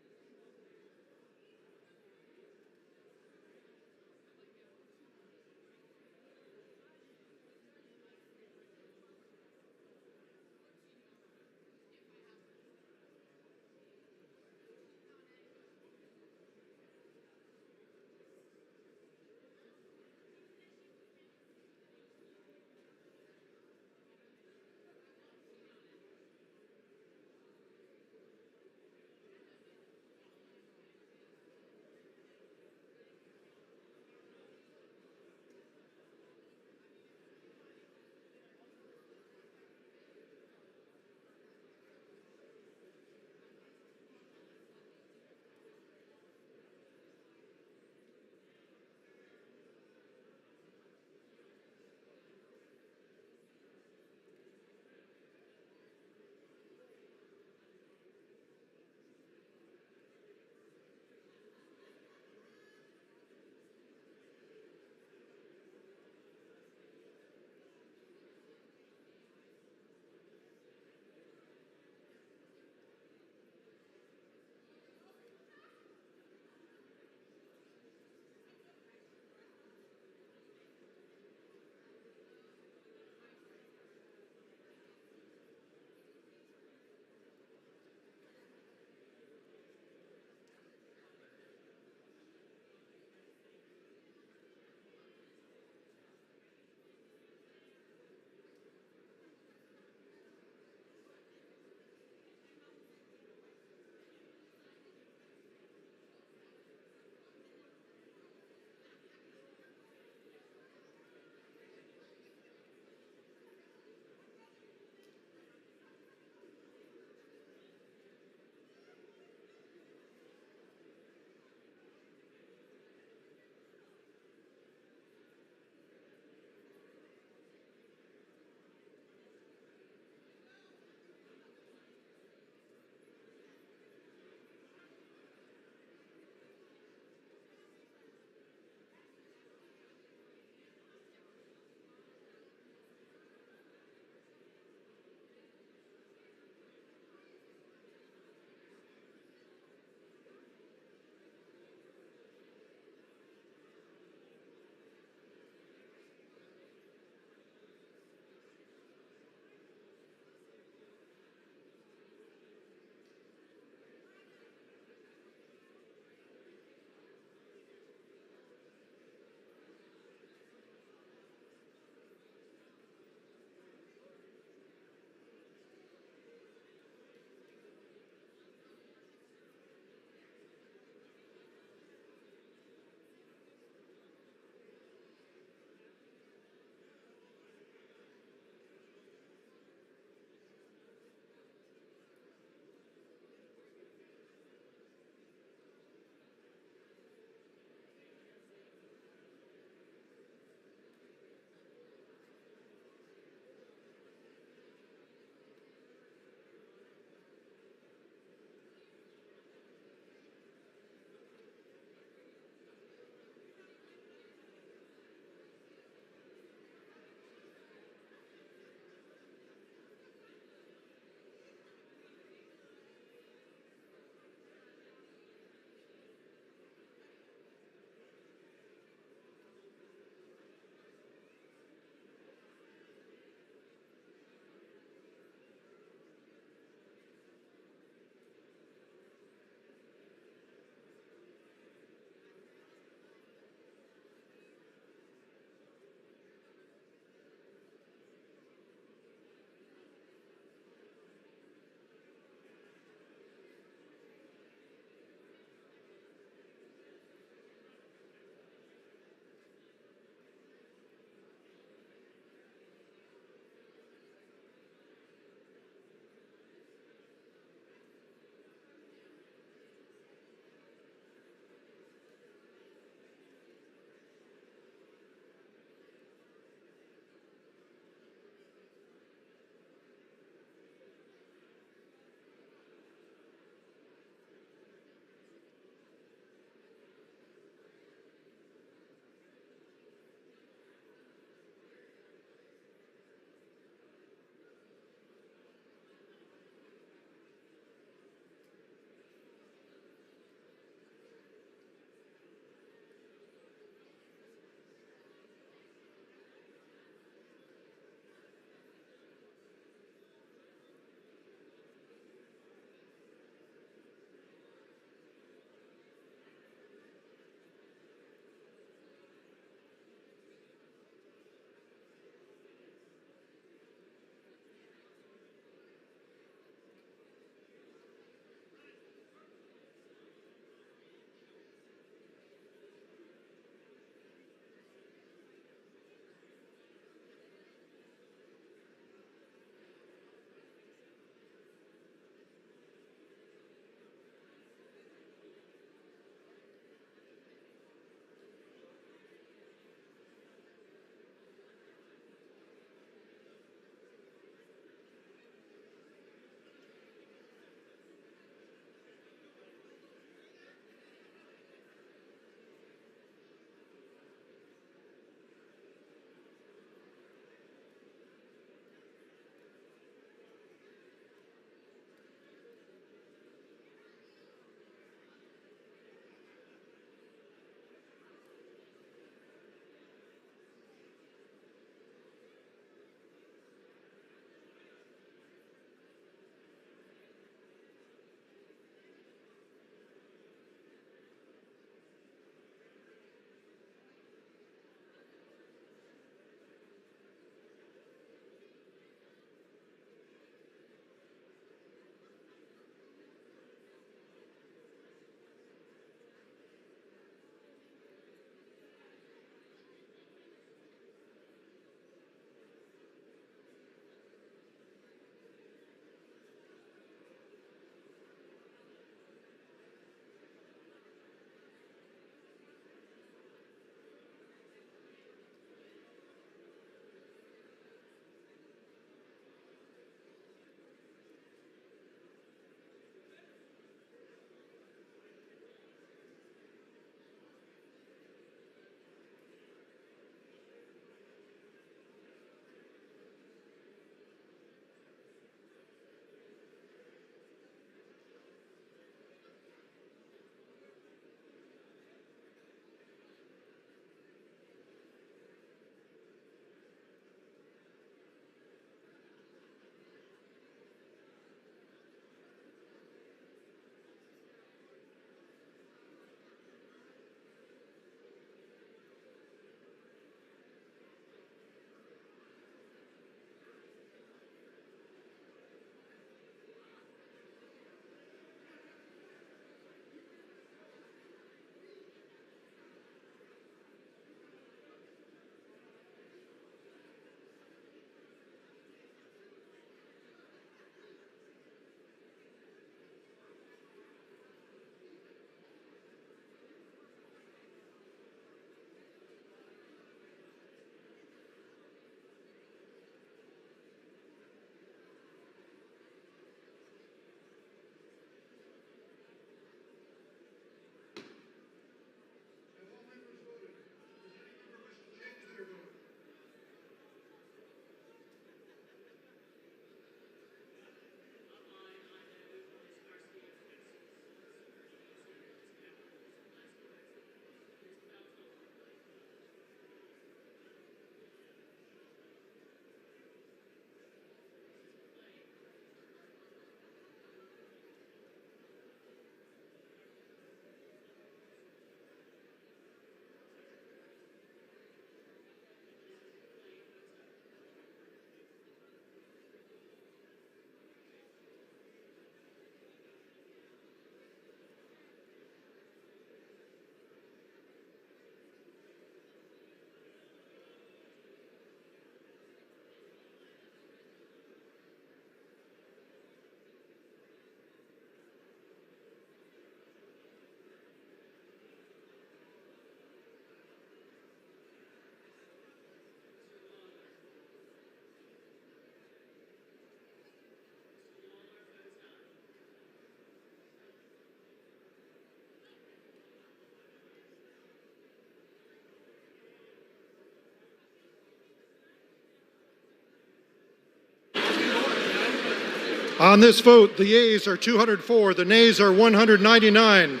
On this vote, the yeas are 204, the nays are 199.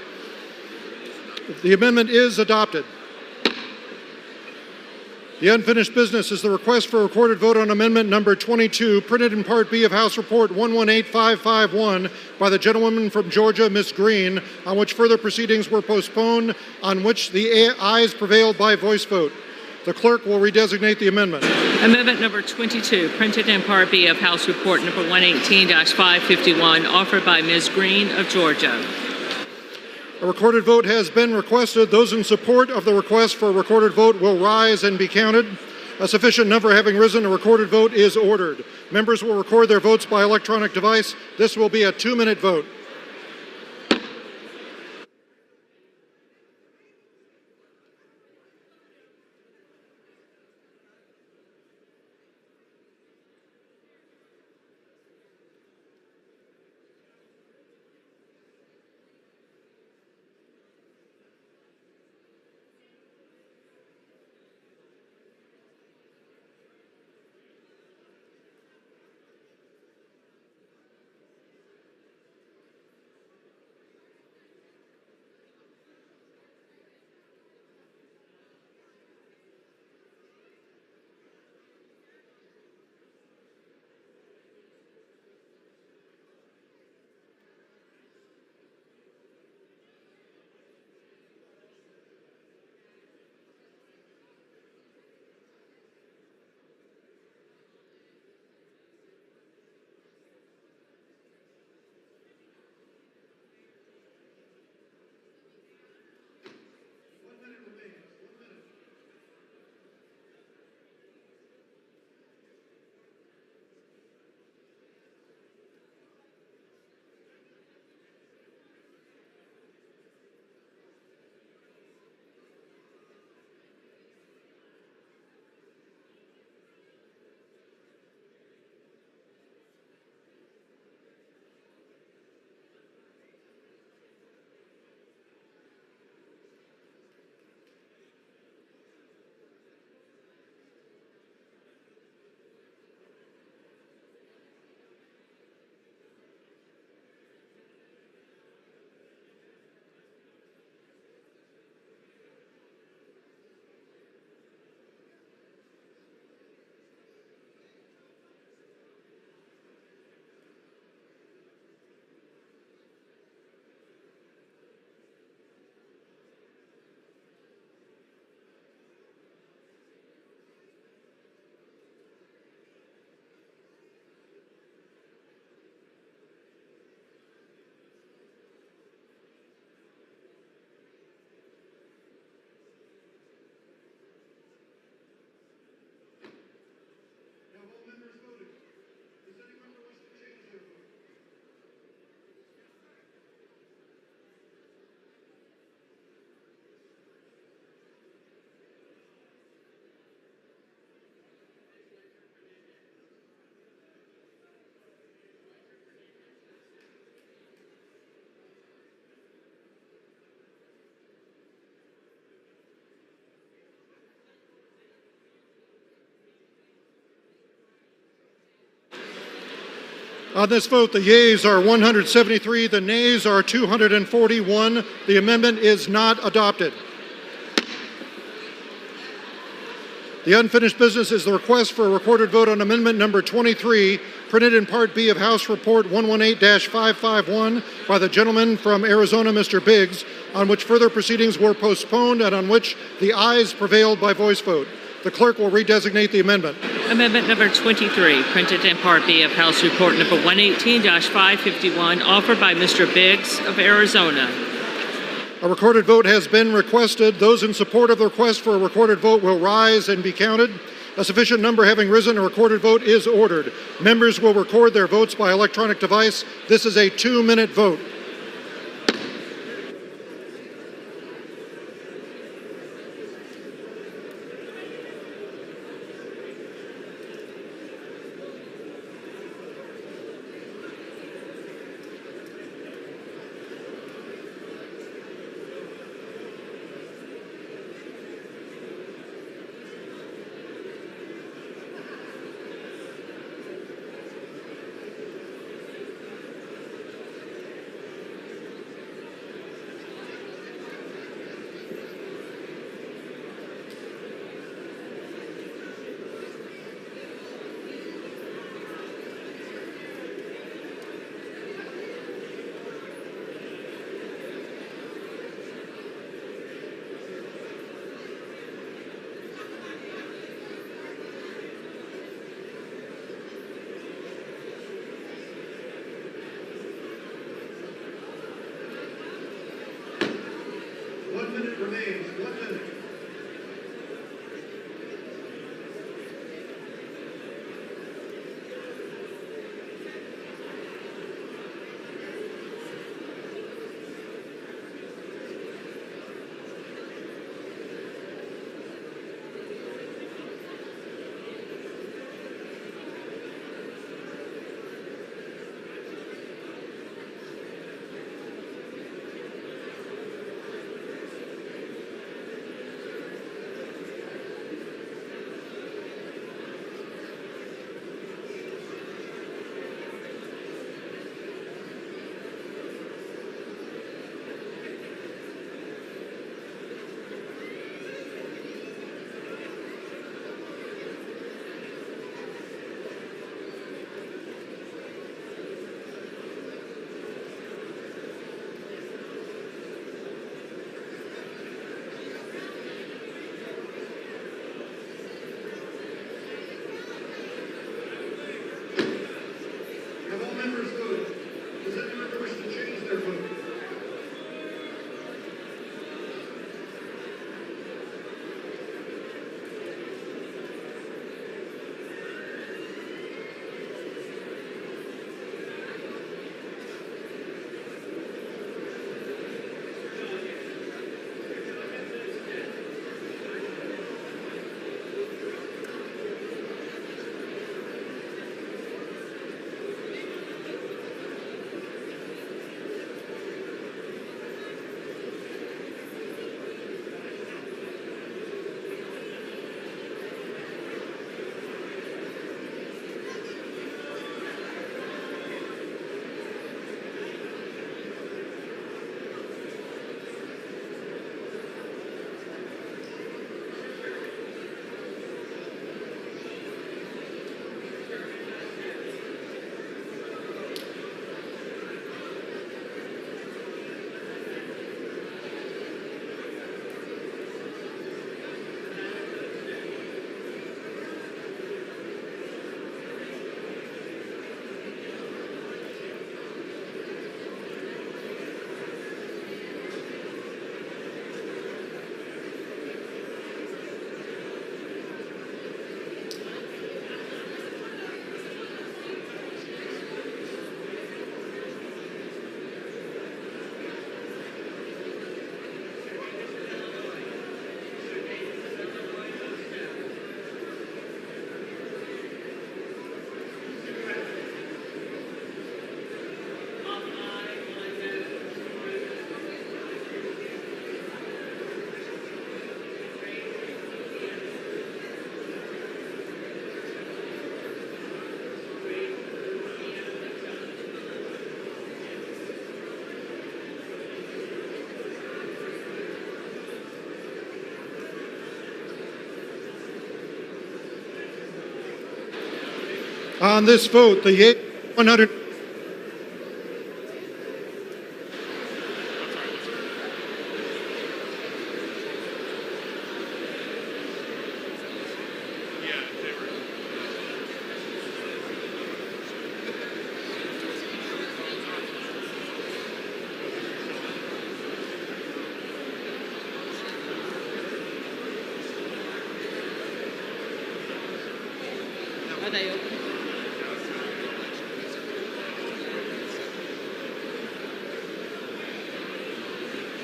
The amendment is adopted. The unfinished business is the request for a recorded vote on amendment number 22, printed in Part B of House Report 118551 by the gentlewoman from Georgia, Ms. Green, on which further proceedings were postponed, on which the ayes prevailed by voice vote. The clerk will redesignate the amendment. Amendment number 22, printed in Part B of House Report number 118-551, offered by Ms. Green of Georgia. A recorded vote has been requested. Those in support of the request for a recorded vote will rise and be counted. A sufficient number having risen, a recorded vote is ordered. Members will record their votes by electronic device. This will be a 2-minute vote. On this vote, the yeas are 173, the nays are 241. The amendment is not adopted. The unfinished business is the request for a recorded vote on amendment number 23, printed in Part B of House Report 118-551 by the gentleman from Arizona, Mr. Biggs, on which further proceedings were postponed and on which the ayes prevailed by voice vote. The clerk will redesignate the amendment. Amendment number 23, printed in Part B of House Report number 118-551, offered by Mr. Biggs of Arizona. A recorded vote has been requested. Those in support of the request for a recorded vote will rise and be counted. A sufficient number having risen, a recorded vote is ordered. Members will record their votes by electronic device. This is a 2-minute vote. On this vote, the yea 100. Are they open?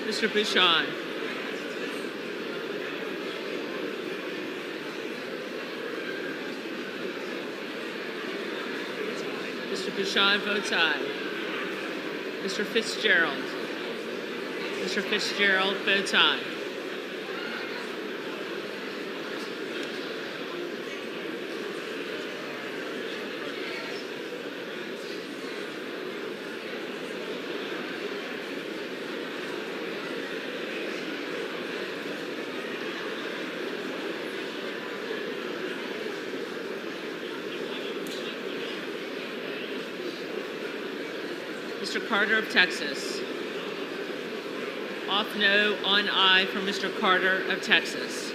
Mr. Bouchon. Mr. Bouchon votes aye. Mr. Fitzgerald. Mr. Fitzgerald votes aye. Mr. Carter of Texas. Off no, on aye from Mr. Carter of Texas.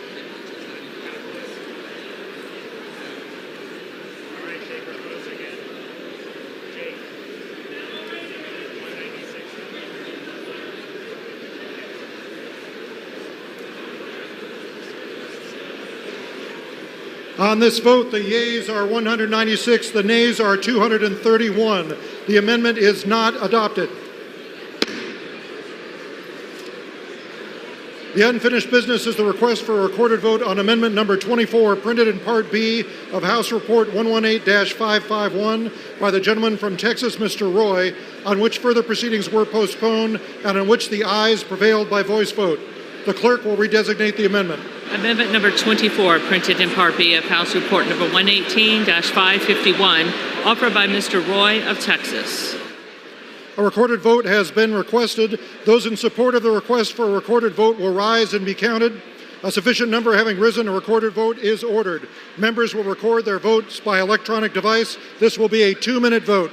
On this vote, the yeas are 196, the nays are 231. The amendment is not adopted. The unfinished business is the request for a recorded vote on amendment number 24, printed in Part B of House Report 118-551 by the gentleman from Texas, Mr. Roy, on which further proceedings were postponed and on which the ayes prevailed by voice vote. The clerk will redesignate the amendment. Amendment number 24, printed in Part B of House Report number 118-551, offered by Mr. Roy of Texas. A recorded vote has been requested. Those in support of the request for a recorded vote will rise and be counted. A sufficient number having risen, a recorded vote is ordered. Members will record their votes by electronic device. This will be a 2-minute vote.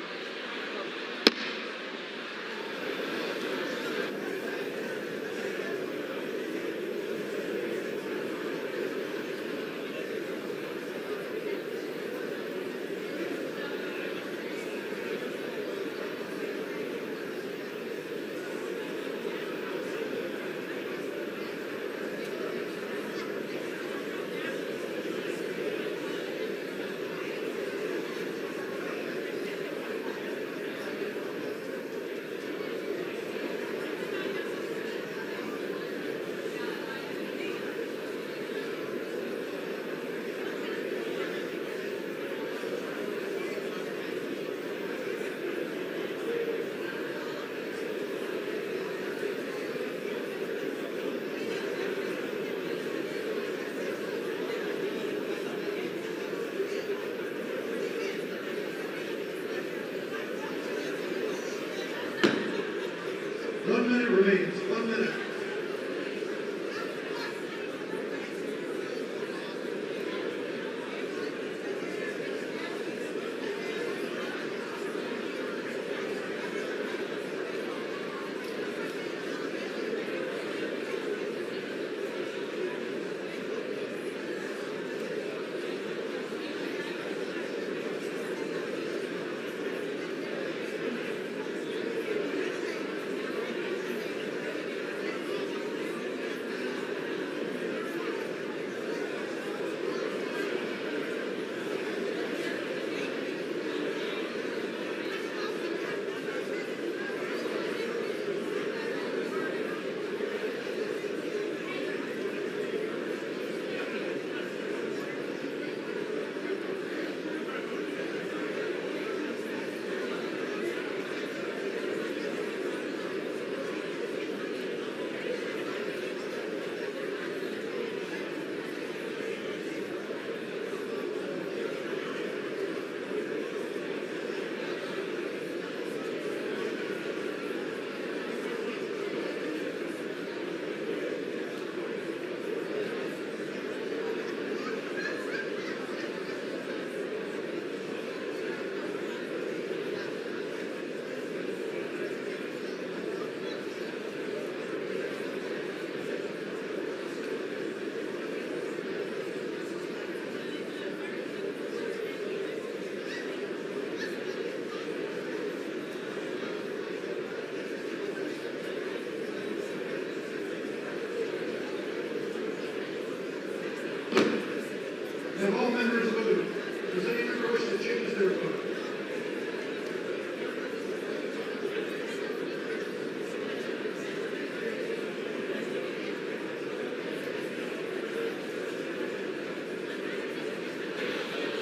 all members voted? Does any member wish to change their vote?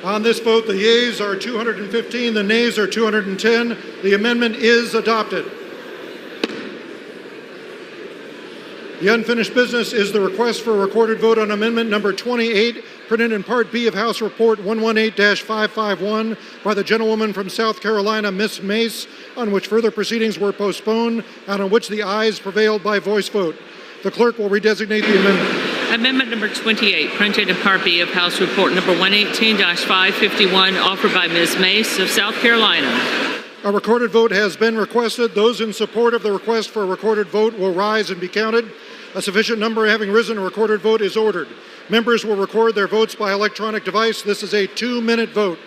On this vote, the yeas are 215, the nays are 210. The amendment is adopted. The unfinished business is the request for a recorded vote on amendment number 28, printed in Part B of House Report 118-551 by the gentlewoman from South Carolina, Miss Mace, on which further proceedings were postponed and on which the ayes prevailed by voice vote. The clerk will redesignate the amendment. Amendment number 28, printed in Part B of House Report number 118-551, offered by Ms. Mace of South Carolina. A recorded vote has been requested. Those in support of the request for a recorded vote will rise and be counted. A sufficient number having risen, a recorded vote is ordered. Members will record their votes by electronic device. This is a 2-minute vote.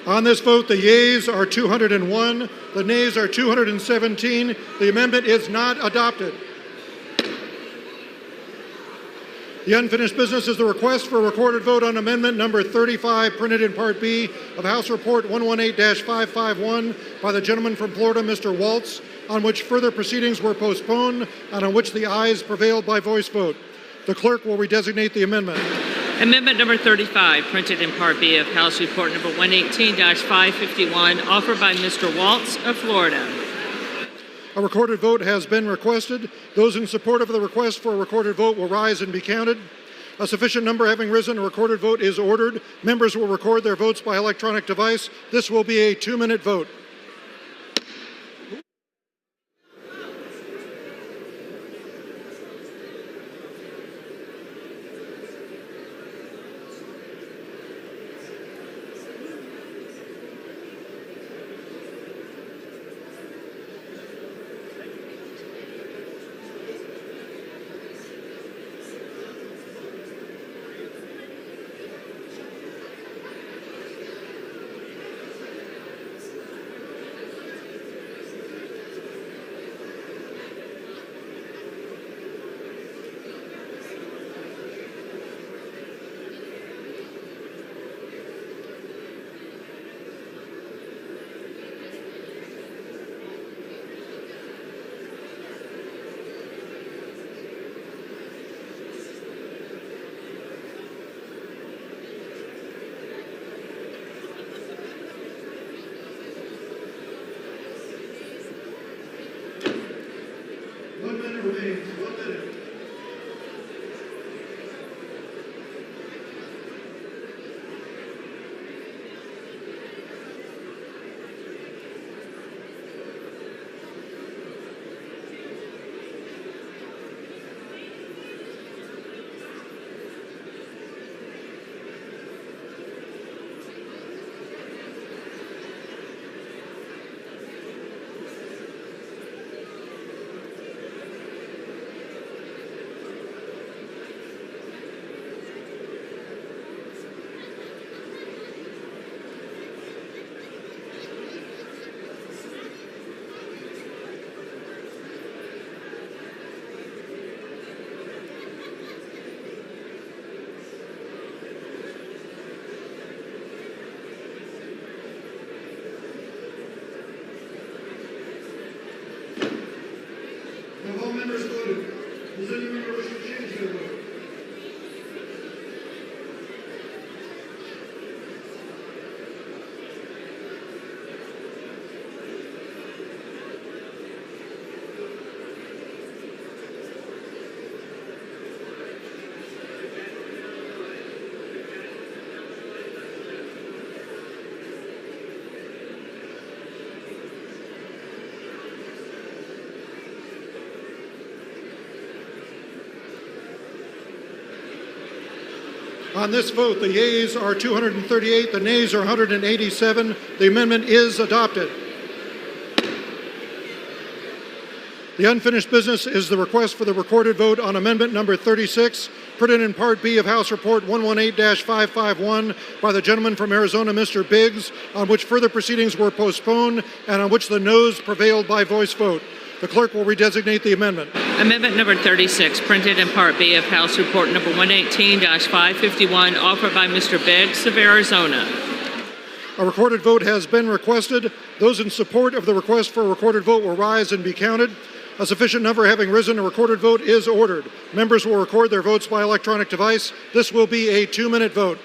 On this vote, the yeas are 201, the nays are 217. The amendment is not adopted. The unfinished business is the request for a recorded vote on amendment number 35, printed in Part B of House Report 118-551 by the gentleman from Florida, Mr. Waltz, on which further proceedings were postponed and on which the ayes prevailed by voice vote. The clerk will redesignate the amendment. Amendment number 35, printed in Part B of House Report number 118-551, offered by Mr. Waltz of Florida. A recorded vote has been requested. Those in support of the request for a recorded vote will rise and be counted. A sufficient number having risen, a recorded vote is ordered. Members will record their votes by electronic device. This will be a 2-minute vote. On this vote, the yeas are 238, the nays are 187. The amendment is adopted. The unfinished business is the request for the recorded vote on amendment number 36, printed in Part B of House Report 118-551 by the gentleman from Arizona, Mr. Biggs, on which further proceedings were postponed and on which the noes prevailed by voice vote. The clerk will redesignate the amendment. Amendment number 36, printed in Part B of House Report number 118-551, offered by Mr. Biggs of Arizona. A recorded vote has been requested. Those in support of the request for a recorded vote will rise and be counted. A sufficient number having risen, a recorded vote is ordered. Members will record their votes by electronic device. This will be a 2-minute vote.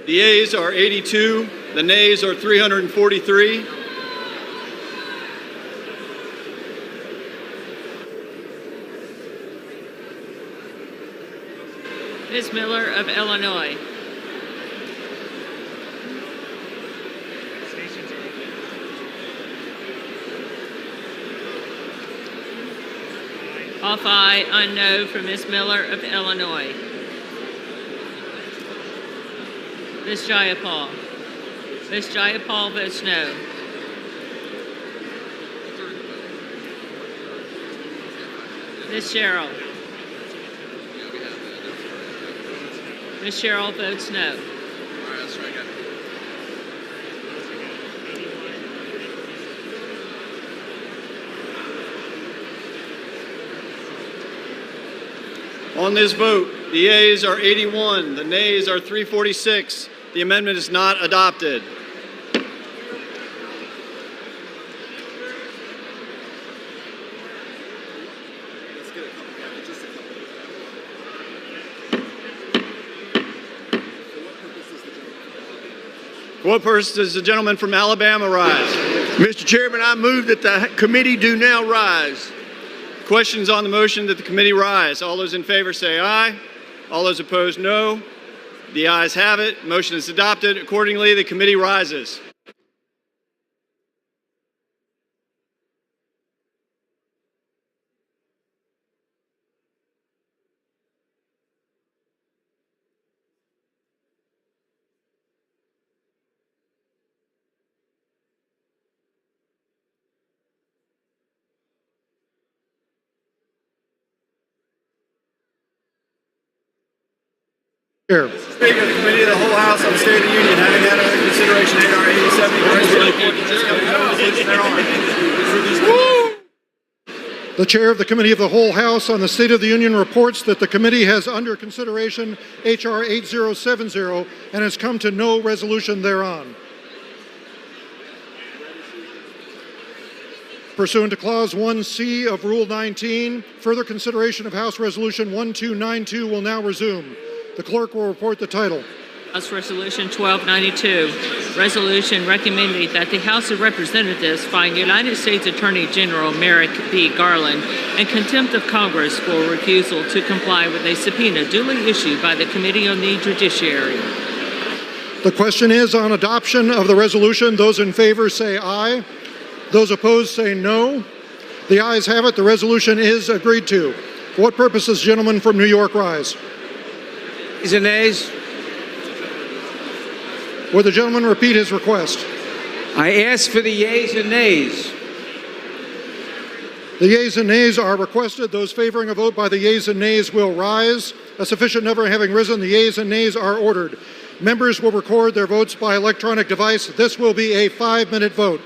The yeas are 82, the nays are 343. Ms. Miller of Illinois. Off aye, unknown for Ms. Miller of Illinois. Ms. Jayapal. Ms. Jayapal votes no. Ms. Sherrill. Ms. Sherrill votes no. On this vote, the yeas are 81, the nays are 346. The amendment is not adopted. For what purpose does the gentleman from Alabama rise? Mr. Chairman, I move that the committee do now rise. Questions on the motion that the committee rise? All those in favor say aye. All those opposed, no. The ayes have it. Motion is adopted. Accordingly, the committee rises. Chair. Speaker, the Committee of the Whole House on the State of the Union, having had under consideration H.R. 87, the report and discussion no resolution thereon. The Chair of the Committee of the Whole House on the State of the Union reports that the committee has under consideration H.R. 8070 and has come to no resolution thereon. Pursuant to Clause 1C of Rule 19, further consideration of House Resolution 1292 will now resume. The clerk will report the title. House Resolution 1292, resolution recommending that the House of Representatives find United States Attorney General Merrick B. Garland in contempt of Congress for refusal to comply with a subpoena duly issued by the Committee on the Judiciary. The question is on adoption of the resolution. Those in favor say aye. Those opposed say no. The ayes have it. The resolution is agreed to. For what purposes, gentlemen from New York, rise? Yeas and nays. Would the gentleman repeat his request? I ask for the yeas and nays. The yeas and nays are requested. Those favoring a vote by the yeas and nays will rise. A sufficient number having risen, the yeas and nays are ordered. Members will record their votes by electronic device. This will be a 5-minute vote.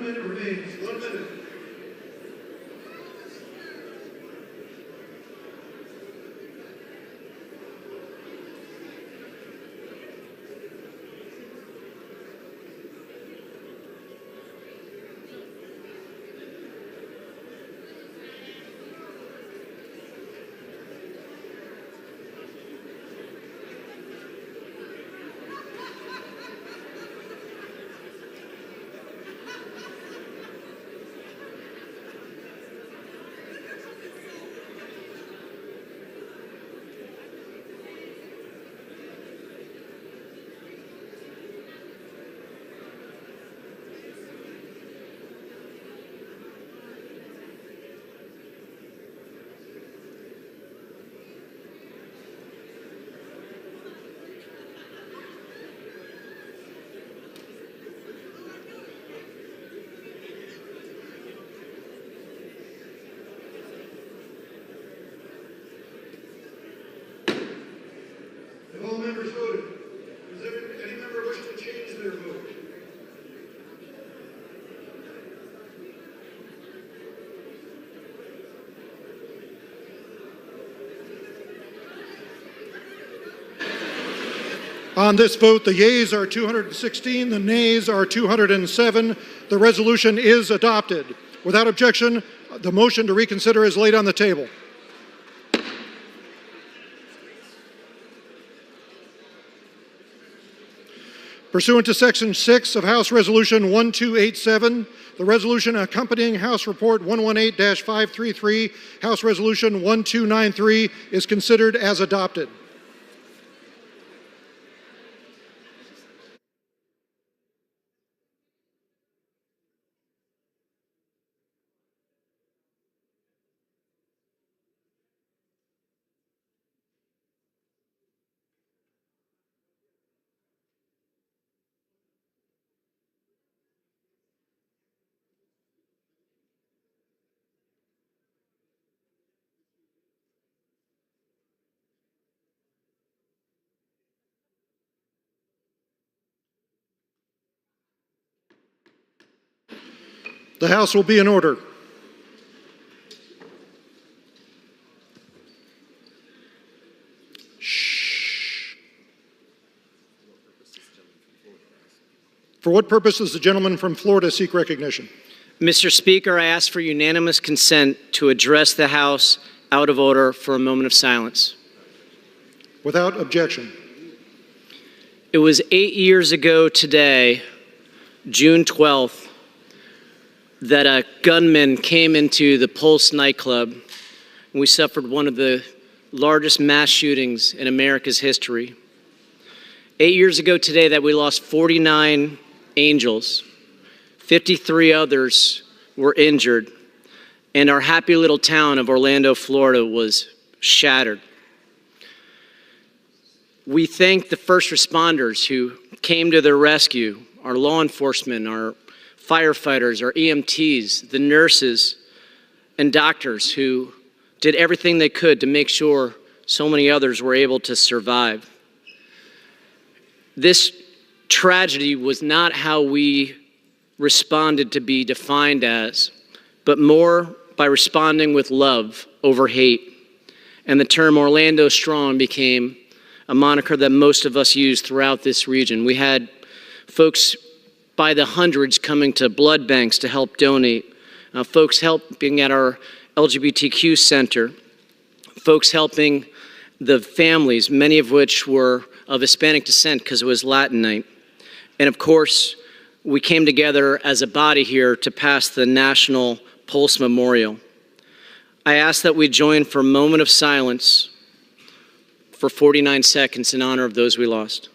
minute remains. 1 minute. Have all members voted? Does any member wish to change their vote? On this vote, the yeas are 216, the nays are 207. The resolution is adopted. Without objection, the motion to reconsider is laid on the table. Pursuant to Section 6 of House Resolution 1287, the resolution accompanying House Report 118-533, House Resolution 1293, is considered as adopted. The House will be in order. Shh. For what purpose does the gentleman from Florida seek recognition? Mr. Speaker, I ask for unanimous consent to address the House out of order for a moment of silence. Without objection. It was 8 years ago today, June 12th, that a gunman came into the Pulse nightclub, and we suffered one of the largest mass shootings in America's history. 8 years ago today that we lost 49 angels, 53 others were injured, and our happy little town of Orlando, Florida was shattered. We thank the first responders who came to their rescue, our law enforcement, our firefighters, our EMTs, the nurses and doctors who did everything they could to make sure so many others were able to survive. This tragedy was not how we responded to be defined as, but more by responding with love over hate. And the term Orlando Strong became a moniker that most of us use throughout this region. We had folks by the hundreds coming to blood banks to help donate, folks helping at our LGBTQ center, folks helping the families, many of which were of Hispanic descent because it was Latin night. And of course, we came together as a body here to pass the National Pulse Memorial. I ask that we join for a moment of silence for 49 seconds in honor of those we lost.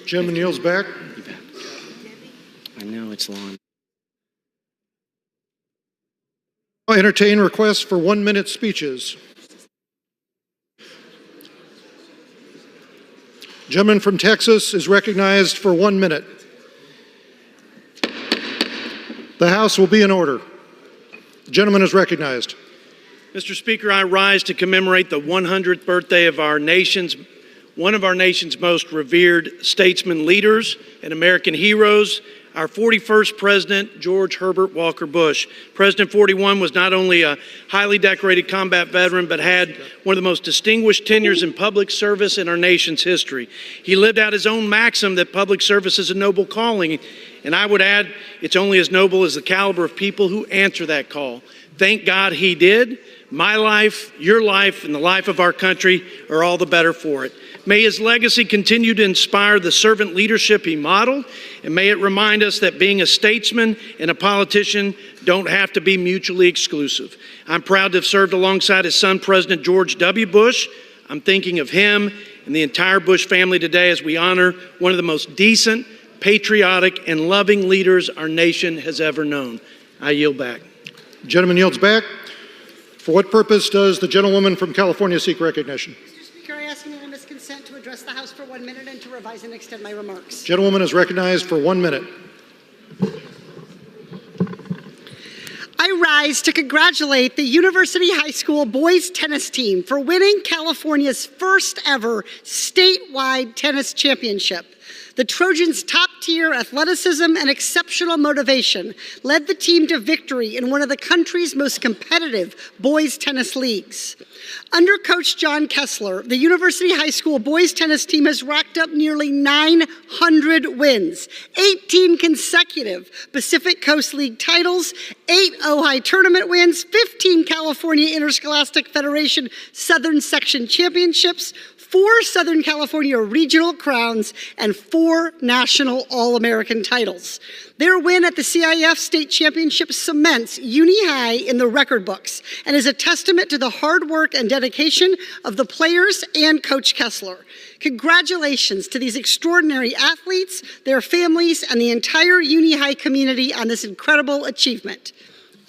Gentleman yields back. I know it's long. I'll entertain requests for 1-minute speeches. Gentleman from Texas is recognized for 1 minute. The House will be in order. The gentleman is recognized. Mr. Speaker, I rise to commemorate the 100th birthday of one of our nation's most revered statesman leaders and American heroes, our 41st President, George Herbert Walker Bush. President 41 was not only a highly decorated combat veteran, but had one of the most distinguished tenures in public service in our nation's history. He lived out his own maxim that public service is a noble calling, and I would add, it's only as noble as the caliber of people who answer that call. Thank God he did. My life, your life, and the life of our country are all the better for it. May his legacy continue to inspire the servant leadership he modeled, and may it remind us that being a statesman and a politician don't have to be mutually exclusive. I'm proud to have served alongside his son, President George W. Bush. I'm thinking of him and the entire Bush family today as we honor one of the most decent, patriotic, and loving leaders our nation has ever known. I yield back. The gentleman yields back. For what purpose does the gentlewoman from California seek recognition? Mr. Speaker, I ask unanimous consent to address the House for 1 minute and to revise and extend my remarks. Gentlewoman is recognized for 1 minute. I rise to congratulate the University High School boys tennis team for winning California's first ever statewide tennis championship. The Trojans' top-tier athleticism and exceptional motivation led the team to victory in one of the country's most competitive boys tennis leagues. Under Coach John Kessler, the University High School boys tennis team has racked up nearly 900 wins, 18 consecutive Pacific Coast League titles, 8 Ojai tournament wins, 15 California Interscholastic Federation Southern Section championships, 4 Southern California regional crowns, and 4 national All-American titles. Their win at the CIF State Championship cements Uni High in the record books and is a testament to the hard work and dedication of the players and Coach Kessler. Congratulations to these extraordinary athletes, their families, and the entire Uni High community on this incredible achievement.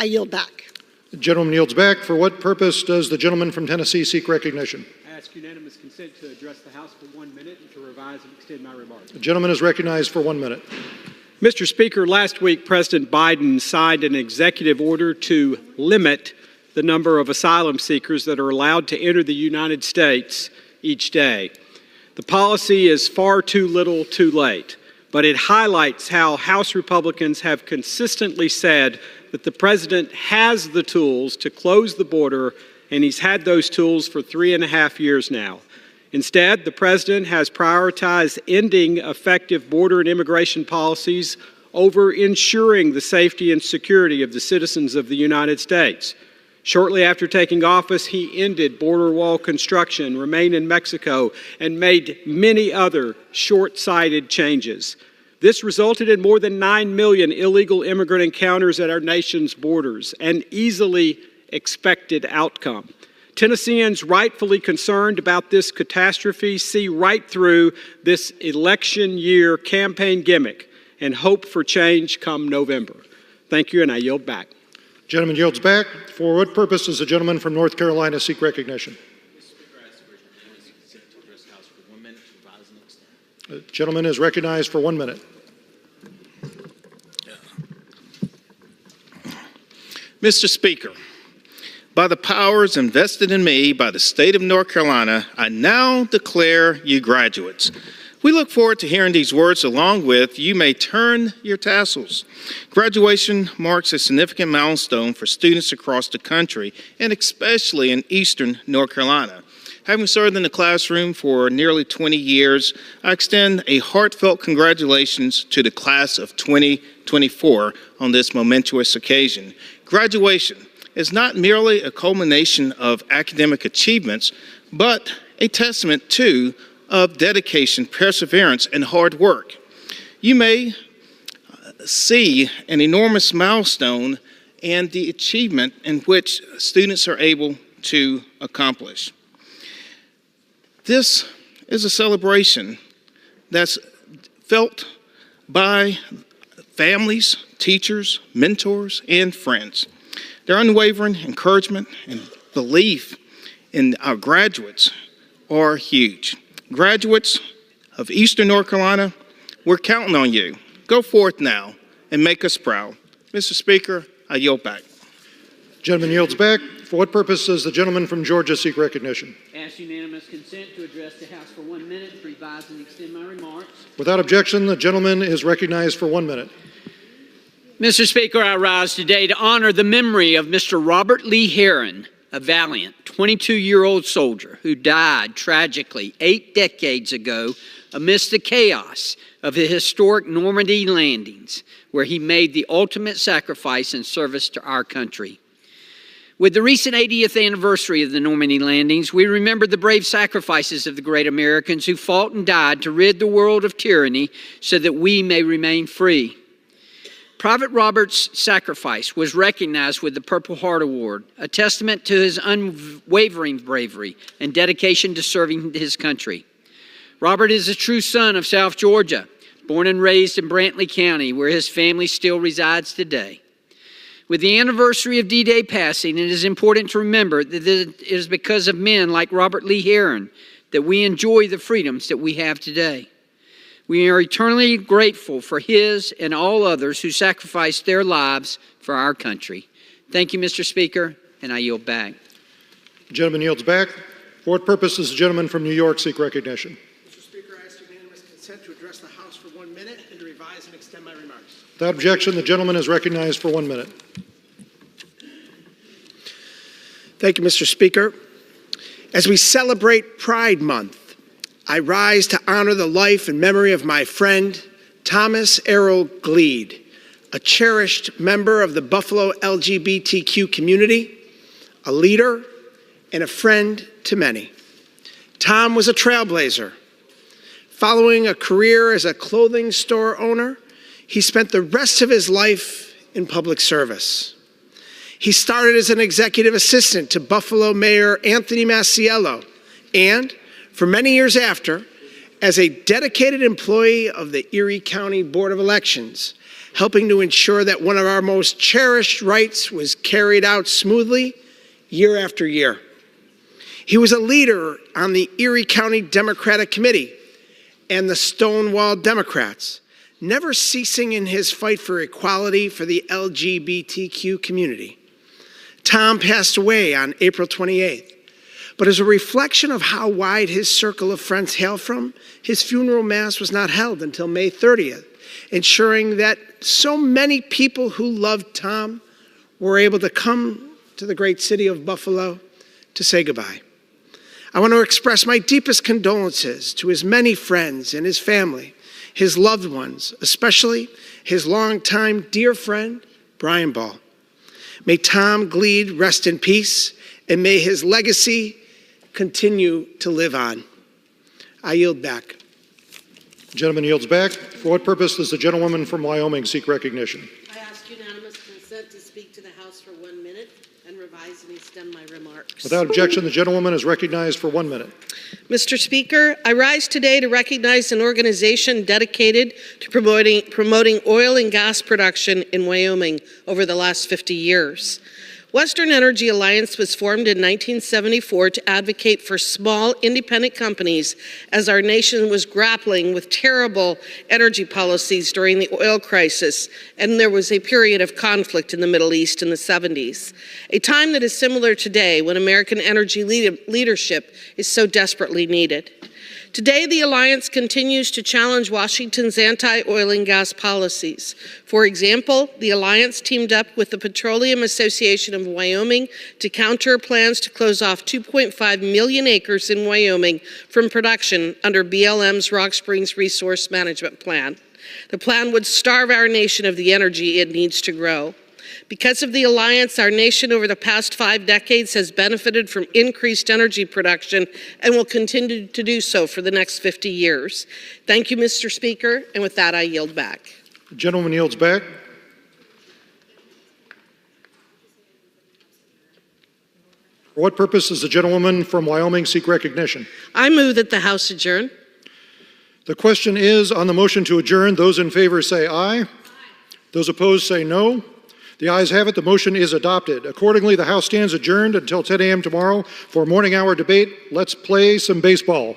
I yield back. The gentleman yields back. For what purpose does the gentleman from Tennessee seek recognition? I ask unanimous consent to address the House for 1 minute and to revise and extend my remarks. The gentleman is recognized for 1 minute. Mr. Speaker, last week President Biden signed an executive order to limit the number of asylum seekers that are allowed to enter the United States each day. The policy is far too little too late, but it highlights how House Republicans have consistently said that the president has the tools to close the border, and he's had those tools for 3.5 years now. Instead, the president has prioritized ending effective border and immigration policies over ensuring the safety and security of the citizens of the United States. Shortly after taking office, he ended border wall construction, remained in Mexico, and made many other short-sighted changes. This resulted in more than 9 million illegal immigrant encounters at our nation's borders, an easily expected outcome. Tennesseans rightfully concerned about this catastrophe see right through this election year campaign gimmick and hope for change come November. Thank you, and I yield back. Gentleman yields back. For what purpose does the gentleman from North Carolina seek recognition? The gentleman is recognized for 1 minute. Mr. Speaker, by the powers invested in me by the state of North Carolina, I now declare you graduates. We look forward to hearing these words along with, you may turn your tassels. Graduation marks a significant milestone for students across the country, and especially in Eastern North Carolina. Having served in the classroom for nearly 20 years, I extend a heartfelt congratulations to the class of 2024 on this momentous occasion. Graduation is not merely a culmination of academic achievements, but a testament to of dedication, perseverance, and hard work. You may see an enormous milestone and the achievement in which students are able to accomplish. This is a celebration that's felt by families, teachers, mentors, and friends. Their unwavering encouragement and belief in our graduates are huge. Graduates of Eastern North Carolina, we're counting on you. Go forth now and make us proud. Mr. Speaker, I yield back. Gentleman yields back. For what purpose does the gentleman from Georgia seek recognition? Ask unanimous consent to address the House for 1 minute, to revise and extend my remarks. Without objection, the gentleman is recognized for 1 minute. Mr. Speaker, I rise today to honor the memory of Mr. Robert Lee Heron, a valiant 22-year-old soldier who died tragically 8 decades ago amidst the chaos of the historic Normandy landings, where he made the ultimate sacrifice in service to our country. With the recent 80th anniversary of the Normandy landings, we remember the brave sacrifices of the great Americans who fought and died to rid the world of tyranny so that we may remain free. Private Robert's sacrifice was recognized with the Purple Heart Award, a testament to his unwavering bravery and dedication to serving his country. Robert is a true son of South Georgia, born and raised in Brantley County, where his family still resides today. With the anniversary of D-Day passing, it is important to remember that it is because of men like Robert Lee Heron that we enjoy the freedoms that we have today. We are eternally grateful for his and all others who sacrificed their lives for our country. Thank you, Mr. Speaker, and I yield back. The gentleman yields back. For what purpose does the gentleman from New York seek recognition? Mr. Speaker, I ask unanimous consent to address the House for 1 minute and to revise and extend my remarks. Without objection, the gentleman is recognized for 1 minute. Thank you, Mr. Speaker. As we celebrate Pride Month, I rise to honor the life and memory of my friend, Thomas Errol Gleed, a cherished member of the Buffalo LGBTQ community, a leader, and a friend to many. Tom was a trailblazer. Following a career as a clothing store owner, he spent the rest of his life in public service. He started as an executive assistant to Buffalo Mayor Anthony Masiello, and for many years after, as a dedicated employee of the Erie County Board of Elections, helping to ensure that one of our most cherished rights was carried out smoothly year after year. He was a leader on the Erie County Democratic Committee and the Stonewall Democrats, never ceasing in his fight for equality for the LGBTQ community. Tom passed away on April 28th. But as a reflection of how wide his circle of friends hail from, his funeral mass was not held until May 30th, ensuring that so many people who loved Tom were able to come to the great city of Buffalo to say goodbye. I want to express my deepest condolences to his many friends and his family, his loved ones, especially his longtime dear friend, Brian Ball. May Tom Gleed rest in peace, and may his legacy continue to live on. I yield back. The gentleman yields back. For what purpose does the gentlewoman from Wyoming seek recognition? I ask unanimous consent to speak to the House for 1 minute and revise and extend my remarks. Without objection, the gentlewoman is recognized for 1 minute. Mr. Speaker, I rise today to recognize an organization dedicated to promoting oil and gas production in Wyoming over the last 50 years. Western Energy Alliance was formed in 1974 to advocate for small, independent companies as our nation was grappling with terrible energy policies during the oil crisis, and there was a period of conflict in the Middle East in the 70s, a time that is similar today when American energy leadership is so desperately needed. Today, the Alliance continues to challenge Washington's anti-oil and gas policies. For example, the Alliance teamed up with the Petroleum Association of Wyoming to counter plans to close off 2.5 million acres in Wyoming from production under BLM's Rock Springs Resource Management Plan. The plan would starve our nation of the energy it needs to grow. Because of the Alliance, our nation over the past 5 decades has benefited from increased energy production and will continue to do so for the next 50 years. Thank you, Mr. Speaker, and with that, I yield back. The gentleman yields back. For what purpose does the gentlewoman from Wyoming seek recognition? I move that the House adjourn. The question is on the motion to adjourn. Those in favor say aye. Those opposed say no. The ayes have it. The motion is adopted. Accordingly, the House stands adjourned until 10 a.m. tomorrow for morning hour debate. Let's play some baseball.